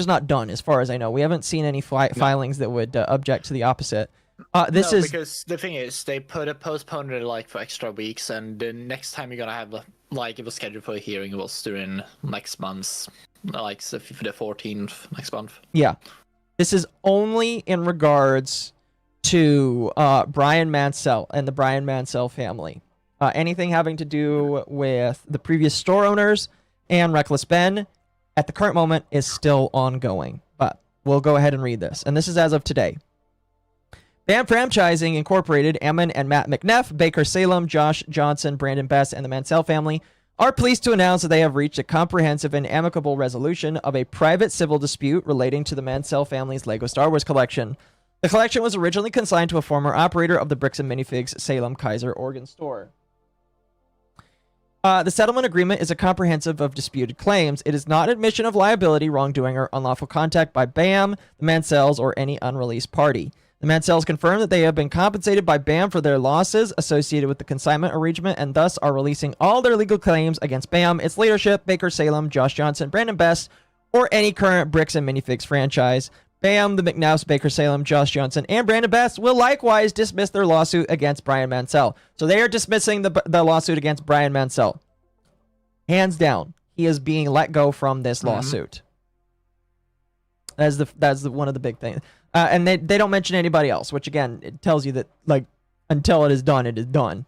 not done, as far as I know. We haven't seen any filings that would object to the opposite. Because the thing is, they postponed it like for extra weeks, and the next time you're gonna have it was scheduled for a hearing. It was during next month's, like the 14th next month. Yeah, this is only in regards to Brian Mansell and the Brian Mansell family. Anything having to do with the previous store owners and Reckless Ben, at the current moment, is still ongoing. But we'll go ahead and read this, and this is as of today. BAM Franchising Incorporated, Ammon and Matt McNeff, Baker Salem, Josh Johnson, Brandon Best, and the Mansell family are pleased to announce that they have reached a comprehensive and amicable resolution of a private civil dispute relating to the Mansell family's LEGO Star Wars collection. The collection was originally consigned to a former operator of the Bricks and Minifigs Salem Kaiser Oregon store. The settlement agreement is a comprehensive of disputed claims. It is not admission of liability, wrongdoing, or unlawful contact by BAM, the Mansells, or any unreleased party. The Mansells confirm that they have been compensated by BAM for their losses associated with the consignment arrangement and thus are releasing all their legal claims against BAM, its leadership, Baker Salem, Josh Johnson, Brandon Best, or any current Bricks and Minifigs franchise. BAM, the McNaughs, Baker Salem, Josh Johnson, and Brandon Best will likewise dismiss their lawsuit against Brian Mansell. So they are dismissing the lawsuit against Brian Mansell. Hands down, he is being let go from this lawsuit. That's one of the big things. And they don't mention anybody else, which again, it tells you that, like, until it is done, it is done.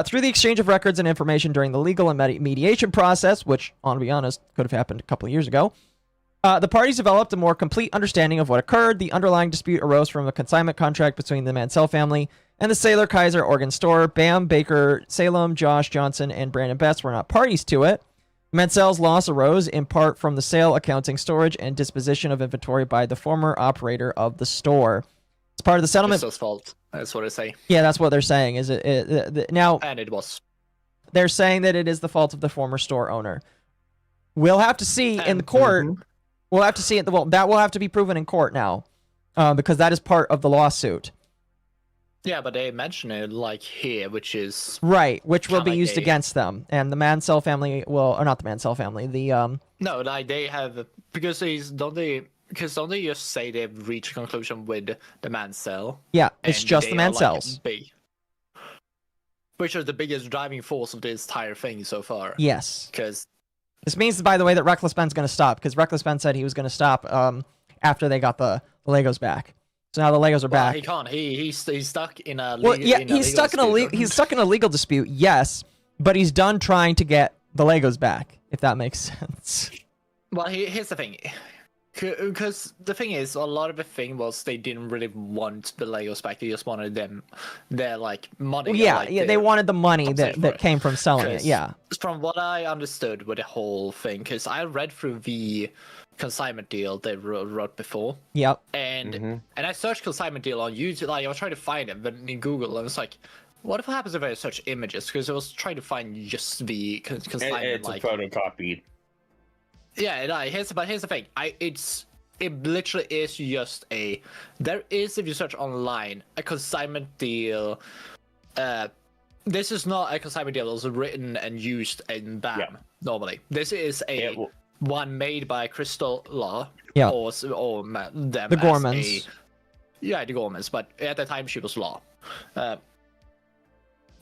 Through the exchange of records and information during the legal and mediation process, which, to be honest, could have happened a couple of years ago, the parties developed a more complete understanding of what occurred. The underlying dispute arose from a consignment contract between the Mansell family and the Sailor Kaiser Organ Store. Bam, Baker, Salem, Josh, Johnson, and Brandon Betts were not parties to it. Mansell's loss arose in part from the sale, accounting, storage, and disposition of inventory by the former operator of the store. It's part of the settlement. It's his fault. That's what I say. Yeah, that's what they're saying. Is now? And it was. They're saying that it is the fault of the former store owner. We'll have to see in the court. We'll have to see it. Well, that will have to be proven in court now, because that is part of the lawsuit. Yeah, but they mention it like here, which is right, which will be like used against them, and the Mansell family will, or not the Mansell family, the No, like they have because don't they just say they've reached a conclusion with the Mansell? Yeah, it's and just they the are, Mansells. Which are the biggest driving force of this entire thing so far. Yes. Because this means, by the way, that Reckless Ben's going to stop, because Reckless Ben said he was going to stop after they got the Legos back. So now the Legos are back. He can't. He's stuck in a he's stuck in a legal dispute. Yes, but he's done trying to get the Legos back. If that makes sense. Well, here's the thing. Because the thing is, a lot of the thing was they didn't really want the Legos back. They just wanted their like money. Well, yeah, like, they wanted the money that came from selling it. Yeah. From what I understood with the whole thing, because I read through the consignment deal they wrote before. Yep. And I searched consignment deal on YouTube. Like I was trying to find it, but in Google, and it's like, what happens if I search images? Because I was trying to find just the consignment. It's a photocopied. Yeah, here's the thing. It literally is just there is, if you search online, a consignment deal. This is not a consignment deal that was written and used in BAM normally. This is one made by Crystal Law. Yeah. Or them the Gormans. The Gormans, but at the time she was Law.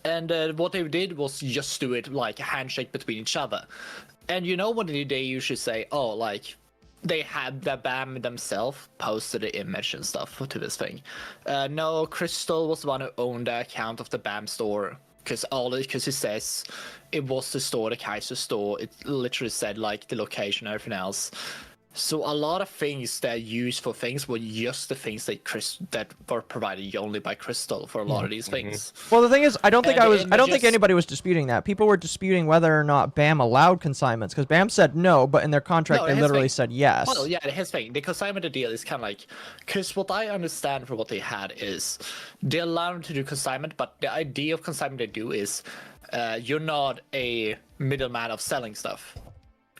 And what they did was just do it like a handshake between each other. And you know what they usually say? Oh, like they had the BAM themselves posted the image and stuff to this thing. No, Crystal was the one who owned the account of the BAM store. Because it says it was the store, the Kaiser store. It literally said like the location and everything else. So a lot of things that are used for things were just the things that were provided only by Crystal for a lot of these things. Well, the thing is, I don't think anybody was disputing that. People were disputing whether or not BAM allowed consignments, because BAM said no, but in their contract they literally said yes. Well, yeah, here's the thing. The consignment deal is kind of like, because what I understand from what they had is they allow them to do consignment, but the idea of consignment they do is you're not a middleman of selling stuff.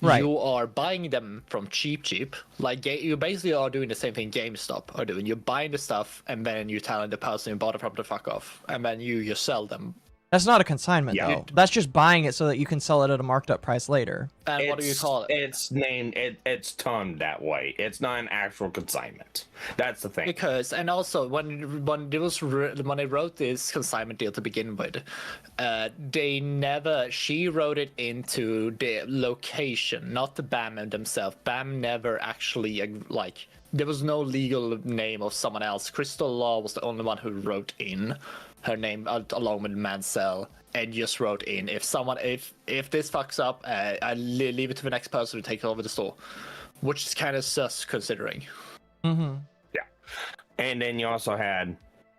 Right. You are buying them from cheap. Like you basically are doing the same thing GameStop are doing. You're buying the stuff and then you're telling the person who bought it from to fuck off, and then you just sell them. That's not a consignment though. That's just buying it so that you can sell it at a marked up price later. And what do you call it? It's named. It's termed that way. It's not an actual consignment. That's the thing. Because and also when they wrote this consignment deal to begin with, she wrote it into the location, not the BAM themselves. BAM never actually like. There was no legal name of someone else. Crystal Law was the only one who wrote in her name along with Mansell, and just wrote in if this fucks up, I leave it to the next person to take over the store, which is kind of sus considering. Mm-hmm. Yeah, and then you also had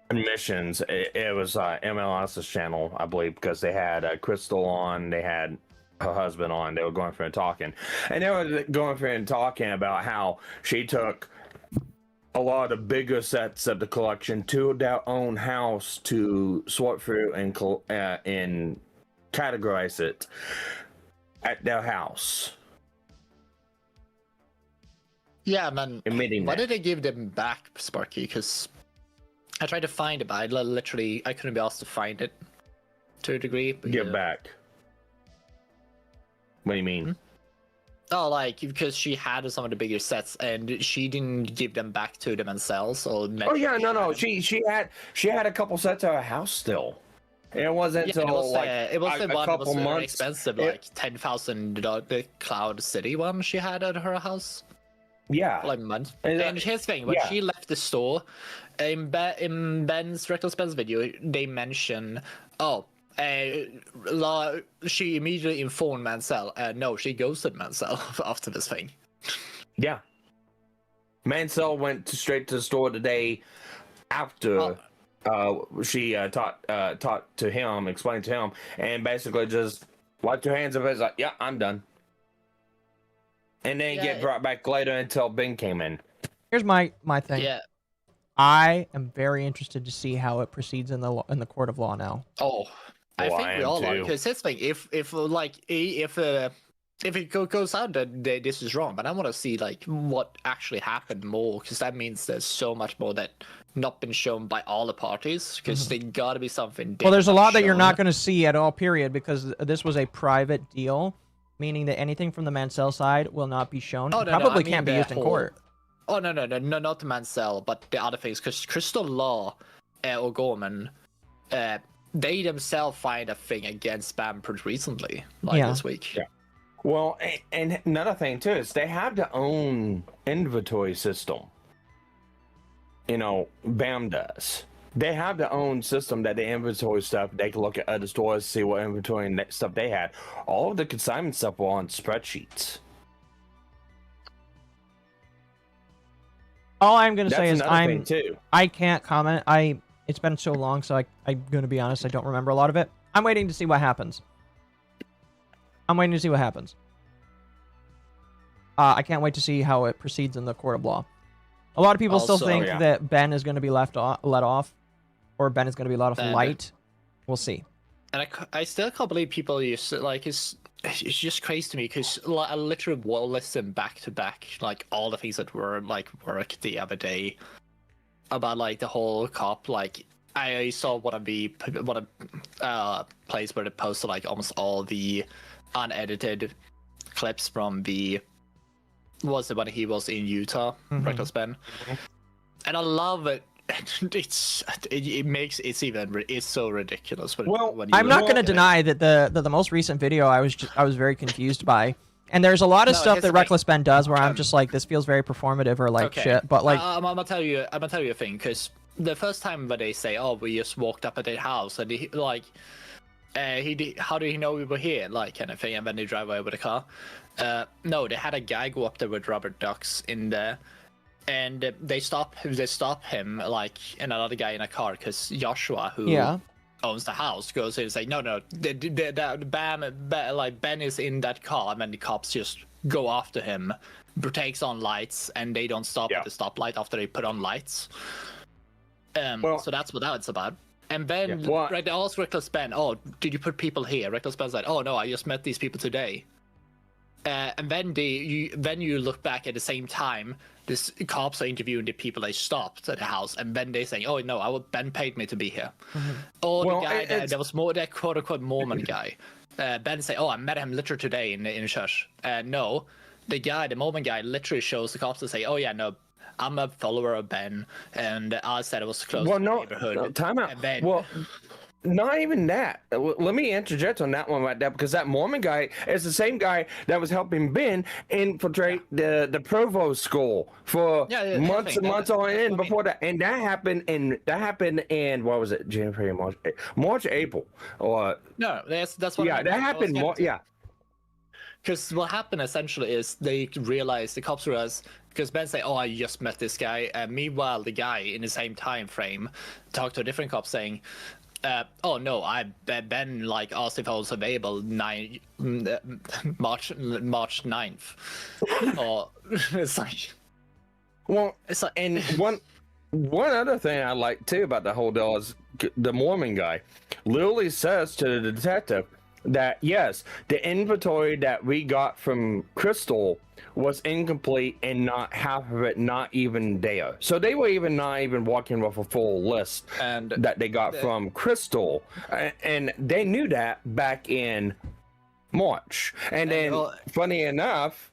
admissions. It was MLS's channel, I believe, because they had Crystal on, they had her husband on. They were going through and talking, and they were going through and talking about how she took a lot of bigger sets of the collection to their own house to sort through and categorize it at their house. Yeah, man. Admitting why that. did they give them back, Sparky? Because I tried to find it, but I couldn't be asked to find it to a degree. Give back. What do you mean? Oh, like because she had some of the bigger sets and she didn't give them back to them themselves. Or oh yeah, no. She had a couple sets at her house still. It wasn't until it was the one that was very months. expensive, like $10,000, the Cloud City one she had at her house. Yeah. For like months. And here's the thing: when she left the store, in Ben's Reckless Ben's video, they mention, she immediately informed Mansell. No, she ghosted Mansell after this thing. Yeah. Mansell went straight to the store the day after she talked to him, explained to him, and basically just wiped her hands of it. It's like, yeah, I'm done. And then get brought back later until Ben came in. Here's my thing. Yeah. I am very interested to see how it proceeds in the court of law now. Oh, I think we all are. Because this thing, if it goes out that this is wrong, but I want to see like what actually happened more, because that means there's so much more that not been shown by all the parties, because there gotta be something. Well, there's a lot that you're not going to see at all, period, because this was a private deal, meaning that anything from the Mansell side will not be shown. Oh, It no, probably I mean can't be the used in whole- court. Oh no, not the Mansell, but the other things, because Crystal Law or Gorman, they themselves find a thing against spam pretty recently, this week. Yeah. Well, and another thing too is they have their own inventory system. You know, BAM does. They have their own system that they inventory stuff. They can look at other stores, see what inventory and stuff they had. All of the consignment stuff were on spreadsheets. All I'm going to say is another thing, too. I can't comment. It's been so long, so I'm going to be honest, I don't remember a lot of it. I'm waiting to see what happens. I can't wait to see how it proceeds in the court of law. A lot of people still think that Ben is going to be let off, or Ben is going to be let off light. We'll see. And I still can't believe people used to, like, it's just crazy to me, because I literally will listen back to back, like, all the things that were, like, work the other day about, like, the whole cop. Like, I saw one of place where they posted, like, almost all the unedited clips from the, was it when he was in Utah, Reckless Ben? And I love it. It's so ridiculous. When I'm not going to deny that the most recent video I was very confused by, and there's a lot of stuff that Reckless Ben does where I'm just like, this feels very performative or like shit. But like, I'm gonna tell you a thing, because the first time when they say, oh, we just walked up at their house, and he, like, how do he know we were here, like, kind of thing, and then they drive away with a car. No, they had a guy go up there with rubber ducks in there. And they stop him, like, and another guy in a car, because Joshua, who owns the house, goes in and say, no, Ben is in that car, and then the cops just go after him, takes on lights, and they don't stop at the stoplight after they put on lights. So that's what that's about. And then they ask Reckless Ben, oh, did you put people here? Reckless Ben's like, oh no, I just met these people today. And then you look back at the same time, this cops are interviewing the people they stopped at the house, and then they saying, "Oh no, Ben paid me to be here." Or the guy that was more that quote unquote Mormon guy. Ben say, "Oh, I met him literally today in church." No, the Mormon guy literally shows the cops to say, "Oh yeah, no, I'm a follower of Ben, and I said it was close to the neighborhood." No, time out. Not even that. Let me interject on that one right there, because that Mormon guy is the same guy that was helping Ben infiltrate the provost school for months and months on end before that, and that happened in what was it, January, March, April, or that's what. Yeah, that happened. Because what happened essentially is the cops realized, because Ben say, "Oh, I just met this guy," and meanwhile the guy in the same time frame talked to a different cop saying, oh no, Ben like asked if I was available March 9th. Or it's like, and one other thing I like too about the whole deal is the Mormon guy literally says to the detective that yes, the inventory that we got from Crystal was incomplete, and not half of it not even there. So they were not even walking with a full list that they got from Crystal, and they knew that back in March. And then funny enough,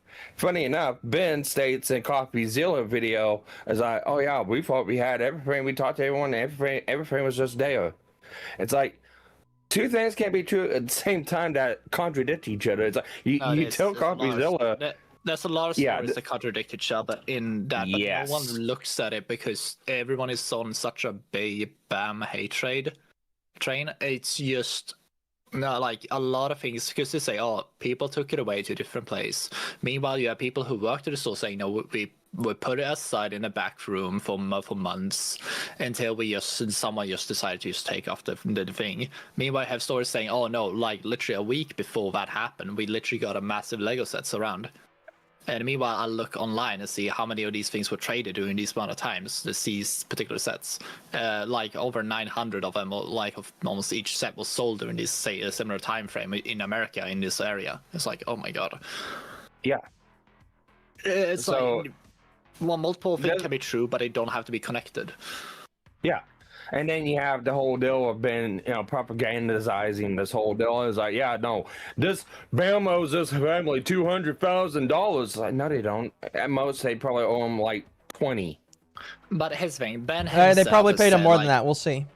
Ben states in Coffee Zilla video as oh yeah, we thought we had everything, we talked to everyone, everything was just there. It's like, two things can't be true at the same time that contradict each other. It's like you tell CoffeeZilla. There's a lot of stories that contradict each other in that, but Yes. no one looks at it because everyone is on such a big BAM hate train. It's just like a lot of things because they say, oh, people took it away to a different place. Meanwhile, you have people who work at the store saying, no, we put it aside in the back room for months until someone just decided to just take off the thing. Meanwhile, you have stores saying, oh no, like literally a week before that happened, we literally got a massive Lego sets around. And meanwhile, I look online and see how many of these things were traded during these amount of times. These particular sets, like over 900 of them, or like of almost each set was sold during this a similar time frame in America in this area. It's like, oh my god. Yeah. It's like, well, multiple things can be true, but they don't have to be connected. Yeah. And then you have the whole deal of being, propagandizing this whole deal. It's like, yeah, no, this BAM owes this family $200,000. Like, no, they don't. At most, they probably owe them like 20. But here's the thing, Ben himself They probably paid him more than like, that. We'll see.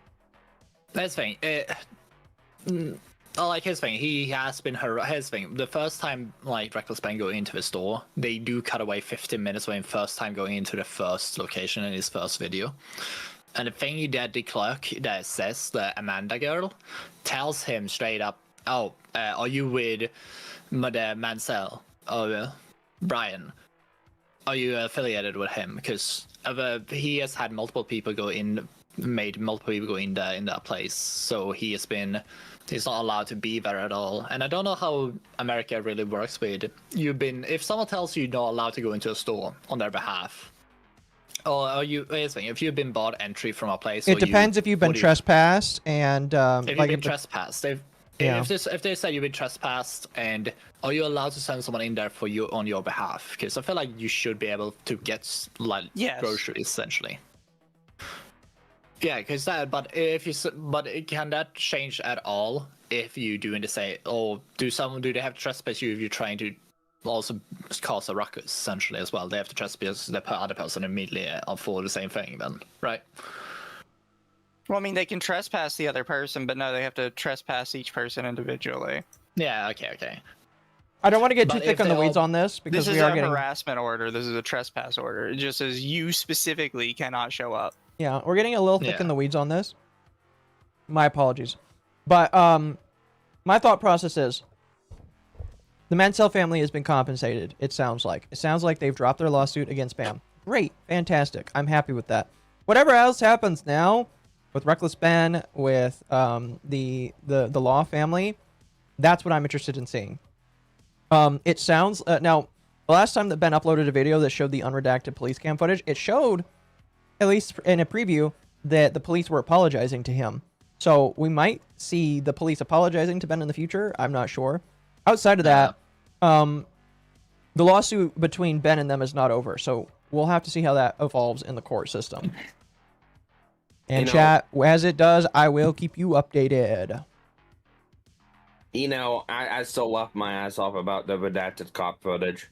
That's the thing. Like his thing, he has been his thing. The first time like Reckless Ben go into the store, they do cut away 15 minutes when first time going into the first location in his first video. And the thing that the clerk that says, the Amanda girl, tells him straight up, oh, are you with the Mansell or Brian? Are you affiliated with him? Because he has had multiple people go in, made multiple people go in that place. So he's not allowed to be there at all. And I don't know how America really works with if someone tells you you're not allowed to go into a store on their behalf, or are you, if you've been bought entry from a place, It depends if you've been trespassed and if you've been trespassed. If they say you've been trespassed, and are you allowed to send someone in there for you on your behalf? Because I feel like you should be able to get like groceries essentially. Yeah, because but can that change at all if you do to say, oh, do they have to trespass you if you're trying to also cause a ruckus essentially as well? They have to trespass the other person immediately for the same thing then, right? Well, I mean, they can trespass the other person, but no, they have to trespass each person individually. Yeah, okay. I don't want to get too thick on the weeds on this because this we are is a getting harassment order. This is a trespass order. It just says you specifically cannot show up. Yeah, we're getting a little thick in the weeds on this. My apologies. But my thought process is the Mansell family has been compensated, it sounds like. It sounds like they've dropped their lawsuit against BAM. Great. Fantastic. I'm happy with that. Whatever else happens now with Reckless Ben, with the Law family, that's what I'm interested in seeing. It sounds... now, the last time that Ben uploaded a video that showed the unredacted police cam footage, it showed, at least in a preview, that the police were apologizing to him. So we might see the police apologizing to Ben in the future. I'm not sure. Outside of that, the lawsuit between Ben and them is not over. So we'll have to see how that evolves in the court system. And chat, as it does, I will keep you updated. I still laugh my ass off about the redacted cop footage.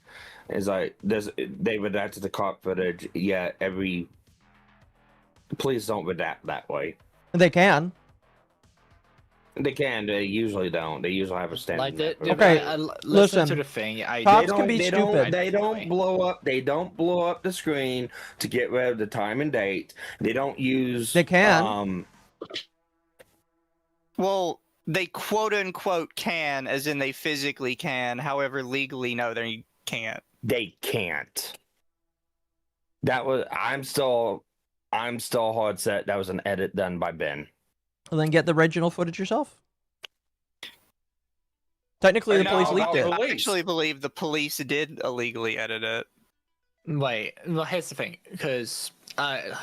It's like, they redacted the cop footage, yet Please don't redact that way. They can. They can. They usually don't. They usually have a standard. Listen to the thing. Cops can be stupid. They don't blow up. They don't blow up the screen to get rid of the time and date. They don't use. They can. Well, they quote unquote can, as in they physically can. However, legally, no, they can't. They can't. I'm still hard set. That was an edit done by Ben. Well, then get the original footage yourself. Technically, the police leaked it. I actually believe the police did illegally edit it. Wait, well, here's the thing, because I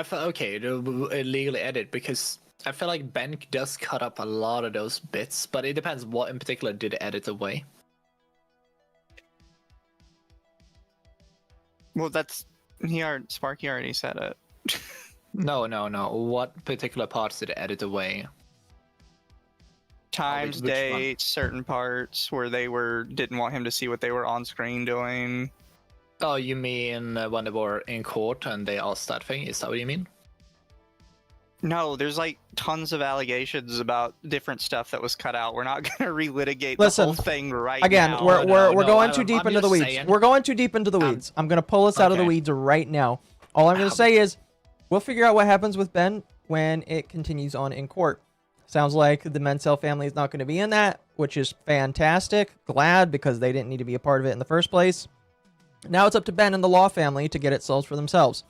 felt okay to illegally edit, because I feel like Ben does cut up a lot of those bits, but it depends what in particular did edit away. Well, Sparky already said it. No. What particular parts did it edit away? Times, dates, certain parts where they didn't want him to see what they were on screen doing. Oh, you mean when they were in court and they asked that thing? Is that what you mean? No, there's like tons of allegations about different stuff that was cut out. We're not going to relitigate the Listen, whole thing right again, now. we're going too deep into the weeds. saying. We're going too deep into the weeds. I'm gonna pull us out of the okay. weeds right now. All I'm gonna say is, we'll figure out what happens with Ben when it continues on in court. Sounds like the Menzel family is not going to be in that, which is fantastic. Glad, because they didn't need to be a part of it in the first place. Now it's up to Ben and the Law family to get it solved for themselves.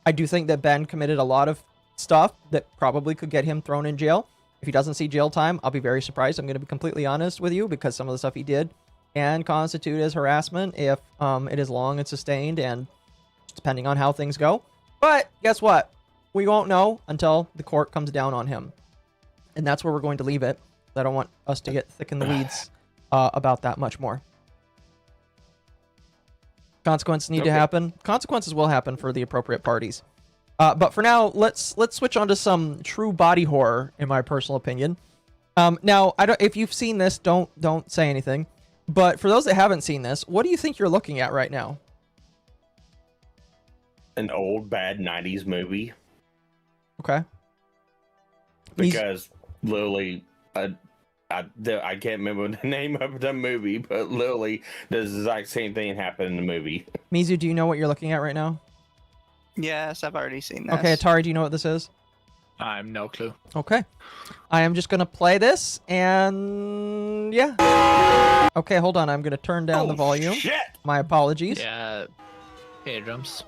I do think that Ben committed a lot of stuff that probably could get him thrown in jail. If he doesn't see jail time, I'll be very surprised. I'm going to be completely honest with you, because some of the stuff he did can constitute as harassment if it is long and sustained, and depending on how things go. But guess what? We won't know until the court comes down on him. And that's where we're going to leave it. I don't want us to get thick in the weeds about that much more. Consequences need to happen. Consequences will happen for the appropriate parties. But for now, let's switch on to some true body horror, in my personal opinion. Now, if you've seen this, don't say anything. But for those that haven't seen this, what do you think you're looking at right now? An old bad 90s movie. Okay. Because literally, I can't remember the name of the movie, but literally, the exact same thing happened in the movie. Mizu, do you know what you're looking at right now? Yes, I've already seen this. Okay, Atari, do you know what this is? I have no clue. Okay. I am just going to play this, and yeah. Okay, hold on. I'm going to turn down the volume. Shit! My apologies. Yeah, eardrums.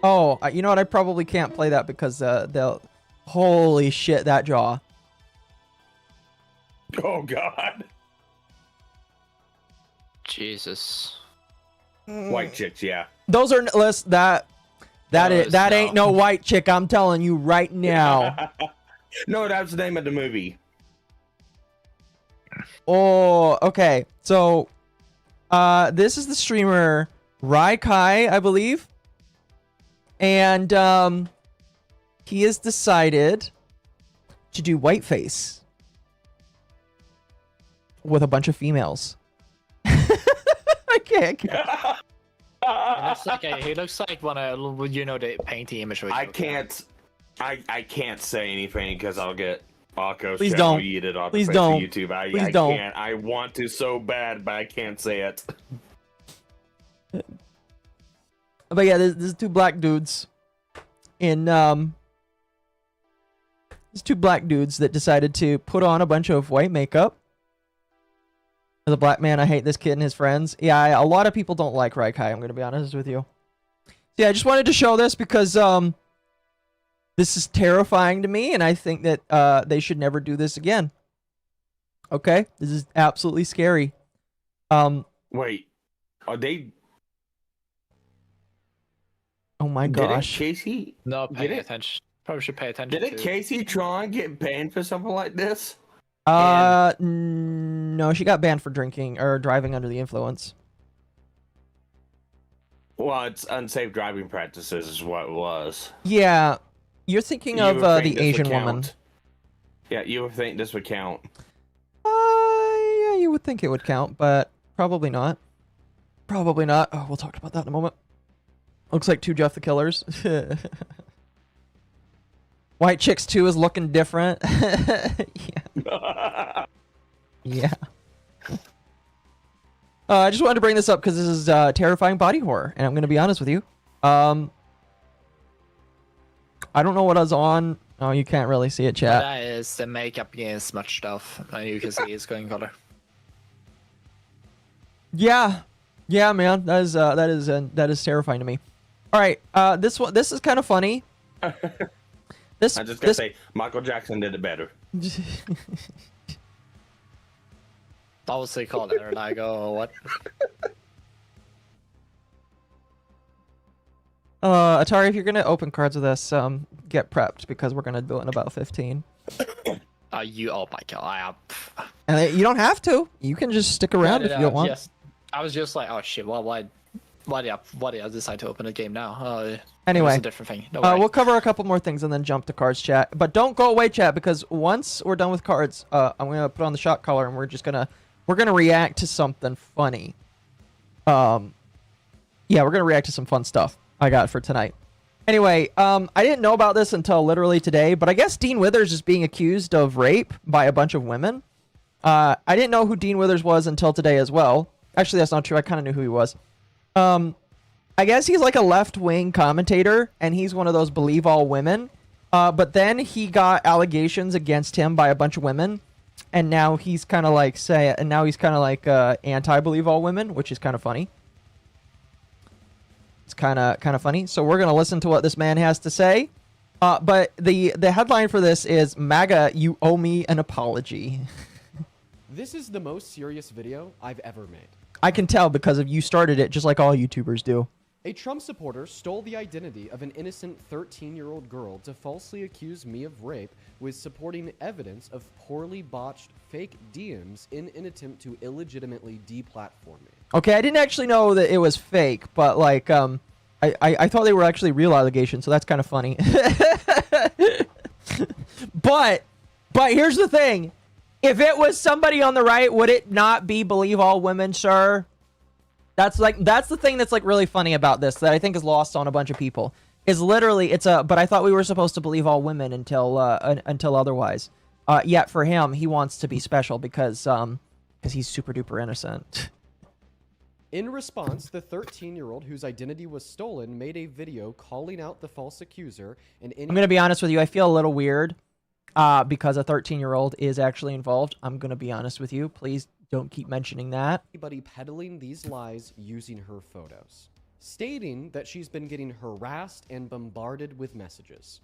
Oh, you know what? I probably can't play that because they'll... Holy shit, that jaw. Oh, God. Jesus. White chicks, yeah. Those are... That ain't no white chick, I'm telling you right now. No, that's the name of the movie. Oh, okay. So, this is the streamer Raikai, I believe. And, he has decided to do whiteface with a bunch of females. I can't. He looks like one of, you know, the painting image. I can't say anything because I'll get Occo Please don't. yeeted off Please the don't. face of YouTube. Please I don't. can't. I want to so bad, but I can't say it. But yeah, there's two black dudes in there's two black dudes that decided to put on a bunch of white makeup. As a black man, I hate this kid and his friends. Yeah, a lot of people don't like Raikai, I'm going to be honest with you. So yeah, I just wanted to show this because this is terrifying to me, and I think that they should never do this again. Okay? This is absolutely scary. Wait, are they... Oh my gosh. Didn't Casey... No, pay attention. Probably should pay attention. Didn't Casey Tron get banned for something like this? No, she got banned for drinking or driving under the influence. Well, it's unsafe driving practices is what it was. Yeah, you're thinking of the Asian woman. Yeah, you would think this would count. Yeah, you would think it would count, but probably not. Probably not. Oh, we'll talk about that in a moment. Looks like two Jeff the Killers. White Chicks 2 is looking different. Yeah. Yeah. I just wanted to bring this up because this is terrifying body horror, and I'm going to be honest with you. I don't know what I was on. Oh, you can't really see it, chat. That is the makeup getting smudged off, and you can see it's going color. Yeah, yeah, man, that is terrifying to me. All right, this is kind of funny. I just gotta say, Michael Jackson did it better. That was the call there, like, oh, what? Atari, if you're gonna open cards with us, get prepped because we're gonna do it in about 15. Oh my god, And you don't have to. You can just stick around if you don't want. Yes. I was just like, oh shit, well, why did I decide to open a game now? Anyway, it's a different thing. No worry. we'll cover a couple more things and then jump to cards, chat. But don't go away, chat, because once we're done with cards, I'm gonna put on the shot collar and we're gonna react to something funny. Yeah, we're gonna react to some fun stuff I got for tonight. Anyway, I didn't know about this until literally today, but I guess Dean Withers is being accused of rape by a bunch of women. I didn't know who Dean Withers was until today as well. Actually, that's not true. I kind of knew who he was. I guess he's like a left-wing commentator, and he's one of those believe all women. But then he got allegations against him by a bunch of women, and now he's kind of like anti-believe all women, which is kind of funny. It's kind of funny. So we're gonna listen to what this man has to say. But the headline for this is MAGA, you owe me an apology. This is the most serious video I've ever made. I can tell because you started it just like all YouTubers do. A Trump supporter stole the identity of an innocent 13-year-old girl to falsely accuse me of rape with supporting evidence of poorly botched fake DMs in an attempt to illegitimately deplatform me. Okay, I didn't actually know that it was fake, but like I thought they were actually real allegations, so that's kind of funny. But here's the thing. If it was somebody on the right, would it not be believe all women, sir? That's the thing that's like really funny about this that I think is lost on a bunch of people. Is literally but I thought we were supposed to believe all women until otherwise. Yet for him, he wants to be special because he's super duper innocent. In response, the 13-year-old whose identity was stolen made a video calling out the false accuser and I'm gonna be honest with you, I feel a little weird because a 13-year-old is actually involved. I'm gonna be honest with you. Please don't keep mentioning that. Anybody peddling these lies using her photos, stating that she's been getting harassed and bombarded with messages.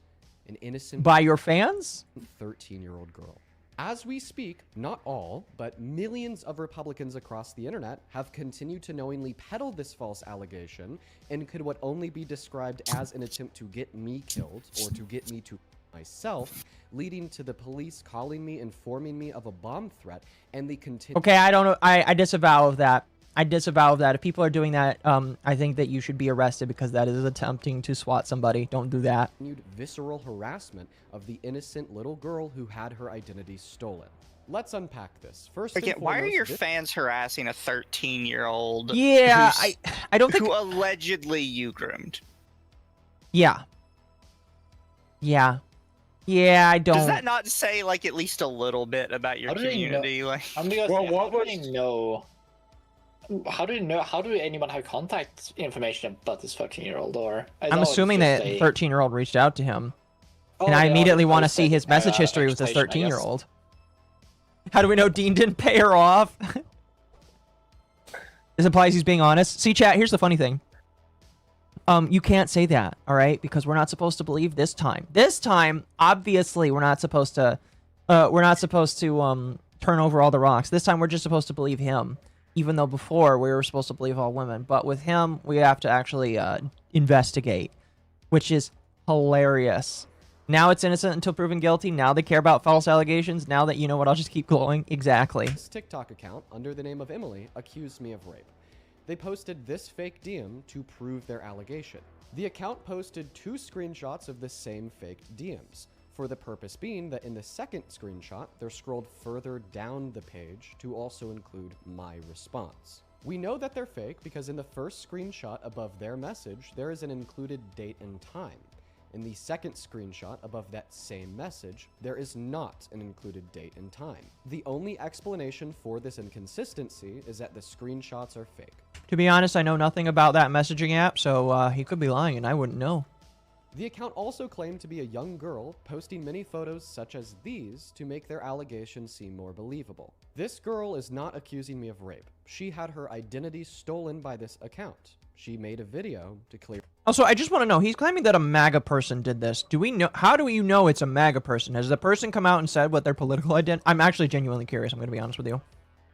An innocent by your fans? 13-year-old girl. As we speak, not all, but millions of Republicans across the internet have continued to knowingly peddle this false allegation and could what only be described as an attempt to get me killed or to get me to myself, leading to the police calling me, informing me of a bomb threat, and the continued... Okay, I don't know. I disavow of that. I disavow of that. If people are doing that, I think that you should be arrested because that is attempting to swat somebody. Don't do that. Visceral harassment of the innocent little girl who had her identity stolen. Let's unpack this. First, again, why are your fans harassing a 13-year-old? Yeah, I don't think who allegedly you groomed. Yeah. Yeah. Yeah, I don't. Does that not say like at least a little bit about your community? Like, How do anyone have contact information about this 13-year-old? Or I'm assuming that 13-year-old reached out to him, and I immediately want to see his message history with this 13-year-old. How do we know Dean didn't pay her off? This implies he's being honest. See, chat. Here's the funny thing. You can't say that, all right? Because we're not supposed to believe this time. This time, obviously, we're not supposed to turn over all the rocks. This time, we're just supposed to believe him. Even though before we were supposed to believe all women. But with him, we have to actually investigate, which is hilarious. Now it's innocent until proven guilty. Now they care about false allegations. Now that you know what, I'll just keep going. Exactly. This TikTok account, under the name of Emily, accused me of rape. They posted this fake DM to prove their allegation. The account posted 2 screenshots of the same faked DMs, for the purpose being that in the second screenshot, they're scrolled further down the page to also include my response. We know that they're fake because in the first screenshot above their message, there is an included date and time. In the second screenshot above that same message, there is not an included date and time. The only explanation for this inconsistency is that the screenshots are fake. To be honest, I know nothing about that messaging app, so he could be lying and I wouldn't know. The account also claimed to be a young girl, posting many photos such as these to make their allegations seem more believable. This girl is not accusing me of rape. She had her identity stolen by this account. She made a video to clear... Also, I just want to know, he's claiming that a MAGA person did this. Do we know? How do you know it's a MAGA person? Has the person come out and said what their political identity... I'm actually genuinely curious. I'm going to be honest with you.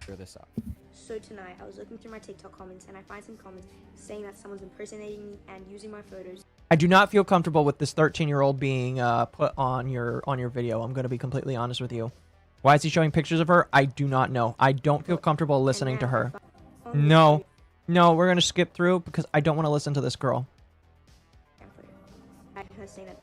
Clear this up. So tonight, I was looking through my TikTok comments and I find some comments saying that someone's impersonating me and using my photos. I do not feel comfortable with this 13-year-old being put on your video. I'm going to be completely honest with you. Why is he showing pictures of her? I do not know. I don't feel comfortable listening to her. No. No, we're going to skip through because I don't want to listen to this girl.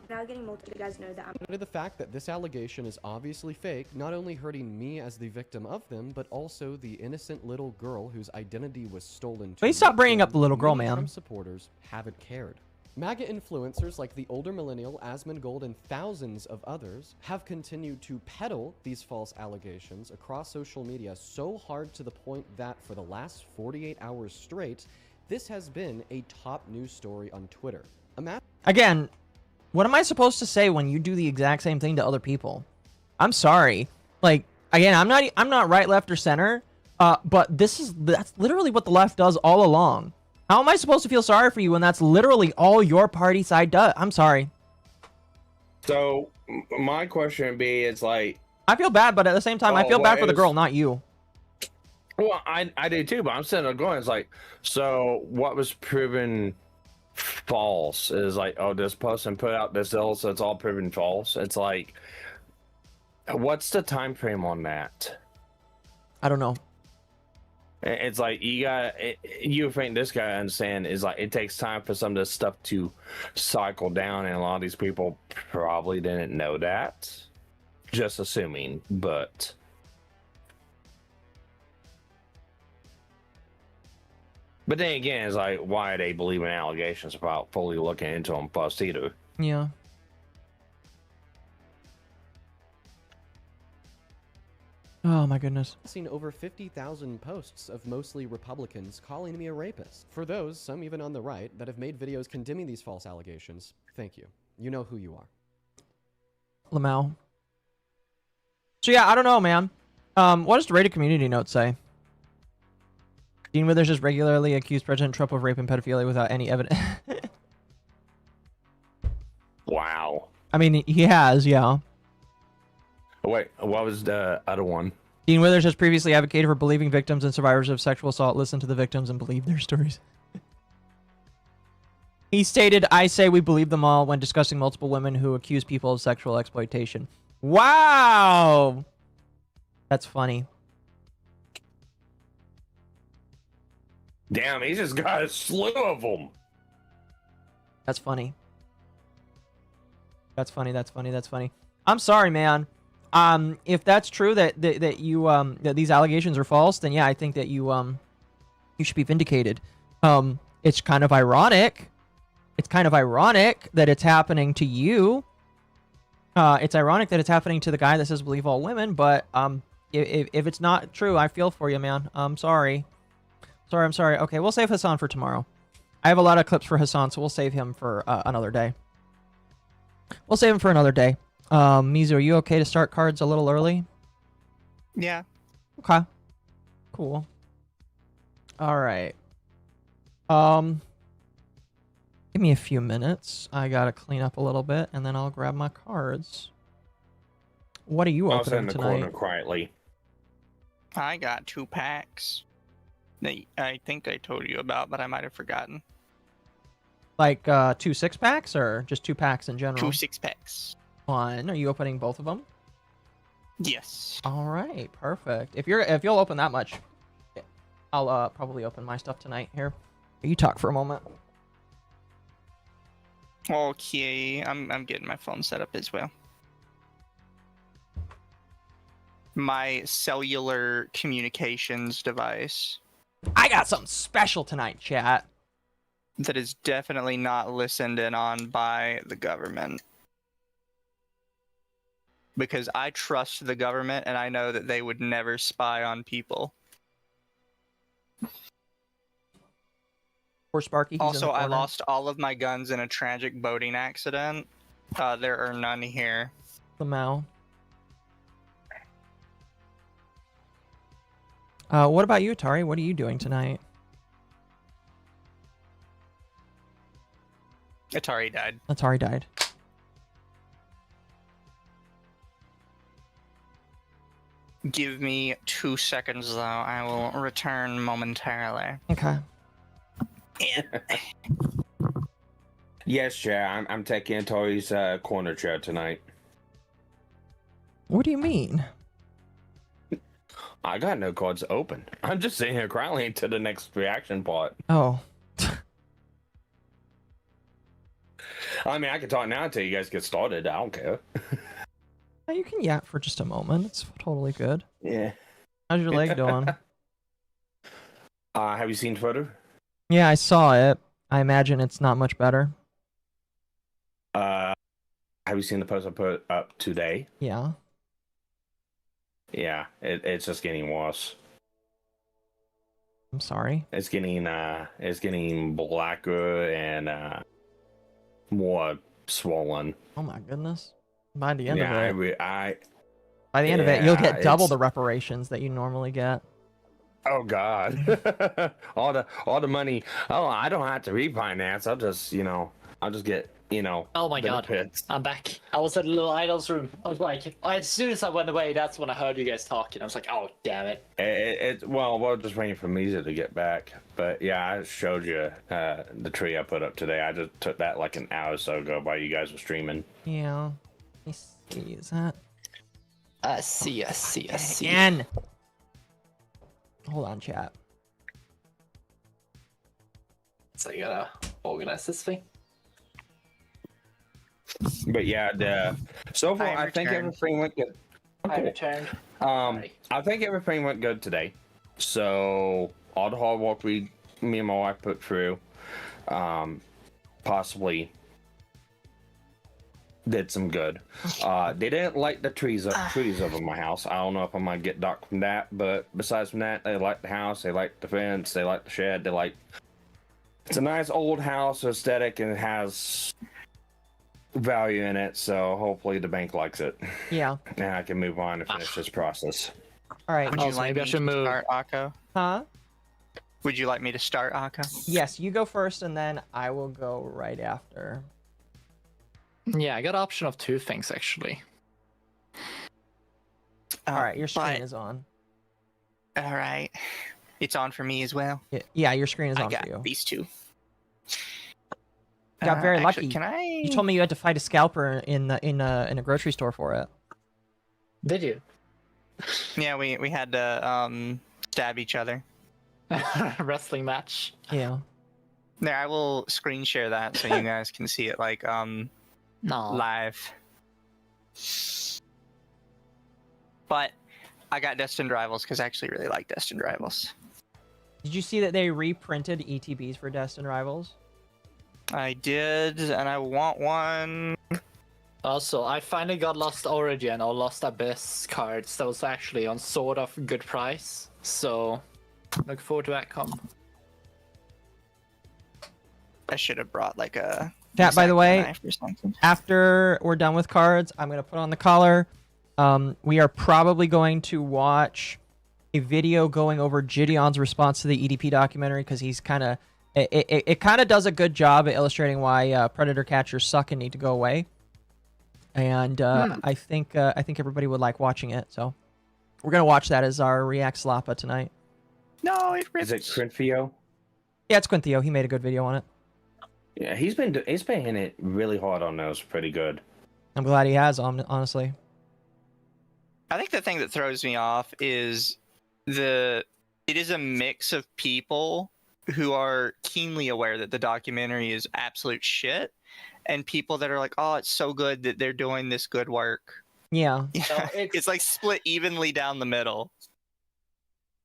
Now getting multiple guys know that I'm... Under the fact that this allegation is obviously fake, not only hurting me as the victim of them, but also the innocent little girl whose identity was stolen. Please stop bringing up the little girl, man. Trump supporters haven't cared. MAGA influencers like the older millennial Asmongold and thousands of others have continued to peddle these false allegations across social media so hard to the point that for the last 48 hours straight, this has been a top news story on Twitter. Again, what am I supposed to say when you do the exact same thing to other people? I'm sorry. Like, again, I'm not right, left, or center, but that's literally what the left does all along. How am I supposed to feel sorry for you when that's literally all your party side does? I'm sorry. So my question would be, it's like, I feel bad, but at the same time, I feel bad for the girl, not you. Well, I do too, but I'm sitting there going, it's like, so what was proven false is like, oh, this person put out this ill, so it's all proven false. It's like, what's the time frame on that? I don't know. It's like, you think this guy understand is like, it takes time for some of this stuff to cycle down, and a lot of these people probably didn't know that. Just assuming, but then again, it's like, why are they believing allegations about fully looking into them first either? Yeah. Oh my goodness. I've seen over 50,000 posts of mostly Republicans calling me a rapist. For those, some even on the right, that have made videos condemning these false allegations, thank you. You know who you are. Lamau. So yeah, I don't know, man. What does the rated community note say? Dean Withers has regularly accused President Trump of rape and pedophilia without any evidence. Wow. I mean, he has, yeah. Wait, what was the other one? Dean Withers has previously advocated for believing victims and survivors of sexual assault listen to the victims and believe their stories. He stated, I say we believe them all when discussing multiple women who accuse people of sexual exploitation. Wow! That's funny. Damn, he just got a slew of them. That's funny. That's funny, that's funny, that's funny. I'm sorry, man. If that's true that you that these allegations are false, then yeah, I think that you should be vindicated. It's kind of ironic. It's kind of ironic that it's happening to you. It's ironic that it's happening to the guy that says believe all women, but if it's not true, I feel for you, man. I'm sorry. I'm sorry. Okay, we'll save Hassan for tomorrow. I have a lot of clips for Hassan, so we'll save him for another day. We'll save him for another day. Mizu, are you okay to start cards a little early? Yeah. Okay. Cool. All right. Give me a few minutes. I gotta clean up a little bit, and then I'll grab my cards. What are you I'll sit in opening the tonight? corner quietly. I got 2 packs that I think I told you about, but I might have forgotten. Like 2 6-packs, or just 2 packs in general? 2 6-packs. Fun. Are you opening both of them? Yes. All right, perfect. If you'll open that much, I'll probably open my stuff tonight. Here, you talk for a moment. Okay, I'm getting my phone set up as well. My cellular communications device. I got something special tonight, chat. That is definitely not listened in on by the government. Because I trust the government and I know that they would never spy on people. Poor Sparky. Also, I lost all of my guns in a tragic boating accident. There are none here. Lamau. What about you, Atari? What are you doing tonight? Atari died. Atari died. Give me 2 seconds, though. I will return momentarily. Okay. Yes, chair. I'm taking Tori's corner chair tonight. What do you mean? I got no cards open. I'm just sitting here crying to the next reaction part. Oh. I mean, I can talk now until you guys get started. I don't care. You can yap for just a moment. It's totally good. Yeah. How's your leg doing? Have you seen Twitter? Yeah, I saw it. I imagine it's not much better. Have you seen the post I put up today? Yeah. Yeah, it's just getting worse. I'm sorry. It's getting blacker and more swollen. Oh my goodness. By the end Yeah, of it. By the end of it, you'll get double the reparations that you normally get. Oh God. all the money. Oh, I don't have to refinance. I'll just get, Oh my god, benefits. I'm back. I was at a little idol's room. I was like, as soon as I went away, that's when I heard you guys talking. I was like, oh, damn it. Well, we're just waiting for Misa to get back. But yeah, I showed you the tree I put up today. I just took that like an hour or so ago while you guys were streaming. Yeah. Let me see. Is that? I see. Again. Hold on, chat. So you gotta organize this thing. But yeah, so far I think everything went good. I returned. I think everything went good today. So all the hard work me and my wife put through, possibly did some good. They didn't like the trees over my house. I don't know if I might get docked from that, but besides from that, they like the house, they like the fence, they like the shed, it's a nice old house aesthetic and it has value in it, so hopefully the bank likes it. Yeah. And I can move on and finish this process. All right. Would you like me to start, Akko? Huh? Would you like me to start, Akko? Yes, you go first, and then I will go right after. Yeah, I got an option of 2 things actually. All right, your screen is on. All right, it's on for me as well. Yeah, your screen is on I got for you. these 2. You got very Actually, lucky. can I? You told me you had to fight a scalper in a grocery store for it. Did you? Yeah, we had to stab each other. Wrestling match. Yeah. There, I will screen share that so you guys can see it like live. But I got Destined Rivals because I actually really like Destined Rivals. Did you see that they reprinted ETBs for Destined Rivals? I did, and I want one. Also, I finally got Lost Origin or Lost Abyss cards that was actually on sort of good price. So, look forward to that come. I should have brought like a Chat, by the way, knife or something. after we're done with cards, I'm going to put on the collar. We are probably going to watch a video going over Gideon's response to the EDP documentary because he's kind of... It kind of does a good job at illustrating why predator catchers suck and need to go away. And I think everybody would like watching it. So we're going to watch that as our React Slappa tonight. No, it rips. Is it Quinthio? Yeah, it's Quinthio. He made a good video on it. Yeah, he's been hitting it really hard on those, pretty good. I'm glad he has, honestly. I think the thing that throws me off is it is a mix of people who are keenly aware that the documentary is absolute shit, and people that are like, oh, it's so good that they're doing this good work. Yeah. It's like split evenly down the middle.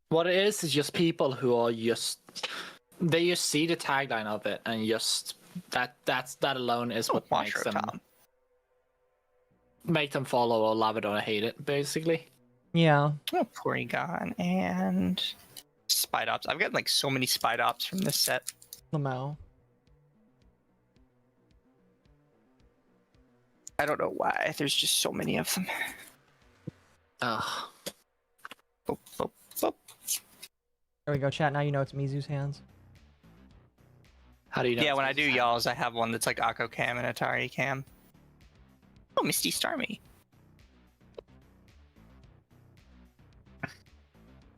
What it is just people who are they just see the tagline of it and just that alone is what make them follow or love it or hate it, basically. Yeah. Oh, Porygon and Spidops. I've got like so many Spidops from this set. Lamau. I don't know why. There's just so many of them. Ugh. Boop, boop, boop. There we go, chat. Now you know it's Mizu's hands. How do you know? Yeah, when I do y'all's, I have one that's like Akko Cam and Atari Cam. Oh, Misty Starmie.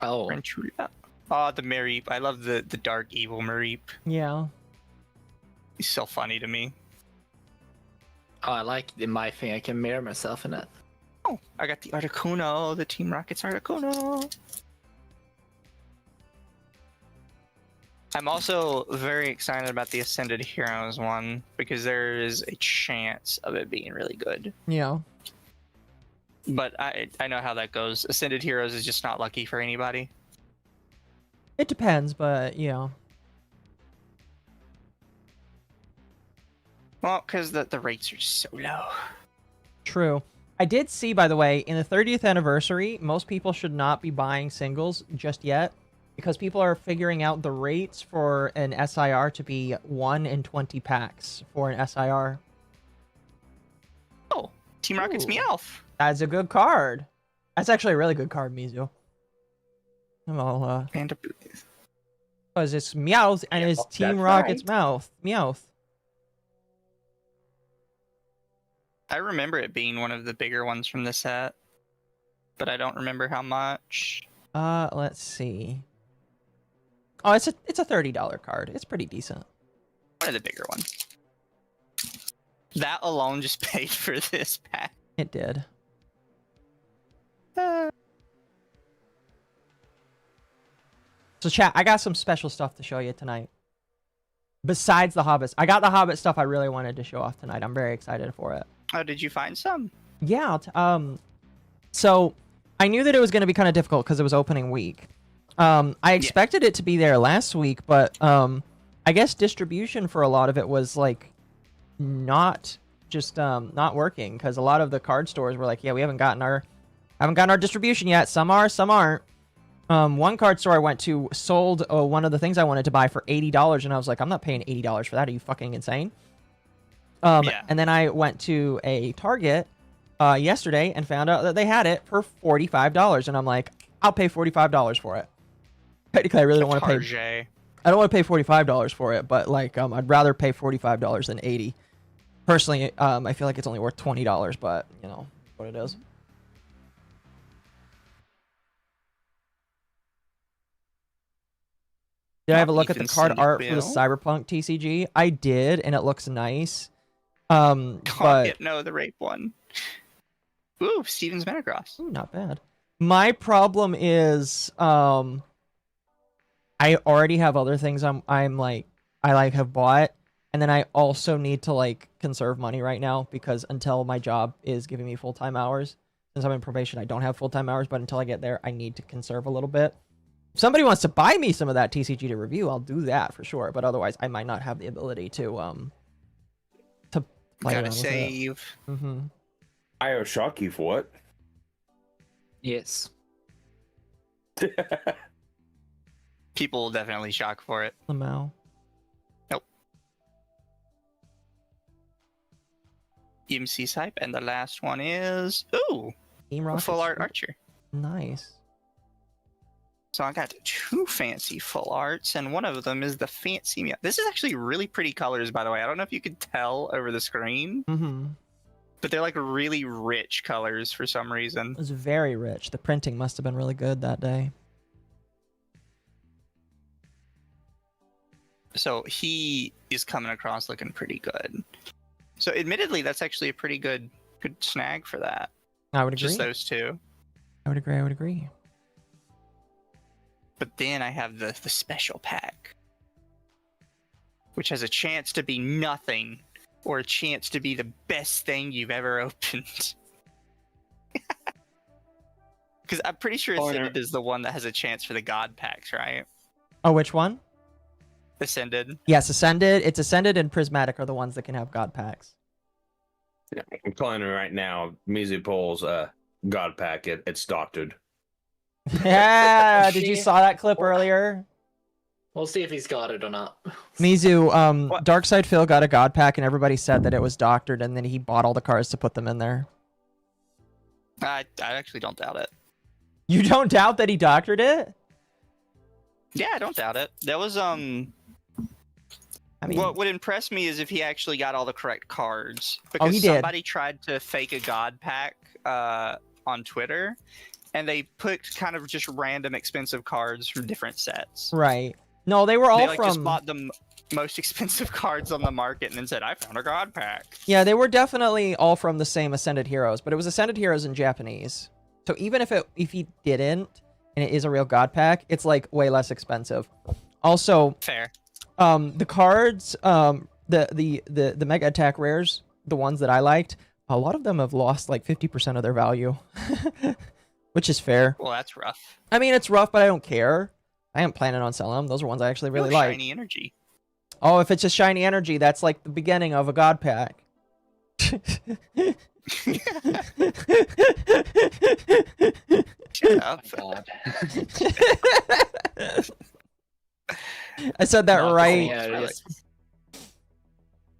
Oh. Renchula. Oh, the Mareep. I love the dark evil Mareep. Yeah. He's so funny to me. Oh, I like in my thing. I can mirror myself in it. Oh, I got the Articuno, the Team Rocket's Articuno. I'm also very excited about the Ascended Heroes one because there is a chance of it being really good. Yeah. But I know how that goes. Ascended Heroes is just not lucky for anybody. It depends, but yeah. Well, because the rates are just so low. True. I did see, by the way, in the 30th anniversary, most people should not be buying singles just yet because people are figuring out the rates for an SIR to be 1 in 20 packs for an SIR. Oh, Team Rocket's Meowth. That's a good card. That's actually a really good card, Mizu. Well, because it's Meowth and it's Team Rocket's mouth. Meowth. I remember it being one of the bigger ones from the set, but I don't remember how much. Let's see. Oh, it's a $30 card. It's pretty decent. One of the bigger ones. That alone just paid for this pack. It did. So chat, I got some special stuff to show you tonight. Besides the Hobbits. I got the Hobbit stuff I really wanted to show off tonight. I'm very excited for it. Oh, did you find some? Yeah. So I knew that it was going to be kind of difficult because it was opening week. I expected it to be there last week, but I guess distribution for a lot of it was like not working because a lot of the card stores were like, yeah, we haven't gotten our distribution yet. Some are, some aren't. One card store I went to sold one of the things I wanted to buy for $80, and I was like, I'm not paying $80 for that. Are you fucking insane? And then I went to a Target yesterday and found out that they had it for $45, and I'm like, I'll pay $45 for it. Technically, I really don't want to pay. I don't want to pay $45 for it, but like, I'd rather pay $45 than $80. Personally, I feel like it's only worth $20, but you know what it is. Did I have a look at the card art for the Cyberpunk TCG? I did, and it looks nice. But no, the rape one. Ooh, Steven's Metacross. Ooh, not bad. My problem is, I already have other things I have bought, and then I also need to like conserve money right now because until my job is giving me full-time hours, since I'm in probation, I don't have full-time hours. But until I get there, I need to conserve a little bit. If somebody wants to buy me some of that TCG to review, I'll do that for sure. But otherwise, I might not have the ability to gotta save. I owe shock you for it. Yes. People will definitely shock for it. Lamau. Nope. EMC Sype, and the last one is Full Art Archer. Nice. So I got two fancy full arts, and one of them is the fancy Meow. This is actually really pretty colors, by the way. I don't know if you could tell over the screen, but they're like really rich colors for some reason. It was very rich. The printing must have been really good that day. So he is coming across looking pretty good. So admittedly, that's actually a pretty good snag for that. I would agree. Just those two. I would agree. But then I have the special pack, which has a chance to be nothing or a chance to be the best thing you've ever opened. Because I'm pretty sure Ascended is the one that has a chance for the God packs, right? Oh, which one? Ascended. Yes, Ascended. It's Ascended and Prismatic are the ones that can have God packs. Yeah, I'm calling it right now. Mizu Pole's God pack. It's doctored. Yeah, did you saw that clip earlier? We'll see if he's got it or not. Mizu, Darkside Phil got a God pack and everybody said that it was doctored and then he bought all the cards to put them in there. I actually don't doubt it. You don't doubt that he doctored it? Yeah, I don't doubt it. That was I mean, what would impress me is if he actually got all the correct cards. Because he did. Somebody tried to fake a God pack on Twitter. And they put kind of just random expensive cards from different sets. Right. No, they were all they, just bought the most expensive cards on the market and then said, I found a God pack. Yeah, they were definitely all from the same Ascended Heroes, but it was Ascended Heroes in Japanese. So even if he didn't, and it is a real God pack, it's like way less expensive. Also, fair. The cards, the Mega Attack rares, the ones that I liked, a lot of them have lost like 50% of their value. Which is fair. Well, that's rough. I mean, it's rough, but I don't care. I am planning on selling them. Those are ones I actually really like. Shiny energy. Oh, if it's just shiny energy, that's like the beginning of a God pack. Shut up. God. I said that right. Hilarious.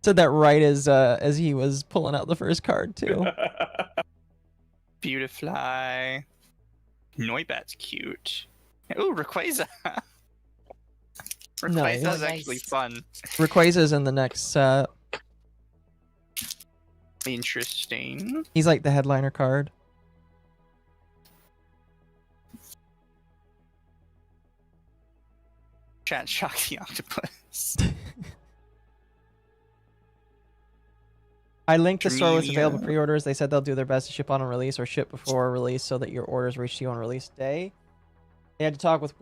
Said that right as he was pulling out the first card too. Beautifly. Noibat's cute. Ooh, Rayquaza. Nice. Rayquaza's actually fun. Rayquaza's in the next set. Interesting. He's like the headliner card. Chat shock the octopus. I linked the store with available Dreamia. pre-orders. They said they'll do their best to ship on release or ship before release so that your orders reach you on release day. They had to talk with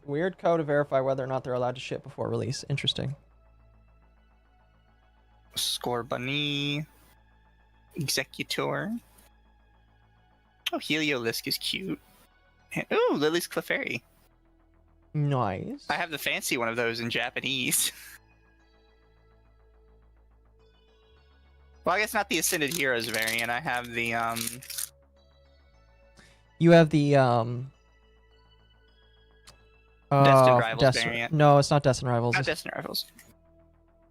Weird Co to verify whether or not they're allowed to ship before release. Interesting. Score Bunny. Executor. Oh, Heliolisk is cute. And, ooh, Lily's Clefairy. Nice. I have the fancy one of those in Japanese. Well, I guess not the Ascended Heroes variant. I have the You have the Destined Rivals variant. No, it's not Destined Rivals. Not Destined Rivals.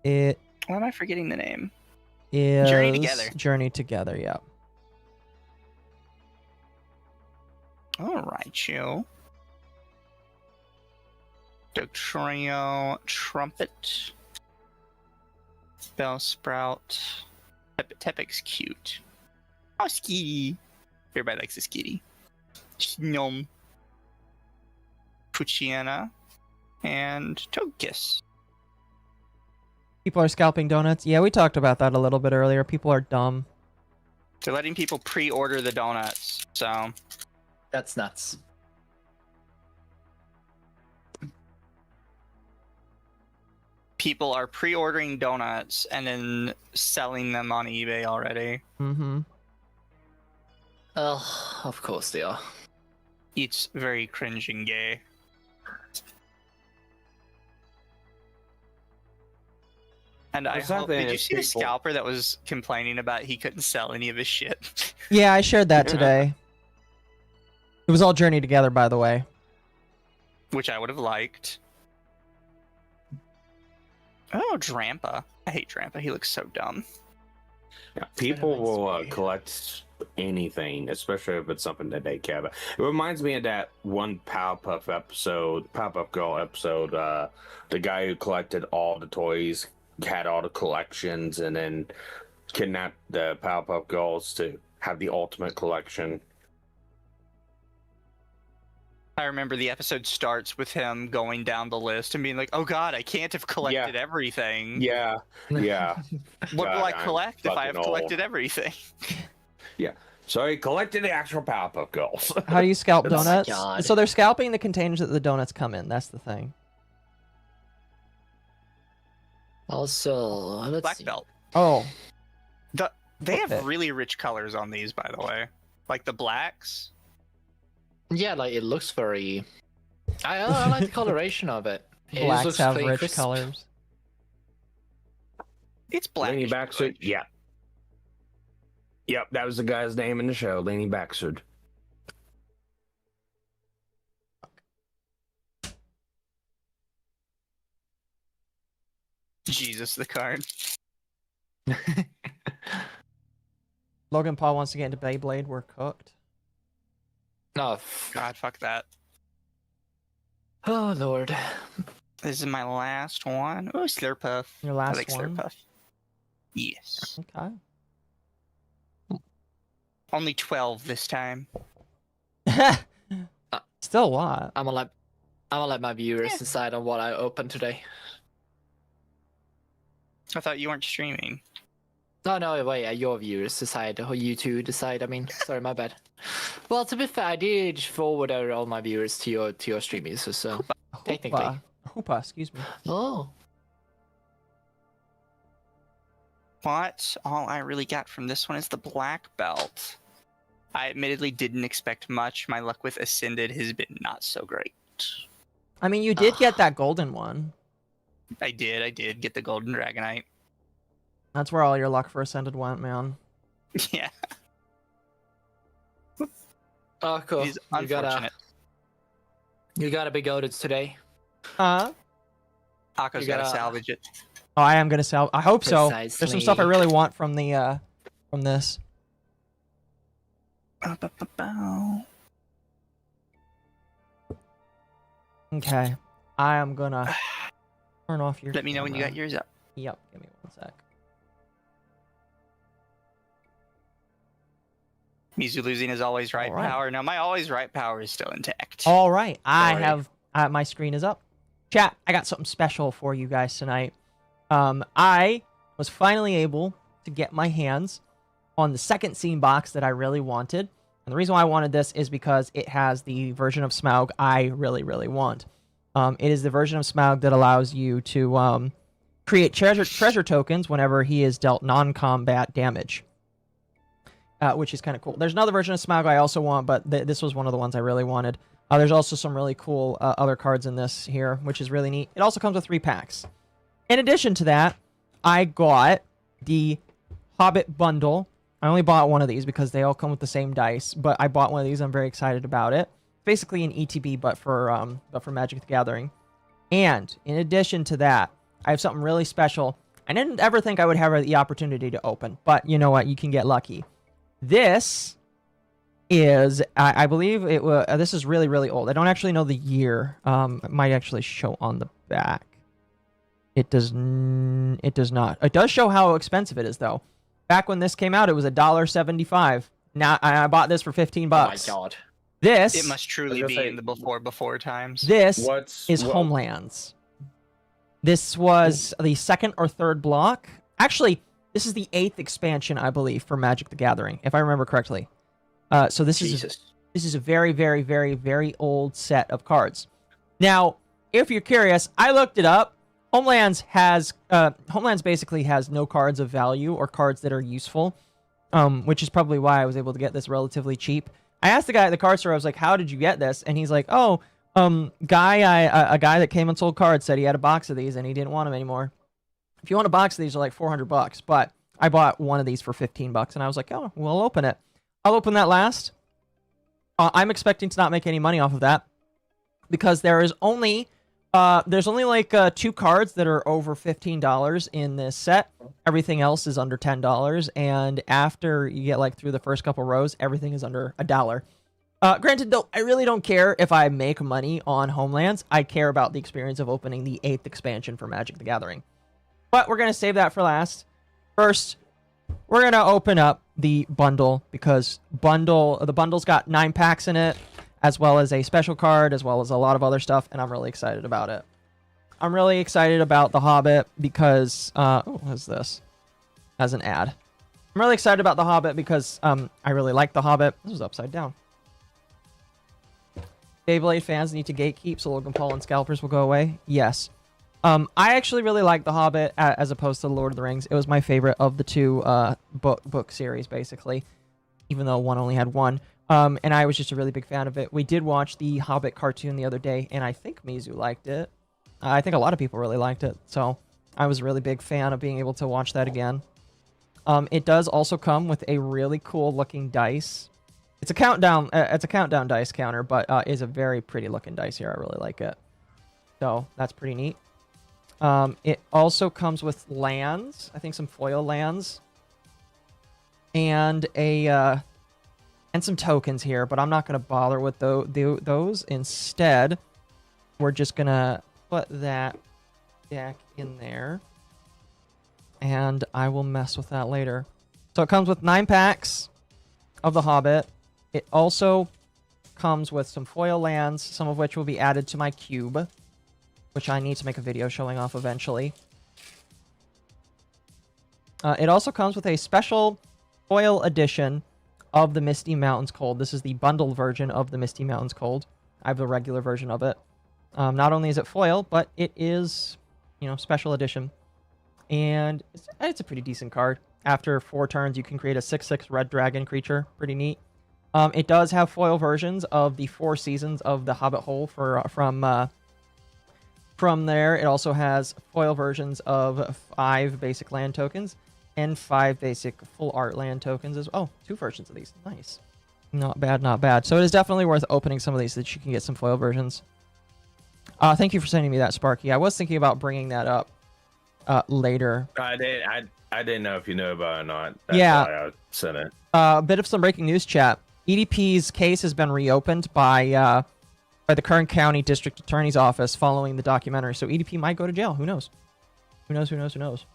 It Why am I forgetting the name? is Journey Together. Journey Together, yeah. All right, chill. Dugtrio, Trumpet, Bellsprout, Tepig's cute. Oh, Skitty. Everybody likes a Skitty. Gnome, Puchiana, and Togekiss. People are scalping donuts. Yeah, we talked about that a little bit earlier. People are dumb. They're letting people pre-order the donuts, so... That's nuts. People are pre-ordering donuts and then selling them on eBay already. Mm-hmm. Oh, of course they are. It's very cringe and gay. And I hope, did you see the scalper that was complaining about he couldn't sell any of his shit? Yeah, I shared that today. It was all Journey Together, by the way. Which I would have liked. Oh, Drampa. I hate Drampa. He looks so dumb. Yeah, people will collect anything, especially if it's something that they care about. It reminds me of that one Powerpuff Girl episode. The guy who collected all the toys, had all the collections, and then kidnapped the Powerpuff Girls to have the ultimate collection. I remember the episode starts with him going down the list and being like, oh god, I can't have collected everything. Yeah, yeah. What will I I'm collect if I have fucking collected old. everything? Yeah. So he collected the actual Powerpuff Girls. How do you scalp Oh my donuts? God. So they're scalping the containers that the donuts come in. That's the thing. Also, let's Black see. belt. Oh. They have Okay. really rich colors on these, by the way. Like the blacks. Yeah, like it looks very. I like the coloration of it. It just Blacks looks have very rich crisp. colors. It's black. Laney Baxter. Yeah. Yep, that was the guy's name in the show, Laney Baxter. Jesus, the card. Logan Paul wants to get into Beyblade. We're cooked. No. God, fuck that. Oh lord. This is my last one. Oh, Slurpuff. Your I last like one? Slurpuff. Yes. Okay. Only 12 this time. Still a lot. I'm gonna let my viewers decide on what I open today. I thought you weren't streaming. No, wait, your viewers decide, or you two decide, I mean, sorry, my bad. Well, to be fair, I did forward out all my viewers to your streaming, so technically. Hoopa, excuse me. Oh. But all I really got from this one is the black belt. I admittedly didn't expect much. My luck with Ascended has been not so great. I mean, you did get that golden one. I did get the golden Dragonite. That's where all your luck for Ascended went, man. Yeah. Oh, cool. He's You gotta be goaded today. Huh? Akko's You gotta gotta- salvage it. Oh, I am gonna sell. I hope so. There's some Precisely. stuff I really want from the from this. Okay, I am gonna turn off your. Let me know when you got yours up. Yep, give me 1 sec. Mizu losing his always right All right. power. No, my always right power is still intact. All right, I Sorry. have my screen is up. Chat, I got something special for you guys tonight. I was finally able to get my hands on the second scene box that I really wanted. And the reason why I wanted this is because it has the version of Smaug I really, really want. It is the version of Smaug that allows you to create treasure tokens whenever he is dealt non-combat damage. Which is kind of cool. There's another version of Smaug I also want, but this was one of the ones I really wanted. There's also some really cool other cards in this here, which is really neat. It also comes with 3 packs. In addition to that, I got the Hobbit bundle. I only bought one of these because they all come with the same dice, but I bought one of these. I'm very excited about it. Basically an ETB, but for Magic the Gathering. And in addition to that, I have something really special. I didn't ever think I would have the opportunity to open, but you know what? You can get lucky. This is, I believe it was. This is really, really old. I don't actually know the year. It might actually show on the back. It does. It does not. It does show how expensive it is, though. Back when this came out, it was $1.75. Now I bought this for $15. Oh my god. This. It must truly be in the before times. This is Homelands. This was the 2nd or 3rd block. Actually, this is the 8th expansion, I believe, for Magic the Gathering, if I remember correctly. So this is a very, very, very, very old set of cards. Now, if you're curious, I looked it up. Homelands basically has no cards of value or cards that are useful, which is probably why I was able to get this relatively cheap. I asked the guy at the card store, I was like, "How did you get this?" And he's like, "Oh, a guy that came and sold cards said he had a box of these and he didn't want them anymore. If you want a box of these, they're like $400, but I bought one of these for $15, and I was like, oh, we'll open it. I'll open that last. I'm expecting to not make any money off of that because there's only like 2 cards that are over $15 in this set. Everything else is under $10, and after you get like through the first couple rows, everything is under $1. Granted, though, I really don't care if I make money on Homelands. I care about the experience of opening the 8th expansion for Magic the Gathering. But we're going to save that for last. First, we're going to open up the bundle because the bundle's got 9 packs in it, as well as a special card, as well as a lot of other stuff, and I'm really excited about it. I'm really excited about The Hobbit because... what is this? As an ad. I'm really excited about The Hobbit because I really like The Hobbit. This is upside down. Beyblade fans need to gatekeep so Logan Paul and scalpers will go away. Yes. I actually really like The Hobbit as opposed to Lord of the Rings. It was my favorite of the 2 book series, basically, even though one only had 1. And I was just a really big fan of it. We did watch the Hobbit cartoon the other day, and I think Mizu liked it. I think a lot of people really liked it, so I was a really big fan of being able to watch that again. It does also come with a really cool looking dice. It's a countdown dice counter, but is a very pretty looking dice here. I really like it. So that's pretty neat. It also comes with lands. I think some foil lands. And and some tokens here, but I'm not going to bother with those. Instead, we're just going to put that deck in there. And I will mess with that later. So it comes with 9 packs of The Hobbit. It also comes with some foil lands, some of which will be added to my cube, which I need to make a video showing off eventually. It also comes with a special foil edition of the Misty Mountains Cold. This is the bundled version of the Misty Mountains Cold. I have the regular version of it. Not only is it foil, but it is, special edition. And it's a pretty decent card. After 4 turns, you can create a 6/6 red dragon creature. Pretty neat. It does have foil versions of the 4 seasons of the Hobbit Hole from there. It also has foil versions of 5 basic land tokens. and 5 basic full art land tokens as well. Oh, 2 versions of these. Nice. Not bad, not bad. So it is definitely worth opening some of these so that you can get some foil versions. Thank you for sending me that, Sparky. I was thinking about bringing that up later. I didn't know if you knew about it or not. That's Yeah. why I sent it. A bit of some breaking news, chat. EDP's case has been reopened by the Kern County District Attorney's Office following the documentary. So EDP might go to jail. Who knows? Who knows? Who knows? Who knows?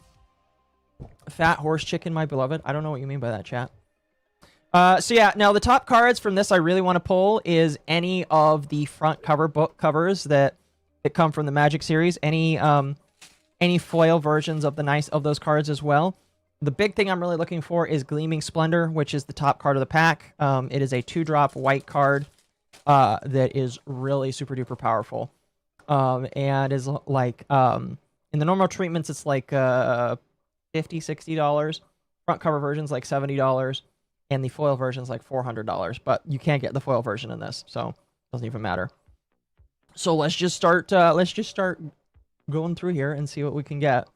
Fat horse chicken, my beloved. I don't know what you mean by that, chat. So yeah, now the top cards from this I really want to pull is any of the front cover book covers that come from the Magic series. Any foil versions of those cards as well. The big thing I'm really looking for is Gleaming Splendor, which is the top card of the pack. It is a 2-drop white card that is really super duper powerful. And is like in the normal treatments it's like $50, $60. Front cover version's like $70. And the foil version is like $400, but you can't get the foil version in this, so it doesn't even matter. So let's just start going through here and see what we can get.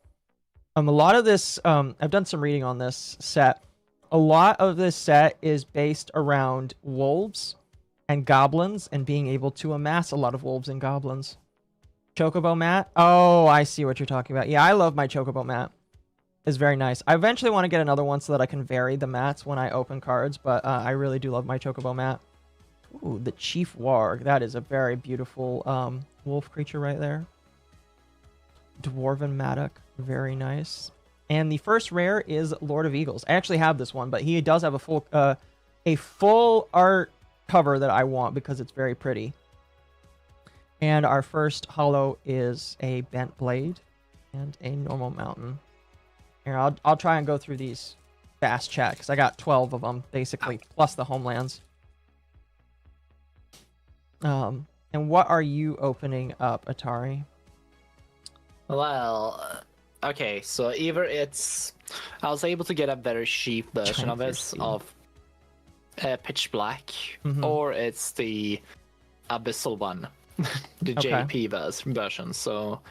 A lot of this, I've done some reading on this set. A lot of this set is based around wolves and goblins and being able to amass a lot of wolves and goblins. Chocobo mat? Oh, I see what you're talking about. Yeah, I love my Chocobo mat. Is very nice. I eventually want to get another one so that I can vary the mats when I open cards, but I really do love my Chocobo mat. Ooh, the Chief Warg. That is a very beautiful wolf creature right there. Dwarven Mattock. Very nice. And the first rare is Lord of Eagles. I actually have this one, but he does have a full art cover that I want because it's very pretty. And our first holo is a Bent Blade and a normal mountain. Here, I'll try and go through these fast, chat, because I got 12 of them, basically, plus the homelands. And what are you opening up, Atari? Well, okay, so either it's... I was able to get a very cheap version of it, of Pitch Black, or it's the Abyssal one, the JP version, so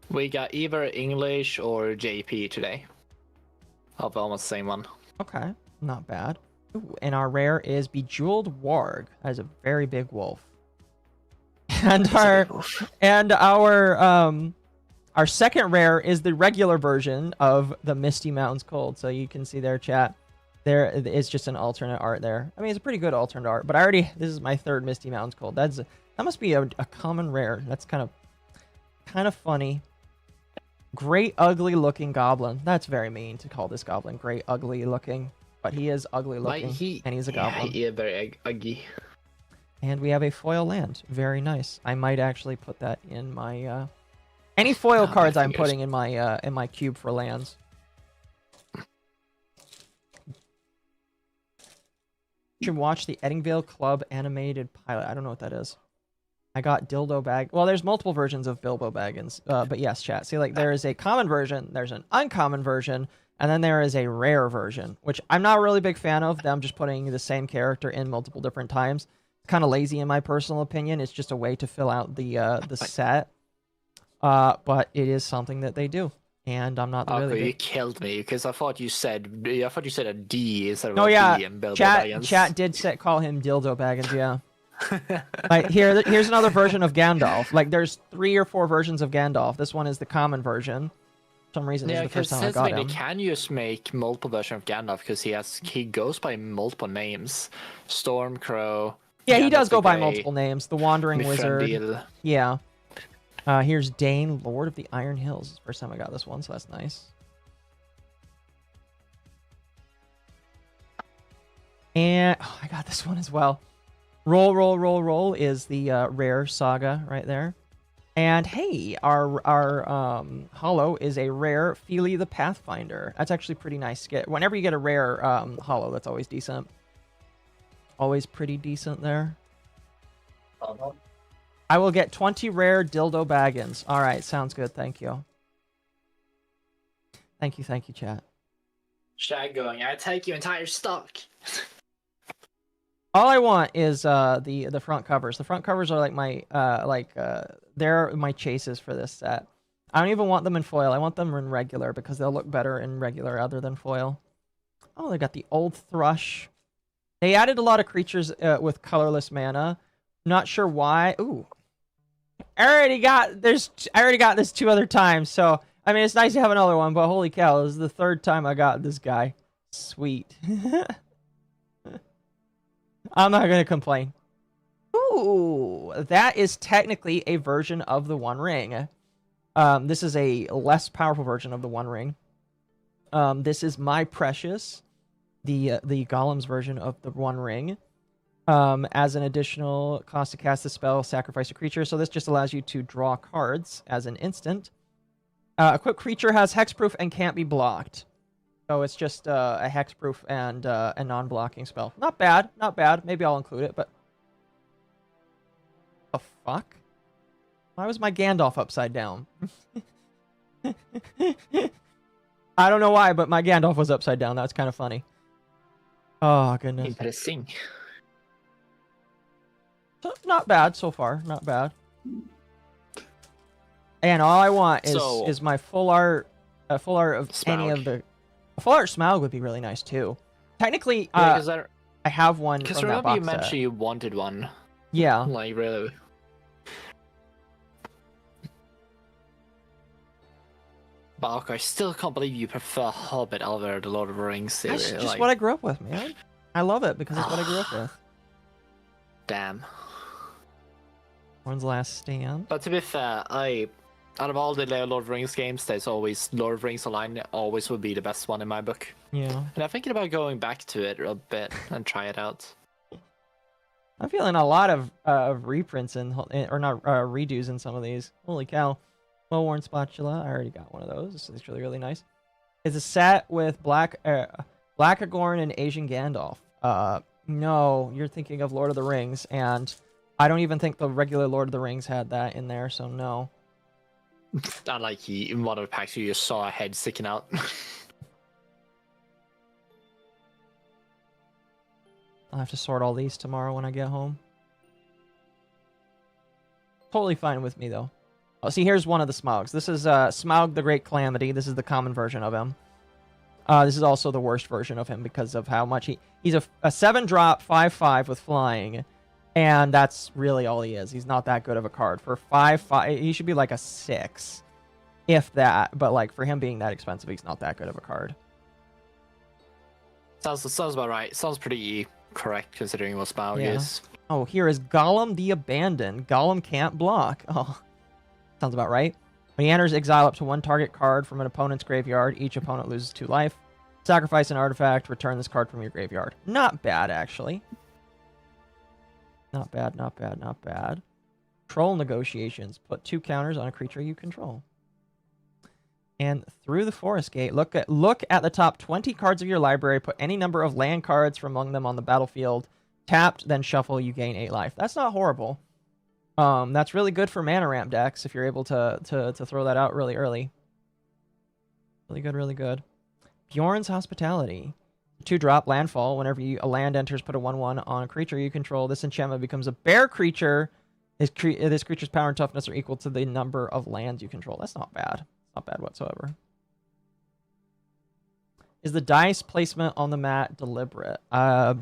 we got either English or JP today. Of almost the same one. Okay, not bad. Ooh, and our rare is Bejeweled Warg. That is a very big wolf. And our second rare is the regular version of the Misty Mountains Cold. So you can see there, chat. There is just an alternate art there. I mean, it's a pretty good alternate art, but this is my 3rd Misty Mountains Cold. That must be a common rare. That's kind of funny. Great ugly looking goblin. That's very mean to call this goblin great ugly looking, but he is ugly looking and he's a goblin. Yeah, very ugly. And we have a foil land. Very nice. I might actually put that in my any foil cards I'm putting in my cube for lands. You should watch the Eddingvale Club animated pilot. I don't know what that is. I got Dildo Bag. Well, there's multiple versions of Bilbo Baggins, but yes, chat. See, like, there is a common version, there's an uncommon version, and then there is a rare version, which I'm not a really big fan of, them just putting the same character in multiple different times. Kind of lazy in my personal opinion. It's just a way to fill out the set. But it is something that they do, and I'm not really big... You killed me, because I thought you said a D instead of a D in Bilbo chat, Baggins. Chat did call him Dildo Baggins, yeah. Like here's another version of Gandalf. Like there's 3 or 4 versions of Gandalf. This one is the common version. For some reason, this is the first time I got him. They can just make multiple versions of Gandalf because he goes by multiple names. Stormcrow. Yeah, he does go by multiple names. The Wandering Wizard. Yeah. Here's Dane, Lord of the Iron Hills. It's the first time I got this one, so that's nice. And I got this one as well. Roll, roll, roll, roll is the rare saga right there. And hey, our holo is a rare Feely the Pathfinder. That's actually pretty nice skit. Whenever you get a rare holo, that's always decent. Always pretty decent there. I will get 20 rare Dildo Baggins. All right, sounds good. Thank you. Thank you, chat. Shag going, I take your entire stock. All I want is the front covers. The front covers are like my they're my chases for this set. I don't even want them in foil. I want them in regular because they'll look better in regular other than foil. Oh, they got the old thrush. They added a lot of creatures with colorless mana. Not sure why. Ooh. I already got this 2 other times, so I mean it's nice to have another one, but holy cow, this is the 3rd time I got this guy. Sweet. I'm not gonna complain. Ooh, that is technically a version of the One Ring. This is a less powerful version of the One Ring. This is My Precious, the Golem's version of the One Ring. As an additional cost to cast the spell, sacrifice a creature. So this just allows you to draw cards as an instant. Equipped creature has hexproof and can't be blocked. So it's just a hexproof and a non-blocking spell. Not bad, not bad. Maybe I'll include it, but... The fuck? Why was my Gandalf upside down? I don't know why, but my Gandalf was upside down. That's kind of funny. Oh, goodness. Interesting. So, not bad so far. Not bad. And all I want is my full art of Smaug. any of the... A full art Smaug would be really nice, too. Technically, I have one because from that remember box you mentioned set. you wanted one. Yeah. Like, really. But I still can't believe you prefer Hobbit over the Lord of the Rings series. That's just what I grew up with, man. I love it because it's what I grew up with. Damn. When's the Last Stand? But to be fair, out of all the Lord of the Rings games, there's always Lord of the Rings Online always would be the best one in my book. Yeah. And I'm thinking about going back to it a bit and try it out. I'm feeling a lot of reprints or not redos in some of these. Holy cow. Well-worn spatula. I already got one of those. It's really, really nice. It's a set with Blackagorn and Asian Gandalf. No, you're thinking of Lord of the Rings, and I don't even think the regular Lord of the Rings had that in there, so no. Not like in one of the packs you just saw a head sticking out. I'll have to sort all these tomorrow when I get home. Totally fine with me, though. Oh, see, here's one of the Smaugs. This is Smaug the Great Calamity. This is the common version of him. This is also the worst version of him because of how much he's a 7-drop, 5/5 with flying. And that's really all he is. He's not that good of a card. For 5/5, he should be like a 6. If that. But like for him being that expensive, he's not that good of a card. Sounds about right. Sounds pretty correct considering what Smaug is. Oh, here is Golem the Abandoned. Golem can't block. Oh, sounds about right. When he enters, exile up to 1 target card from an opponent's graveyard. Each opponent loses 2 life. Sacrifice an artifact. Return this card from your graveyard. Not bad, actually. Not bad, not bad, not bad. Troll Negotiations. Put 2 counters on a creature you control. And through the Forest Gate, look at the top 20 cards of your library. Put any number of land cards from among them on the battlefield. Tapped, then shuffle. You gain 8 life. That's not horrible. That's really good for mana ramp decks if you're able to throw that out really early. Really good, really good. Bjorn's Hospitality. 2-drop landfall. Whenever a land enters, put a 1/1 on a creature you control. This enchantment becomes a bear creature. This creature's power and toughness are equal to the number of lands you control. That's not bad. Not bad whatsoever. Is the dice placement on the mat deliberate? Why?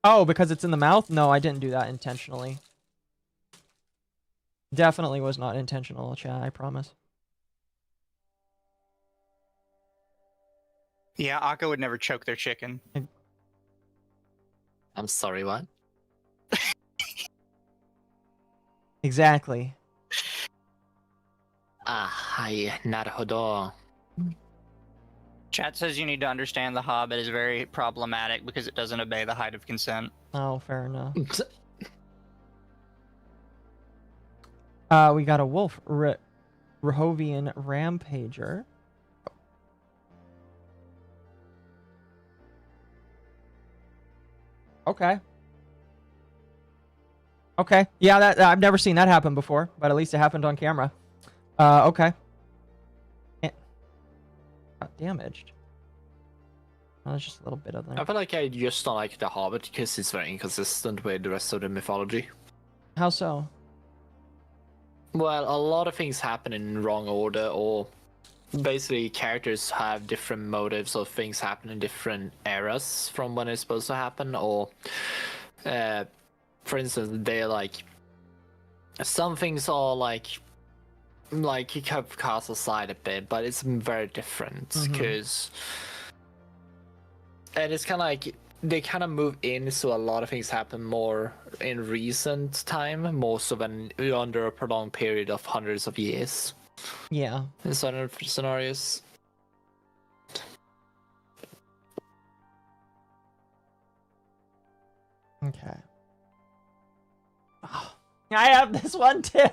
Oh, because it's in the mouth? No, I didn't do that intentionally. Definitely was not intentional, chat, I promise. Yeah, Akko would never choke their chicken. I'm sorry, what? Exactly. Hi, naruhodo. Chat says you need to understand the Hobbit is very problematic because it doesn't obey the height of consent. Oh, fair enough. We got a wolf, Rehovian Rampager. Okay. Okay. Yeah, that I've never seen that happen before, but at least it happened on camera. Okay. Got damaged. Oh, there's just a little bit of that. I feel like I just don't like the Hobbit because it's very inconsistent with the rest of the mythology. How so? Well, a lot of things happen in wrong order, or basically characters have different motives, or things happen in different eras from when it's supposed to happen, or for instance, they're like, some things are like you can cast aside a bit, but it's very different because and it's kind of like they kind of move in, so a lot of things happen more in recent time, more so than under a prolonged period of hundreds of years. Yeah. In certain scenarios. Okay. I have this one too.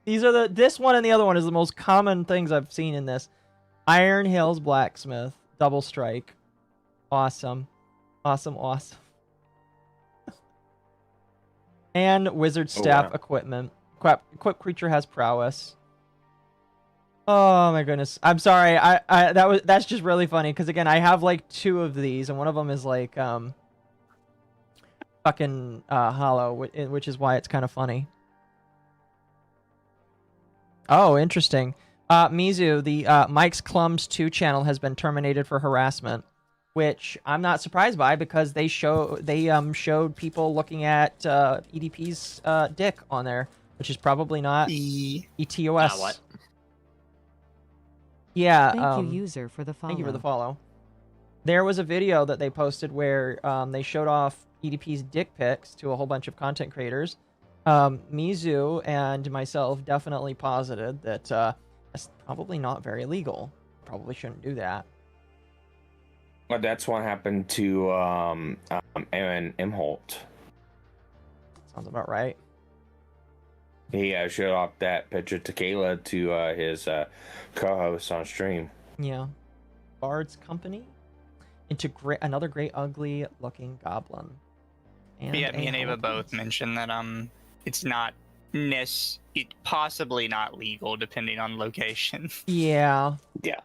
These are this one and the other one is the most common things I've seen in this. Iron Hills Blacksmith, double strike. Awesome. Awesome. And Wizard Staff equipment. Equipped creature has prowess. Oh my goodness. I'm sorry. That's just really funny because again, I have like 2 of these and one of them is like fucking hollow, which is why it's kind of funny. Oh, interesting. Mizu, the Mike's Clums 2 channel has been terminated for harassment, which I'm not surprised by because they showed people looking at EDP's dick on there, which is probably not ETOS. What? Yeah. Thank you, user, for the follow. Thank you for the follow. There was a video that they posted where they showed off EDP's dick pics to a whole bunch of content creators. Mizu and myself definitely posited that that's probably not very legal. Probably shouldn't do that. Well, that's what happened to Aaron Imholt. Sounds about right. He showed off that picture to Kayla to his co-host on stream. Yeah. Bard's Company into another great ugly looking goblin. And yeah, me and Ava both mentioned that it's not possibly not legal depending on location. Yeah. Yeah.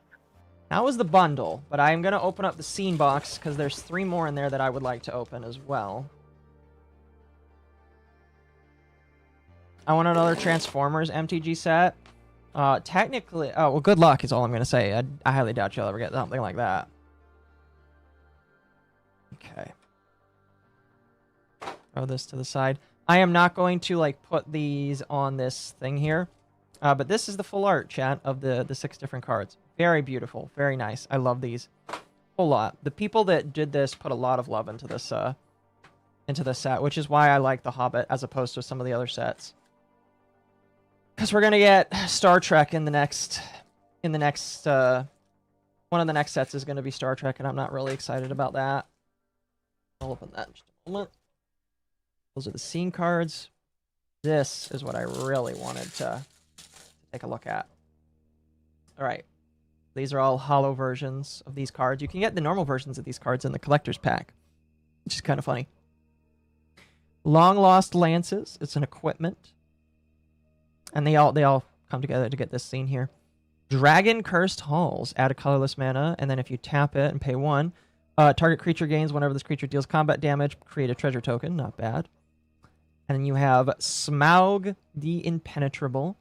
That was the bundle, but I'm gonna open up the scene box because there's 3 more in there that I would like to open as well. I want another Transformers MTG set. Technically, oh well, good luck is all I'm gonna say. I highly doubt you'll ever get something like that. Okay. Throw this to the side. I am not going to like put these on this thing here, but this is the full art, chat, of the 6 different cards. Very beautiful, very nice. I love these a whole lot. The people that did this put a lot of love into this set, which is why I like the Hobbit as opposed to some of the other sets. Because we're gonna get Star Trek in the next one of the next sets is gonna be Star Trek, and I'm not really excited about that. I'll open that in just a moment. Those are the scene cards. This is what I really wanted to take a look at. All right. These are all hollow versions of these cards. You can get the normal versions of these cards in the collector's pack, which is kind of funny. Long Lost Lances. It's an equipment. And they all come together to get this scene here. Dragon Cursed Halls. Add a colorless mana, and then if you tap it and pay 1, target creature gains whenever this creature deals combat damage. Create a treasure token. Not bad. And then you have Smaug the Impenetrable.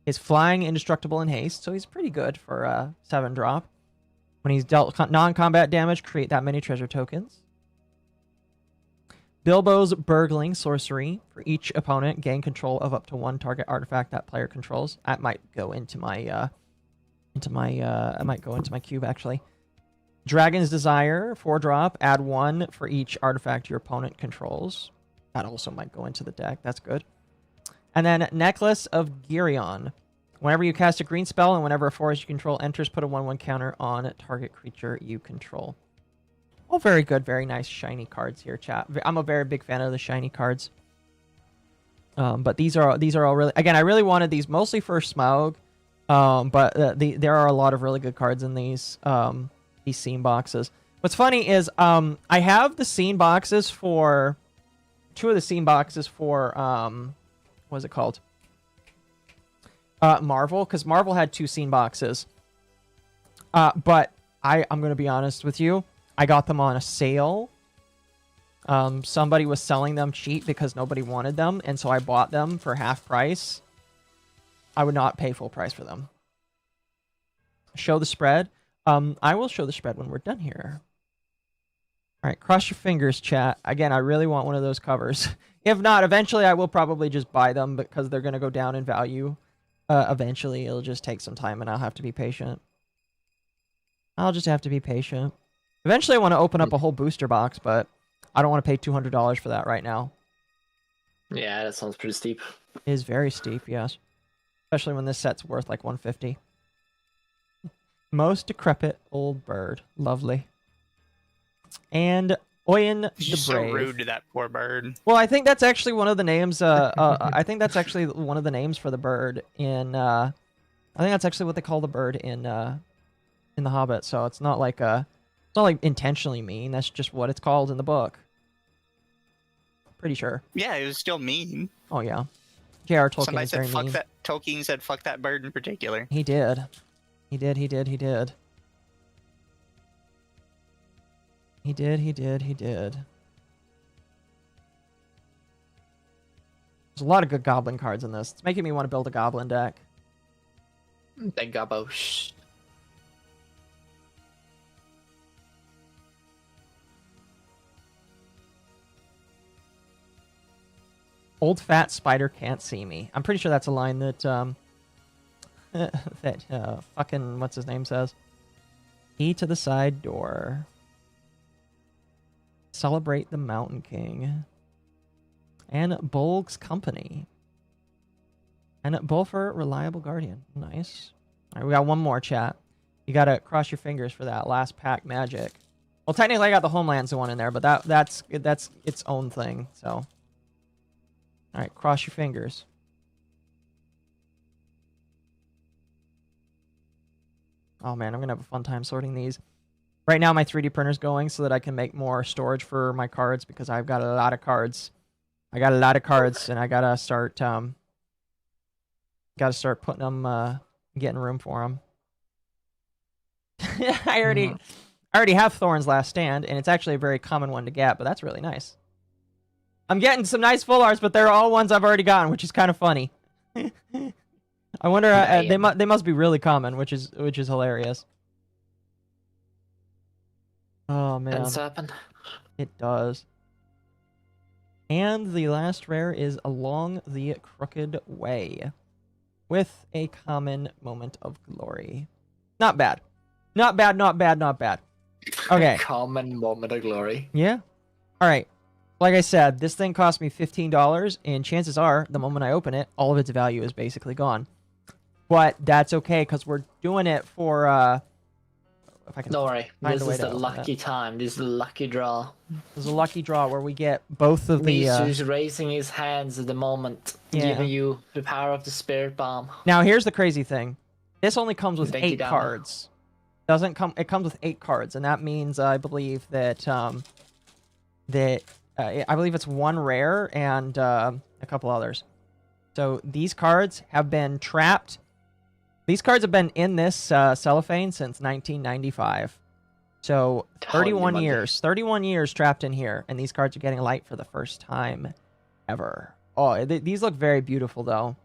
Is flying, indestructible, and haste, so he's pretty good for a 7-drop. When he's dealt non-combat damage, create that many treasure tokens. Bilbo's Burgling Sorcery. For each opponent, gain control of up to 1 target artifact that player controls. That might go into my I might go into my cube actually. Dragon's Desire, 4-drop. Add 1 for each artifact your opponent controls. That also might go into the deck. That's good. And then Necklace of Girion. Whenever you cast a green spell and whenever a forest you control enters, put a 1/1 counter on a target creature you control. All very good, very nice shiny cards here, chat. I'm a very big fan of the shiny cards. But these are all really, again, I really wanted these mostly for Smaug. But there are a lot of really good cards in these scene boxes. What's funny is I have the scene boxes for 2 of the scene boxes for what is it called? Marvel, because Marvel had 2 scene boxes. But I'm going to be honest with you. I got them on a sale. Somebody was selling them cheap because nobody wanted them, and so I bought them for half price. I would not pay full price for them. Show the spread. I will show the spread when we're done here. All right, cross your fingers, chat. Again, I really want one of those covers. If not, eventually I will probably just buy them because they're going to go down in value. Eventually, it'll just take some time and I'll have to be patient. I'll just have to be patient. Eventually, I want to open up a whole booster box, but I don't want to pay $200 for that right now. Yeah, that sounds pretty steep. It is very steep, yes. Especially when this set's worth like $150. Most decrepit old bird. Lovely. And Oyen the You're so Brave. rude to that poor bird. Well, I think that's actually one of the names. I think that's actually one of the names for the bird in. I think that's actually what they call the bird in The Hobbit. So it's not like it's not like intentionally mean. That's just what it's called in the book. Pretty sure. Yeah, it was still mean. Oh yeah, J.R. Tolkien Somebody is said very fuck mean. that. Tolkien said fuck that bird in particular. He did. He did. He did. He did. He did. He did. He did. There's a lot of good goblin cards in this. It's making me want to build a goblin deck. Big gobos. Old fat spider can't see me. I'm pretty sure that's a line that that fucking what's his name says. E to the side door. Celebrate the Mountain King. And Bolg's Company. And Bolfer, Reliable Guardian. Nice. All right, we got one more, chat. You gotta cross your fingers for that last pack magic. Well, technically I got the Homelands one in there, but that's its own thing, so. All right, cross your fingers. Oh man, I'm gonna have a fun time sorting these. Right now my 3D printer's going so that I can make more storage for my cards because I've got a lot of cards. I got a lot of cards and I gotta start putting them, getting room for them. I already have Thorn's Last Stand, and it's actually a very common one to get, but that's really nice. I'm getting some nice full arts, but they're all ones I've already gotten, which is kind of funny. I wonder they must be really common, which is hilarious. Oh man, That's happened. It does. And the last rare is Along the Crooked Way, with a common Moment of Glory. Not bad. Not bad, not bad, not bad. Okay. Common Moment of Glory. Yeah. All right. Like I said, this thing cost me $15, and chances are, the moment I open it, all of its value is basically gone. But that's okay, because we're doing it for, if I can Don't worry, find this a way is to the open lucky it. time. This is the lucky draw. There's a lucky draw where we get both of the... He's raising his hands at the moment, Yeah. giving you the power of the Spirit Bomb. Now, here's the crazy thing. This only comes with Thank you, 8 Dama. cards. It comes with 8 cards, and that means I believe that I believe it's 1 rare and a couple others. So these cards have been trapped. These cards have been in this cellophane since 1995. So 31 Holy years. 31 years trapped in here, and these cards are getting light for the first time ever. Oh, these look very beautiful, though.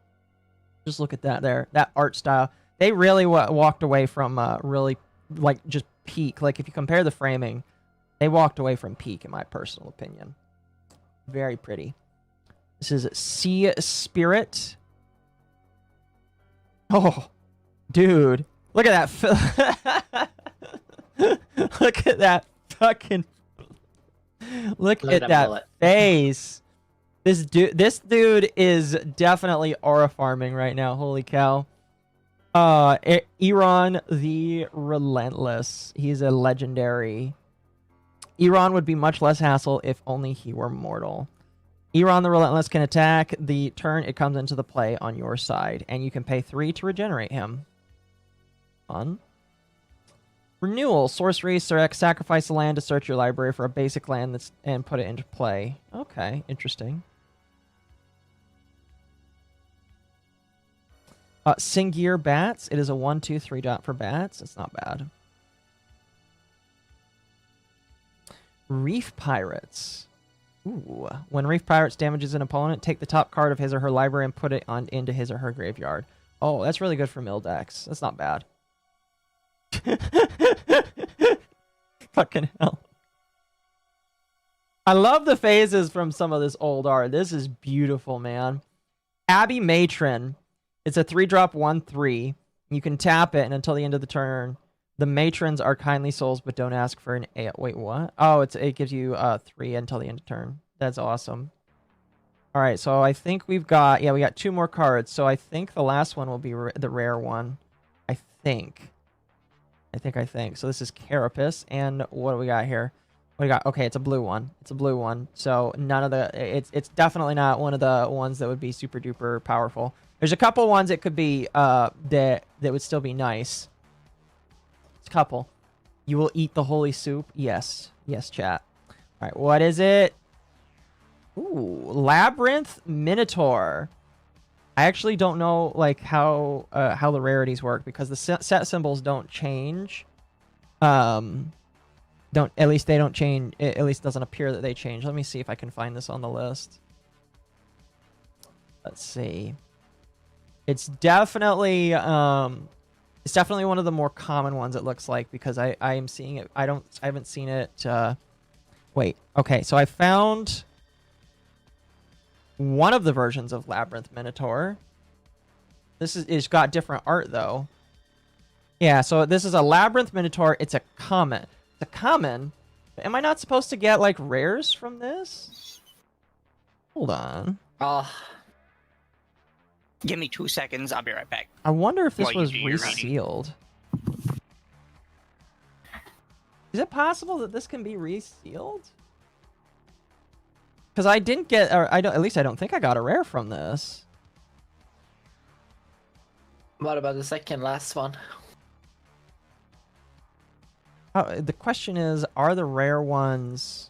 Just look at that there. That art style. They really walked away from really, like, just peak. Like, if you compare the framing, they walked away from peak, in my personal opinion. Very pretty. This is Sea Spirit. Oh, dude. Look at that. Look at that fucking... Look at that bullet. face. This dude is definitely aura farming right now. Holy cow. Iran the Relentless. He's a legendary. Iran would be much less hassle if only he were mortal. Iran the Relentless can attack the turn it comes into the play on your side, and you can pay 3 to regenerate him. Fun. Renewal. Sorcery. Sacrifice a land to search your library for a basic land and put it into play. Okay, interesting. Singir Bats. It is a 1/2/3 dot for bats. It's not bad. Reef Pirates. Ooh. When Reef Pirates damages an opponent, take the top card of his or her library and put it into his or her graveyard. Oh, that's really good for Mildex. That's not bad. Fucking hell. I love the phases from some of this old art. This is beautiful, man. Abby Matron. It's a 3-drop 1/3. You can tap it, and until the end of the turn, the matrons are kindly souls, but don't ask for an A. Wait, what? Oh, it gives you 3 until the end of turn. That's awesome. All right, so I think we got 2 more cards. So I think the last one will be the rare one. I think. So this is Carapace, and what do we got here? What do we got? Okay, it's a blue one. So none of the. It's definitely not one of the ones that would be super duper powerful. There's a couple ones it could be that would still be nice. It's a couple. You will eat the holy soup. Yes, chat. All right, what is it? Ooh, Labyrinth Minotaur. I actually don't know like how the rarities work because the set symbols don't change. At least they don't change. At least it doesn't appear that they change. Let me see if I can find this on the list. Let's see. It's definitely one of the more common ones. It looks like because I am seeing it. I haven't seen it. Wait. Okay. So I found one of the versions of Labyrinth Minotaur. It's got different art though. Yeah. So this is a Labyrinth Minotaur. It's a common. It's a common. Am I not supposed to get like rares from this? Hold on. Give me 2 seconds. I'll be right back. I wonder if this While you was do your reading. resealed. Is it possible that this can be resealed? Because I didn't get, or I don't. At least I don't think I got a rare from this. What about the second last one? Oh, the question is, are the rare ones?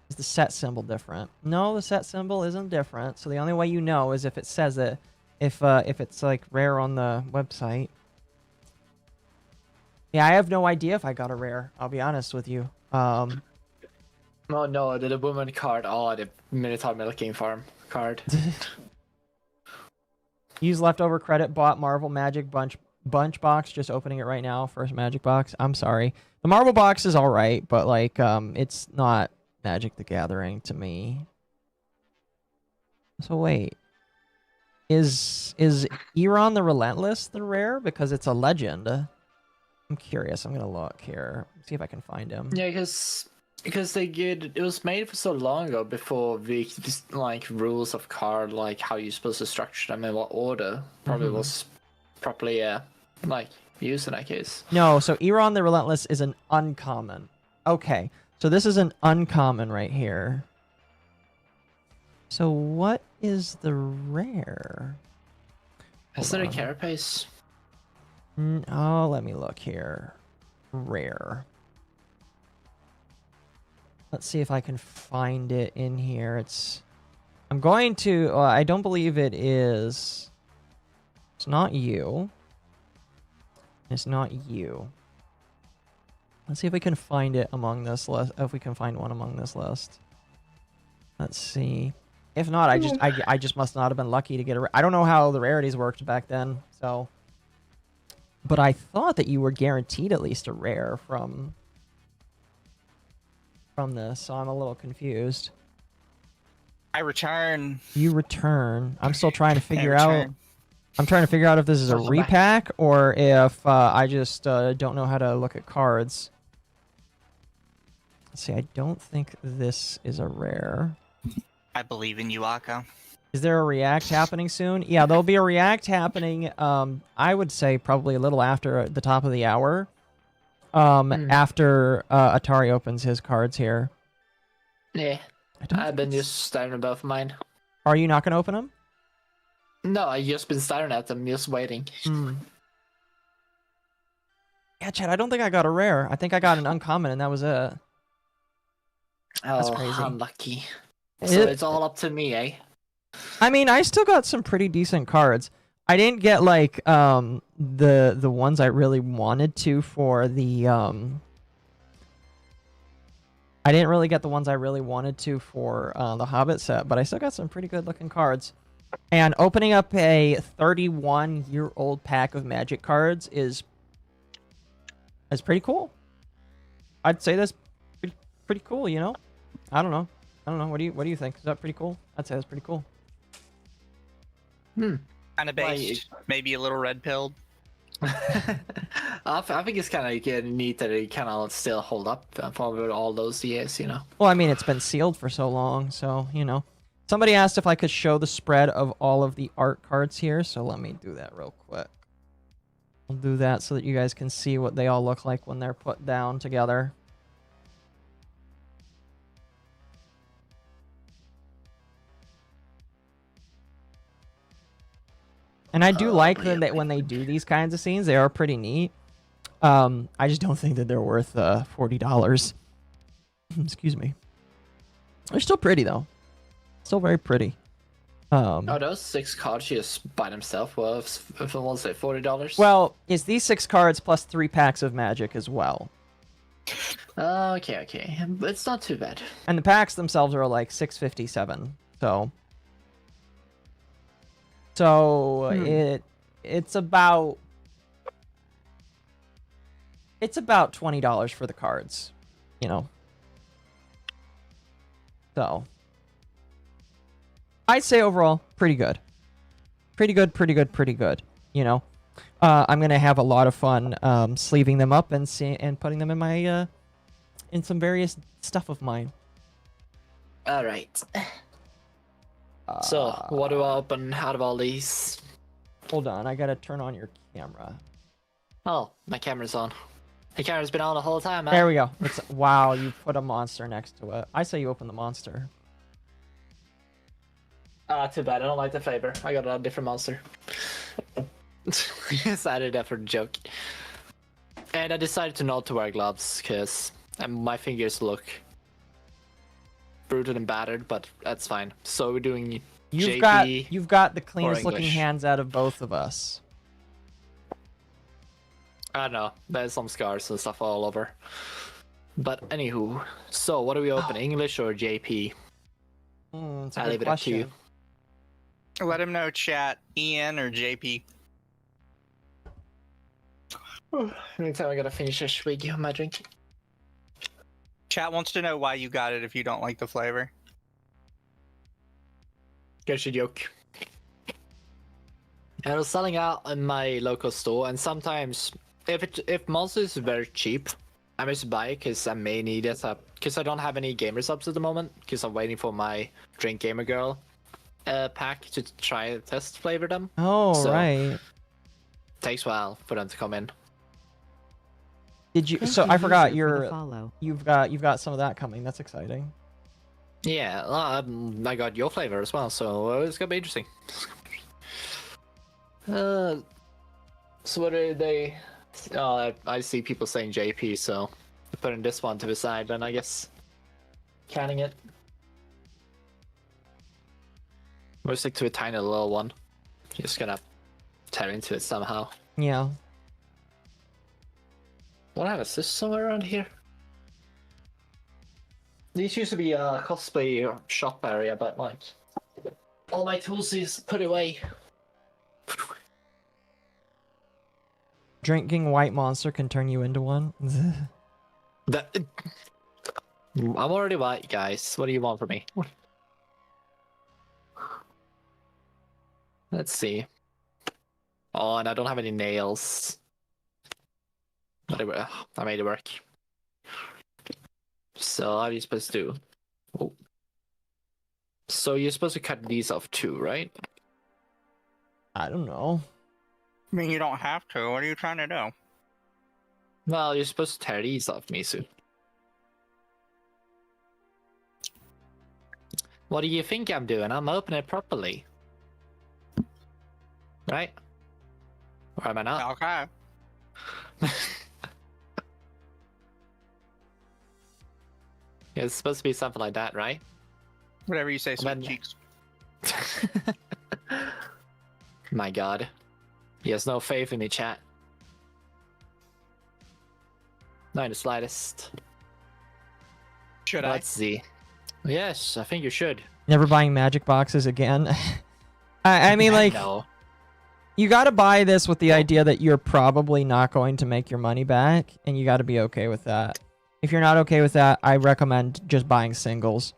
Is the set symbol different? No, the set symbol isn't different. So the only way you know is if it says it. If it's like rare on the website. Yeah, I have no idea if I got a rare. I'll be honest with you. Oh no, the woman card. Oh, the Minotaur Milking Farm card. Use leftover credit, bought Marvel Magic bunch box. Just opening it right now. First Magic box. I'm sorry. The Marvel box is all right, but like it's not Magic the Gathering to me. So wait. Is Eron the Relentless the rare? Because it's a legend. I'm curious. I'm gonna look here. See if I can find him. Yeah, because it was made for so long ago before the like rules of card, like how you're supposed to structure them in what order, probably was properly like used in that case. No, so Eron the Relentless is an uncommon. Okay, so this is an uncommon right here. So what is the rare? Is there a carapace? Oh, let me look here. Rare. Let's see if I can find it in here. I'm going to. I don't believe it is. It's not you. It's not you. Let's see if we can find it among this list. If we can find one among this list. Let's see. If not, I just must not have been lucky to get a. I don't know how the rarities worked back then, so. But I thought that you were guaranteed at least a rare from this, so I'm a little confused. I return. You return. I'm still trying to figure out. I'm trying to figure out if this is a repack or if I just don't know how to look at cards. Let's see. I don't think this is a rare. I believe in you, Akko. Is there a react happening soon? Yeah, there'll be a react happening. I would say probably a little after the top of the hour. After Atari opens his cards here. Yeah, I've been just staring at both mine. Are you not going to open them? No, I've just been staring at them, just waiting. Yeah, Chad, I don't think I got a rare. I think I got an uncommon, and that was it. That's crazy. Unlucky. So it's all up to me, eh? I mean, I still got some pretty decent cards. I didn't get like the ones I really wanted to for the I didn't really get the ones I really wanted to for the Hobbit set, but I still got some pretty good looking cards. And opening up a 31-year-old pack of Magic cards is pretty cool. I'd say that's pretty cool, you know? I don't know. What do you think? Is that pretty cool? I'd say that's pretty cool. Kind of based, maybe a little red pilled. I think it's kind of neat that it kind of still hold up for all those years, you know. Well, I mean, it's been sealed for so long, so, you know. Somebody asked if I could show the spread of all of the art cards here, so let me do that real quick. I'll do that so that you guys can see what they all look like when they're put down together. And I do like that when they do these kinds of scenes, they are pretty neat. I just don't think that they're worth $40. Excuse me. They're still pretty though. Still very pretty. Oh, those 6 cards just by themselves worth, if I want to say $40. Well, it's these 6 cards plus 3 packs of Magic as well. Okay. It's not too bad. And the packs themselves are like $6.57. So it's about $20 for the cards, you know. So I'd say overall pretty good. Pretty good, you know. I'm going to have a lot of fun sleeving them up and putting them in my in some various stuff of mine. All right. So, what do I open out of all these? Hold on, I gotta turn on your camera. Oh, my camera's on. The camera's been on the whole time, man. There we go. Wow, you put a monster next to it. I say you open the monster. Too bad. I don't like the flavor. I got a different monster. Decided that for the joke. And I decided to not to wear gloves, because my fingers look brutal and battered, but that's fine. So we're doing You've JP got the cleanest or looking English. hands out of both of us. I don't know. There's some scars and stuff all over. But anywho, so what do we open, English or JP? It's a I good leave it up to you. question. Let him know, chat. Ian or JP? Anytime I gotta finish a swig of my drink. Chat wants to know why you got it if you don't like the flavor. Good joke. I was selling out in my local store, and sometimes if Monster is very cheap, I just buy it because I may need it because I don't have any gamer subs at the moment because I'm waiting for my Drink Gamer Girl pack to try test flavor them. Oh, So, right. Takes a while for them to come in. Did you? Thank So you, I forgot user, for the follow. you've got some of that coming. That's exciting. Yeah, I got your flavor as well, so it's gonna be interesting. So what are they? I see people saying JP, so putting this one to the side, then I guess canning it. We'll stick to a tiny little one. Just gonna tear into it somehow. Yeah. What have is this somewhere around here? These used to be a cosplay shop area, but like all my tools is put away. Drinking white monster can turn you into one. I'm already white, guys. What do you want from me? Let's see. Oh, and I don't have any nails. But I made it work. So how are you supposed to do? Oh. So you're supposed to cut these off too, right? I don't know. I mean, you don't have to. What are you trying to do? Well, you're supposed to tear these off, Misu. What do you think I'm doing? I'm opening it properly. Right? Or am I not? Okay. Yeah, it's supposed to be something like that, right? Whatever you say, sweet cheeks. My god. He has no faith in me, chat. Not in the slightest. Should Let's see. Yes, I think you should. Never buying magic boxes again. I mean, like, No. you got to buy this with the idea that you're probably not going to make your money back, and you got to be okay with that. If you're not okay with that, I recommend just buying singles.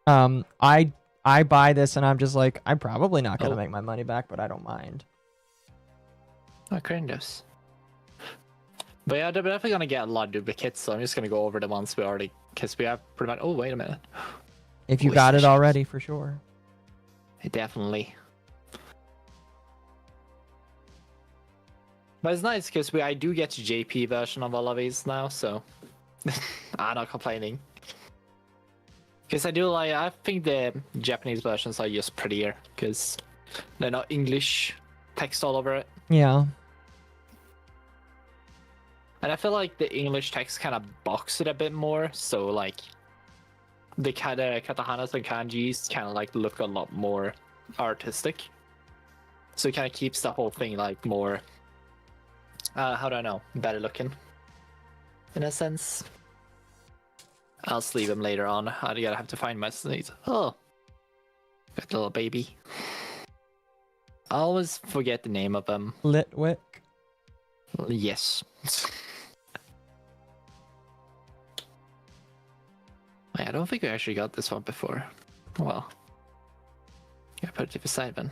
I buy this and I'm just like, I'm probably not going to make my money back, but I don't mind. Oh, Krandos. But yeah, they're definitely gonna get a lot of duplicates, so I'm just gonna go over the ones we already, because we have pretty much. Oh, wait a minute. If you got it already, for sure. Definitely. But it's nice because I do get the JP version of all of these now, so I'm not complaining. Because I think the Japanese versions are just prettier because they're not English text all over it. Yeah. And I feel like the English text kind of box it a bit more, so like the kind of katahanas and kanjis kind of like look a lot more artistic. So it kind of keeps the whole thing like more, how do I know, better looking in a sense. I'll sleeve them later on. I gotta have to find my sneeze. Oh, that little baby. I always forget the name of them. Litwick. Yes. I don't think we actually got this one before. Well, I put it to the side then.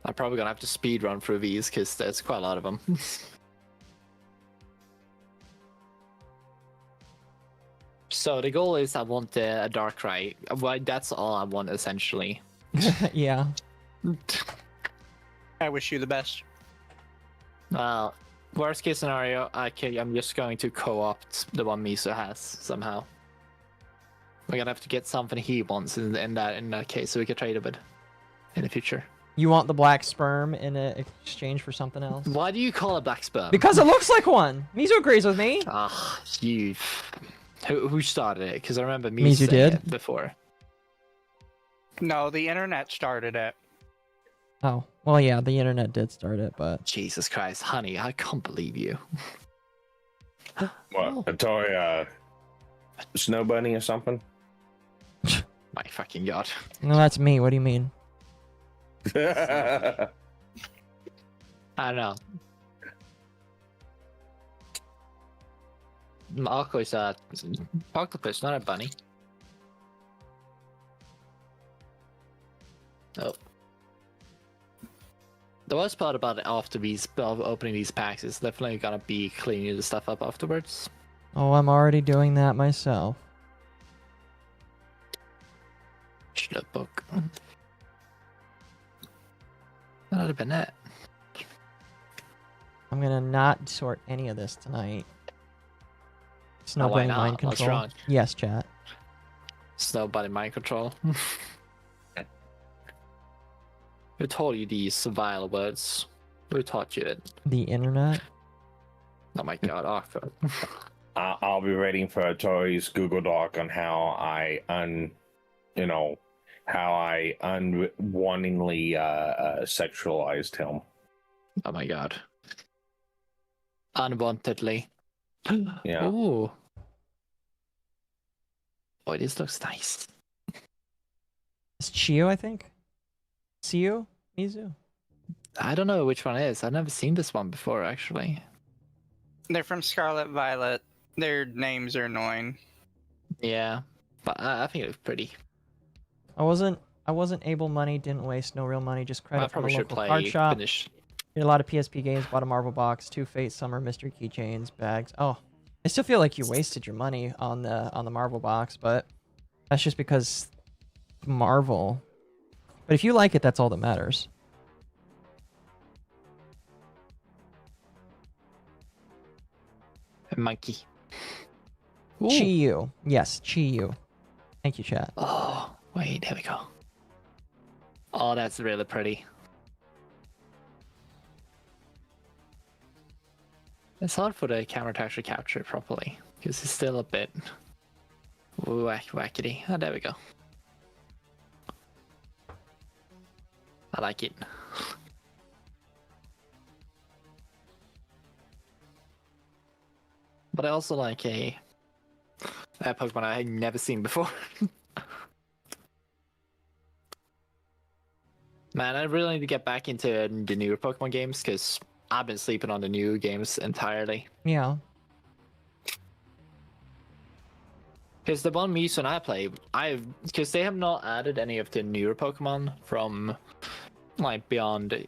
I'm probably gonna have to speed run through these because there's quite a lot of them. So the goal is I want a dark right. Well, that's all I want essentially. Yeah. I wish you the best. Well, worst case scenario, I'm just going to co-opt the one Miso has somehow. We're gonna have to get something he wants in that case, so we can trade it with in the future. You want the black sperm in exchange for something else? Why do you call it black sperm? Because it looks like one. Mizu agrees with me. Ah, you. Who started it? Because I remember Mizu saying did it before. No, the internet started it. Oh, well, yeah, the internet did start it, but... Jesus Christ, honey, I can't believe you. What, a toy, snow bunny or something? My fucking god. No, that's me. What do you mean? I don't know. MommaOcco is a octopus, not a bunny. Oh. The worst part about it after opening these packs is definitely gonna be cleaning the stuff up afterwards. Oh, I'm already doing that myself. Schlupbook. That would have been it. I'm gonna not sort any of this tonight. Snow why bunny not? mind What's control. wrong? Yes, chat. Snow bunny mind control. Who told you these vile words? Who taught you it? The internet. Oh my god, Arthur. I'll be waiting for a Toys Google Doc on how I unwittingly sexualized him. Oh my god. Unwantedly. Yeah. Ooh. Boy, this looks nice. It's Chio, I think. Chio? Mizu? I don't know which one it is. I've never seen this one before, actually. They're from Scarlet Violet. Their names are annoying. Yeah, but I think it looks pretty. I wasn't able money, didn't waste, no real money, just credit I from probably the should local play card shop. finish. Did a lot of PSP games, bought a Marvel box, 2 Fate Summer mystery keychains, bags. Oh, I still feel like you wasted your money on the Marvel box, but that's just because Marvel. But if you like it, that's all that matters. A monkey. Chiyu. Yes, Chiyu. Thank you, chat. Oh, wait, there we go. Oh, that's really pretty. It's hard for the camera to actually capture it properly, because it's still a bit wackety. Oh, there we go. I like it. But I also like a Pokemon I had never seen before. Man, I really need to get back into the newer Pokemon games because I've been sleeping on the new games entirely. Yeah. Because the one Mewtwo and I play, because they have not added any of the newer Pokemon from like beyond,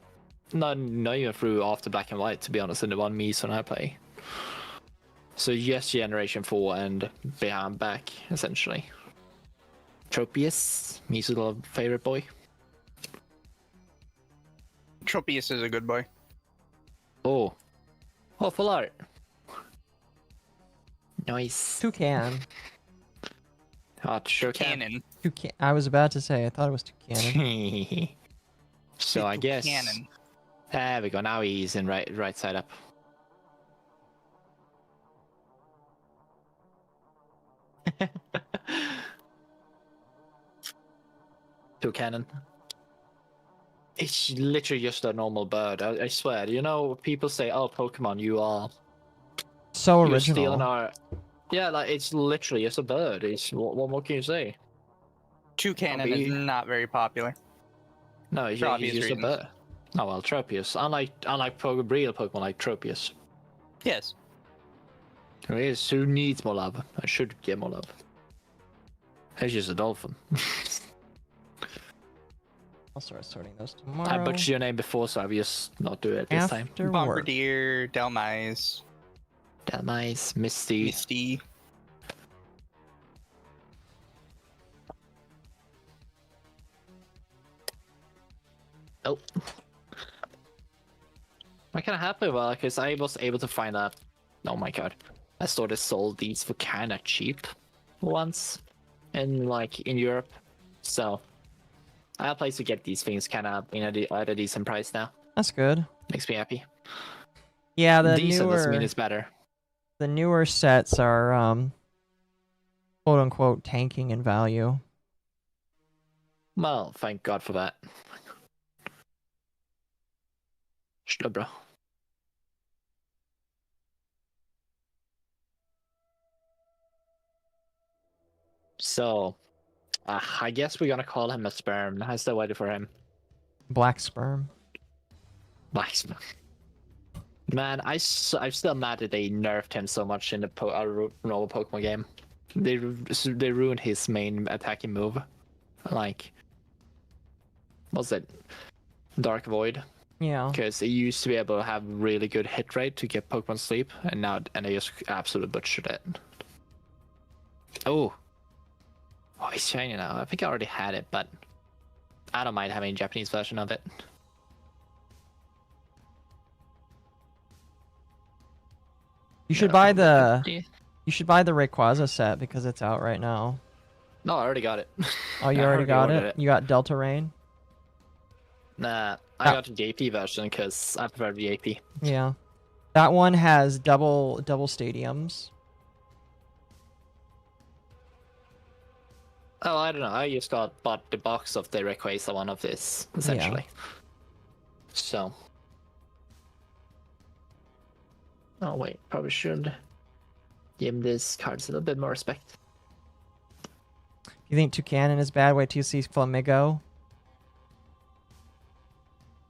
not even through after Black and White, to be honest, in the one Mewtwo and I play. So yes, Generation 4 and behind back, essentially. Tropius, Mewtwo's little favorite boy. Tropius is a good boy. Oh, full art. Nice. Toucan. Oh, sure Cannon. Toucan. I was about to say, I thought it was Toucan. So I guess. Cannon. There we go. Now he's in right side up. Toucan. It's literally just a normal bird. I swear. You know, people say, "Oh, Pokemon, you are So you're original. stealing our." Yeah, like it's literally just a bird. It's what more can you say? Toucan is not very popular. No, he's just a bird. Oh well, Tropius. Unlike real Pokemon like Tropius. Yes. Who needs more love? I should get more love. He's just a dolphin. I'll start sorting those tomorrow. I butchered your name before, so I'll just not do it this time. Bombardier, Delmise. Delmise, Misty. Misty. Oh. I'm kind of happy about it because I was able to find out. Oh my god. I sort of sold these for kind of cheap once in Europe. So I have a place to get these things kind of at a decent price now. That's good. Makes me happy. Yeah, the decent newer doesn't mean it's better. The newer sets are quote unquote tanking in value. Well, thank God for that. Sure, bro. So, I guess we're gonna call him a sperm. I'm still waiting for him. Black sperm. Black sperm. Man, I'm still mad that they nerfed him so much in the normal Pokemon game. They ruined his main attacking move. Like, what's it? Dark Void. Yeah. Because he used to be able to have really good hit rate to get Pokemon sleep, and they just absolutely butchered it. Oh, he's shiny now. I think I already had it, but I don't mind having a Japanese version of it. You should buy the Rayquaza set because it's out right now. No, I already got it. Oh, you already got it? You got Delta Rain? Nah, I got the JP version because I prefer the JP. Yeah. That one has double stadiums. Oh, I don't know. I just bought the box of the Rayquaza one of this, essentially. Yeah. So. Oh wait, probably should give him these cards a little bit more respect. You think Toucan is bad? Wait till you see Flamigo.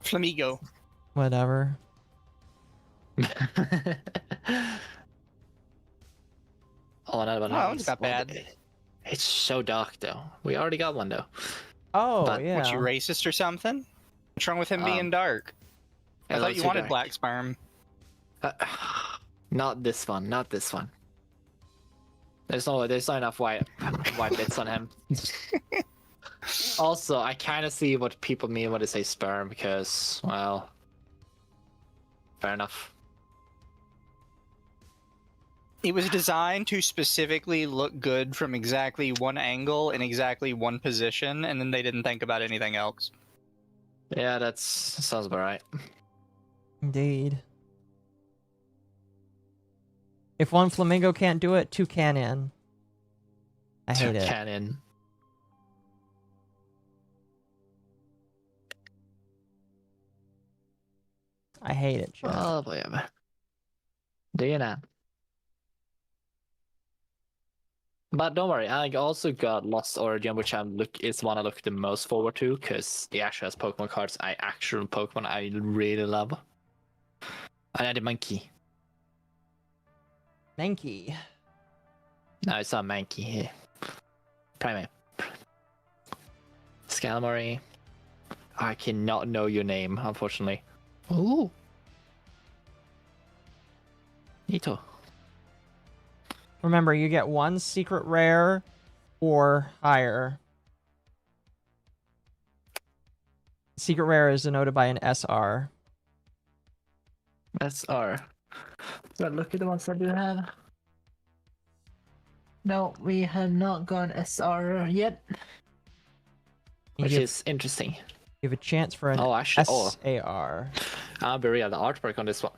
Flamigo. Whatever. Oh, another one. Oh, it's not bad. It's so dark though. We already got one though. Oh, but, yeah. What, you racist or something? What's wrong with him being dark? I thought you wanted dark. Black sperm. Not this one. Not this one. There's not enough white bits on him. Also, I kind of see what people mean when they say sperm because, well, fair enough. It was designed to specifically look good from exactly one angle in exactly one position, and then they didn't think about anything else. Yeah, that sounds about right. Indeed. If one Flamingo can't do it, two can in. I hate it. Can in. I hate it, Jeff. Oh, whatever. Do you not? But don't worry, I also got Lost Origin, which is one I look the most forward to, because it actually has Pokemon cards. Actual Pokemon I really love. And I did Monkey. Mankey. No, it's not Mankey here. Primate. Scalamari. I cannot know your name, unfortunately. Ooh. Nito. Remember, you get 1 secret rare or higher. Secret rare is denoted by an SR. SR. Let's look at the ones that do have. No, we have not gone SR yet. Which is interesting. You have a chance for an SAR. I'll be real, the artwork on this one.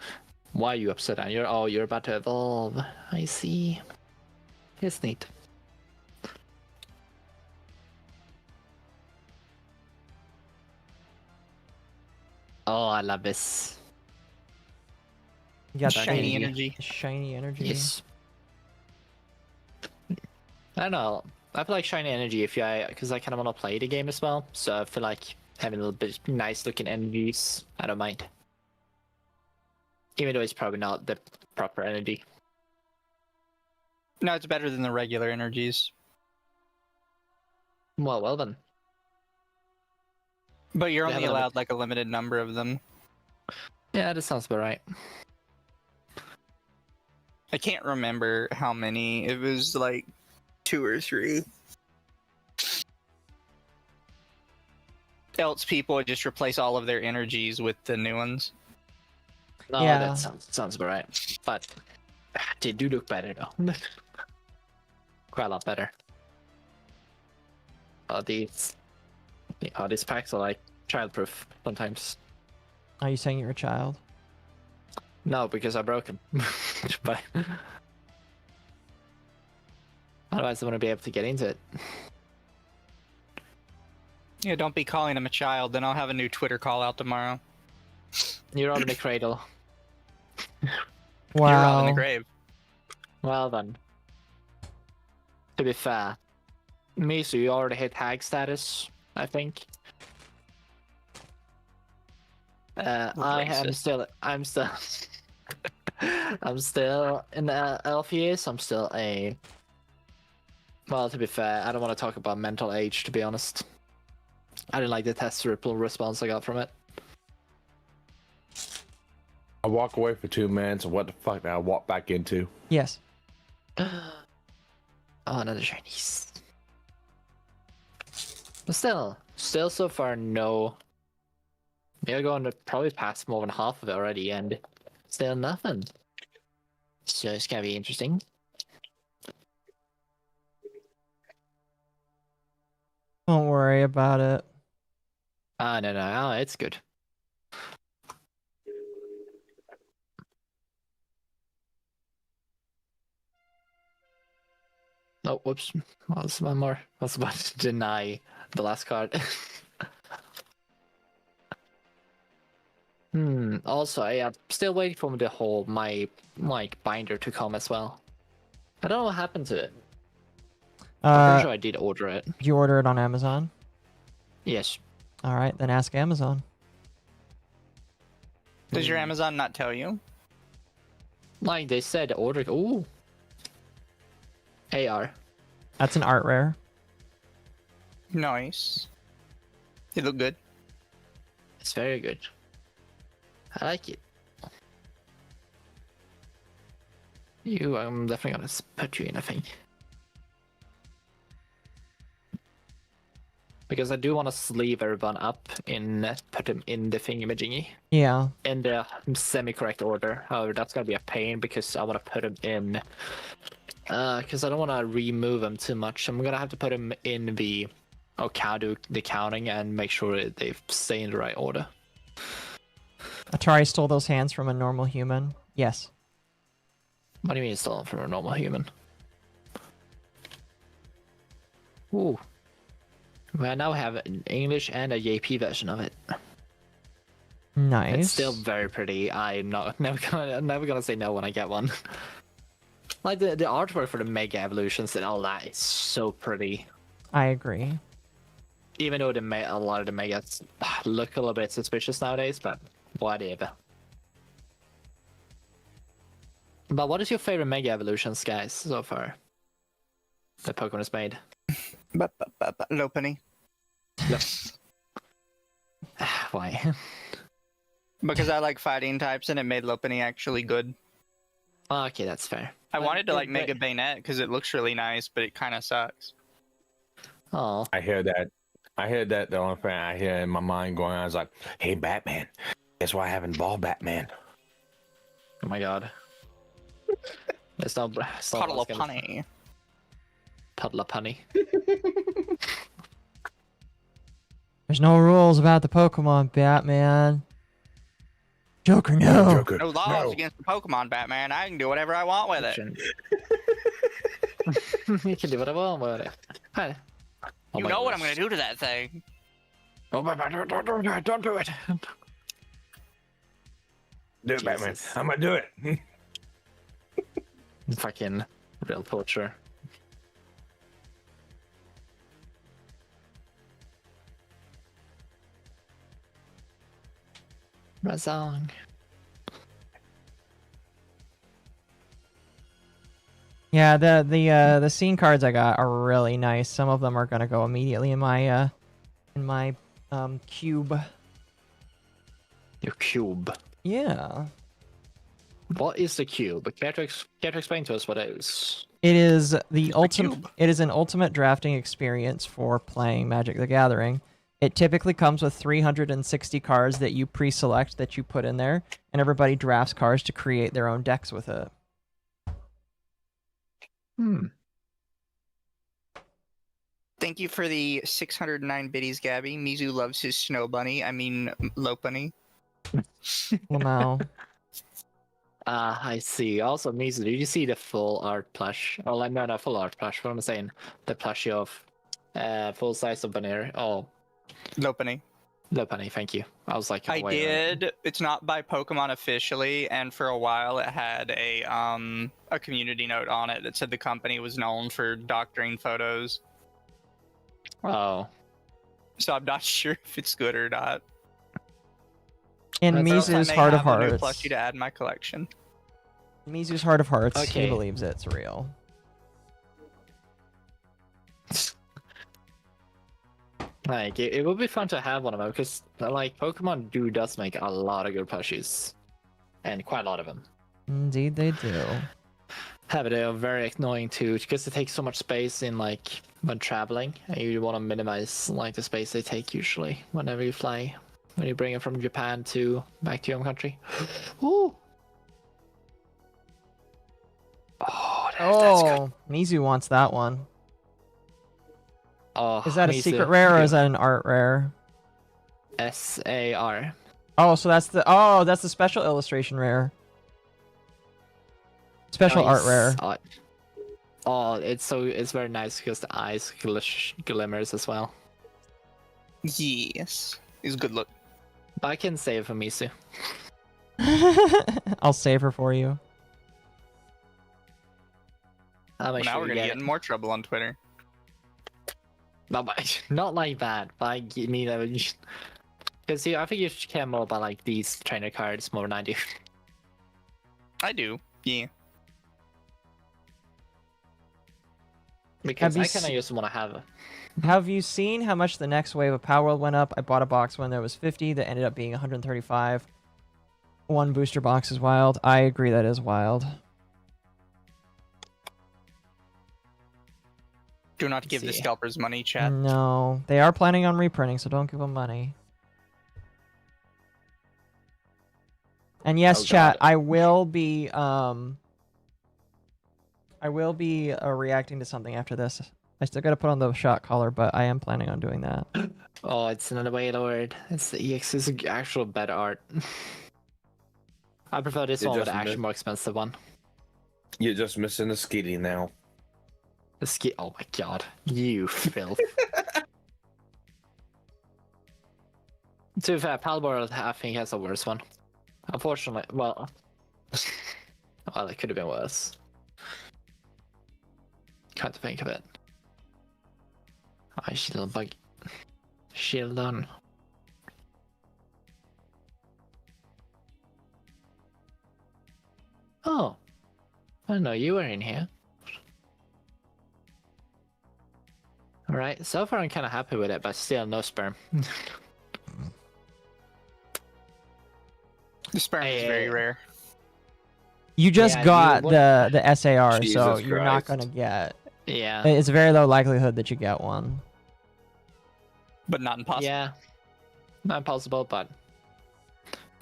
Why are you upset? And you're about to evolve. I see. It's neat. Oh, I love this. You got shiny energy. Shiny energy. Yes. I don't know. I feel like shiny energy because I kind of want to play the game as well. So I feel like having a little bit nice looking energies, I don't mind. Even though it's probably not the proper energy. No, it's better than the regular energies. Well then. But you're only allowed like a limited number of them. Yeah, that sounds about right. I can't remember how many. It was like 2 or 3. Else people would just replace all of their energies with the new ones. No, Yeah. that sounds about right. But they do look better though. Quite a lot better. These packs are like childproof sometimes. Are you saying you're a child? No, because I broke them. But otherwise I want to be able to get into it. Yeah, don't be calling him a child, then I'll have a new Twitter call out tomorrow. You're on the cradle. You're out in the grave. Well then. To be fair, Misu, you already hit hag status, I think. I'm still I'm still in the elf years. I'm still a. Well, to be fair, I don't want to talk about mental age. To be honest, I didn't like the test response I got from it. I walk away for 2 minutes, and what the fuck did I walk back into? Yes. Oh, another Chinese. But still so far no. We're going to probably pass more than half of it already, and still nothing. So it's gonna be interesting. Don't worry about it. No, it's good. Oh, whoops. What's one more? I was about to deny the last card. Also, I'm still waiting for the whole my binder to come as well. I don't know what happened to it. I'm pretty sure I did order it. Did you order it on Amazon? Yes. All right, then ask Amazon. Does your Amazon not tell you? Like they said, order. Ooh. AR. That's an art rare. Nice. It look good. It's very good. I like it. I'm definitely gonna put you in, I think. Because I do want to sleeve everyone up put them in the thingamajiggy. Yeah. In the semi-correct order. However, that's gonna be a pain because I want to put them in. Because I don't want to remove them too much. I'm gonna have to put them in the do the counting and make sure they stay in the right order. Atari stole those hands from a normal human. Yes. What do you mean stolen from a normal human? Ooh. Well, I now have an English and a JP version of it. Nice. It's still very pretty. I'm never gonna say no when I get one. Like the artwork for the Mega Evolutions and all that is so pretty. I agree. Even though a lot of the Megas look a little bit suspicious nowadays, but whatever. But what is your favorite Mega Evolutions, guys, so far? That Pokemon has made. Lopunny. Why? Because I like fighting types and it made Lopunny actually good. Okay, that's fair. I wanted to like make a Bayonet because it looks really nice, but it kind of sucks. Oh. I hear that. The only thing I hear in my mind going on is like, hey, Batman. Guess why I haven't ball Batman? Oh my god. It's not Puddle of Punny. Puddle of Punny. There's no rules about the Pokemon, Batman. Joker, no. Joker, no laws against the Pokemon, Batman. I can do whatever I want with it. You can do whatever I want with it. Hi. You know what I'm going to do to that thing. Oh my god, don't do it. Do it, Batman. I'm going to do it. Fucking real torture. Razong. Yeah, the scene cards I got are really nice. Some of them are gonna go immediately in my cube. Your cube. Yeah. What is the cube? Care to explain to us what it is? It is the ultimate. It is an ultimate drafting experience for playing Magic the Gathering. It typically comes with 360 cards that you pre-select that you put in there, and everybody drafts cards to create their own decks with it. Thank you for the 609 biddies, Gabby. Mizu loves his snow bunny. I mean, Lopunny. Lamau. I see. Also, Mizu, did you see the full art plush? Oh, like, no, not full art plush. What am I saying? The plushie of full size of Banner. Oh. Lopunny. Lopunny, thank you. I was like, I did. It's not by Pokemon officially, and for a while it had a community note on it that said the company was known for doctoring photos. Oh. So I'm not sure if it's good or not. And Mizu's Heart of Hearts. I may have a new plushie to add in my collection. Mizu's Heart of Hearts. Okay. He believes it's real. Like, it would be fun to have one of them, because, like, Pokemon does make a lot of good plushies. And quite a lot of them. Indeed they do. Yeah, but they're very annoying too, because they take so much space in, like, when traveling, and you want to minimize, like, the space they take usually, whenever you fly. When you bring it from Japan to back to your home country. Ooh! Oh, that's good. Mizu wants that one. Oh, is that a secret rare or is that an art rare? SAR. Oh, so that's the special illustration rare. Special art rare. Oh, it's very nice because the eyes glimmers as well. Yes, it's good look. But I can save for Mizu. I'll save her for you. Now we're gonna get in more trouble on Twitter. Not like that. Like, you mean, because I think you care more about like these trainer cards more than I do. I do, yeah. Because I kind of just want to have. Have you seen how much the next wave of Power World went up? I bought a box when there was 50 that ended up being 135. One booster box is wild. I agree, that is wild. Do not give the scalpers money, chat. No, they are planning on reprinting, so don't give them money. And yes, chat, I will be reacting to something after this. I still gotta put on the shot collar, but I am planning on doing that. Oh, it's another way Lord. It's the EX is actual better art. I prefer this one with the actual more expensive one. You're just missing the skitty now. The skit. Oh my god, you filth. To be fair, Palbor I think has a worse one. Unfortunately, well, it could have been worse. Can't think of it. I shield bug. Shield on. Oh, I didn't know you were in here. Alright, so far I'm kind of happy with it, but still no sperm. The sperm is very rare. You just got the SAR, Jesus so you're not Christ. gonna get. Yeah. It's a very low likelihood that you get one. But not impossible. Yeah. Not impossible, but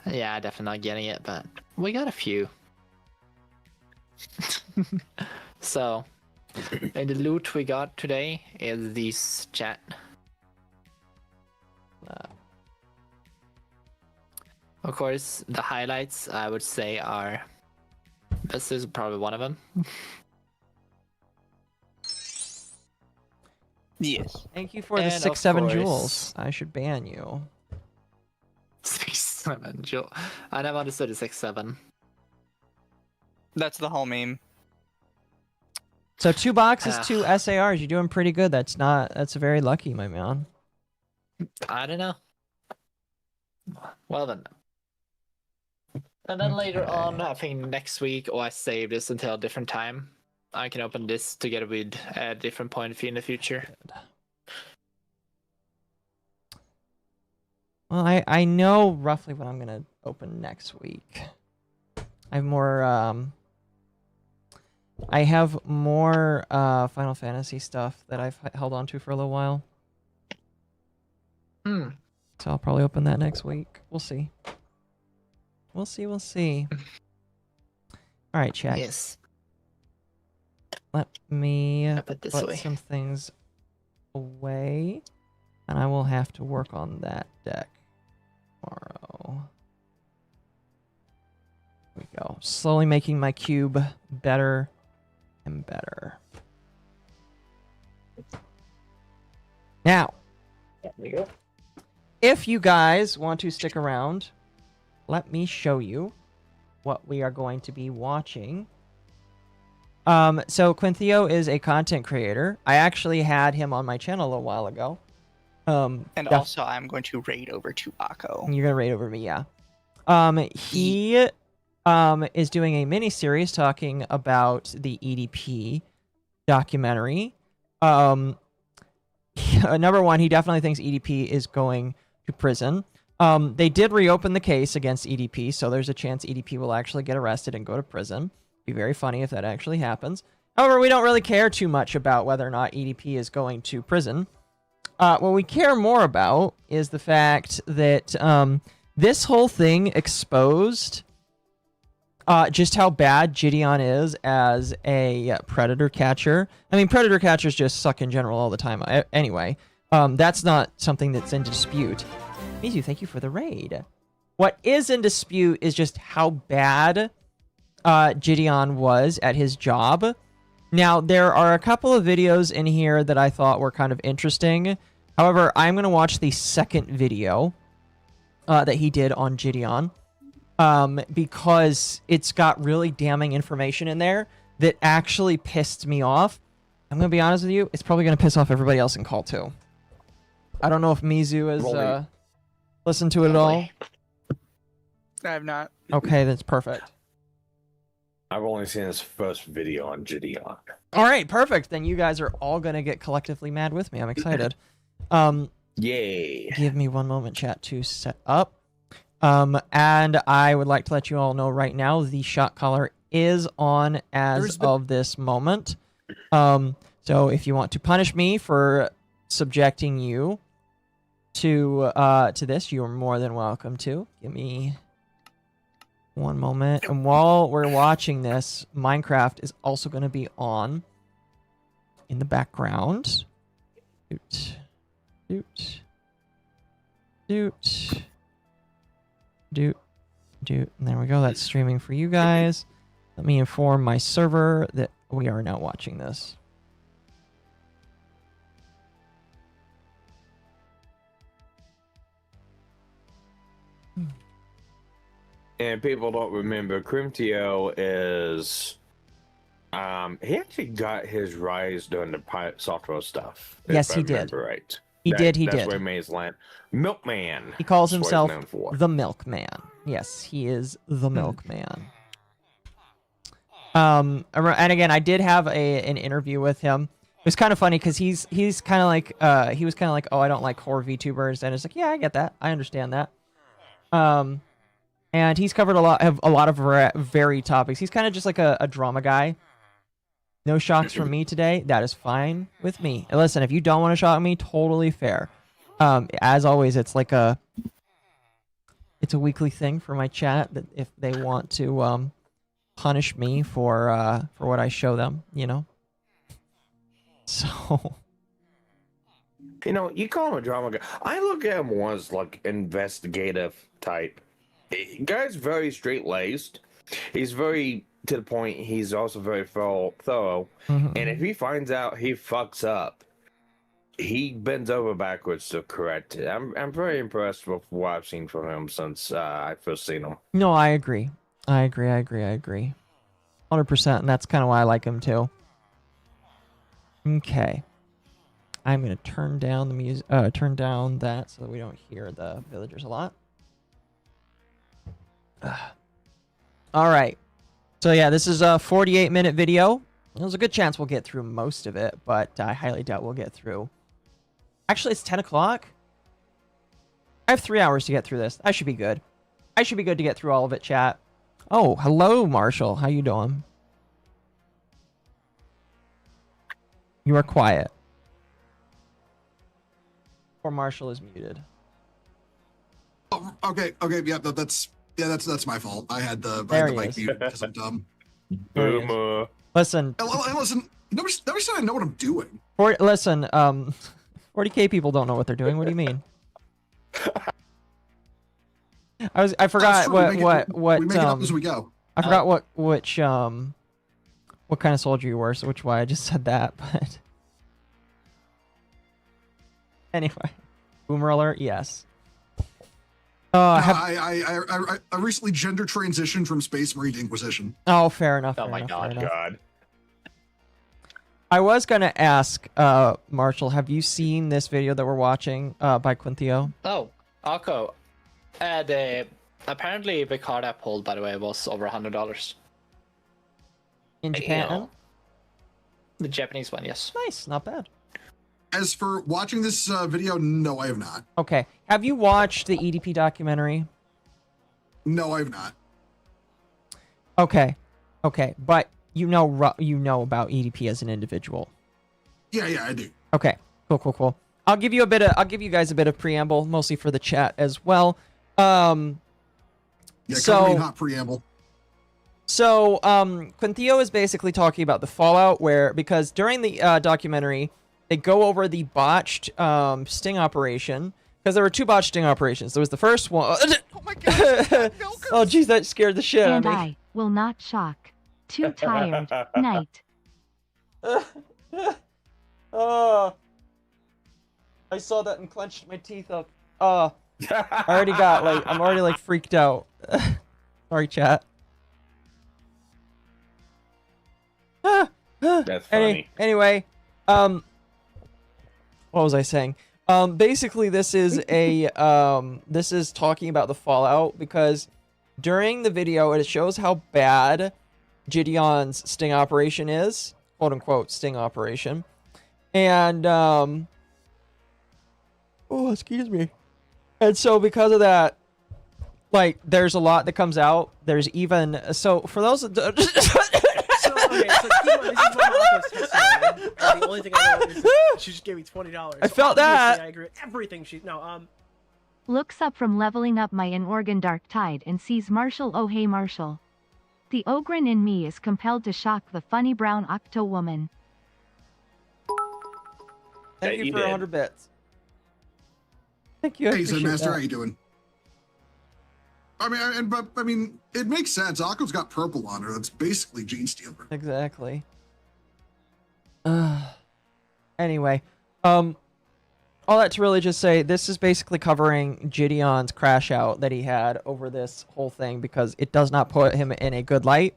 yeah, definitely not getting it, but we got a few. So, and the loot we got today is this chat. Of course, the highlights I would say are. This is probably one of them. Yes. Thank you for the And 6-7 of jewels. course- I should ban you. 6-7 jewel. I never understood the 6-7. That's the whole meme. So 2 boxes, Ah. 2 SARs. You're doing pretty good. That's very lucky, my man. I don't know. Well then. And then later on, I think next week, or I save this until a different time. I can open this together with a different point of view in the future. Well, I know roughly what I'm gonna open next week. I have more Final Fantasy stuff that I've held on to for a little while. Hmm. So I'll probably open that next week. We'll see. We'll see. All right, chat. Yes. Let me put this put away. some things away, and I will have to work on that deck tomorrow. Here we go. Slowly making my cube better and better. Now, There we go. if you guys want to stick around, let me show you what we are going to be watching. So Quinthio is a content creator. I actually had him on my channel a little while ago. And also, I'm going to raid over to Akko. You're gonna raid over me, yeah. He is doing a mini series talking about the EDP documentary. Number one, he definitely thinks EDP is going to prison. They did reopen the case against EDP, so there's a chance EDP will actually get arrested and go to prison. Be very funny if that actually happens. However, we don't really care too much about whether or not EDP is going to prison. What we care more about is the fact that this whole thing exposed just how bad Gideon is as a predator catcher. I mean, predator catchers just suck in general all the time. Anyway, that's not something that's in dispute. Mizu, thank you for the raid. What is in dispute is just how bad Gideon was at his job. Now, there are a couple of videos in here that I thought were kind of interesting. However, I'm going to watch the second video that he did on Gideon because it's got really damning information in there that actually pissed me off. I'm going to be honest with you, it's probably going to piss off everybody else in call too. I don't know if Mizu has listened to it at all. I have not. Okay, that's perfect. I've only seen his first video on Gideon. All right, perfect. Then you guys are all going to get collectively mad with me. I'm excited. Yay. Give me one moment, chat, to set up. And I would like to let you all know right now the shot collar is on as of this moment. So if you want to punish me for subjecting you to this, you are more than welcome to. Give me one moment. And while we're watching this, Minecraft is also going to be on in the background. Doot. Doot. Doot. Doot. Doot. And there we go. That's streaming for you guys. Let me inform my server that we are now watching this. And people don't remember, Crimtio is He actually got his rise during the pirate software stuff. Yes, if he I did. remember Right. He did. That's where he made his land. Milkman. He calls That's what he's himself known for. the Milkman. Yes, he is the Milkman. And again, I did have an interview with him. It was kind of funny because he's kind of like he was kind of like, oh, I don't like horror VTubers, and it's like, yeah, I get that, I understand that. And he's covered a lot of varied topics. He's kind of just like a drama guy. No shocks from me today. That is fine with me. And listen, if you don't want to shock me, totally fair. As always, it's a weekly thing for my chat that if they want to punish me for what I show them, you know. So, you know, you call him a drama guy. I look at him more as like investigative type. Guy's very straight laced. He's very to the point. He's also very thorough. And if he finds out he fucks up, he bends over backwards to correct it. I'm very impressed with what I've seen from him since I first seen him. No, I agree. 100%, and that's kind of why I like him too. Okay, I'm gonna turn down the music. Turn down that so that we don't hear the villagers a lot. All right. So yeah, this is a 48-minute video. There's a good chance we'll get through most of it, but I highly doubt we'll get through. Actually, it's 10 o'clock. I have 3 hours to get through this. I should be good. I should be good to get through all of it, chat. Oh, hello, Marshall. How you doing? You are quiet. Or Marshall is muted. Oh, okay, yeah, that's my fault. I had the mic muted because I'm dumb. Boomer. Listen. Listen. Nobody said I know what I'm doing. Listen. 40K people don't know what they're doing. What do you mean? I forgot what we make it up as we go. I forgot what kind of soldier you were, so which why I just said that, but anyway. Boomer alert, yes. I recently gender transitioned from Space Marine to Inquisition. Oh, fair enough. Oh my God. I was gonna ask, Marshall, have you seen this video that we're watching by Quinthio? Oh, Occo. Apparently the card I pulled, by the way, was over $100. In Japan? The Japanese one, yes. Nice, not bad. As for watching this video, no, I have not. Okay. Have you watched the EDP documentary? No, I have not. Okay. But you know about EDP as an individual. Yeah, I do. Okay. Cool. I'll give you guys a bit of preamble, mostly for the chat as well. Cover me hot preamble. So, Quinthio is basically talking about the fallout because during the documentary, they go over the botched sting operation, because there were 2 botched sting operations. There was the first one. Oh my god! Oh jeez, that scared the shit out of me. And I will not shock. Too tired. Night. Oh, I saw that and clenched my teeth up. I'm already freaked out. Sorry, chat. That's funny. Anyway, what was I saying? Basically, this is talking about the fallout, because during the video it shows how bad Gideon's sting operation is, quote unquote sting operation, and oh, excuse me. And so because of that, there's a lot that comes out. There's even for those. So keep on, this is MommaOcco's testimony. The only thing I know is she just gave me $20. I felt that. I agree with everything she. No, Looks up from leveling up my Inorgan Dark Tide and sees Marshall. Oh hey Marshall. The Ogren in me is compelled to shock the funny brown octo woman. Thank you for 100 bits. Thank you. Hey, Zenmaster, how you doing? I mean, it makes sense. Akko's got purple on her. That's basically Gene Stealer. Exactly. Anyway, all that to really just say, this is basically covering Gideon's crash out that he had over this whole thing, because it does not put him in a good light.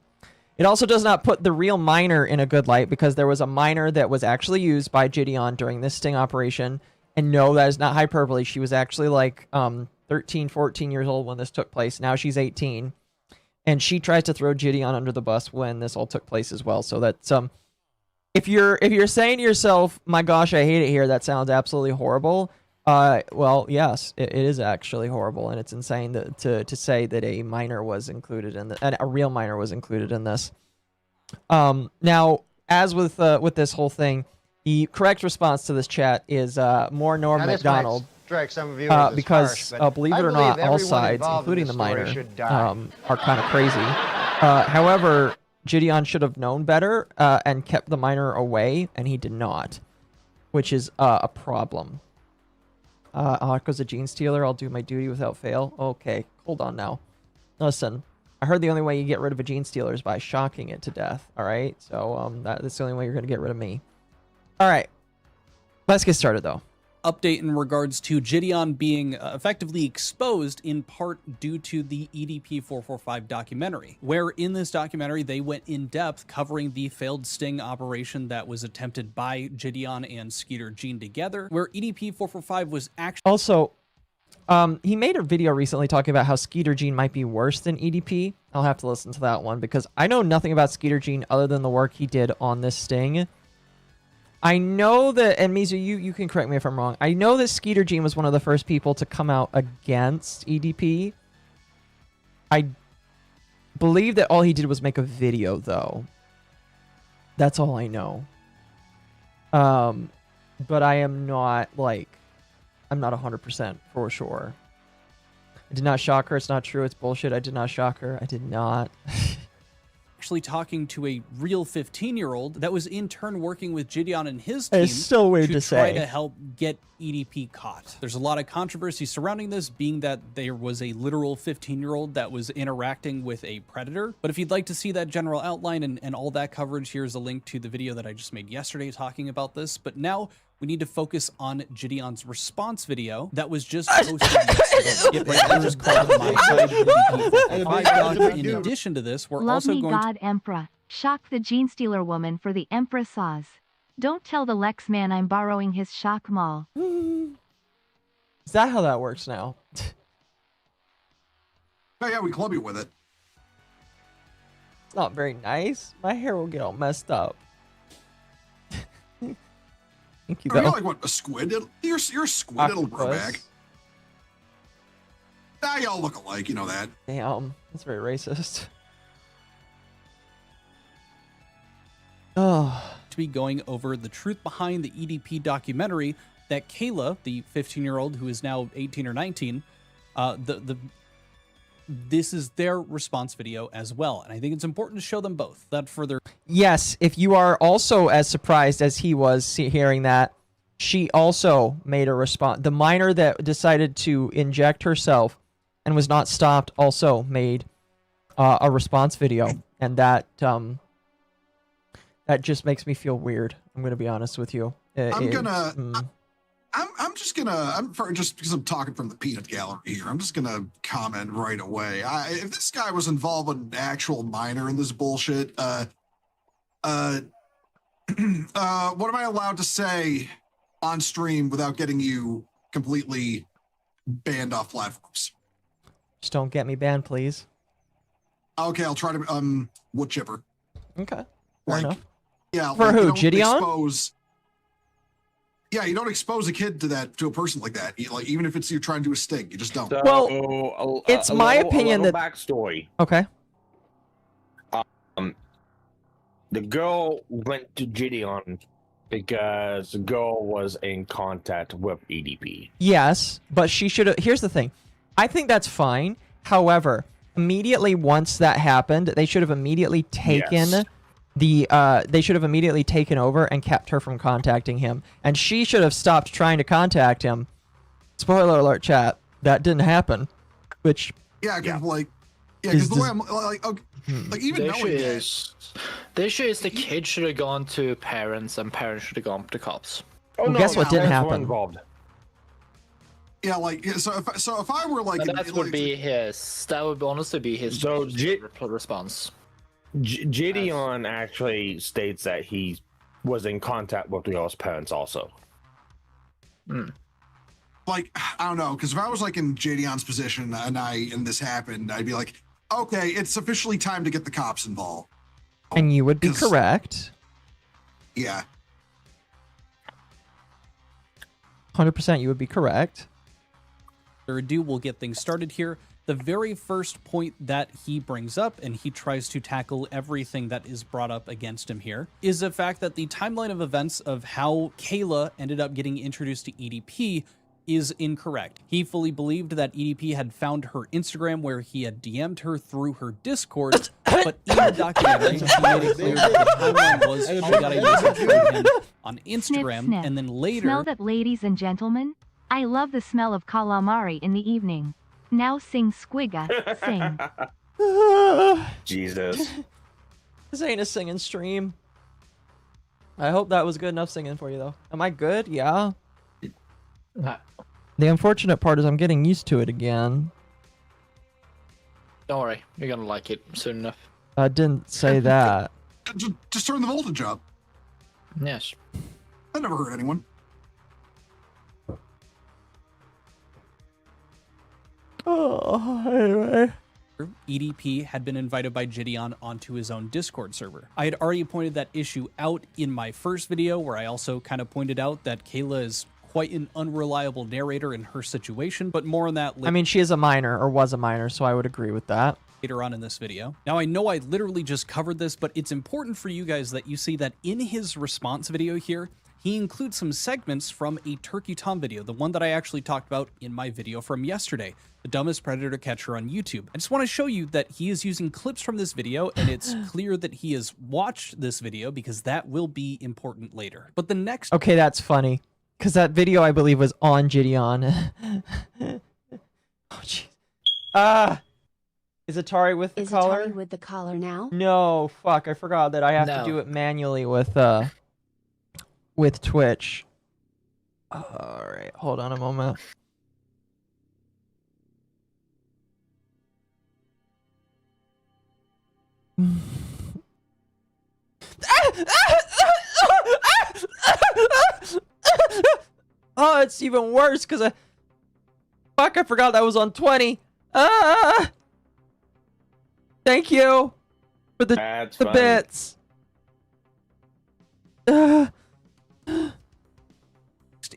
It also does not put the real minor in a good light because there was a minor that was actually used by Gideon during this sting operation. And no, that is not hyperbole. She was actually like 13, 14 years old when this took place. Now she's 18. And she tries to throw Gideon under the bus when this all took place as well. So that's if you're saying to yourself, my gosh, I hate it here, that sounds absolutely horrible. Well, yes, it is actually horrible, and it's insane to say that a minor was included in a real minor was included in this. Now, as with this whole thing, the correct response to this chat is more Norm Macdonald. Strike some of you Because harsh, believe it or not, all sides, including the minor, are kind of crazy. However, Gideon should have known better and kept the minor away, and he did not, which is a problem. Akko's a gene stealer. I'll do my duty without fail. Okay, hold on now. Listen, I heard the only way you get rid of a gene stealer is by shocking it to death. All right, so that's the only way you're gonna get rid of me. All right, let's get started though. Update in regards to Gideon being effectively exposed in part due to the EDP 445 documentary, where in this documentary they went in depth covering the failed sting operation that was attempted by Gideon and Skeeter Gene together, where EDP 445 was actually also he made a video recently talking about how Skeeter Gene might be worse than EDP. I'll have to listen to that one because I know nothing about Skeeter Gene other than the work he did on this sting. I know that, and Mizu, you can correct me if I'm wrong. I know that Skeeter Gene was one of the first people to come out against EDP. I believe that all he did was make a video, though. That's all I know. But I am not, I'm not 100% for sure. I did not shock her. It's not true. It's bullshit. I did not shock her. I did not. actually talking to a real 15-year-old that was in turn working with Gideon and his team it's so weird to try say. to help get EDP caught. There's a lot of controversy surrounding this, being that there was a literal 15-year-old that was interacting with a predator. But if you'd like to see that general outline and all that coverage, here's a link to the video that I just made yesterday talking about this. But now we need to focus on Gideon's response video that was just posted yesterday. It right there is called My Side EDP. In addition to this, we're Love also me going God Emperor. Shock the gene stealer woman for the Emperor saws. Don't tell the Lex man I'm borrowing his shock mall. Is that how that works now? Oh yeah, we club you with it. It's not very nice. My hair will get all messed up. Thank you, You're though. like what, a squid? You're a squid. It'll grow back. Nah, y'all look alike. You know that. Damn, that's very racist. Oh. To be going over the truth behind the EDP documentary that Kayla, the 15-year-old who is now 18 or 19, this is their response video as well. And I think it's important to show them both. That further. Yes, if you are also as surprised as he was hearing that, she also made a response. The minor that decided to inject herself and was not stopped also made a response video. And that that just makes me feel weird. I'm going to be honest with you. just because I'm talking from the peanut gallery here, I'm just gonna comment right away. If this guy was involved with an actual minor in this bullshit, what am I allowed to say on stream without getting you completely banned off platforms? Just don't get me banned, please. Okay, I'll try to wood chipper. Okay, fair enough. Yeah, for who? Gideon? Yeah, you don't expose a kid to a person like that. Even if you're trying to do a sting, you just don't. Well, it's my opinion that backstory. Okay. The girl went to Gideon because the girl was in contact with EDP. Yes, but she should have. Here's the thing. I think that's fine. However, immediately once that happened, they should have immediately taken they should have immediately taken over and kept her from contacting him, and she should have stopped trying to contact him. Spoiler alert, chat. That didn't happen. Which because the way I'm even the knowing the issue is the kid should have gone to parents and parents should have gone to cops. Well, guess what didn't happen? Yeah, so if I were that would be his. That would honestly be his response. Gideon actually states that he was in contact with the girl's parents also. Like, I don't know, because if I was like in Jadion's position and this happened, I'd be like, okay, it's officially time to get the cops involved. And you would be correct. Yeah. 100% you would be correct. Ado, we'll get things started here. The very first point that he brings up, and he tries to tackle everything that is brought up against him here, is the fact that the timeline of events of how Kayla ended up getting introduced to EDP is incorrect. He fully believed that EDP had found her Instagram where he had DM'd her through her Discord, but in the documentary, he made it clear that the timeline was she got a message from him on Instagram, Sniff. and then later... Smell that, ladies and gentlemen? I love the smell of calamari in the evening. Now sing Squigga, sing. Jesus. This ain't a singing stream. I hope that was good enough singing for you, though. Am I good? Yeah. The unfortunate part is I'm getting used to it again. Don't worry, you're gonna like it soon enough. I didn't say that. Just turn the voltage up. Yes. That never hurt anyone. Oh, anyway. EDP had been invited by Gideon onto his own Discord server. I had already pointed that issue out in my first video, where I also kind of pointed out that Kayla is quite an unreliable narrator in her situation, but more on that later. I mean, she is a minor, or was a minor, so I would agree with that. Later on in this video. Now, I know I literally just covered this, but it's important for you guys that you see that in his response video here, he includes some segments from a Turkey Tom video, the one that I actually talked about in my video from yesterday, the dumbest predator catcher on YouTube. I just want to show you that he is using clips from this video, and it's clear that he has watched this video because that will be important later. But the next... Okay, that's funny. Because that video, I believe, was on Gideon. Oh, jeez. Is Atari with the collar? Is Atari with the collar now? No, fuck. I forgot that I have to do it manually with Twitch. Alright, hold on a moment. Oh, it's even worse because fuck, I forgot that was on 20. Thank you for the bits.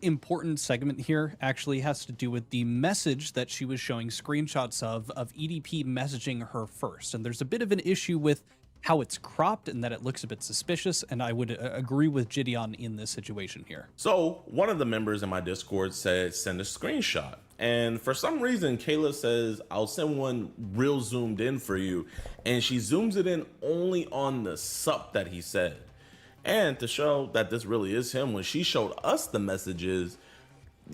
Important segment here actually has to do with the message that she was showing screenshots of EDP messaging her first. And there's a bit of an issue with how it's cropped and that it looks a bit suspicious, and I would agree with Gideon in this situation here. So one of the members in my Discord said send a screenshot, and for some reason Kayla says I'll send one real zoomed in for you, and she zooms it in only on the sup that he said. And to show that this really is him, when she showed us the messages,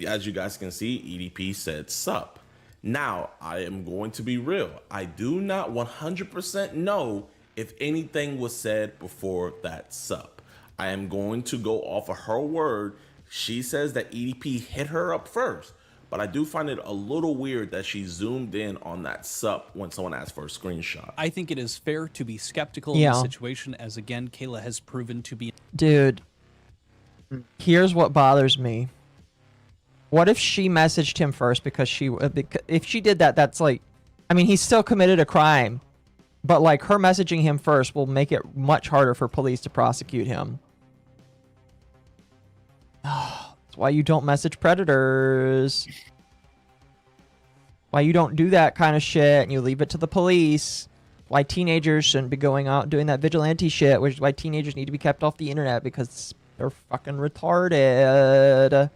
as you guys can see, EDP said sup. Now, I am going to be real. I do not 100% know if anything was said before that sup. I am going to go off of her word. She says that EDP hit her up first, but I do find it a little weird that she zoomed in on that sup when someone asked for a screenshot. I think it is fair to be skeptical in this situation, as again, Kayla has proven to be... Dude, here's what bothers me. What if she messaged him first because if she did that, that's like, I mean, he still committed a crime, but like her messaging him first will make it much harder for police to prosecute him. That's why you don't message predators. Why you don't do that kind of shit and you leave it to the police. Why teenagers shouldn't be going out doing that vigilante shit, which is why teenagers need to be kept off the internet because they're fucking retarded.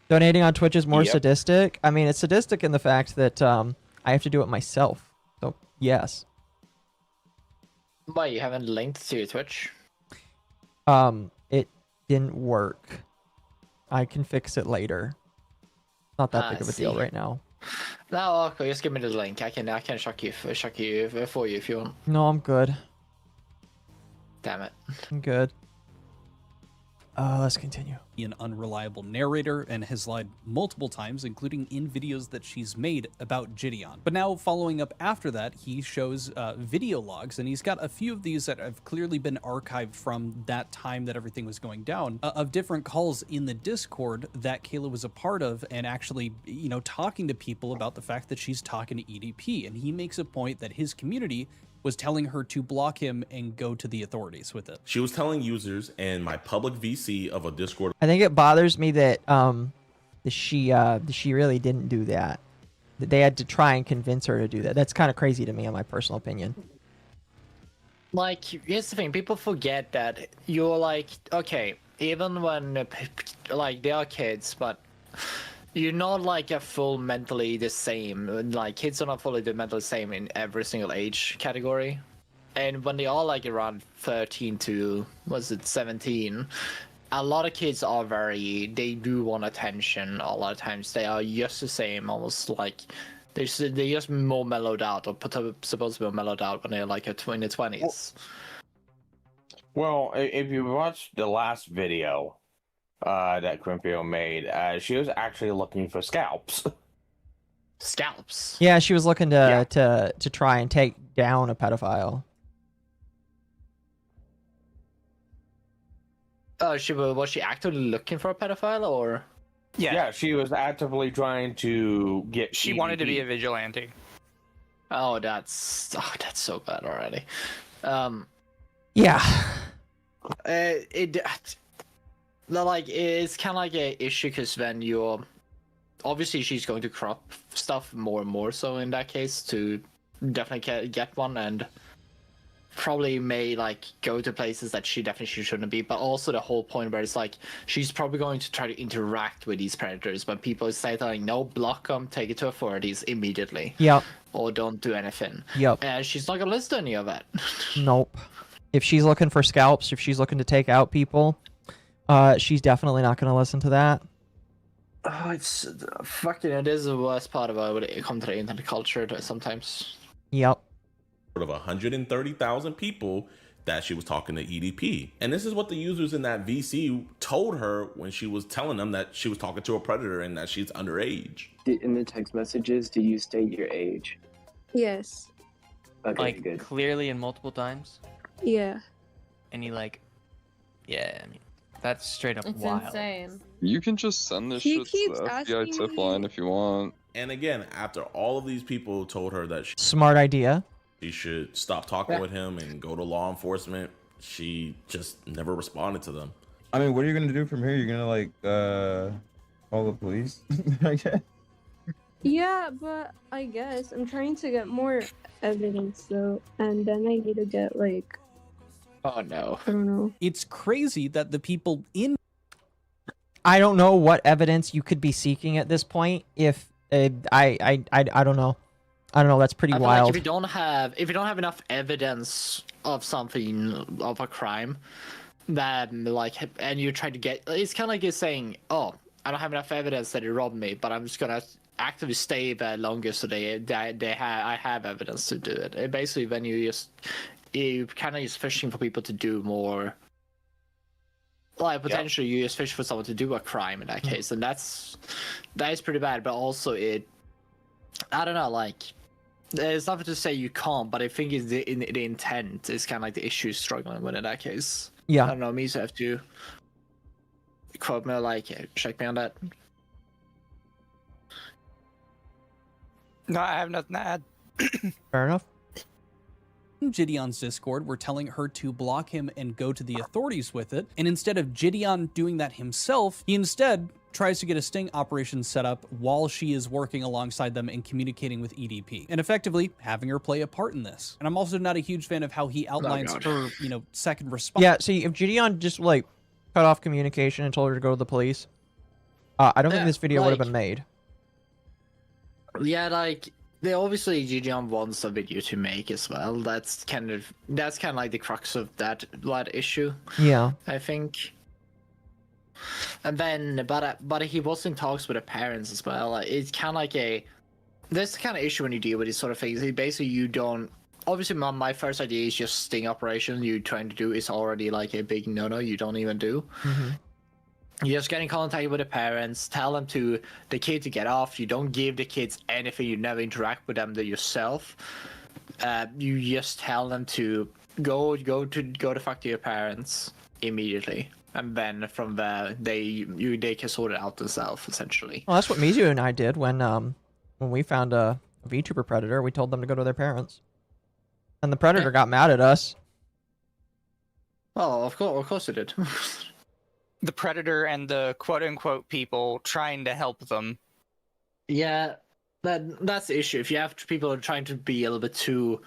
Donating on Twitch is more sadistic. I mean, it's sadistic in the fact that I have to do it myself. So, yes. Why, you haven't linked to your Twitch? It didn't work. I can fix it later. Not that big of a deal right now. No, okay, just give me the link. I can shock you for you if you want. No, I'm good. Damn it. I'm good. Let's continue. An unreliable narrator and has lied multiple times, including in videos that she's made about Gideon. But now, following up after that, he shows video logs, and he's got a few of these that have clearly been archived from that time that everything was going down, of different calls in the Discord that Kayla was a part of, and actually, you know, talking to people about the fact that she's talking to EDP. And he makes a point that his community was telling her to block him and go to the authorities with it. She was telling users and my public VC of a Discord. I think it bothers me that she really didn't do that. That they had to try and convince her to do that. That's kind of crazy to me, in my personal opinion. Like, here's the thing, people forget that you're like, okay, even when, like, they are kids, but you're not like a full mentally the same. Like, kids are not fully mentally the same in every single age category. And when they are like around 13 to, 17, a lot of kids are they do want attention. A lot of times they are just the same, almost like they're just more mellowed out, or supposed to be more mellowed out when they're like in their 20s. Well, if you watched the last video that Crimpio made, she was actually looking for scalps. Scalps? Yeah, she was looking to try and take down a pedophile. Was she actively looking for a pedophile, or? Yeah, she was actively trying to get. She wanted to be a vigilante. Oh, that's so bad already. Yeah. It's kind of like an issue because when you're obviously she's going to crop stuff more and more so in that case to definitely get one, and probably may like go to places that she definitely shouldn't be, but also the whole point where it's like she's probably going to try to interact with these predators, but people say like, no, block them, take it to authorities immediately. Yep. Or don't do anything. Yep. And she's not gonna listen to any of that. Nope. If she's looking for scalps, if she's looking to take out people, she's definitely not going to listen to that. Oh, it's fucking, it is the worst part about when it comes to the internet culture sometimes. Yep. Of 130,000 people that she was talking to EDP. And this is what the users in that VC told her when she was telling them that she was talking to a predator and that she's underage. In the text messages, do you state your age? Yes. Okay, like, good. Clearly and multiple times? Yeah. And you like, yeah, I mean, that's straight up It's wild. insane. You can just send this He shit to keeps the FBI asking tip me- line if you want. And again, after all of these people told her that Smart idea. she should stop talking with him and go to law enforcement, she just never responded to them. I mean, what are you gonna do from here? You're gonna like call the police? I guess. Yeah, but I guess I'm trying to get more evidence though, and then I need to get like, oh no, I don't know. It's crazy that the people in I don't know what evidence you could be seeking at this point. If I don't know. I don't know. That's pretty I feel wild. like if you don't have enough evidence of something, of a crime, that like, and you try to get, it's kind of like you're saying, oh, I don't have enough evidence that he robbed me, but I'm just gonna actively stay there longer so I have evidence to do it. And basically, when you kind of just fishing for people to do more. Like potentially, you just fish for someone to do a crime in that case, and that is pretty bad. But also, I don't know, like. There's nothing to say you can't, but I think it's the intent is kind of like the issue struggling with in that case. Yeah. I don't know, me so have to quote me, like, check me on that. No, I have nothing to add. Fair enough. Gideon's Discord were telling her to block him and go to the authorities with it, and instead of Gideon doing that himself, he instead tries to get a sting operation set up while she is working alongside them and communicating with EDP, and effectively having her play a part in this. And I'm also not a huge fan of how he outlines her, second response. Yeah, see, if Gideon just, like, cut off communication and told her to go to the police, I don't think this video would have been made. Yeah, like, they obviously Gideon wants a video to make as well. That's kind of like the crux of that issue. Yeah. I think. And then, but he was in talks with the parents as well. It's kind of like this kind of issue when you deal with these sort of things. Basically, you don't obviously my first idea is just sting operation. You trying to do is already like a big no-no. You don't even do. You just get in contact with the parents, tell them the kid to get off. You don't give the kids anything. You never interact with them yourself. You just tell them to go to fuck to your parents immediately, and then from there they can sort it out themselves essentially. Well, that's what Mizu and I did when we found a VTuber predator. We told them to go to their parents, and the predator got mad at us. Oh, of course it did. The predator and the quote-unquote people trying to help them. Yeah, that's the issue. If you have people who are trying to be a little bit too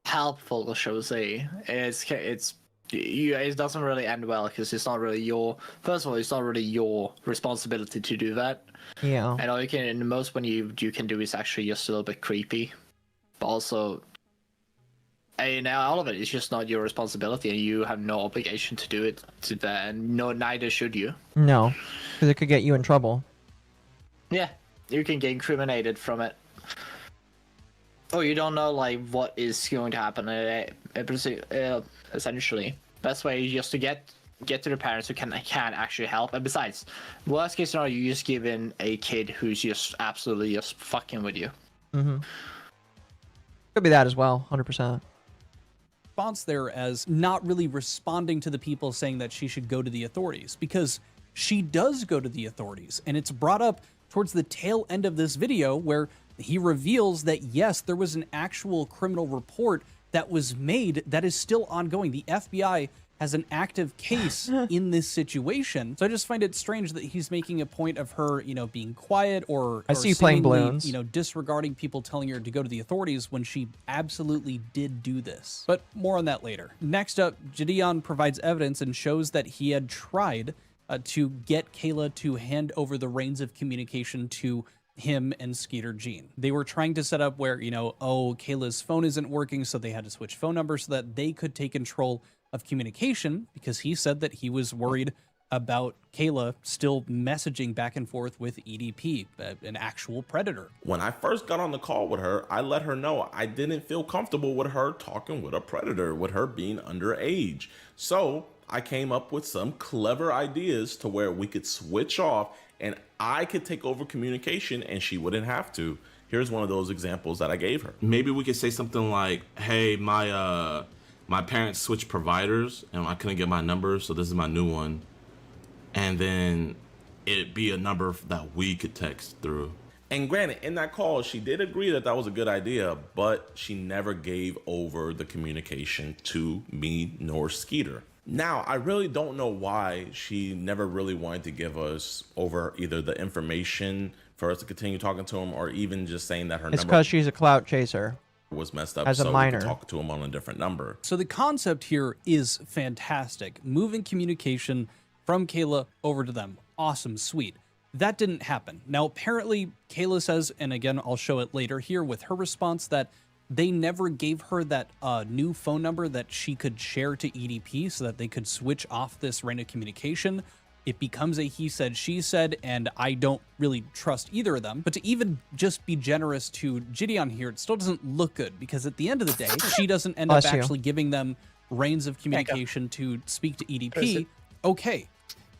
helpful, shall we say, it doesn't really end well because it's not really it's not really your responsibility to do that. Yeah. And all you can, the most when you can do is actually just a little bit creepy, but also, all of it is just not your responsibility, and you have no obligation to do it to that, and neither should you. No, because it could get you in trouble. Yeah, you can get incriminated from it. Oh, you don't know like what is going to happen. Essentially, best way is just to get to the parents who can actually help. And besides, worst case scenario, you just give in a kid who's just absolutely just fucking with you. Could be that as well, 100%. Response there as not really responding to the people saying that she should go to the authorities, because she does go to the authorities, and it's brought up towards the tail end of this video where he reveals that yes, there was an actual criminal report that was made that is still ongoing. The FBI has an active case in this situation. So I just find it strange that he's making a point of her, being quiet or I see you playing balloons. Disregarding people telling her to go to the authorities when she absolutely did do this. But more on that later. Next up, Gideon provides evidence and shows that he had tried to get Kayla to hand over the reins of communication to him and Skeeter Jean. They were trying to set up where, Kayla's phone isn't working, so they had to switch phone numbers so that they could take control of communication, because he said that he was worried about Kayla still messaging back and forth with EDP, an actual predator. When I first got on the call with her, I let her know I didn't feel comfortable with her talking with a predator, with her being underage. So I came up with some clever ideas to where we could switch off and I could take over communication and she wouldn't have to. Here's one of those examples that I gave her. Maybe we could say something like, hey, my parents switched providers and I couldn't get my number, so this is my new one. And then it'd be a number that we could text through. And granted, in that call, she did agree that that was a good idea, but she never gave over the communication to me nor Skeeter. Now, I really don't know why she never really wanted to give us over either the information for us to continue talking to him, or even just saying that her It's number because she's a clout chaser. Was messed up, as a so minor. we could talk to him on a different number. So the concept here is fantastic. Moving communication from Kayla over to them. Awesome, sweet. That didn't happen. Now, apparently, Kayla says, and again, I'll show it later here with her response, that they never gave her that new phone number that she could share to EDP so that they could switch off this random communication. It becomes a he said, she said, and I don't really trust either of them. But to even just be generous to Gideon here, it still doesn't look good, because at the end of the day, she doesn't end up actually giving them reins of communication to speak to EDP. Okay,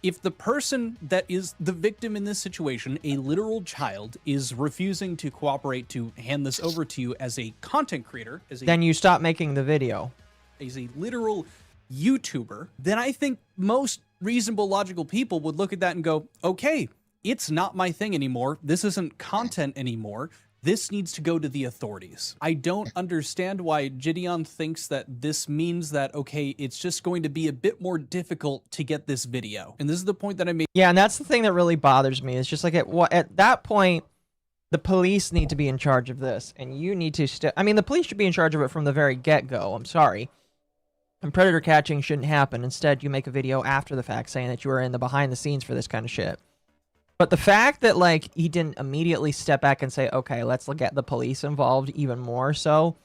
if the person that is the victim in this situation, a literal child, is refusing to cooperate to hand this over to you as a content creator, Then you stop making the video. As a literal YouTuber, then I think most reasonable, logical people would look at that and go, okay, it's not my thing anymore. This isn't content anymore. This needs to go to the authorities. I don't understand why Gideon thinks that this means that, okay, it's just going to be a bit more difficult to get this video. And this is the point that I made. Yeah, and that's the thing that really bothers me. It's just like at that point, the police need to be in charge of this, and you need to I mean, the police should be in charge of it from the very get-go. I'm sorry. And predator catching shouldn't happen. Instead, you make a video after the fact saying that you were in the behind the scenes for this kind of shit. But the fact that, like, he didn't immediately step back and say, okay, let's get the police involved even more so,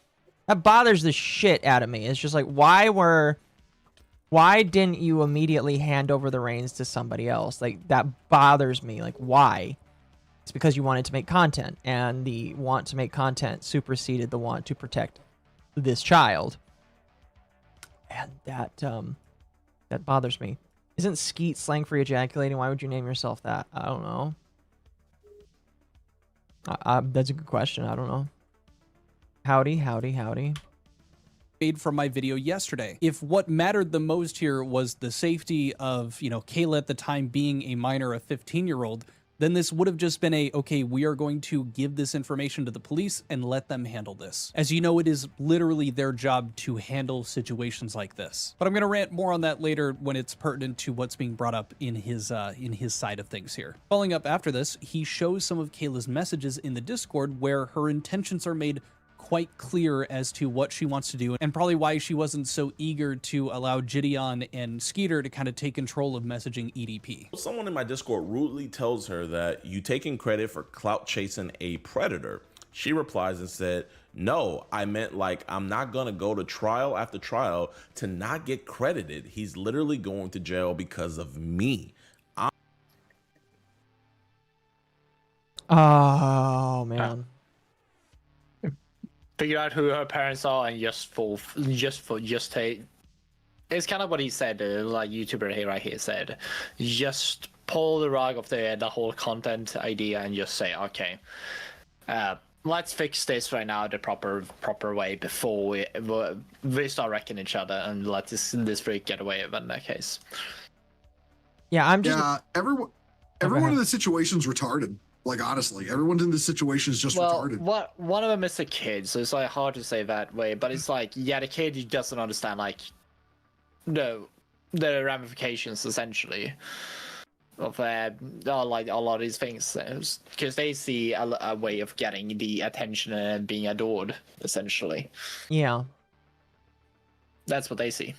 that bothers the shit out of me. It's just like, why didn't you immediately hand over the reins to somebody else? Like, that bothers me. Like, why? It's because you wanted to make content, and the want to make content superseded the want to protect this child. And that bothers me. Isn't skeet slang for ejaculating? Why would you name yourself that? I don't know. That's a good question. I don't know. Howdy, howdy, howdy. Made from my video yesterday. If what mattered the most here was the safety of, you know, Kayla at the time being a minor, a 15-year-old, then this would have just been okay, we are going to give this information to the police and let them handle this. As you know, it is literally their job to handle situations like this. But I'm going to rant more on that later when it's pertinent to what's being brought up in his side of things here. Following up after this, he shows some of Kayla's messages in the Discord where her intentions are made quite clear as to what she wants to do, and probably why she wasn't so eager to allow Gideon and Skeeter to kind of take control of messaging EDP. Someone in my Discord rudely tells her that you taking credit for clout chasing a predator. She replies and said, no, I meant like I'm not gonna go to trial after trial to not get credited. He's literally going to jail because of me. Oh man. Figure out who her parents are and just take. It's kind of what he said, like YouTuber here right here said. Just pull the rug off the whole content idea and just say, okay, let's fix this right now the proper way before we start wrecking each other and let this freak get away in that case. Yeah, I'm just. Yeah, everyone in the situation's retarded. Like, honestly, everyone in this situation is just retarded. One of them is a kid, so it's like hard to say that way. But it's like, yeah, the kid doesn't understand like the ramifications essentially of like a lot of these things, because they see a way of getting the attention and being adored essentially. Yeah, that's what they see.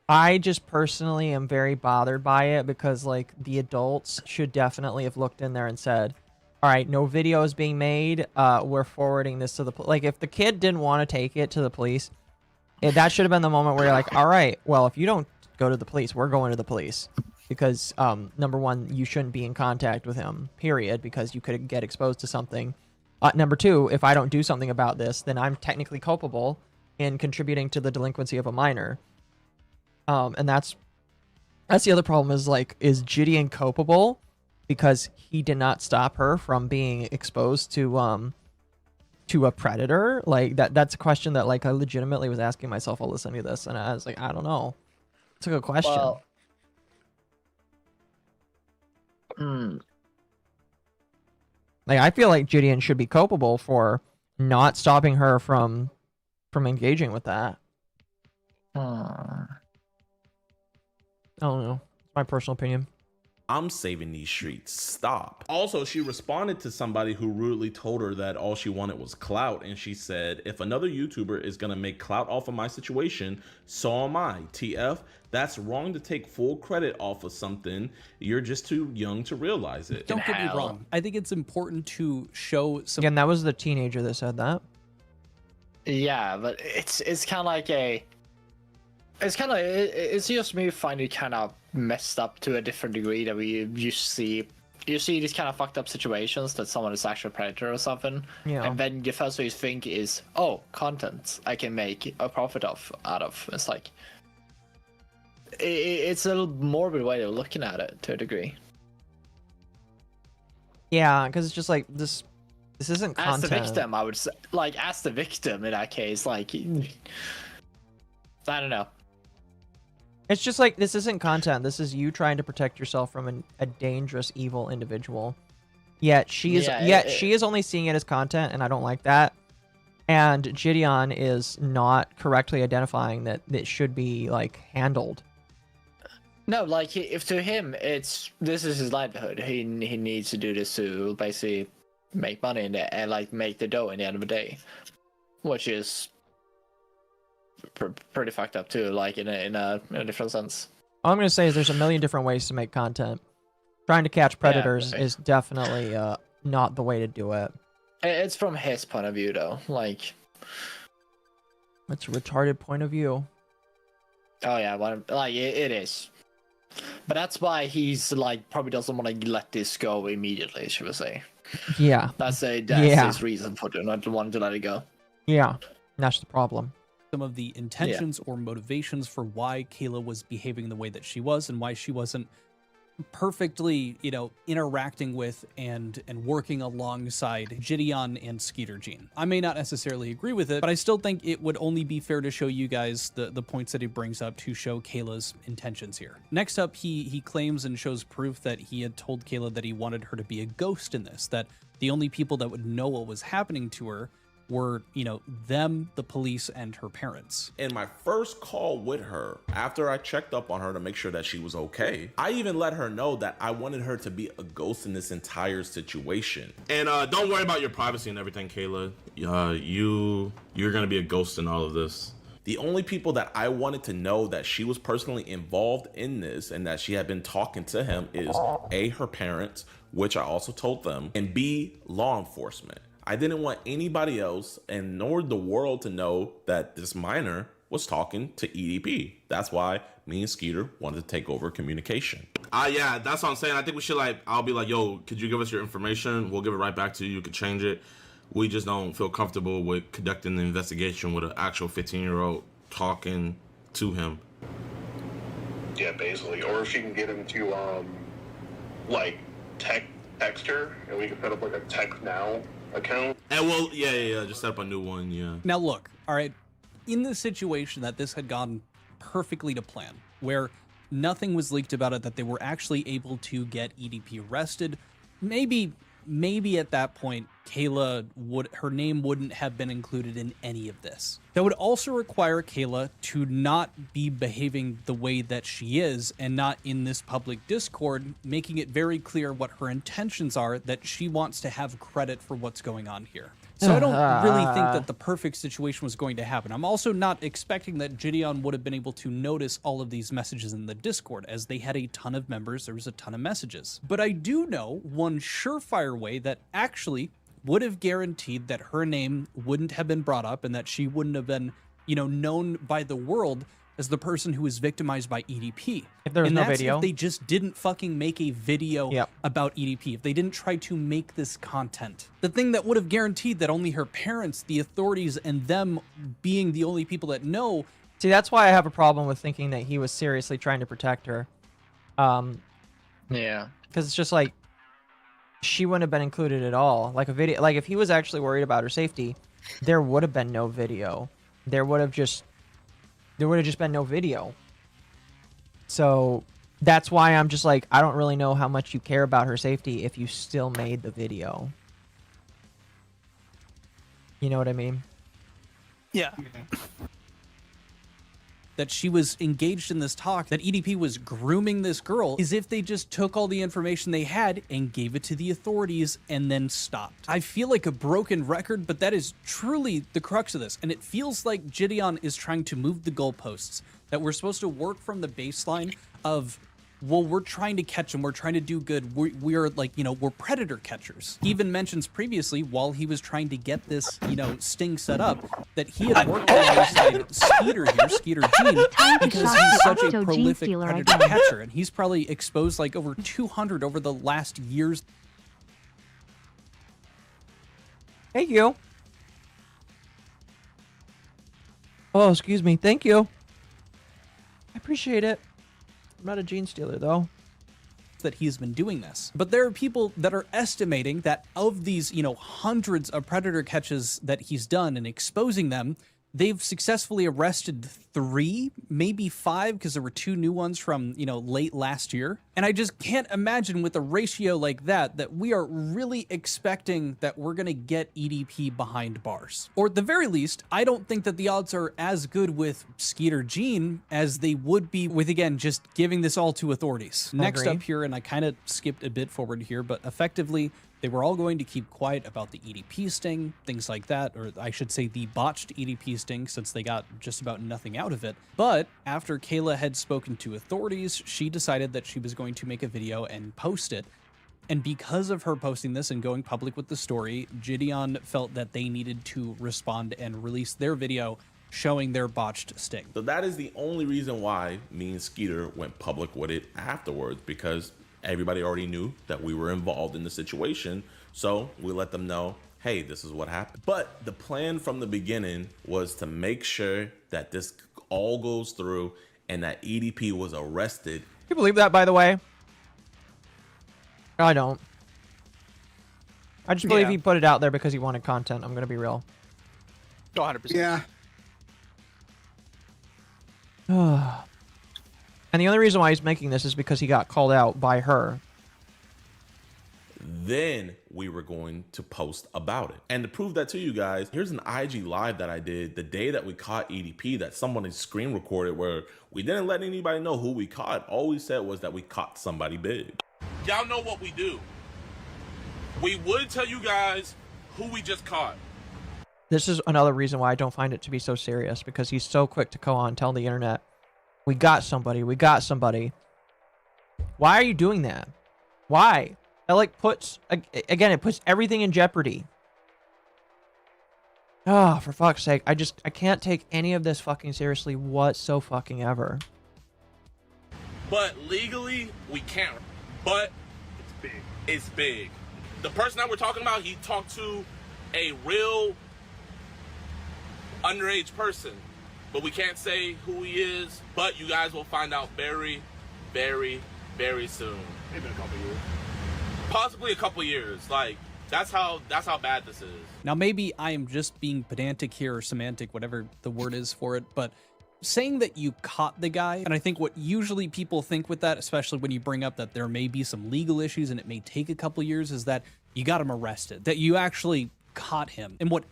I just personally am very bothered by it because, like, the adults should definitely have looked in there and said, all right, no video is being made. We're forwarding this to the like, if the kid didn't want to take it to the police, that should have been the moment where you're like, all right, well, if you don't go to the police, we're going to the police. Because, number one, you shouldn't be in contact with him, period, because you could get exposed to something. Number two, if I don't do something about this, then I'm technically culpable in contributing to the delinquency of a minor. And that's the other problem is, like, is Gideon culpable because he did not stop her from being exposed to a predator? Like, that's a question that, like, I legitimately was asking myself while listening to this, and I was like, I don't know. It's a good question. Well, like, I feel like Gideon should be culpable for not stopping her from engaging with that. I don't know. It's my personal opinion. I'm saving these streets. Stop. Also, she responded to somebody who rudely told her that all she wanted was clout, and she said, if another YouTuber is gonna make clout off of my situation, so am I. TF, that's wrong to take full credit off of something. You're just too young to realize it. Don't get me wrong. I think it's important to show some. Again, that was the teenager that said that. Yeah, but it's kind of like it's just me finding it kind of messed up to a different degree that you see these kind of fucked up situations that someone is actually a predator or something, and then the first thing you think is, oh, content I can make a profit out of. It's like it's a little morbid way of looking at it to a degree. Yeah, because it's just like this isn't content. As the victim, I would say, like, as the victim in that case, like, I don't know. It's just like, this isn't content. This is you trying to protect yourself from a dangerous, evil individual. Yet she is only seeing it as content, and I don't like that. And Gideon is not correctly identifying that it should be, like, handled. No, like, if to him this is his livelihood. He needs to do this to basically make money and like make the dough in the end of the day, which is pretty fucked up too, like in a different sense. All I'm gonna say is there's a million different ways to make content. Trying to catch predators is definitely not the way to do it. It's from his point of view though, like it's a retarded point of view. Oh yeah, like it is. But that's why he's like probably doesn't want to let this go immediately, should we say? Yeah. That's his reason for not wanting to let it go. Yeah, that's the problem. Some of the intentions or motivations for why Kayla was behaving the way that she was and why she wasn't perfectly, interacting with and working alongside Gideon and Skeeter Jean. I may not necessarily agree with it, but I still think it would only be fair to show you guys the points that he brings up to show Kayla's intentions here. Next up, he claims and shows proof that he had told Kayla that he wanted her to be a ghost in this, that the only people that would know what was happening to her were, them, the police, and her parents. In my first call with her, after I checked up on her to make sure that she was okay, I even let her know that I wanted her to be a ghost in this entire situation. And don't worry about your privacy and everything, Kayla. You're gonna be a ghost in all of this. The only people that I wanted to know that she was personally involved in this and that she had been talking to him is A, her parents, which I also told them, and B, law enforcement. I didn't want anybody else and nor the world to know that this minor was talking to EDP. That's why me and Skeeter wanted to take over communication. Yeah, that's what I'm saying. I think we should I'll be like, yo, could you give us your information? We'll give it right back to you. You could change it. We just don't feel comfortable with conducting the investigation with an actual 15-year-old talking to him. Yeah, basically. Or if she can get him to, text her, and we can set up, a text now account. And well, yeah, just set up a new one, yeah. Now look, all right, in the situation that this had gone perfectly to plan, where nothing was leaked about it, that they were actually able to get EDP arrested, maybe at that point, Kayla her name wouldn't have been included in any of this. That would also require Kayla to not be behaving the way that she is and not in this public Discord, making it very clear what her intentions are, that she wants to have credit for what's going on here. So I don't really think that the perfect situation was going to happen. I'm also not expecting that Gideon would have been able to notice all of these messages in the Discord, as they had a ton of members, there was a ton of messages. But I do know one surefire way that actually would have guaranteed that her name wouldn't have been brought up and that she wouldn't have been, known by the world as the person who was victimized by EDP. If there was no video. If they just didn't fucking make a video about EDP, if they didn't try to make this content. The thing that would have guaranteed that only her parents, the authorities, and them being the only people that know. See, that's why I have a problem with thinking that he was seriously trying to protect her. Yeah. Because it's just like, she wouldn't have been included at all. Like a video, like if he was actually worried about her safety, there would have been no video. There would have just been no video. So that's why I'm just like, I don't really know how much you care about her safety if you still made the video. You know what I mean? Yeah. That she was engaged in this talk, that EDP was grooming this girl, is if they just took all the information they had and gave it to the authorities and then stopped. I feel like a broken record, but that is truly the crux of this. And it feels like Gideon is trying to move the goalposts, that we're supposed to work from the baseline of, well, we're trying to catch them, we're trying to do good, we're like, we're predator catchers. He even mentions previously, while he was trying to get this, sting set up, that he had worked alongside Skeeter Jean, because he's such a prolific predator catcher, and he's probably exposed like over 200 over the last years. Thank you. Oh, excuse me. Thank you. I appreciate it. I'm not a gene stealer, though. That he's been doing this. But there are people that are estimating that of these, hundreds of predator catches that he's done and exposing them, they've successfully arrested 3, maybe 5, because there were 2 new ones from, late last year. And I just can't imagine with a ratio like that we are really expecting that we're going to get EDP behind bars. Or at the very least, I don't think that the odds are as good with Skeeter Jean as they would be with, again, just giving this all to authorities. Next up here, and I kind of skipped a bit forward here, but effectively, they were all going to keep quiet about the EDP sting, things like that, or I should say the botched EDP sting, since they got just about nothing out of it. But after Kayla had spoken to authorities, she decided that she was going to make a video and post it. And because of her posting this and going public with the story, Gideon felt that they needed to respond and release their video showing their botched sting. So that is the only reason why me and Skeeter went public with it afterwards, because everybody already knew that we were involved in the situation. So we let them know, hey, this is what happened. But the plan from the beginning was to make sure that this all goes through and that EDP was arrested. Can you believe that, by the way? I don't. I just believe he put it out there because he wanted content. I'm gonna be real. 100%. Yeah. And the only reason why he's making this is because he got called out by her. Then we were going to post about it. And to prove that to you guys, here's an IG live that I did the day that we caught EDP that somebody screen recorded, where we didn't let anybody know who we caught. All we said was that we caught somebody big. Y'all know what we do. We would tell you guys who we just caught. This is another reason why I don't find it to be so serious, because he's so quick to go on and tell the internet, we got somebody, we got somebody. Why are you doing that? Why? That like puts, again, it puts everything in jeopardy. Oh, for fuck's sake. I can't take any of this fucking seriously whatsoever. But legally, we can't. But it's big. It's big. The person that we're talking about, he talked to a real underage person. But we can't say who he is. But you guys will find out very, very, very soon. Maybe in a couple years. Possibly a couple years. Like, that's how bad this is. Now, maybe I am just being pedantic here, or semantic, whatever the word is for it, but saying that you caught the guy, and I think what usually people think with that, especially when you bring up that there may be some legal issues and it may take a couple years, is that you got him arrested, that you actually caught him. And what...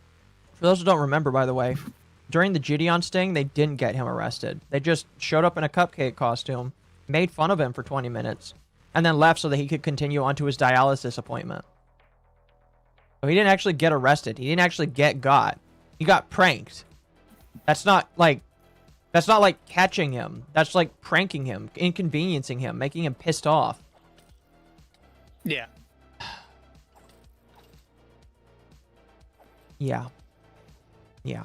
For those who don't remember, by the way, during the Gideon sting, they didn't get him arrested. They just showed up in a cupcake costume, made fun of him for 20 minutes, and then left so that he could continue on to his dialysis appointment. So he didn't actually get arrested. He didn't actually get got. He got pranked. That's not like catching him. That's like pranking him, inconveniencing him, making him pissed off. Yeah. Yeah. Yeah.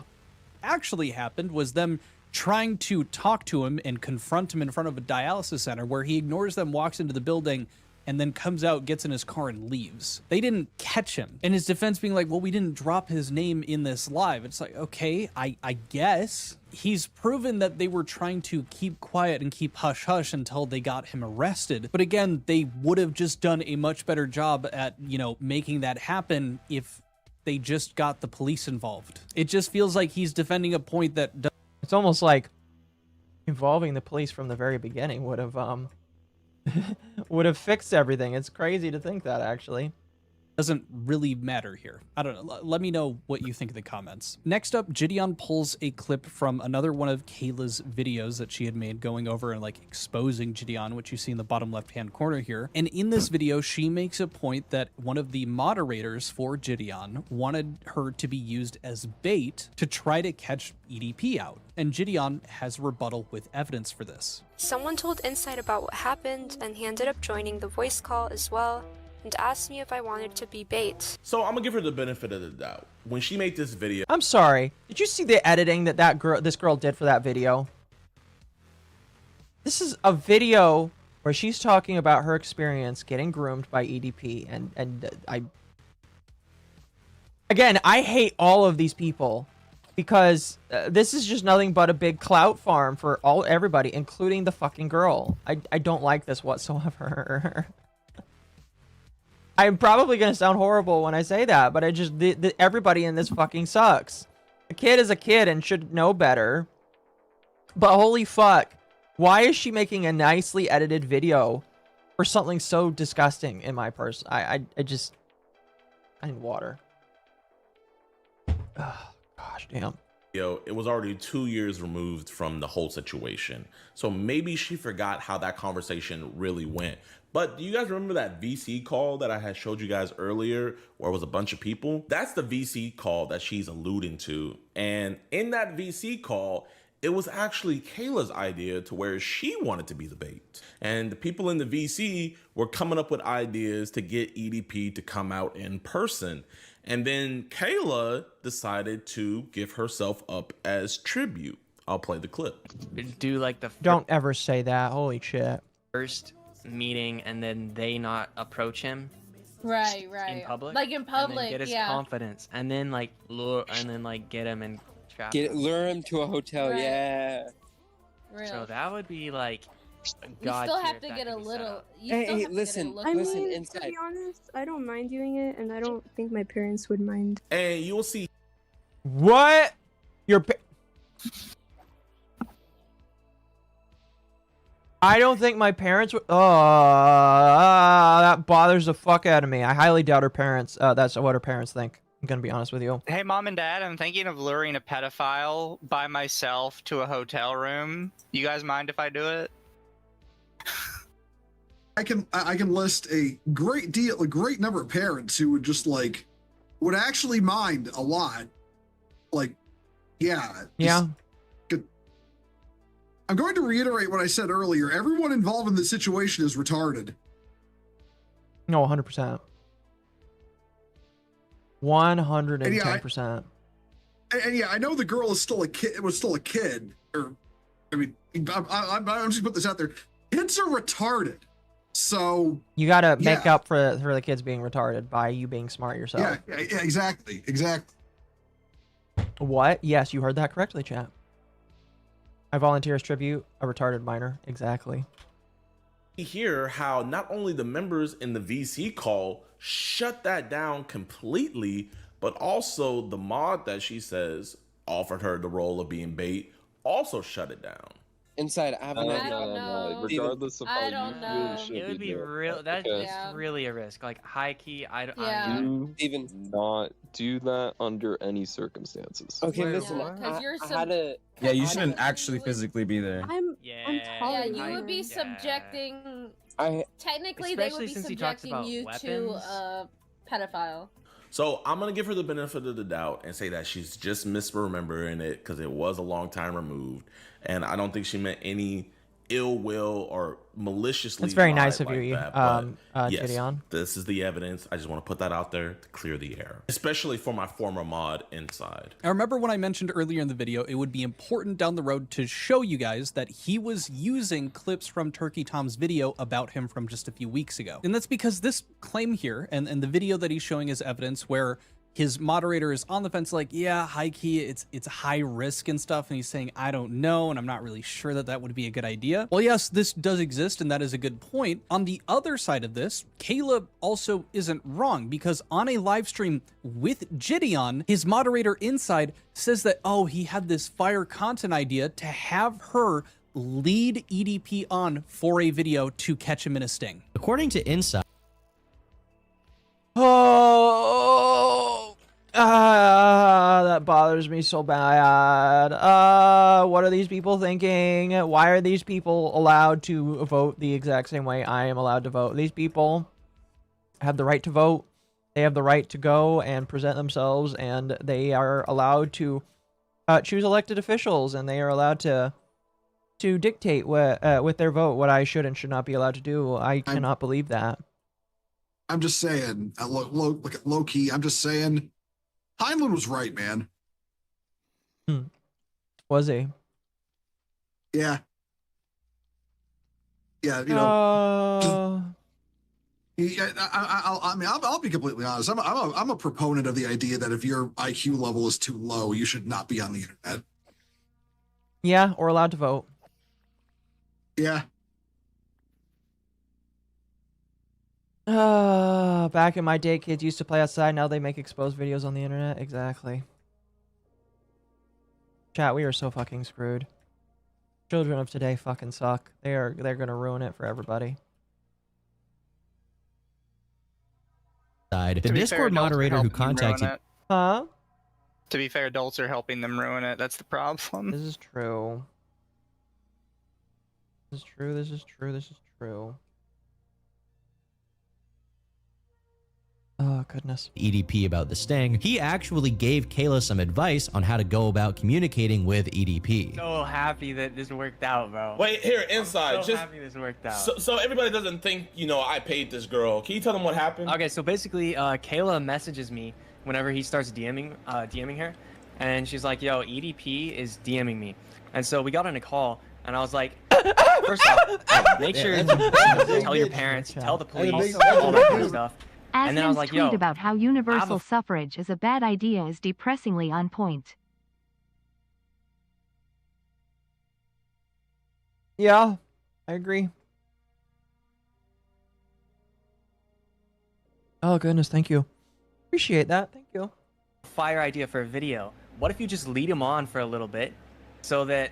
Actually happened was them trying to talk to him and confront him in front of a dialysis center, where he ignores them, walks into the building, and then comes out, gets in his car, and leaves. They didn't catch him. And his defense being like, well, we didn't drop his name in this live. It's like, okay, I guess. He's proven that they were trying to keep quiet and keep hush-hush until they got him arrested. But again, they would have just done a much better job at, you know, making that happen if they just got the police involved. It just feels like he's defending a point that... It's almost like involving the police from the very beginning would have, would have fixed everything. It's crazy to think that, actually. Doesn't really matter here. I don't know. Let me know what you think in the comments. Next up, Gideon pulls a clip from another one of Kayla's videos that she had made going over and like exposing Gideon, which you see in the bottom left-hand corner here. And in this video, she makes a point that one of the moderators for Gideon wanted her to be used as bait to try to catch EDP out. And Gideon has rebuttal with evidence for this. Someone told Insight about what happened, and he ended up joining the voice call as well, and asked me if I wanted to be bait. So I'm gonna give her the benefit of the doubt. When she made this video, I'm sorry. Did you see the editing that this girl did for that video? This is a video where she's talking about her experience getting groomed by EDP, and I hate all of these people because this is just nothing but a big clout farm for everybody, including the fucking girl. I don't like this whatsoever. I'm probably going to sound horrible when I say that, but everybody in this fucking sucks. A kid is a kid and should know better. But holy fuck, why is she making a nicely edited video for something so disgusting in my person? I need water. Oh, gosh damn. it was already 2 years removed from the whole situation. So maybe she forgot how that conversation really went. But do you guys remember that VC call that I had showed you guys earlier where it was a bunch of people? That's the VC call that she's alluding to. And in that VC call, it was actually Kayla's idea to where she wanted to be the bait. And the people in the VC were coming up with ideas to get EDP to come out in person. And then Kayla decided to give herself up as tribute. I'll play the clip. Do like the Don't ever say that. Holy shit. first meeting and then they not approach him. Right. in public, Like in and public, then get his yeah. confidence, and then like lure, and then like get him and trap him. Lure him to a hotel. Right. Yeah. Real. So that would be like, You still have to get a little. Hey, listen, I listen, mean, inside. to be honest, I don't mind doing it, and I don't think my parents would mind. And you will see. What? I don't think my parents would. That bothers the fuck out of me. I highly doubt her parents. That's what her parents think. I'm gonna be honest with you. Hey, Mom and Dad, I'm thinking of luring a pedophile by myself to a hotel room. You guys mind if I do it? I can list a great number of parents who would just like would actually mind a lot. Like, yeah. I'm going to reiterate what I said earlier. Everyone involved in this situation is retarded. No, 100%. 110%. And yeah, I know the girl is still a kid. It was still a kid. Or, I mean, I'm just put this out there. Kids are retarded. So You gotta make up for the kids being retarded by you being smart yourself. Yeah, exactly. What? Yes, you heard that correctly, chat. I volunteer as tribute, a retarded minor. Exactly. Hear how not only the members in the VC call shut that down completely, but also the mod that she says offered her the role of being bait also shut it down. Inside, I have an idea. know. Regardless of I how don't you know. feel, it would be real. That's really a risk. Like high key, Do not do that under any circumstances. Okay, listen. Because you're Yeah, you shouldn't actually physically be there. I'm you would be subjecting. Technically, they would Especially be since he talks subjecting about you to weapons. a pedophile. So I'm gonna give her the benefit of the doubt and say that she's just misremembering it because it was a long time removed, and I don't think she meant any ill will or maliciously. That's very lied nice of like you, that, but yes, Gideon. this is the evidence. I just want to put that out there to clear the air, especially for my former mod inside. I remember when I mentioned earlier in the video, it would be important down the road to show you guys that he was using clips from Turkey Tom's video about him from just a few weeks ago. And that's because this claim here, and the video that he's showing as evidence where his moderator is on the fence like, yeah, high key, it's high risk and stuff, and he's saying, I don't know, and I'm not really sure that that would be a good idea. Well, yes, this does exist, and that is a good point. On the other side of this, Caleb also isn't wrong, because on a live stream with Gideon, his moderator inside says that, oh, he had this fire content idea to have her lead EDP on for a video to catch him in a sting. According to Inside, That bothers me so bad. What are these people thinking? Why are these people allowed to vote the exact same way I am allowed to vote? These people have the right to vote. They have the right to go and present themselves, and they are allowed to choose elected officials, and they are allowed to dictate with their vote what I should and should not be allowed to do. I cannot believe that. I'm just saying, look at low key. I'm just saying, Heinlein was right, man. Was he? Yeah. Yeah, you know. I'll be completely honest. I'm a proponent of the idea that if your IQ level is too low, you should not be on the internet. Yeah, or allowed to vote. Yeah. Back in my day, kids used to play outside. Now they make exposed videos on the internet. Exactly. Chat, we are so fucking screwed. Children of today fucking suck. They're gonna ruin it for everybody. the Discord moderator who contacted. Huh? To be fair, adults are helping them ruin it. That's the problem. This is true. This is true. This is true. This is true. Oh, goodness. EDP about the sting, he actually gave Kayla some advice on how to go about communicating with EDP. So happy that this worked out, bro. Wait, here, inside. I'm so just happy this worked out. So everybody doesn't think, you know, I paid this girl. Can you tell them what happened? Okay, so basically, Kayla messages me whenever he starts DMing her, and she's like, yo, EDP is DMing me. And so we got on a call, and I was like, first off, make sure to tell your parents, tell the police, all that kind of stuff. And then I was Asmon's like, tweet yo, about how universal suffrage is a bad idea is depressingly on point. Yeah, I agree. Oh goodness, thank you. Appreciate that. Thank you. fire idea for a video. What if you just lead him on for a little bit, so that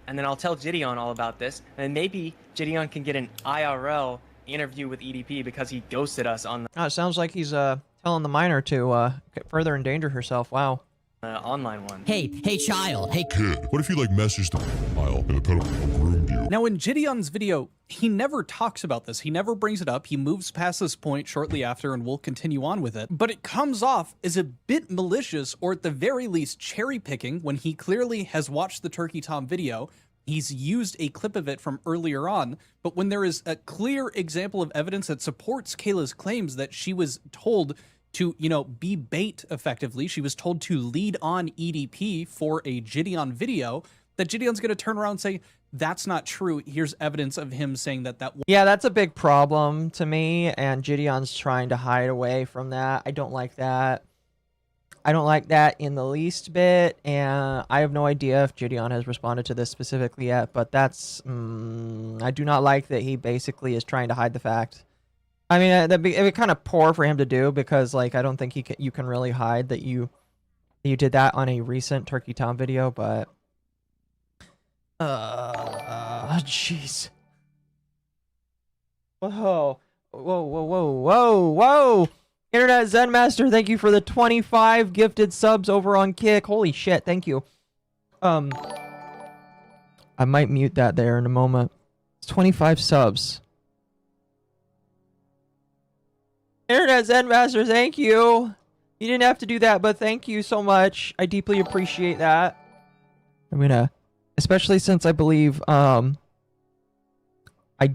and then I'll tell Gideon all about this, and maybe Gideon can get an IRL interview with EDP because he ghosted us on the Oh, it sounds like he's telling the minor to further endanger herself. Wow. Online one. Hey child, hey kid, what if you like messaged a pedophile and the pedophile groomed you? Now in Gideon's video, he never talks about this. He never brings it up. He moves past this point shortly after and we'll continue on with it. But it comes off as a bit malicious, or at the very least cherry picking, when he clearly has watched the Turkey Tom video. He's used a clip of it from earlier on, but when there is a clear example of evidence that supports Kayla's claims that she was told to, you know, be bait effectively, she was told to lead on EDP for a Gideon video, that Gideon's going to turn around and say, that's not true. Here's evidence of him saying that that. Yeah, that's a big problem to me, and Gideon's trying to hide away from that. I don't like that. I don't like that in the least bit, and I have no idea if Gideon has responded to this specifically yet, but that's, I do not like that he basically is trying to hide the fact. I mean, it'd be kind of poor for him to do, because, like, I don't think you can really hide that you did that on a recent Turkey Tom video, but... jeez. Whoa. Whoa, whoa, whoa, whoa, whoa! Internet Zen Master, thank you for the 25 gifted subs over on Kick. Holy shit, thank you. I might mute that there in a moment. It's 25 subs. Internet Zen Master, thank you. You didn't have to do that, but thank you so much. I deeply appreciate that. I'm gonna, especially since I believe I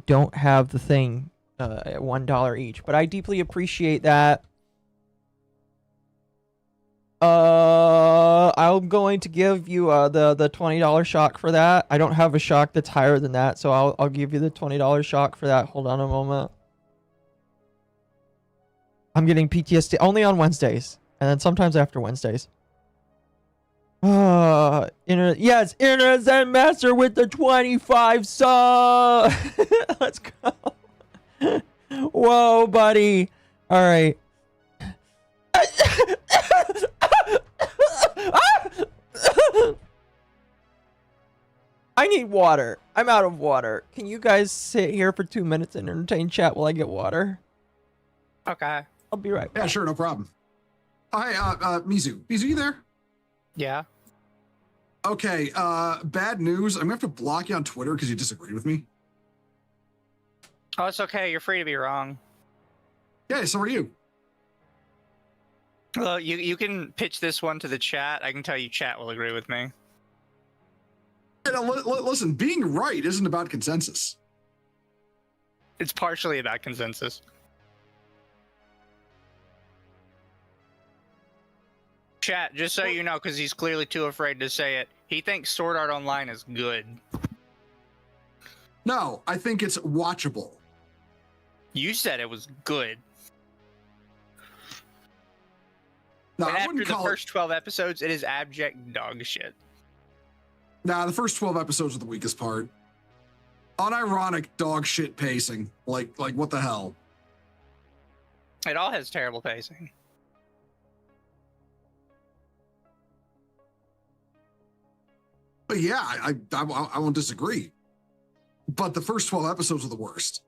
don't have the thing at $1 each, but I deeply appreciate that. I'm going to give you the $20 shock for that. I don't have a shock that's higher than that, so I'll give you the $20 shock for that. Hold on a moment. I'm getting PTSD only on Wednesdays, and then sometimes after Wednesdays. Yes, Internet Zen Master with the 25 subs. Let's go. Whoa, buddy. All right. I need water. I'm out of water. Can you guys sit here for 2 minutes and entertain chat while I get water? Okay. I'll be right back. Yeah, sure, no problem. Hi, Mizu. Mizu, you there? Yeah. Okay, bad news. I'm gonna have to block you on Twitter because you disagreed with me. Oh, it's okay. You're free to be wrong. Yeah, so are you. Well, you can pitch this one to the chat. I can tell you chat will agree with me. Yeah, listen, being right isn't about consensus. It's partially about consensus. Chat, just so you know, because he's clearly too afraid to say it, he thinks Sword Art Online is good. No, I think it's watchable. You said it was good. No, and I after wouldn't the call first 12 episodes, it is abject dog shit. Nah, the first 12 episodes are the weakest part. Unironic dog shit pacing. Like what the hell? It all has terrible pacing. But yeah, I won't disagree. But the first 12 episodes are the worst.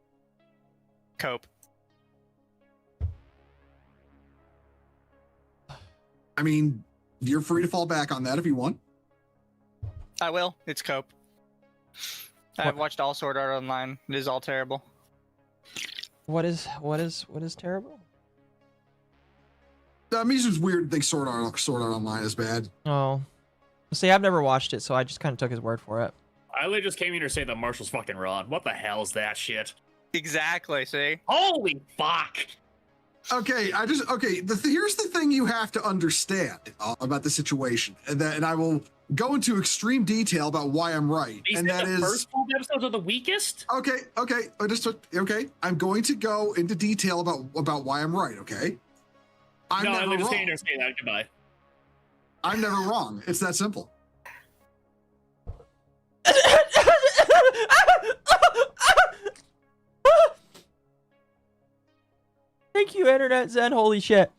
Cope. I mean, you're free to fall back on that if you want. I will. It's Cope. I've watched all Sword Art Online. It is all terrible. What is terrible? Mizu's weird. Thinks Sword Art Online is bad. Oh, see, I've never watched it, so I just kind of took his word for it. I literally just came here to say that Marshall's fucking wrong. What the hell is that shit? Exactly. See. Holy fuck! Okay, here's the thing you have to understand about the situation, and I will go into extreme detail about why I'm right. And that is, first 12 episodes are the weakest. Okay. I'm going to go into detail about why I'm right. Okay. I'm never just wrong. came here to say that. Goodbye. I'm never wrong. It's that simple. Thank you, Internet Zen. Holy shit.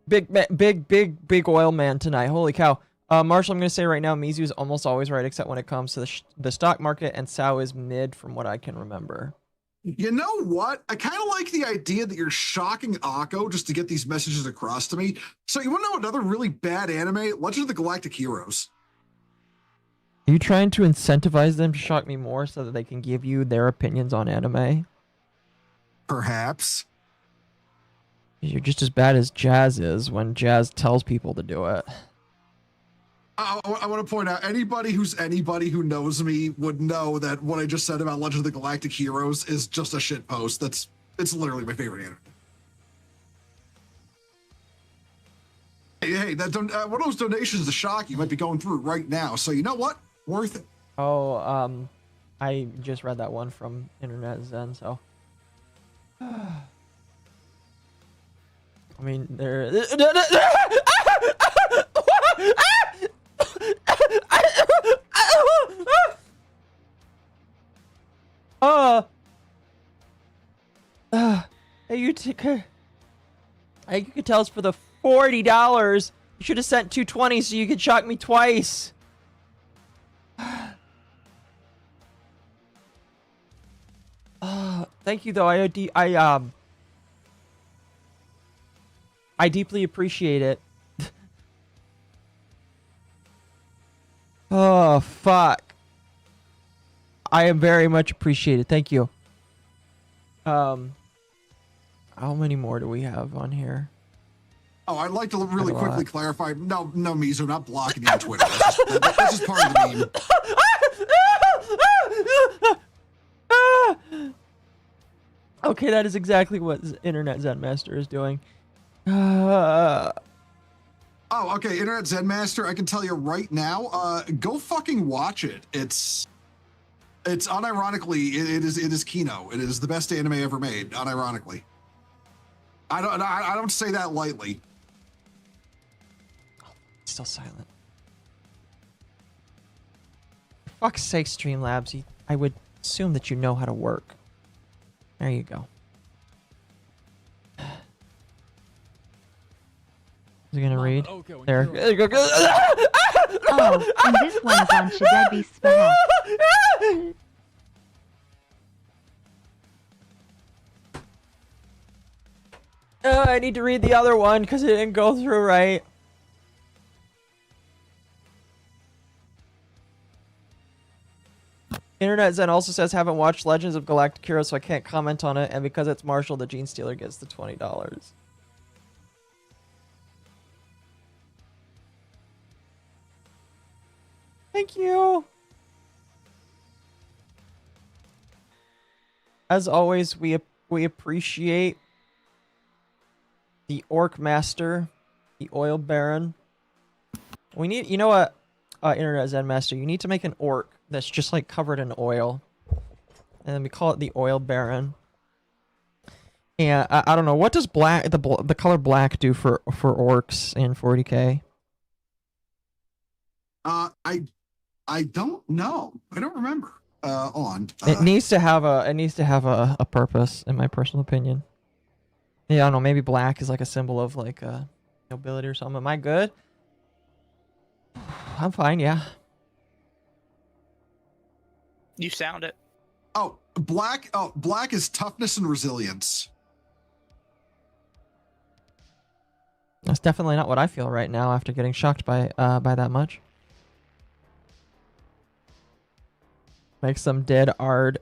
Big oil man tonight. Holy cow. Marshall, I'm going to say right now, Mizu is almost always right, except when it comes to the stock market, and Sao is mid from what I can remember. You know what? I kind of like the idea that you're shocking Akko just to get these messages across to me. So you want to know another really bad anime? Legend of the Galactic Heroes. Are you trying to incentivize them to shock me more so that they can give you their opinions on anime? Perhaps. You're just as bad as Jazz is when Jazz tells people to do it. I want to point out, anybody who knows me would know that what I just said about Legend of the Galactic Heroes is just a shit post. It's literally my favorite anime. Hey, one of those donations to shock you might be going through right now. So you know what? Worth it. Oh, I just read that one from Internet Zen, so. I mean, there. Hey, you could tell us for the $40. You should have sent $220 so you could shock me twice. Thank you though. I deeply appreciate it. Oh fuck. I am very much appreciated. Thank you. How many more do we have on here? Oh, I'd like to really quickly clarify. No, Mizu, not blocking you on Twitter. That's just part of the meme. Okay, that is exactly what Internet Zen Master is doing. Oh, okay, Internet Zen Master, I can tell you right now, go fucking watch it. It's unironically, it is Kino. It is the best anime ever made, unironically. I don't say that lightly. Still silent. For fuck's sake, Streamlabs, I would assume that you know how to work. There you go. Is he gonna read? There. Oh, and this one is on Shadebi's behalf. I need to read the other one because it didn't go through right. Internet Zen also says, haven't watched Legends of Galactic Heroes, so I can't comment on it. And because it's Marshall, the Gene Stealer gets the $20. Thank you. As always, we appreciate the Orc Master, the Oil Baron. We need, you know what, Internet Zen Master, you need to make an orc that's just like covered in oil, and then we call it the Oil Baron. And I don't know, what does the color black do for orcs in 40K? I don't know. I don't remember. It needs to have a purpose, in my personal opinion. Yeah, I don't know, maybe black is like a symbol of like nobility or something. Am I good? I'm fine, yeah. You sound it. Oh, black is toughness and resilience. That's definitely not what I feel right now after getting shocked by that much. Make some dead ard.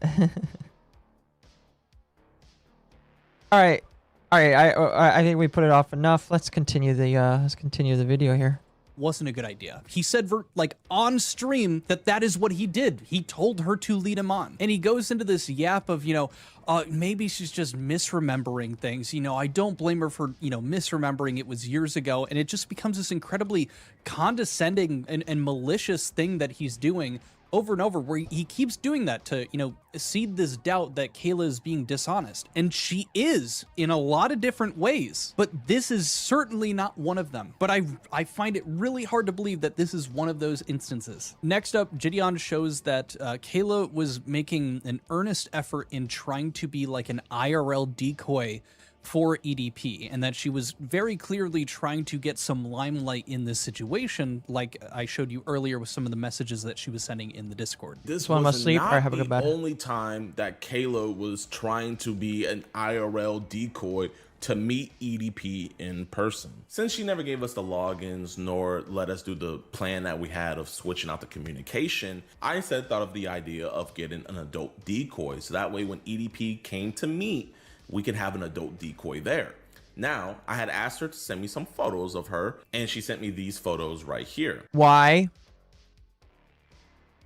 All right. I think we put it off enough. Let's continue the video here. wasn't a good idea. He said like on stream that is what he did. He told her to lead him on. And he goes into this yap of, you know, maybe she's just misremembering things. You know, I don't blame her for, you know, misremembering it was years ago. And it just becomes this incredibly condescending and malicious thing that he's doing over and over, where he keeps doing that to, you know, seed this doubt that Kayla is being dishonest. And she is in a lot of different ways, but this is certainly not one of them. But I find it really hard to believe that this is one of those instances. Next up, Gideon shows that Kayla was making an earnest effort in trying to be like an IRL decoy for EDP, and that she was very clearly trying to get some limelight in this situation, like I showed you earlier with some of the messages that she was sending in the Discord. This one must was sleep not or have a the good bed. only time that Kayla was trying to be an IRL decoy to meet EDP in person. Since she never gave us the logins nor let us do the plan that we had of switching out the communication, I instead thought of the idea of getting an adult decoy, so that way when EDP came to meet, we could have an adult decoy there. Now, I had asked her to send me some photos of her, and she sent me these photos right here. Why?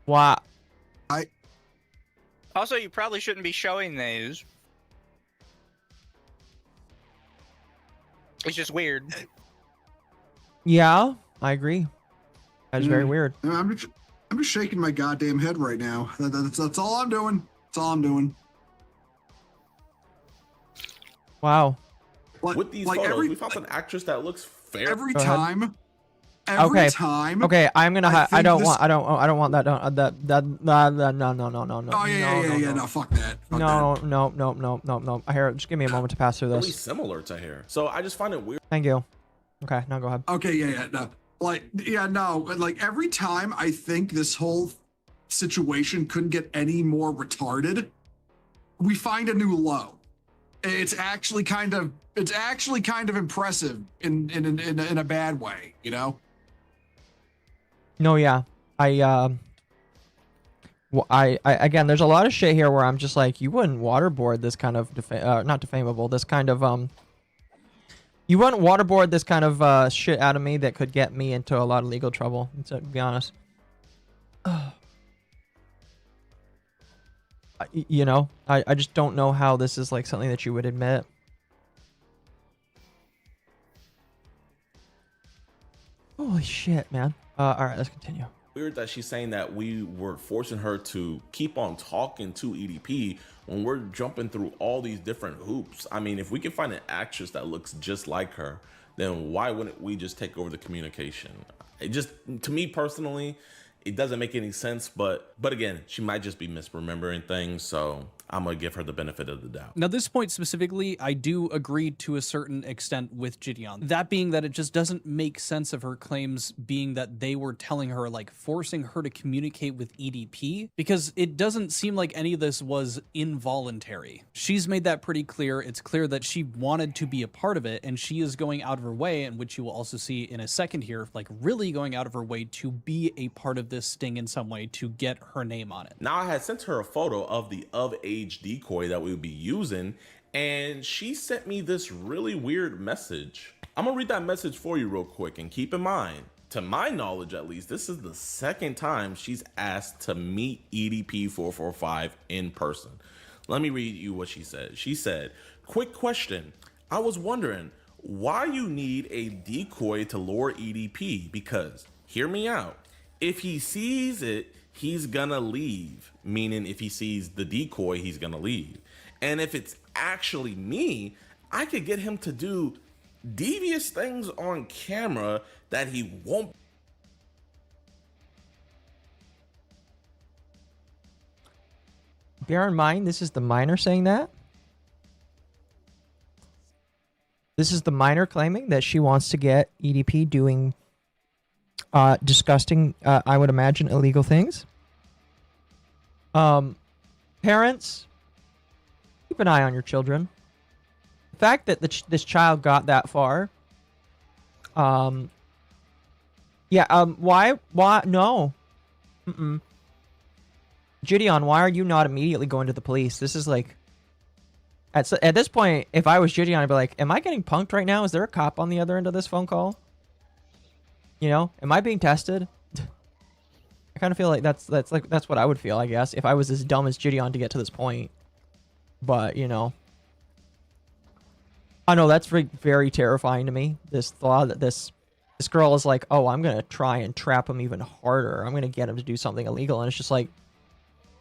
Why? Also, you probably shouldn't be showing these. It's just weird. Yeah, I agree. That's very weird. I'm just shaking my goddamn head right now. That's all I'm doing. That's all I'm doing. Wow. With these photos, we found an actress that looks fair. Every Go ahead. time. Okay, I'm gonna. I don't want that. No. Oh yeah. No, fuck that. No. Here, just give me a moment to pass through Really this. similar to hair. So I just find it weird. Thank you. Okay, now go ahead. Okay, no. Like every time I think this whole situation couldn't get any more retarded, we find a new low. It's actually kind of impressive in a bad way, you know? No, yeah. I again, there's a lot of shit here where I'm just like, you wouldn't waterboard this kind of not defamable, this kind of you wouldn't waterboard this kind of shit out of me that could get me into a lot of legal trouble, to be honest. You know, I just don't know how this is like something that you would admit. Holy shit, man. All right, let's continue. Weird that she's saying that we were forcing her to keep on talking to EDP when we're jumping through all these different hoops. I mean, if we can find an actress that looks just like her, then why wouldn't we just take over the communication? It just, to me personally, it doesn't make any sense, but again, she might just be misremembering things, so I'm gonna give her the benefit of the doubt. Now, this point specifically, I do agree to a certain extent with Gideon. That being that it just doesn't make sense of her claims being that they were telling her, like, forcing her to communicate with EDP, because it doesn't seem like any of this was involuntary. She's made that pretty clear. It's clear that she wanted to be a part of it, and she is going out of her way, and which you will also see in a second here, like really going out of her way to be a part of this sting in some way to get her name on it. Now, I had sent her a photo of the of age decoy that we would be using, and she sent me this really weird message. I'm gonna read that message for you real quick, and keep in mind, to my knowledge at least, this is the second time she's asked to meet EDP445 in person. Let me read you what she said. She said, "Quick question. I was wondering why you need a decoy to lure EDP, because, hear me out, if he sees it, he's gonna leave." Meaning if he sees the decoy, he's gonna leave. And if it's actually me, I could get him to do devious things on camera that he won't. Bear in mind, this is the minor saying that. This is the minor claiming that she wants to get EDP doing disgusting, I would imagine, illegal things. Parents, keep an eye on your children. The fact that this child got that far, why, no. Gideon, why are you not immediately going to the police? This is like, at this point, if I was Gideon, I'd be like, am I getting punked right now? Is there a cop on the other end of this phone call? You know, am I being tested? I kind of feel like that's what I would feel, I guess, if I was as dumb as Gideon to get to this point. But, you know, I know that's very, very terrifying to me. This thought that this girl is like, oh, I'm going to try and trap him even harder. I'm going to get him to do something illegal. And it's just like,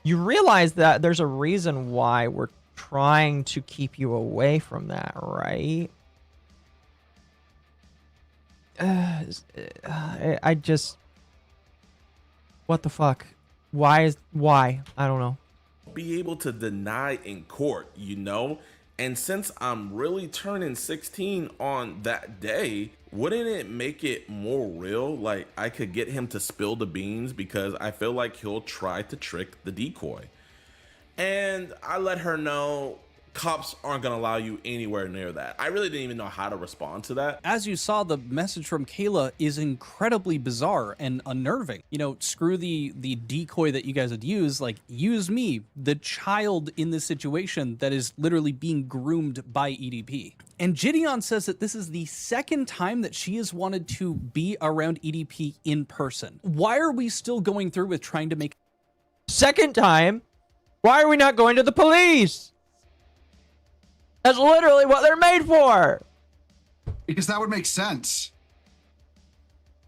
you realize that there's a reason why we're trying to keep you away from that, right? I just... What the fuck? Why? I don't know. Be able to deny in court, you know? And since I'm really turning 16 on that day, wouldn't it make it more real? Like, I could get him to spill the beans because I feel like he'll try to trick the decoy. And I let her know cops aren't gonna allow you anywhere near that. I really didn't even know how to respond to that. As you saw, the message from Kayla is incredibly bizarre and unnerving. You know, screw the decoy that you guys would use, like, use me, the child in this situation that is literally being groomed by EDP. And Gideon says that this is the second time that she has wanted to be around EDP in person. Why are we still going through with trying to make... Second time? Why are we not going to the police? That's literally what they're made for. Because that would make sense.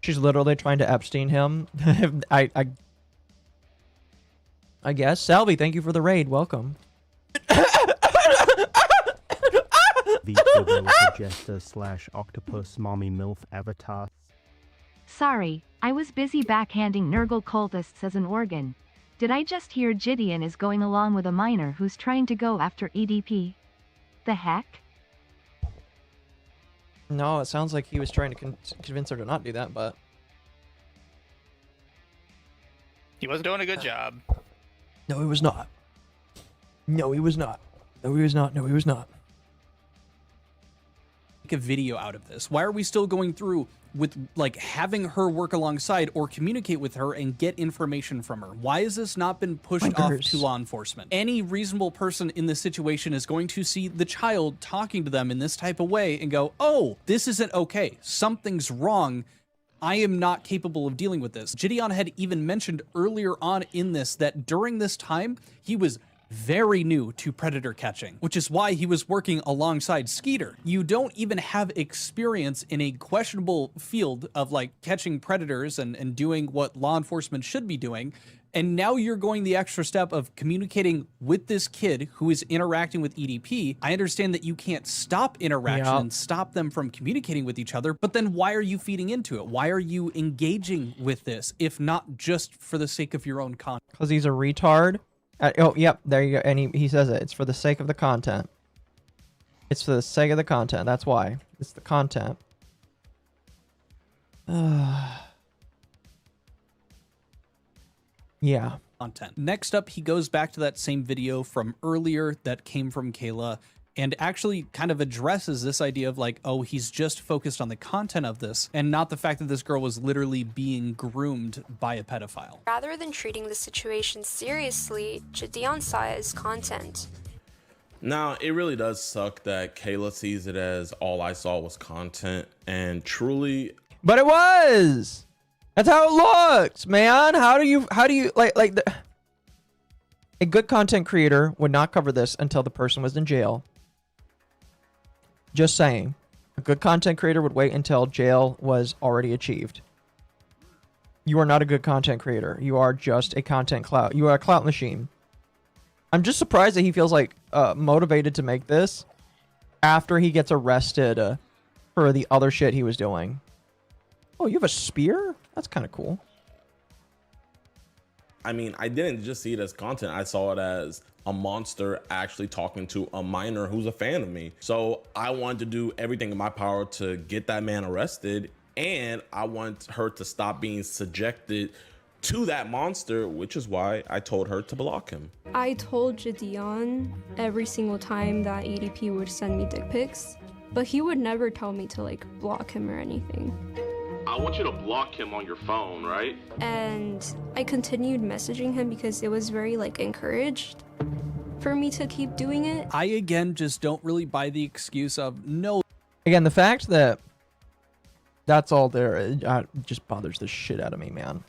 She's literally trying to Epstein him. I guess. Salvi, thank you for the raid. Welcome. Vtuber with a jester/octopus mommy MILF avatar. Sorry, I was busy backhanding Nurgle cultists as an organ. Did I just hear Gideon is going along with a minor who's trying to go after EDP? The heck? No, it sounds like he was trying to convince her to not do that, but... He was doing a good job. No, he was not. No, he was not. No, he was not. No, he was not. Make a video out of this? Why are we still going through with, like, having her work alongside or communicate with her and get information from her? Why has this not been pushed off to law enforcement? Any reasonable person in this situation is going to see the child talking to them in this type of way and go, oh, this isn't okay. Something's wrong. I am not capable of dealing with this. Gideon had even mentioned earlier on in this that during this time, he was very new to predator catching, which is why he was working alongside Skeeter. You don't even have experience in a questionable field of, like, catching predators and doing what law enforcement should be doing. And now you're going the extra step of communicating with this kid who is interacting with EDP. I understand that you can't stop interaction and stop them from communicating with each other, but then why are you feeding into it? Why are you engaging with this, if not just for the sake of your own content? Because he's a retard. Oh, yep, there you go. And he says it. It's for the sake of the content. It's for the sake of the content. That's why. It's the content. Yeah. Content. Next up, he goes back to that same video from earlier that came from Kayla and actually kind of addresses this idea of, like, oh, he's just focused on the content of this and not the fact that this girl was literally being groomed by a pedophile. Rather than treating the situation seriously, Gideon saw it as content. Now, it really does suck that Kayla sees it as all I saw was content, and truly... But it was! That's how it looks, man! How do you, a good content creator would not cover this until the person was in jail. Just saying. A good content creator would wait until jail was already achieved. You are not a good content creator. You are just a content clout. You are a clout machine. I'm just surprised that he feels like motivated to make this after he gets arrested for the other shit he was doing. Oh, you have a spear? That's kind of cool. I mean, I didn't just see it as content. I saw it as a monster actually talking to a minor who's a fan of me. So I wanted to do everything in my power to get that man arrested, and I want her to stop being subjected to that monster, which is why I told her to block him. I told Gideon every single time that EDP would send me dick pics, but he would never tell me to, like, block him or anything. I want you to block him on your phone, right? And I continued messaging him because it was very, like, encouraged for me to keep doing it. I, again, just don't really buy the excuse of no. Again, the fact that That's all there. It just bothers the shit out of me, man.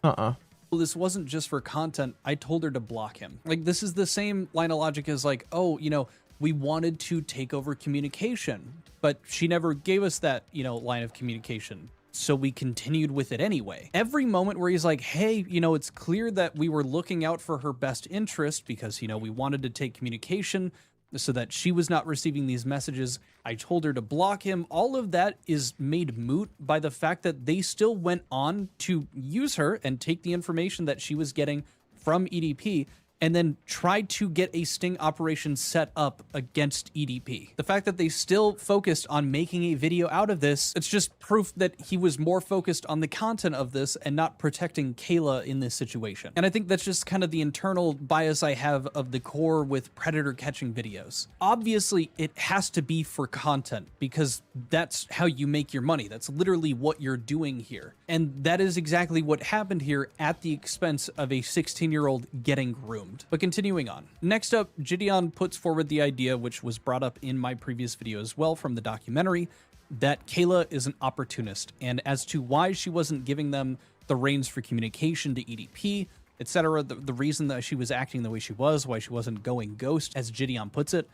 Well, this wasn't just for content. I told her to block him. Like, this is the same line of logic as like, oh, you know, we wanted to take over communication, but she never gave us that, you know, line of communication. So we continued with it anyway. Every moment where he's like, hey, you know, it's clear that we were looking out for her best interest because, you know, we wanted to take communication so that she was not receiving these messages. I told her to block him. All of that is made moot by the fact that they still went on to use her and take the information that she was getting from EDP and then tried to get a sting operation set up against EDP. The fact that they still focused on making a video out of this, it's just proof that he was more focused on the content of this and not protecting Kayla in this situation. And I think that's just kind of the internal bias I have of the core with predator catching videos. Obviously, it has to be for content because that's how you make your money. That's literally what you're doing here. And that is exactly what happened here at the expense of a 16-year-old getting groomed. But continuing on. Next up, Gideon puts forward the idea, which was brought up in my previous video as well from the documentary, that Kayla is an opportunist. And as to why she wasn't giving them the reins for communication to EDP, etc., the reason that she was acting the way she was, why she wasn't going ghost, as Gideon puts it,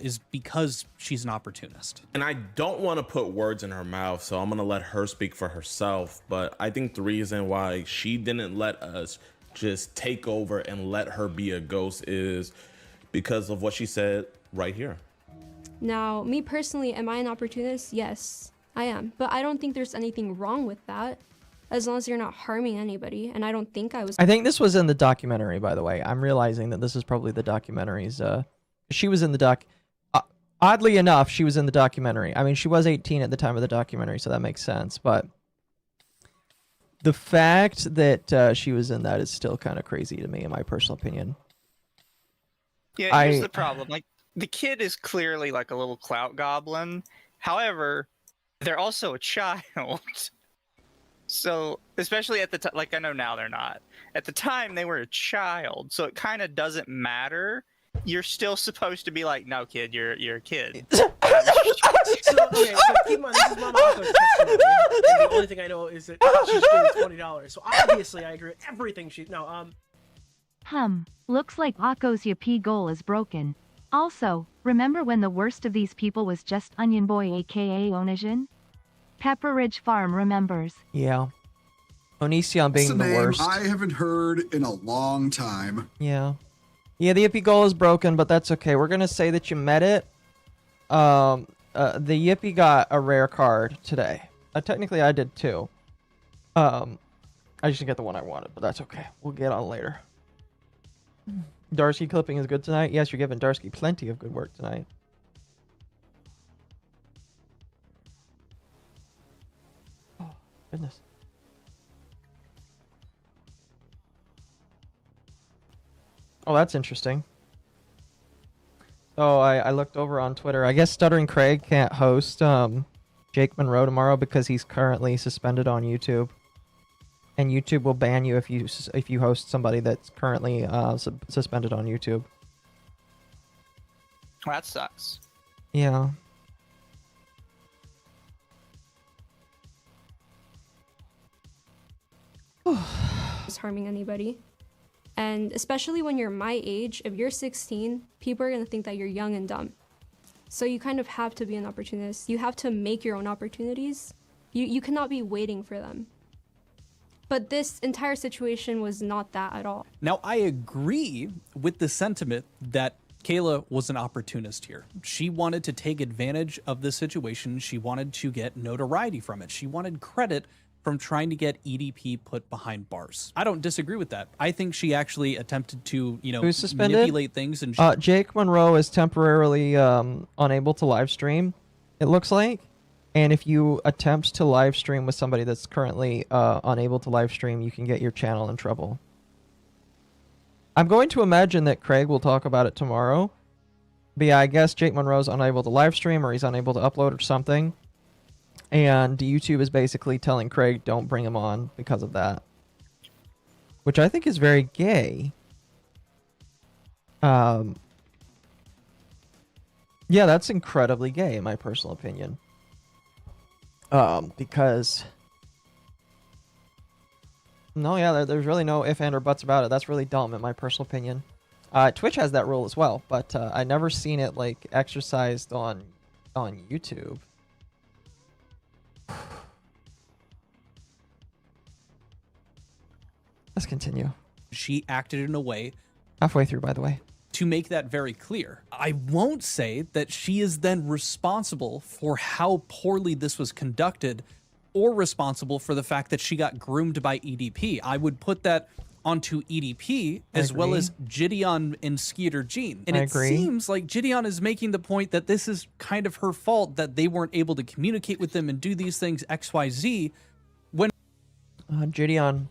is because she's an opportunist. And I don't want to put words in her mouth, so I'm going to let her speak for herself. But I think the reason why she didn't let us just take over and let her be a ghost is because of what she said right here. Now, me personally, am I an opportunist? Yes, I am. But I don't think there's anything wrong with that, as long as you're not harming anybody. And I don't think I was. I think this was in the documentary, by the way. I'm realizing that this is probably the documentary's. She was in the doc. Oddly enough, she was in the documentary. I mean, she was 18 at the time of the documentary, so that makes sense. But the fact that she was in that is still kind of crazy to me, in my personal opinion. Yeah, here's the problem. Like, the kid is clearly like a little clout goblin. However, they're also a child. So, especially at the time, like, I know now they're not. At the time, they were a child. So it kind of doesn't matter. You're still supposed to be like, no, kid, you're a kid. So keep in mind, this is MommaOcco's testimony, and the only thing I know is that she's doing $20. So obviously, I agree with everything she. No, Looks like Occo's Yippee goal is broken. Also, remember when the worst of these people was just Onion Boy aka Onision? Pepper Ridge Farm remembers. Yeah. Onision being the worst. I haven't heard in a long time. Yeah. Yeah, the Yippee goal is broken, but that's okay. We're gonna say that you met it. The Yippee got a rare card today. Technically, I did too. I just didn't get the one I wanted, but that's okay. We'll get on later. Darsky clipping is good tonight. Yes, you're giving Darsky plenty of good work tonight. Oh, goodness. Oh, that's interesting. Oh, I looked over on Twitter. I guess Stuttering Craig can't host Jake Monroe tomorrow because he's currently suspended on YouTube. And YouTube will ban you if you host somebody that's currently suspended on YouTube. Well, that sucks. Yeah. Harming anybody. And especially when you're my age, if you're 16, people are going to think that you're young and dumb. So you kind of have to be an opportunist. You have to make your own opportunities. You cannot be waiting for them. But this entire situation was not that at all. Now, I agree with the sentiment that Kayla was an opportunist here. She wanted to take advantage of the situation. She wanted to get notoriety from it. She wanted credit from trying to get EDP put behind bars. I don't disagree with that. I think she actually attempted to, you know, Who's suspended? manipulate things. And Jake Monroe is temporarily unable to live stream, it looks like. And if you attempt to live stream with somebody that's currently unable to live stream, you can get your channel in trouble. I'm going to imagine that Craig will talk about it tomorrow. But yeah, I guess Jake Monroe's unable to live stream or he's unable to upload or something. And YouTube is basically telling Craig don't bring him on because of that. Which I think is very gay. Yeah, that's incredibly gay in my personal opinion. Because no, yeah, there's really no if, and, or buts about it. That's really dumb, in my personal opinion. Twitch has that rule as well, but I never seen it like exercised on YouTube. Let's continue. She acted in a way Halfway through, by the way. To make that very clear. I won't say that she is then responsible for how poorly this was conducted or responsible for the fact that she got groomed by EDP. I would put that onto EDP as well as Gideon and Skeeter Jean. And it seems like Gideon is making the point that this is kind of her fault that they weren't able to communicate with them and do these things XYZ when Gideon,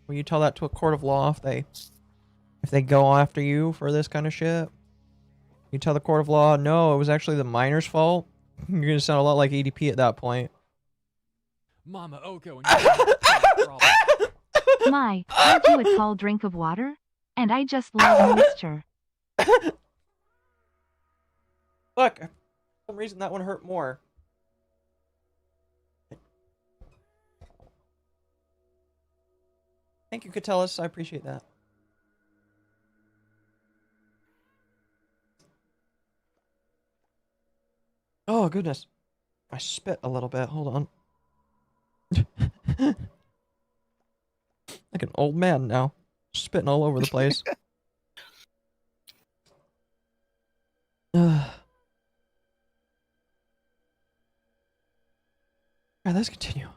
will you tell that to a court of law if they go after you for this kind of shit? You tell the court of law, no, it was actually the minor's fault. You're gonna sound a lot like EDP at that point. MommaOcco. My, aren't you a tall drink of water? And I just love moisture. Look, for some reason that one hurt more. Thank you, Catellis. I appreciate that. Oh, goodness. I spit a little bit. Hold on. Like an old man now. Spitting all over the place. Alright, let's continue.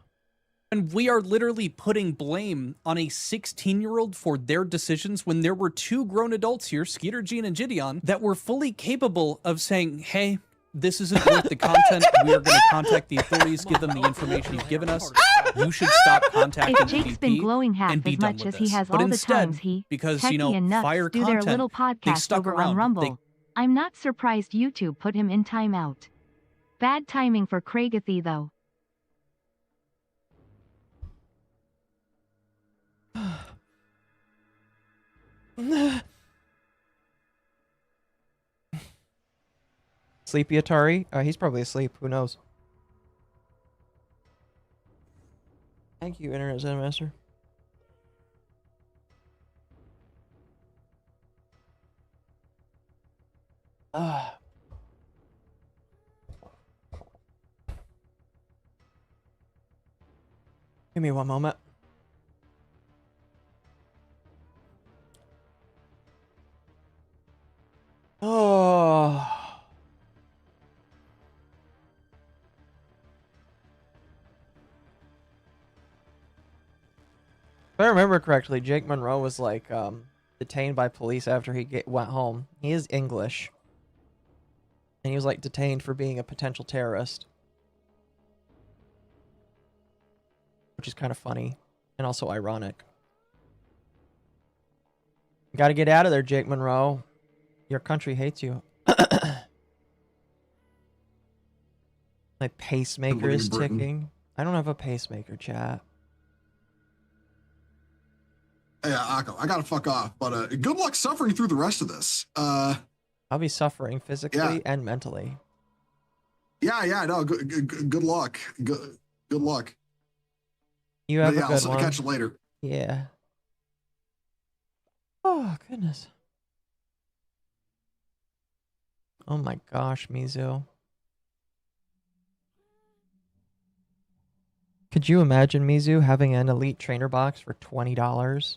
And we are literally putting blame on a 16-year-old for their decisions when there were two grown adults here, Skeeter Jean and Gideon, that were fully capable of saying, hey, this isn't worth the content. We are going to contact the authorities, give them the information you've given us. You should stop contacting If Jake's been glowing half as much as he has all the times he, because, Techie you know, and Nuts fire do content, their little they podcast stuck over around. on Rumble, They- I'm not surprised YouTube put him in timeout. Bad timing for Craigathy, though. Sleepy Atari? He's probably asleep. Who knows? Thank you, Internet Zen Master. Give me one moment. Oh. If I remember correctly, Jake Monroe was like detained by police after he went home. He is English. And he was like detained for being a potential terrorist. Which is kind of funny and also ironic. You gotta get out of there, Jake Monroe. Your country hates you. My pacemaker is ticking. I don't have a pacemaker, chat. Yeah, Akko, I gotta fuck off, but good luck suffering through the rest of this. I'll be suffering physically and mentally. Yeah, no, good luck. Good luck. You have a I'll good one. catch you later. Yeah. Oh, goodness. Oh my gosh, Mizu. Could you imagine, Mizu, having an elite trainer box for $20?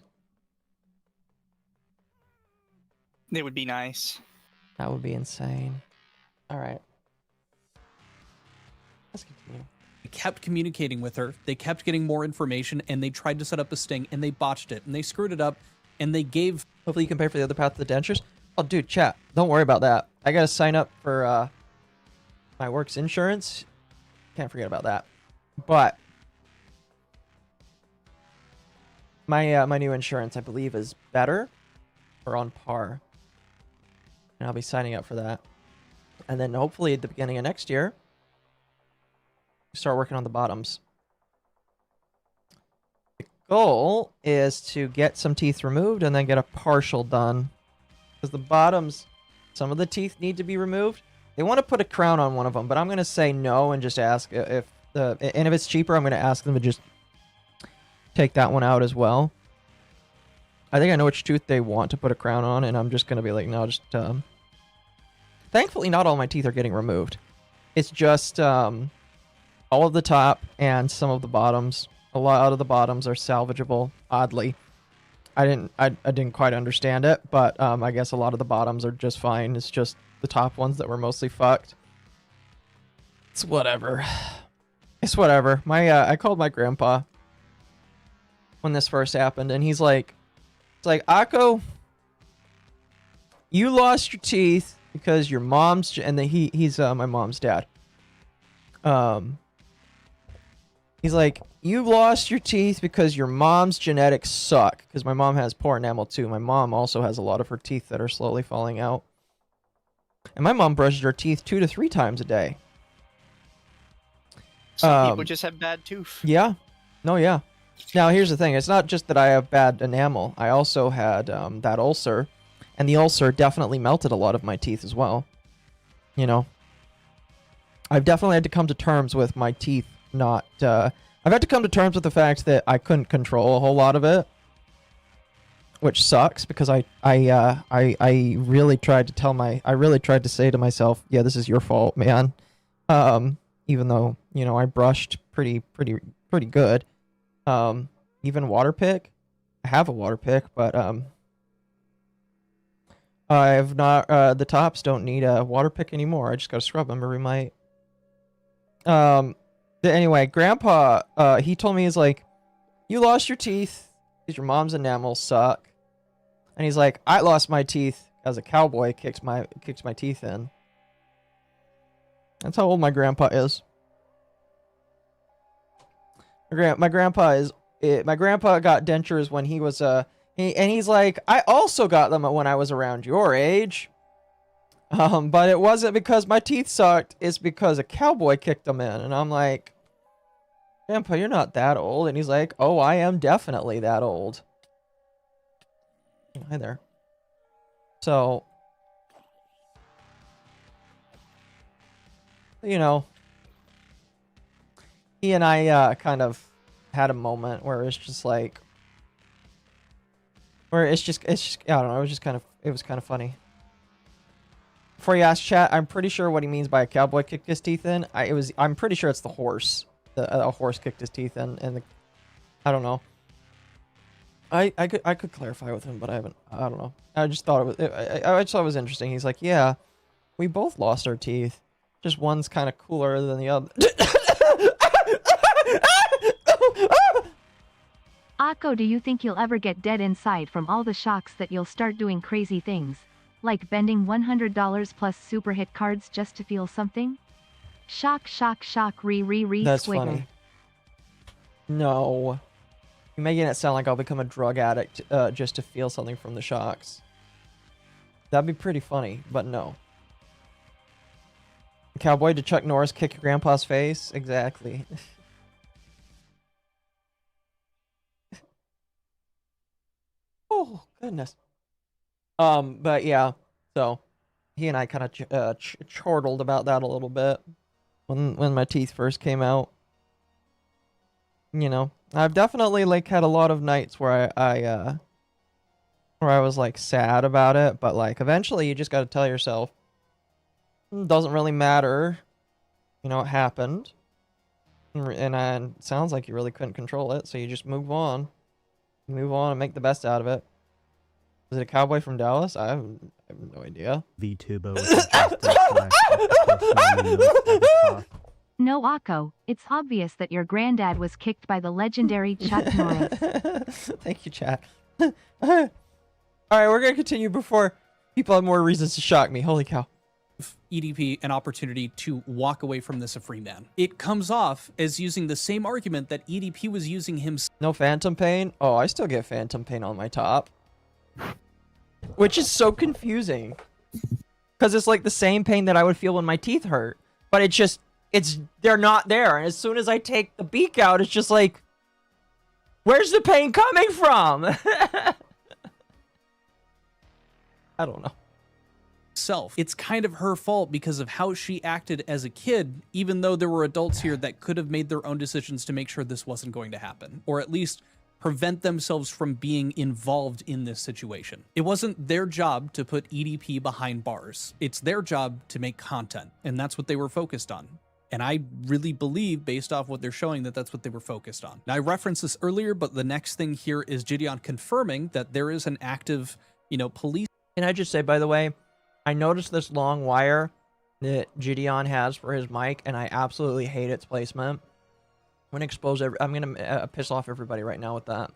It would be nice. That would be insane. All right. Let's continue. They kept communicating with her. They kept getting more information, and they tried to set up a sting, and they botched it, and they screwed it up, and they gave... Hopefully you can pay for the other path to the dentures. Oh, dude, chat. Don't worry about that. I gotta sign up for my work's insurance. Can't forget about that. But my new insurance, I believe, is better or on par. And I'll be signing up for that. And then hopefully at the beginning of next year, start working on the bottoms. The goal is to get some teeth removed and then get a partial done. Because the bottoms, some of the teeth need to be removed. They want to put a crown on one of them, but I'm going to say no and just ask if And if it's cheaper, I'm gonna ask them to just take that one out as well. I think I know which tooth they want to put a crown on, and I'm just gonna be like, no, just thankfully not all my teeth are getting removed. It's just all of the top and some of the bottoms. A lot of the bottoms are salvageable, oddly. I didn't quite understand it, but I guess a lot of the bottoms are just fine. It's just the top ones that were mostly fucked. It's whatever. It's whatever. I called my grandpa when this first happened, and he's like, it's like, Akko, you lost your teeth because your mom's, and then he's my mom's dad. He's like, you lost your teeth because your mom's genetics suck. Because my mom has poor enamel too. My mom also has a lot of her teeth that are slowly falling out. And my mom brushes her teeth 2 to 3 times a day. Some people just have bad tooth. Yeah. No, yeah. Now, here's the thing. It's not just that I have bad enamel. I also had that ulcer. And the ulcer definitely melted a lot of my teeth as well. You know. I've definitely had to come to terms with my teeth not... I've had to come to terms with the fact that I couldn't control a whole lot of it. Which sucks, because I really tried to I really tried to say to myself, yeah, this is your fault, man. Even though, you know, I brushed pretty good. Even water pick. I have a water pick, but I've not the tops don't need a water pick anymore. I just gotta scrub them every night. Anyway, Grandpa, he told me, he's like, you lost your teeth because your mom's enamels suck. And he's like, I lost my teeth as a cowboy kicks my teeth in. That's how old my grandpa is. My grandpa got dentures when he was and he's like, I also got them when I was around your age. But it wasn't because my teeth sucked, it's because a cowboy kicked them in. And I'm like, Grandpa, you're not that old. And he's like, oh, I am definitely that old. Hi there. So, you know, he and I kind of had a moment where it's just like, it's just I don't know, it was kind of funny. Before you ask chat, I'm pretty sure what he means by a cowboy kicked his teeth in. I'm pretty sure it's the horse. A horse kicked his teeth in, and I don't know. I could clarify with him, but I don't know. I just thought I just thought it was interesting. He's like, yeah, we both lost our teeth. Just one's kind of cooler than the other. Akko, do you think you'll ever get dead inside from all the shocks that you'll start doing crazy things? Like bending $100 plus super hit cards just to feel something? Shock, shock, shock, That's squiggle. funny. No. You're making it sound like I'll become a drug addict just to feel something from the shocks. That'd be pretty funny, but no. Cowboy, did Chuck Norris kick your grandpa's face? Exactly. Oh, goodness. But yeah, so he and I kind of chortled about that a little bit when my teeth first came out. You know, I've definitely like had a lot of nights where I was like sad about it, but like eventually you just got to tell yourself it doesn't really matter. You know, it happened. And it sounds like you really couldn't control it, so you just move on. Move on and make the best out of it. Is it a cowboy from Dallas? I have no idea. Vtuber with a No, Akko, it's obvious that your granddad was kicked by the legendary Chuck Norris. Thank you, chat. Alright, we're gonna continue before people have more reasons to shock me. Holy cow. EDP an opportunity to walk away from this a free man. It comes off as using the same argument that EDP was using himself. No phantom pain? Oh, I still get phantom pain on my top. Which is so confusing. Because it's like the same pain that I would feel when my teeth hurt. But they're not there. And as soon as I take the beak out, it's just like, where's the pain coming from? I don't know. itself. It's kind of her fault because of how she acted as a kid, even though there were adults here that could have made their own decisions to make sure this wasn't going to happen, or at least prevent themselves from being involved in this situation. It wasn't their job to put EDP behind bars. It's their job to make content, and that's what they were focused on. And I really believe, based off what they're showing, that that's what they were focused on. Now, I referenced this earlier, but the next thing here is Gideon confirming that there is an active, police. Can I just say, by the way, I noticed this long wire that Gideon has for his mic, and I absolutely hate its placement. I'm gonna expose I'm gonna piss off everybody right now with that.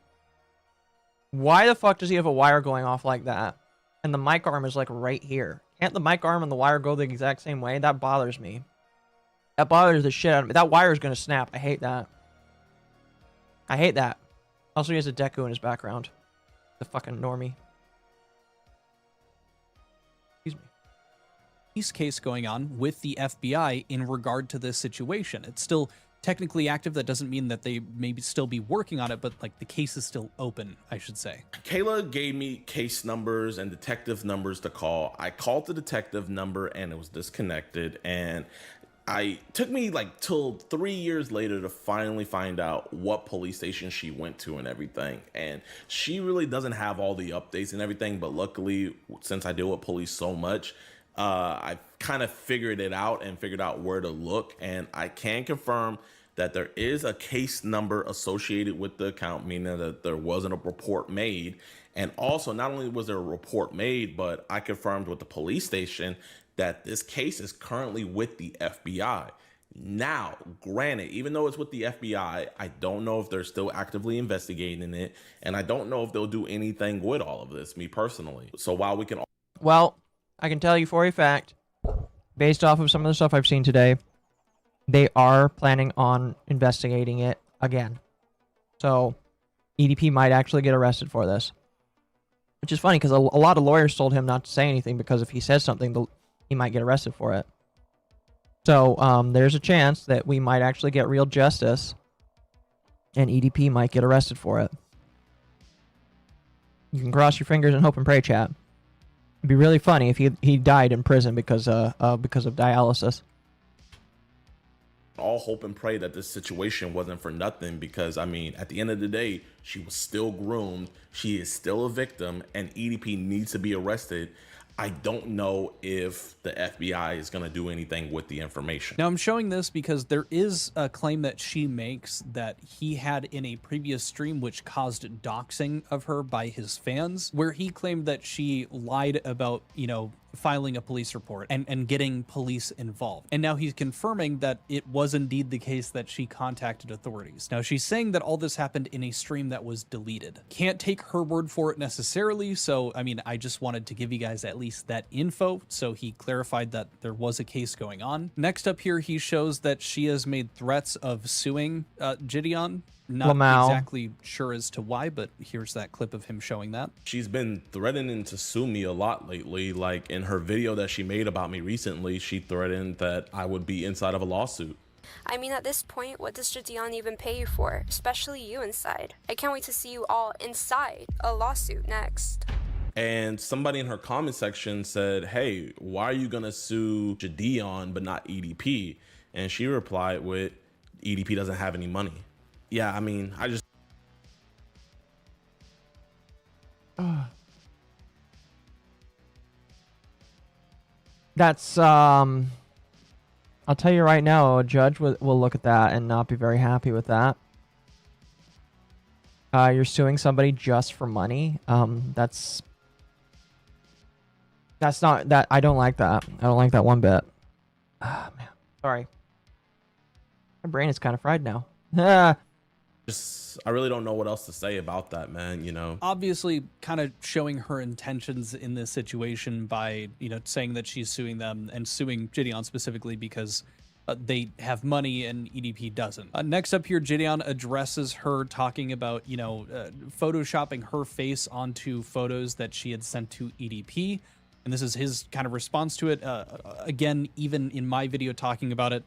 Why the fuck does he have a wire going off like that? And the mic arm is like right here. Can't the mic arm and the wire go the exact same way? That bothers me. That bothers the shit out of me. That wire is gonna snap. I hate that. I hate that. Also, he has a Deku in his background. The fucking normie. Excuse me. Police case going on with the FBI in regard to this situation. It's still technically active. That doesn't mean that they maybe still be working on it, but like the case is still open, I should say. Kayla gave me case numbers and detective numbers to call. I called the detective number and it was disconnected, and took me like till 3 years later to finally find out what police station she went to and everything. And she really doesn't have all the updates and everything, but luckily, since I deal with police so much, I kind of figured it out and figured out where to look. And I can confirm that there is a case number associated with the account, meaning that there wasn't a report made. And also, not only was there a report made, but I confirmed with the police station that this case is currently with the FBI. Now, granted, even though it's with the FBI, I don't know if they're still actively investigating it, and I don't know if they'll do anything with all of this, me personally. So while we can... Well, I can tell you for a fact, based off of some of the stuff I've seen today, they are planning on investigating it again. So EDP might actually get arrested for this. Which is funny, because a lot of lawyers told him not to say anything, because if he says something, he might get arrested for it. So there's a chance that we might actually get real justice, and EDP might get arrested for it. You can cross your fingers and hope and pray, chat. It'd be really funny if he died in prison because of dialysis. All hope and pray that this situation wasn't for nothing, because I mean, at the end of the day, she was still groomed, she is still a victim, and EDP needs to be arrested. I don't know if the FBI is going to do anything with the information. Now, I'm showing this because there is a claim that she makes that he had in a previous stream, which caused doxing of her by his fans, where he claimed that she lied about, filing a police report and getting police involved. And now he's confirming that it was indeed the case that she contacted authorities. Now, she's saying that all this happened in a stream that was deleted. Can't take her word for it necessarily, so I mean, I just wanted to give you guys at least that info, so he clarified that there was a case going on. Next up here, he shows that she has made threats of suing Gideon. Not exactly sure as to why, but here's that clip of him showing that. She's been threatening to sue me a lot lately. Like in her video that she made about me recently, she threatened that I would be inside of a lawsuit. I mean, at this point, what does Gideon even pay you for? Especially you inside. I can't wait to see you all inside a lawsuit next. And somebody in her comment section said, hey, why are you gonna sue Gideon but not EDP? And she replied with, EDP doesn't have any money. Yeah, I mean, I just... That's, I'll tell you right now, a judge will look at that and not be very happy with that. You're suing somebody just for money. That's not, I don't like that. I don't like that one bit. Ah, man. Sorry. My brain is kind of fried now. I really don't know what else to say about that, man, Obviously kind of showing her intentions in this situation by, saying that she's suing them and suing Gideon specifically because they have money and EDP doesn't. Next up here, Gideon addresses her talking about, photoshopping her face onto photos that she had sent to EDP. And this is his kind of response to it. Again, even in my video talking about it,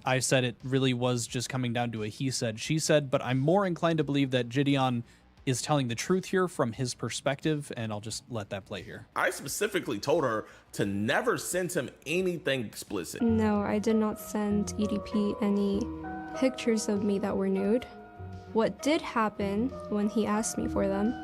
I said it really was just coming down to a he said, she said, but I'm more inclined to believe that Gideon is telling the truth here from his perspective, and I'll just let that play here. I specifically told her to never send him anything explicit. No, I did not send EDP any pictures of me that were nude. What did happen when he asked me for them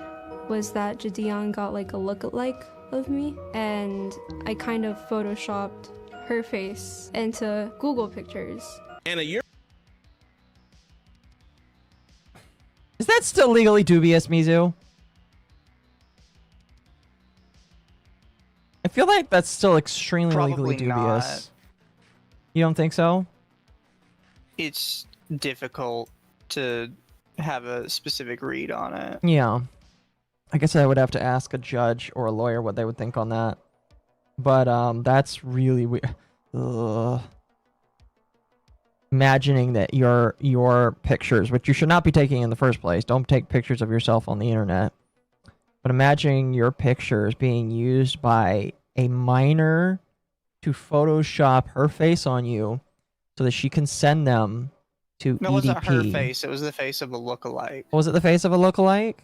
was that Jadion got like a lookalike of me, and I kind of photoshopped her face into Google pictures. And a year. Is that still legally dubious, Mizu? I feel like that's still extremely legally dubious. Not. You don't think so? It's difficult to have a specific read on it. Yeah. I guess I would have to ask a judge or a lawyer what they would think on that. But that's really weird. Ugh. Imagining that your pictures, which you should not be taking in the first place, don't take pictures of yourself on the internet. But imagining your pictures being used by a minor to Photoshop her face on you so that she can send them to No, it EDP. wasn't her face. It was the face of a lookalike. Was it the face of a lookalike?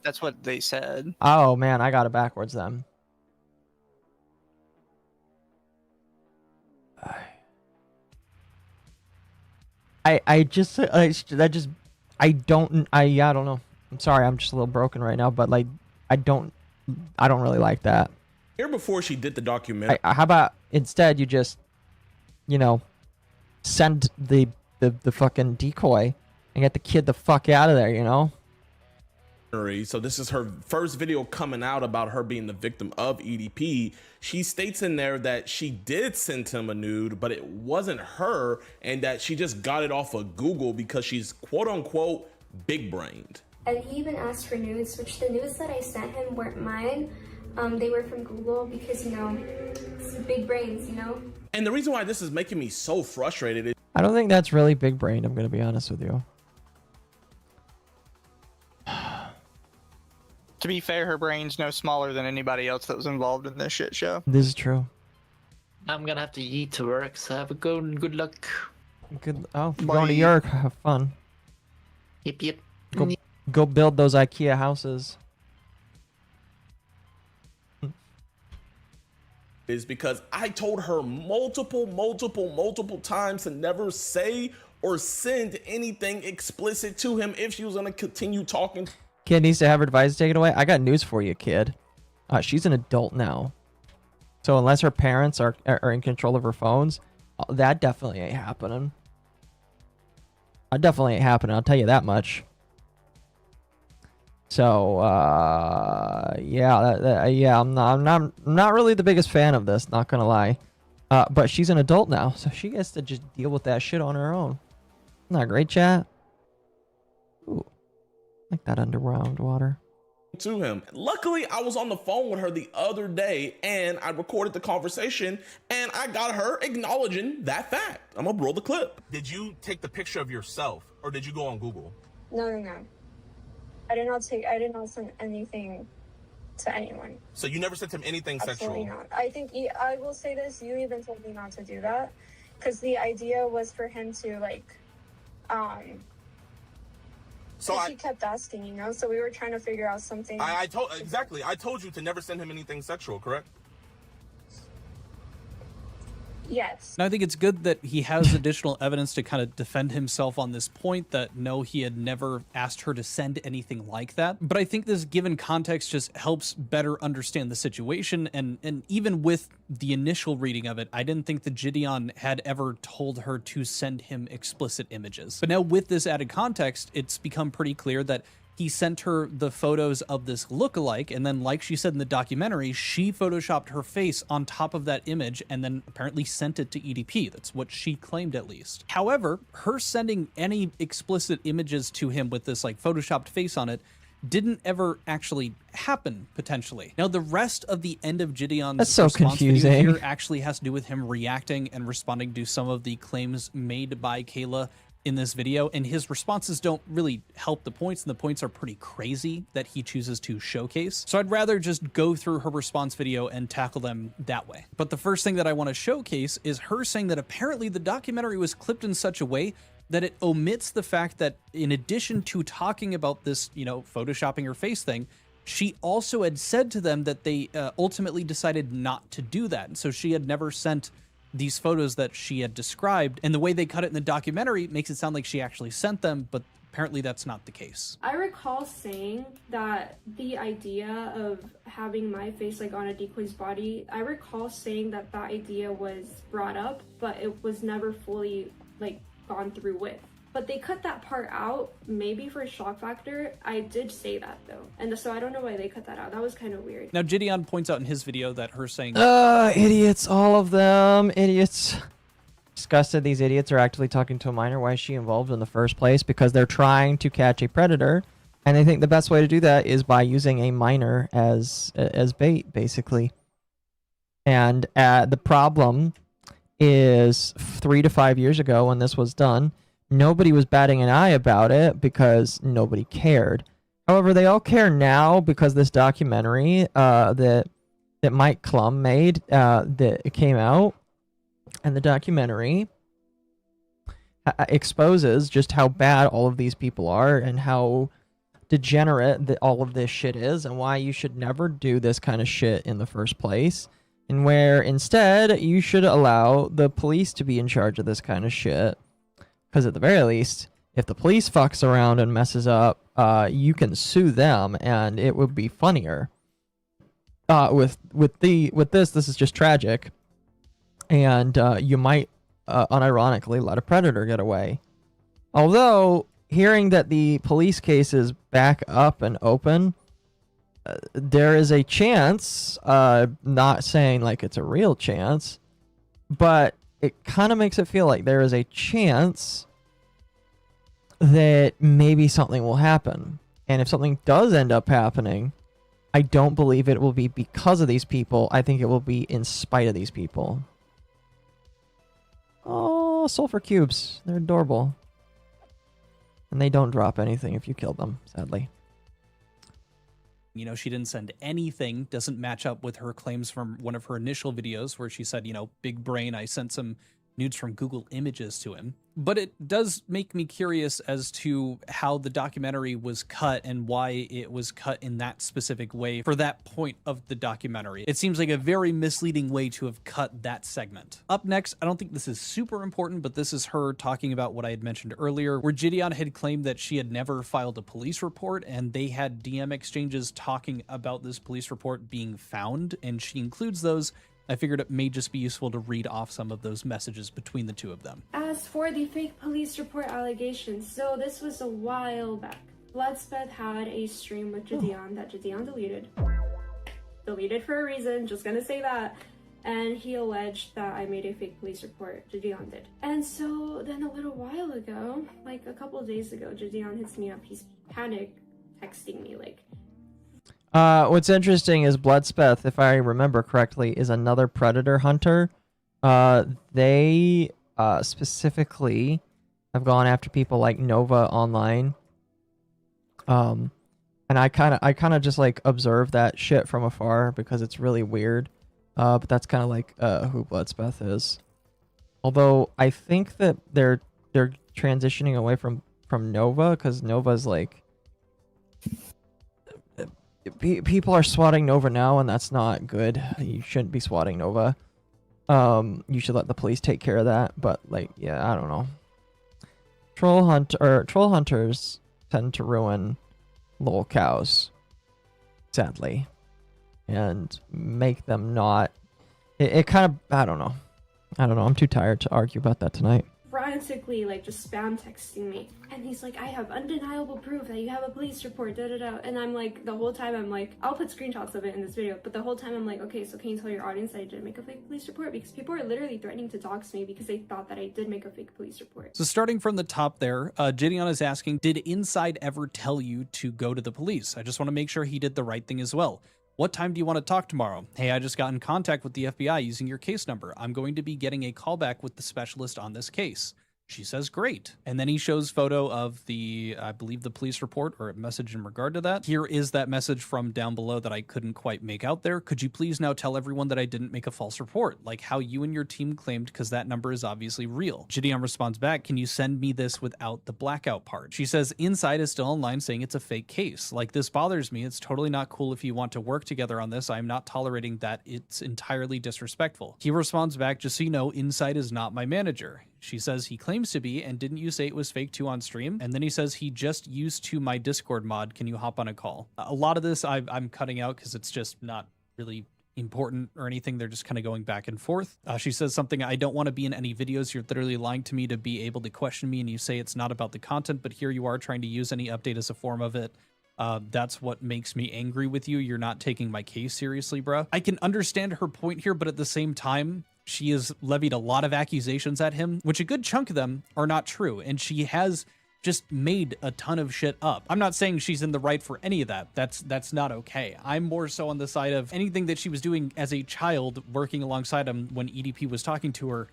That's what they said. Oh man, I got it backwards then. I don't know. I'm sorry, I'm just a little broken right now, but like I don't really like that. Here before she did the documentary. How about instead you just, you know, send the fucking decoy and get the kid the fuck out of there, you know? So this is her first video coming out about her being the victim of EDP. She states in there that she did send him a nude, but it wasn't her, and that she just got it off of Google because she's quote unquote big brained. And he even asked for nudes, which the nudes that I sent him weren't mine. They were from Google because, you know, it's big brains, you know? And the reason why this is making me so frustrated is I don't think that's really big brained, I'm gonna be honest with you. To be fair, her brain's no smaller than anybody else that was involved in this shit show. This is true. I'm gonna have to eat to work, so have a good luck. Good. Oh, you're going to York. Have fun. Yep, yep. Go build those IKEA houses. is because I told her multiple times to never say or send anything explicit to him if she was going to continue talking. Kid needs to have her devices taken away. I got news for you, kid. She's an adult now. So unless her parents are in control of her phones, that definitely ain't happening. That definitely ain't happening. I'll tell you that much. So yeah, I'm not really the biggest fan of this. Not gonna lie. But she's an adult now, so she gets to just deal with that shit on her own. Isn't that great, chat? Ooh, like that underground water. To him. Luckily, I was on the phone with her the other day and I recorded the conversation and I got her acknowledging that fact. I'm gonna roll the clip. Did you take the picture of yourself or did you go on Google? No. I did not send anything to anyone. So you never sent him anything Absolutely sexual? not. I think I will say this, you even told me not to do that because the idea was for him to like So he kept asking, you know, so we were trying to figure out something. I told you to never send him anything sexual, correct? Yes. And I think it's good that he has additional evidence to kind of defend himself on this point, that no, he had never asked her to send anything like that. But I think this given context just helps better understand the situation. And even with the initial reading of it, I didn't think that Gideon had ever told her to send him explicit images. But now with this added context, it's become pretty clear that he sent her the photos of this lookalike, and then, like she said in the documentary, she photoshopped her face on top of that image and then apparently sent it to EDP. That's what she claimed, at least. However, her sending any explicit images to him with this like photoshopped face on it didn't ever actually happen, potentially. Now, the rest of the end of Gideon's That's so response video confusing. here actually has to do with him reacting and responding to some of the claims made by Kayla in this video, and his responses don't really help the points, and the points are pretty crazy that he chooses to showcase. So I'd rather just go through her response video and tackle them that way. But the first thing that I want to showcase is her saying that apparently the documentary was clipped in such a way that it omits the fact that in addition to talking about this, you know, photoshopping her face thing, she also had said to them that they ultimately decided not to do that. And so she had never sent these photos that she had described. And the way they cut it in the documentary makes it sound like she actually sent them, but apparently that's not the case. I recall saying that the idea of having my face like on a decoy's body, I recall saying that that idea was brought up, but it was never fully like gone through with. But they cut that part out, maybe for shock factor. I did say that though. And so I don't know why they cut that out. That was kind of weird. Now, Gideon points out in his video that her saying, idiots, all of them, idiots. Disgusted these idiots are actively talking to a minor. Why is she involved in the first place? Because they're trying to catch a predator, and they think the best way to do that is by using a minor as bait, basically. And the problem is 3 to 5 years ago when this was done, nobody was batting an eye about it because nobody cared. However, they all care now because this documentary that Mike Klum made that came out. And the documentary exposes just how bad all of these people are and how degenerate that all of this shit is and why you should never do this kind of shit in the first place. And where instead you should allow the police to be in charge of this kind of shit. Because at the very least, if the police fucks around and messes up, you can sue them and it would be funnier. With this is just tragic. And you might unironically let a predator get away. Although, hearing that the police case is back up and open, there is a chance, not saying like it's a real chance, but it kind of makes it feel like there is a chance that maybe something will happen. And if something does end up happening, I don't believe it will be because of these people. I think it will be in spite of these people. Oh, sulfur cubes. They're adorable. And they don't drop anything if you kill them, sadly. You know, she didn't send anything, doesn't match up with her claims from one of her initial videos where she said, you know, big brain, I sent some nudes from Google Images to him. But it does make me curious as to how the documentary was cut and why it was cut in that specific way for that point of the documentary. It seems like a very misleading way to have cut that segment. Up next, I don't think this is super important, but this is her talking about what I had mentioned earlier, where Gideon had claimed that she had never filed a police report, and they had DM exchanges talking about this police report being found, and she includes those. I figured it may just be useful to read off some of those messages between the two of them. As for the fake police report allegations, so this was a while back. Bloodspeth had a stream with Gideon that Gideon deleted. Deleted for a reason, just gonna say that. And he alleged that I made a fake police report. Gideon did. And so then a little while ago, like a couple of days ago, Gideon hits me up. He's panic texting me like, what's interesting is Bloodspeth, if I remember correctly, is another predator hunter. They specifically have gone after people like Nova Online. And I kind of just like observe that shit from afar because it's really weird. But that's kind of like who Bloodspeth is. Although I think that they're transitioning away from Nova because Nova's like. People are swatting Nova now, and that's not good. You shouldn't be swatting Nova. You should let the police take care of that. But like, yeah, I don't know. Troll hunters tend to ruin little cows, sadly, and make them not. It kind of, I don't know. I'm too tired to argue about that tonight. frantically like just spam texting me, and he's like, I have undeniable proof that you have a police report, da da da. And I'm like, the whole time I'm like, I'll put screenshots of it in this video, but the whole time I'm like, okay, so can you tell your audience that I didn't make a fake police report? Because people are literally threatening to dox me because they thought that I did make a fake police report. So starting from the top there, Gideon is asking, did Inside ever tell you to go to the police? I just want to make sure he did the right thing as well. What time do you want to talk tomorrow? Hey, I just got in contact with the FBI using your case number. I'm going to be getting a callback with the specialist on this case. She says, great. And then he shows photo of the, I believe, the police report or a message in regard to that. Here is that message from down below that I couldn't quite make out there. Could you please now tell everyone that I didn't make a false report, like how you and your team claimed, because that number is obviously real. Gideon responds back, can you send me this without the blackout part? She says, Inside is still online saying it's a fake case. Like, this bothers me. It's totally not cool. If you want to work together on this, I'm not tolerating that. It's entirely disrespectful. He responds back, just so you know, Inside is not my manager. She says he claims to be, and didn't you say it was fake too on stream? And then he says he just used to my Discord mod. Can you hop on a call? A lot of this I'm cutting out because it's just not really important or anything. They're just kind of going back and forth. She says something, I don't want to be in any videos. You're literally lying to me to be able to question me, and you say it's not about the content, but here you are trying to use any update as a form of it. That's what makes me angry with you. You're not taking my case seriously, bruh. I can understand her point here, but at the same time, she has levied a lot of accusations at him, which a good chunk of them are not true. And she has just made a ton of shit up. I'm not saying she's in the right for any of that. That's not okay. I'm more so on the side of anything that she was doing as a child, working alongside him when EDP was talking to her.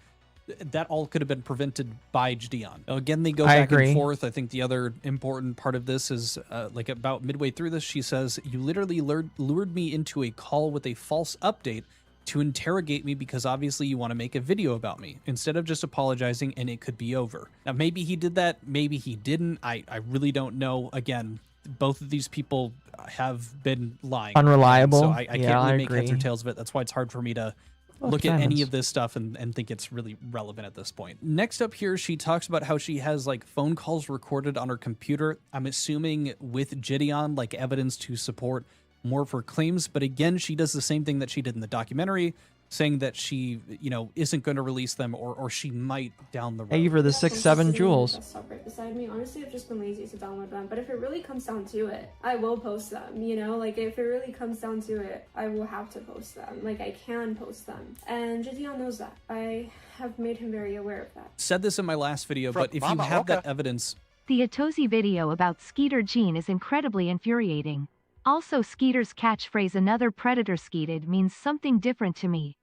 That all could have been prevented by Gideon. Again, they go back and forth. I think the other important part of this is like about midway through this, she says, you literally lured me into a call with a false update to interrogate me because obviously you want to make a video about me instead of just apologizing and it could be over. Now, maybe he did that. Maybe he didn't. I really don't know. Again, both of these people have been lying. Unreliable. So I can't really make heads or agree. tails of it. That's why it's hard for me to Well, look at any diamonds. of this stuff and think it's really relevant at this point. Next up here, she talks about how she has like phone calls recorded on her computer. I'm assuming with Gideon, like evidence to support more of her claims. But again, she does the same thing that she did in the documentary, saying that she, you know, isn't going to release them or she might down the road. Thank you for the 6-7 jewels. Desktop right beside me. Honestly, I've just been lazy to download them. But if it really comes down to it, I will post them. You know, like if it really comes down to it, I will have to post them. Like I can post them, and Gideon knows that. I have made him very aware of that. Said this in my last video, but if you have that evidence, The Atozi video about Skeeter Gene is incredibly infuriating. Also, Skeeter's catchphrase another predator skeeted means something different to me.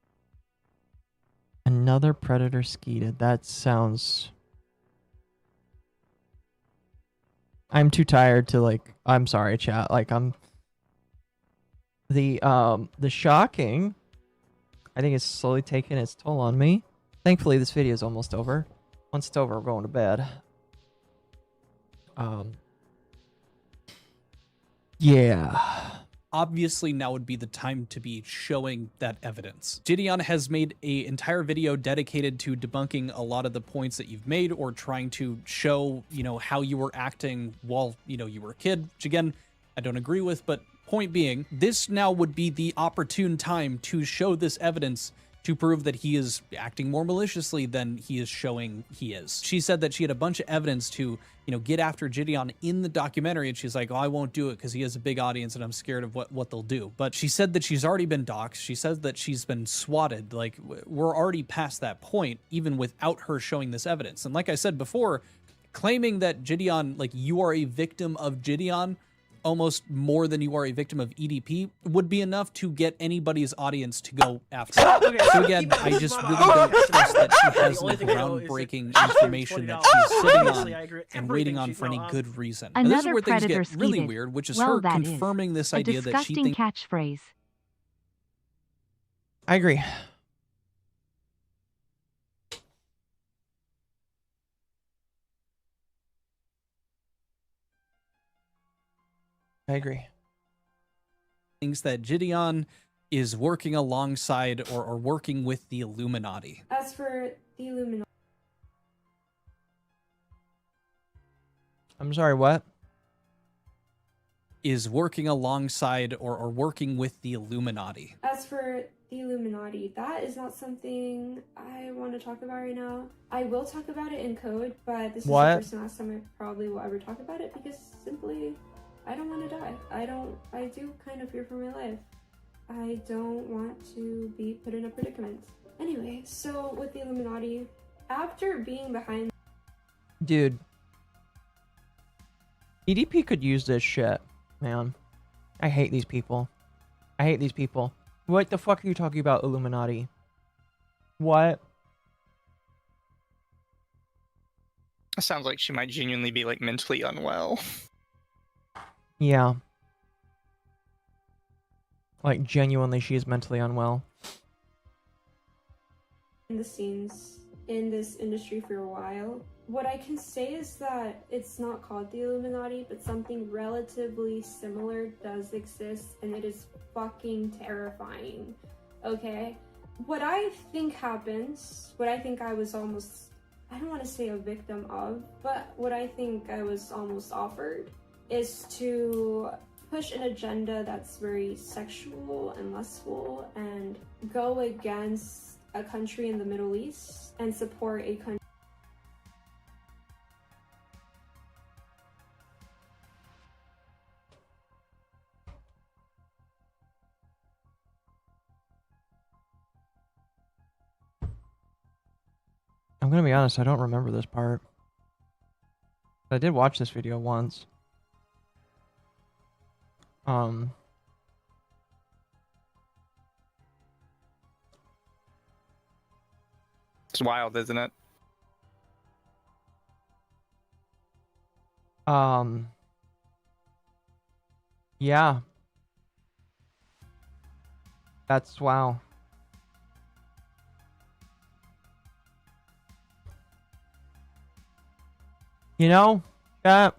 Another predator skeeted. That sounds... I'm too tired to like... I'm sorry, chat. Like, I'm... The shocking, I think, is slowly taking its toll on me. Thankfully, this video is almost over. Once it's over, we're going to bed. Yeah. obviously now would be the time to be showing that evidence. Gideon has made an entire video dedicated to debunking a lot of the points that you've made or trying to show, you know, how you were acting while, you know, you were a kid, which again, I don't agree with, but point being, this now would be the opportune time to show this evidence to prove that he is acting more maliciously than he is showing he is. She said that she had a bunch of evidence to, you know, get after Gideon in the documentary, and she's like, oh, I won't do it because he has a big audience and I'm scared of what they'll do. But she said that she's already been doxxed. She says that she's been swatted. Like, we're already past that point, even without her showing this evidence. And like I said before, claiming that Gideon, like, you are a victim of Gideon almost more than you are a victim of EDP would be enough to get anybody's audience to go after her. Okay, So again, I just really don't trust that she has the groundbreaking information that she's sitting on and waiting on for any good reason. And this is where things get really weird, which is her confirming this idea that she thinks... catchphrase. I agree. I agree. Thinks that Gideon is working alongside or working with the Illuminati. As for the Illuminati, I'm sorry, what? Is working alongside or working with the Illuminati. As for the Illuminati, that is not something I want to talk about right now. I will talk about it in code, but this is the first and last time I probably will ever talk about it because simply I don't want to die. I do kind of fear for my life. I don't want to be put in a predicament. Anyway, so with the Illuminati, after being behind... Dude. EDP could use this shit, man. I hate these people. I hate these people. What the fuck are you talking about, Illuminati? What? It sounds like she might genuinely be like mentally unwell. Yeah. Like, genuinely, she is mentally unwell. In the scenes in this industry for a while. What I can say is that it's not called the Illuminati, but something relatively similar does exist, and it is fucking terrifying. Okay? What I think happens, what I think I was almost, I don't want to say a victim of, but what I think I was almost offered is to push an agenda that's very sexual and lustful and go against a country in the Middle East and support a country. I'm gonna be honest, I don't remember this part. I did watch this video once. It's wild, isn't it? Yeah. That's wow. You know, that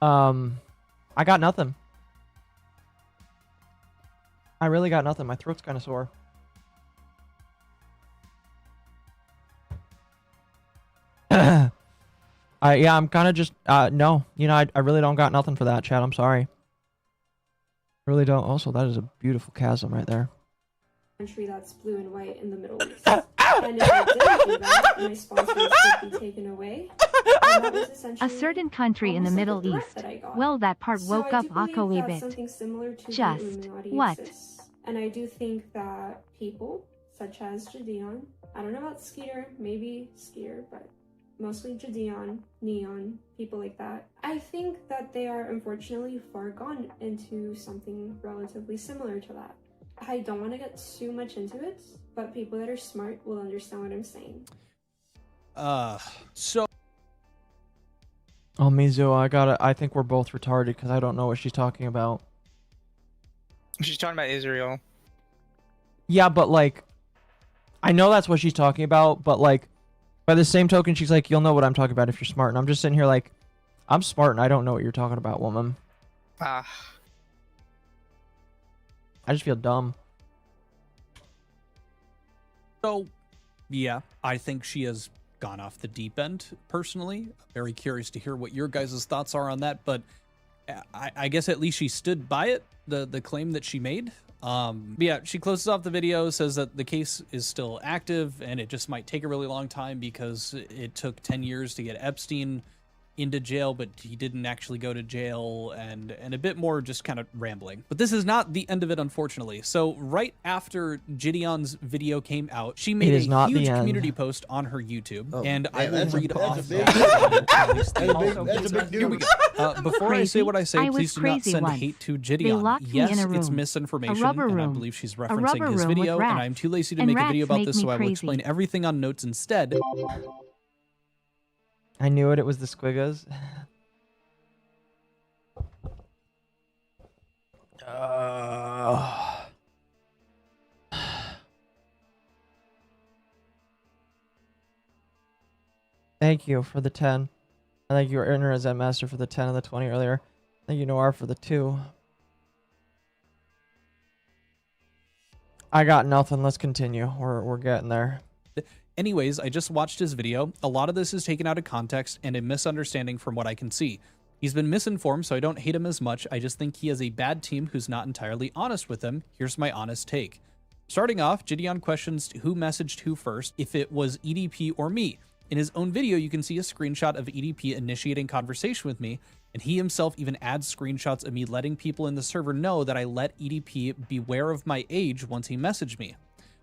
I got nothing. I really got nothing. My throat's kind of sore. Yeah, I'm kind of just no. You know, I really don't got nothing for that, chat. I'm sorry. I really don't. Also, that is a beautiful chasm right there. Country that's blue and white in the Middle East. And if I didn't do that, my sponsors would be taken away. And that was essentially A certain country in the Middle East. Well, that part woke up Occo a bit. Something similar to Just the Illuminati what? exists. And I do think that people such as Gideon, I don't know about Skeeter, maybe Skeeter, but mostly Gideon, Neon, people like that. I think that they are unfortunately far gone into something relatively similar to that. I don't want to get too much into it, but people that are smart will understand what I'm saying. So. Oh, Mizu, I think we're both retarded because I don't know what she's talking about. She's talking about Israel. Yeah, but like, I know that's what she's talking about, but like, by the same token, she's like, you'll know what I'm talking about if you're smart. And I'm just sitting here like, I'm smart and I don't know what you're talking about, woman. Ah. I just feel dumb. So, yeah, I think she has gone off the deep end, personally. Very curious to hear what your guys' thoughts are on that, but I guess at least she stood by it, the claim that she made. Yeah, she closes off the video, says that the case is still active, and it just might take a really long time because it took 10 years to get Epstein into jail, but he didn't actually go to jail, and a bit more just kind of rambling. But this is not the end of it, unfortunately. So right after Gideon's video came out, she made a huge community post on her YouTube, and I will read off that. Here we go. Before I say what I say, please do not send hate to Gideon. Yes, it's misinformation, and I believe she's referencing his video, and I'm too lazy to make a video about this, so I will explain everything on notes instead. I knew it. It was the Squiggas. Thank you for the 10. I thank you, Erner as that master, for the 10 and the 20 earlier. Thank you, Noir, for the 2. I got nothing. Let's continue. We're getting there. Anyways, I just watched his video. A lot of this is taken out of context and a misunderstanding from what I can see. He's been misinformed, so I don't hate him as much. I just think he has a bad team who's not entirely honest with him. Here's my honest take. Starting off, Gideon questions who messaged who first, if it was EDP or me. In his own video, you can see a screenshot of EDP initiating conversation with me, and he himself even adds screenshots of me letting people in the server know that I let EDP beware of my age once he messaged me.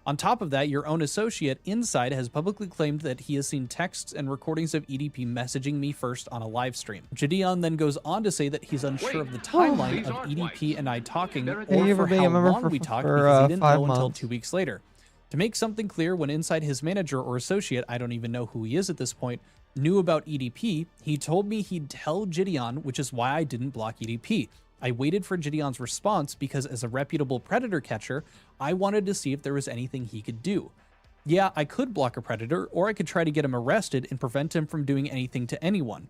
On top of that, your own associate, Inside, has publicly claimed that he has seen texts and recordings of EDP messaging me first on a live stream. Gideon then goes on to say that he's unsure of the timeline of EDP and I talking, or for how long we talked, because he didn't know until 2 weeks later. To make something clear, when inside his manager or associate, I don't even know who he is at this point, knew about EDP, he told me he'd tell Gideon, which is why I didn't block EDP. I waited for Gideon's response because as a reputable predator catcher, I wanted to see if there was anything he could do. Yeah, I could block a predator, or I could try to get him arrested and prevent him from doing anything to anyone.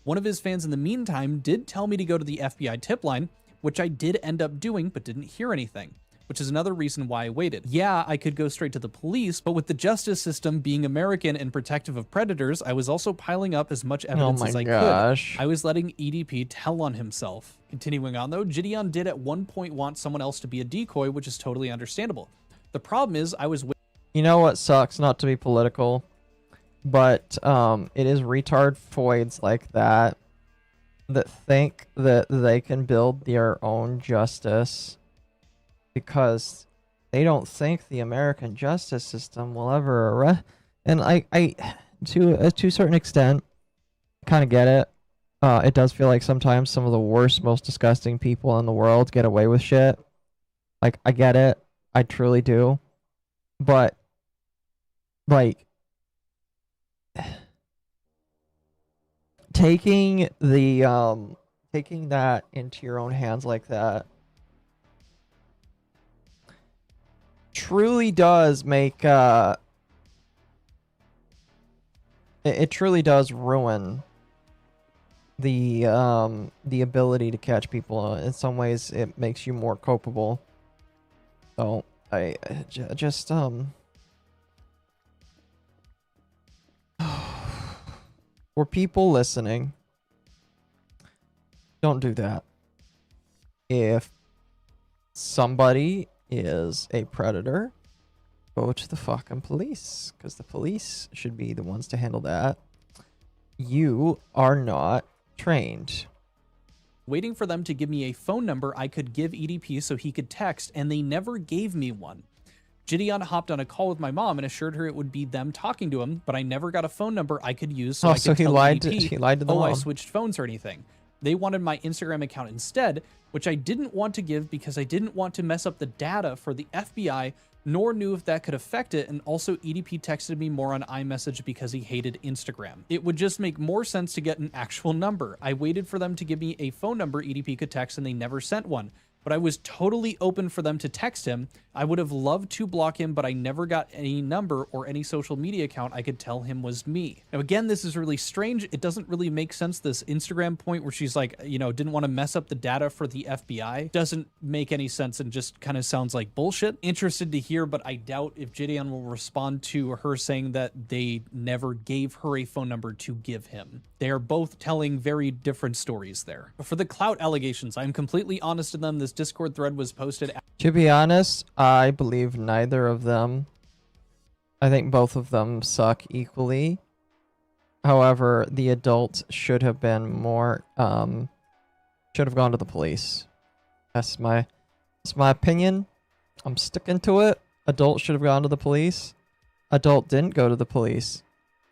One of his fans in the meantime did tell me to go to the FBI tip line, which I did end up doing but didn't hear anything, which is another reason why I waited. Yeah, I could go straight to the police, but with the justice system being American and protective of predators, I was also piling up as much evidence as I could. I was letting EDP tell on himself. Continuing on though, Gideon did at one point want someone else to be a decoy, which is totally understandable. The problem is I was... You know what sucks, not to be political, but it is retard foids like that that think that they can build their own justice because they don't think the American justice system will ever arrest. And I to a certain extent, kind of get it. It does feel like sometimes some of the worst, most disgusting people in the world get away with shit. Like, I get it. I truly do. But, like, taking that into your own hands like that truly does make it truly does ruin the ability to catch people. In some ways it makes you more culpable. So I just for people listening, don't do that. If somebody is a predator, go to the fucking police, because the police should be the ones to handle that. You are not trained. Waiting for them to give me a phone number I could give EDP so he could text, and they never gave me one. Gideon hopped on a call with my mom and assured her it would be them talking to him, but I never got a phone number I could use so I could tell he lied to the mom. I switched phones or anything. They wanted my Instagram account instead, which I didn't want to give because I didn't want to mess up the data for the FBI, nor knew if that could affect it, and also EDP texted me more on iMessage because he hated Instagram. It would just make more sense to get an actual number. I waited for them to give me a phone number EDP could text and they never sent one. But I was totally open for them to text him. I would have loved to block him, but I never got any number or any social media account I could tell him was me. Now, again, this is really strange. It doesn't really make sense. This Instagram point where she's like, you know, didn't want to mess up the data for the FBI doesn't make any sense and just kind of sounds like bullshit. Interested to hear, but I doubt if Gideon will respond to her saying that they never gave her a phone number to give him. They are both telling very different stories there. But for the clout allegations, I'm completely honest in them. This Discord thread was posted. To be honest, I believe neither of them. I think both of them suck equally. However, the adult should have been more, should have gone to the police. That's my opinion. I'm sticking to it. Adult should have gone to the police. Adult didn't go to the police.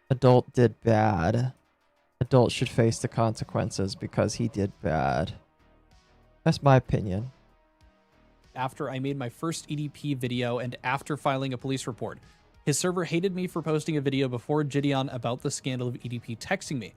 Adult did bad. Adult should face the consequences because he did bad. That's my opinion. After I made my first EDP video and after filing a police report. His server hated me for posting a video before Gideon about the scandal of EDP texting me.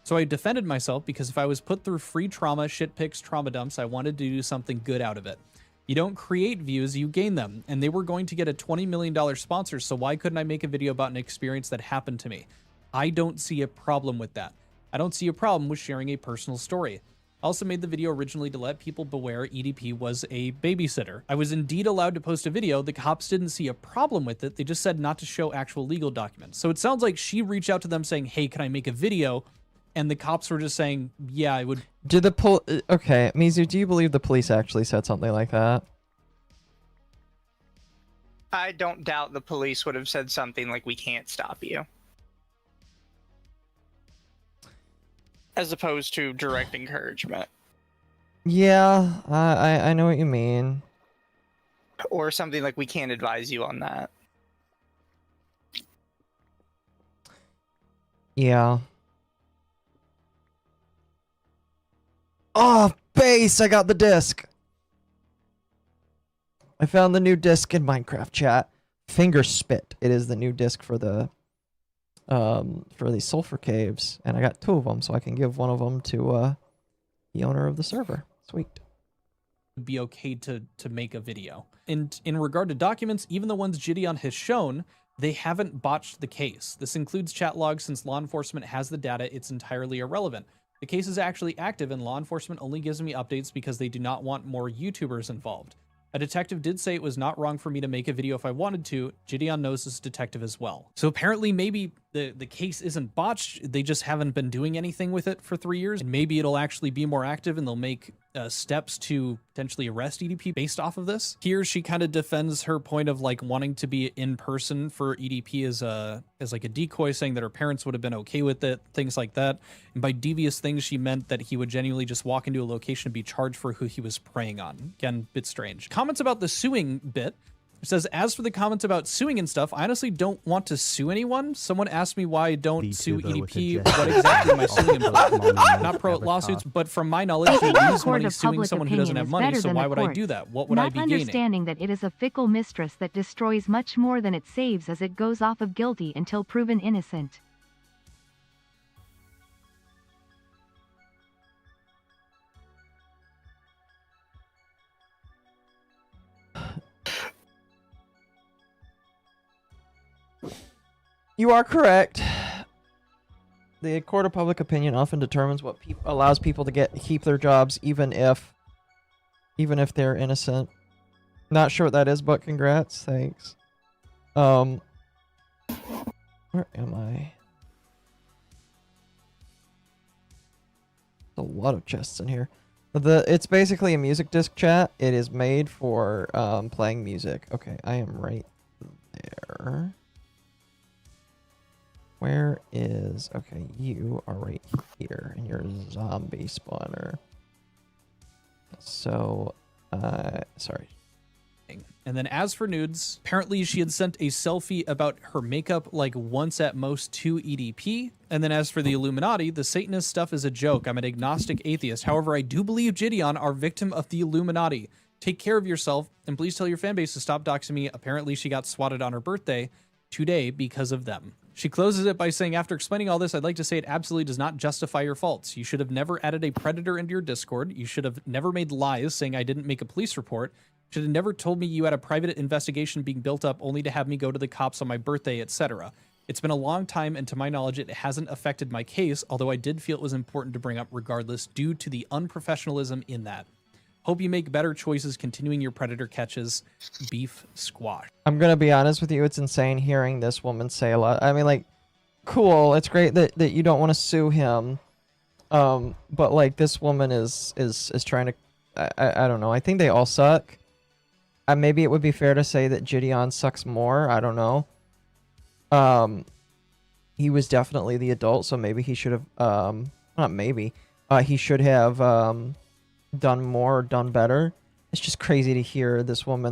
So I defended myself because if I was put through free trauma, shit pics, trauma dumps, I wanted to do something good out of it. You don't create views, you gain them. And they were going to get a $20 million sponsor, so why couldn't I make a video about an experience that happened to me? I don't see a problem with that. I don't see a problem with sharing a personal story. I also made the video originally to let people beware EDP was a babysitter. I was indeed allowed to post a video. The cops didn't see a problem with it. They just said not to show actual legal documents. So it sounds like she reached out to them saying, hey, can I make a video? And the cops were just saying, yeah, I would. Did the okay, Mizu, do you believe the police actually said something like that? I don't doubt the police would have said something like, we can't stop you. As opposed to direct encouragement. Yeah, I know what you mean. Or something like, we can't advise you on that. Yeah. Oh, base! I got the disc! I found the new disc in Minecraft chat. Finger Spit. It is the new disc for the sulfur caves, and I got 2 of them, so I can give one of them to the owner of the server. Sweet. Be okay to make a video. And in regard to documents, even the ones Gideon has shown, they haven't botched the case. This includes chat logs. Since law enforcement has the data, it's entirely irrelevant. The case is actually active, and law enforcement only gives me updates because they do not want more YouTubers involved. A detective did say it was not wrong for me to make a video if I wanted to. Gideon knows this detective as well. So apparently maybe the case isn't botched, they just haven't been doing anything with it for 3 years. And maybe it'll actually be more active and they'll make steps to potentially arrest EDP based off of this. Here she kind of defends her point of like wanting to be in person for EDP as like a decoy, saying that her parents would have been okay with it, things like that. And by devious things, she meant that he would genuinely just walk into a location and be charged for who he was preying on. Again, bit strange. Comments about the suing bit. It says, as for the comments about suing and stuff, I honestly don't want to sue anyone. Someone asked me why I don't sue EDP. What exactly am I suing him for? Not pro lawsuits, but from my knowledge, you lose money suing someone who doesn't have money, so why would I do that? What would I be gaining? Not understanding that it is a fickle mistress that destroys much more than it saves as it goes off of guilty until proven innocent. You are correct. The court of public opinion often determines what allows people to keep their jobs, even if they're innocent. Not sure what that is, but congrats. Thanks. Where am I? A lot of chests in here. It's basically a music disc chat. It is made for playing music. Okay, I am right there. Where is... Okay, you are right here, and you're a zombie spawner. So, sorry. And then as for nudes, apparently she had sent a selfie about her makeup like once at most to EDP. And then as for the Illuminati, the Satanist stuff is a joke. I'm an agnostic atheist. However, I do believe Gideon are victim of the Illuminati. Take care of yourself, and please tell your fan base to stop doxing me. Apparently she got swatted on her birthday today because of them. She closes it by saying, after explaining all this, I'd like to say it absolutely does not justify your faults. You should have never added a predator into your Discord. You should have never made lies saying I didn't make a police report. You should have never told me you had a private investigation being built up only to have me go to the cops on my birthday, etc. It's been a long time, and to my knowledge, it hasn't affected my case, although I did feel it was important to bring up regardless due to the unprofessionalism in that. Hope you make better choices continuing your predator catches. Beef Squash. I'm gonna be honest with you, it's insane hearing this woman say a lot. I mean, like, cool, it's great that you don't want to sue him. But like, this woman is trying to, I don't know, I think they all suck. Maybe it would be fair to say that Gideon sucks more, I don't know. He was definitely the adult, so maybe he should have, not maybe, he should have, done more, done better. It's just crazy to hear this woman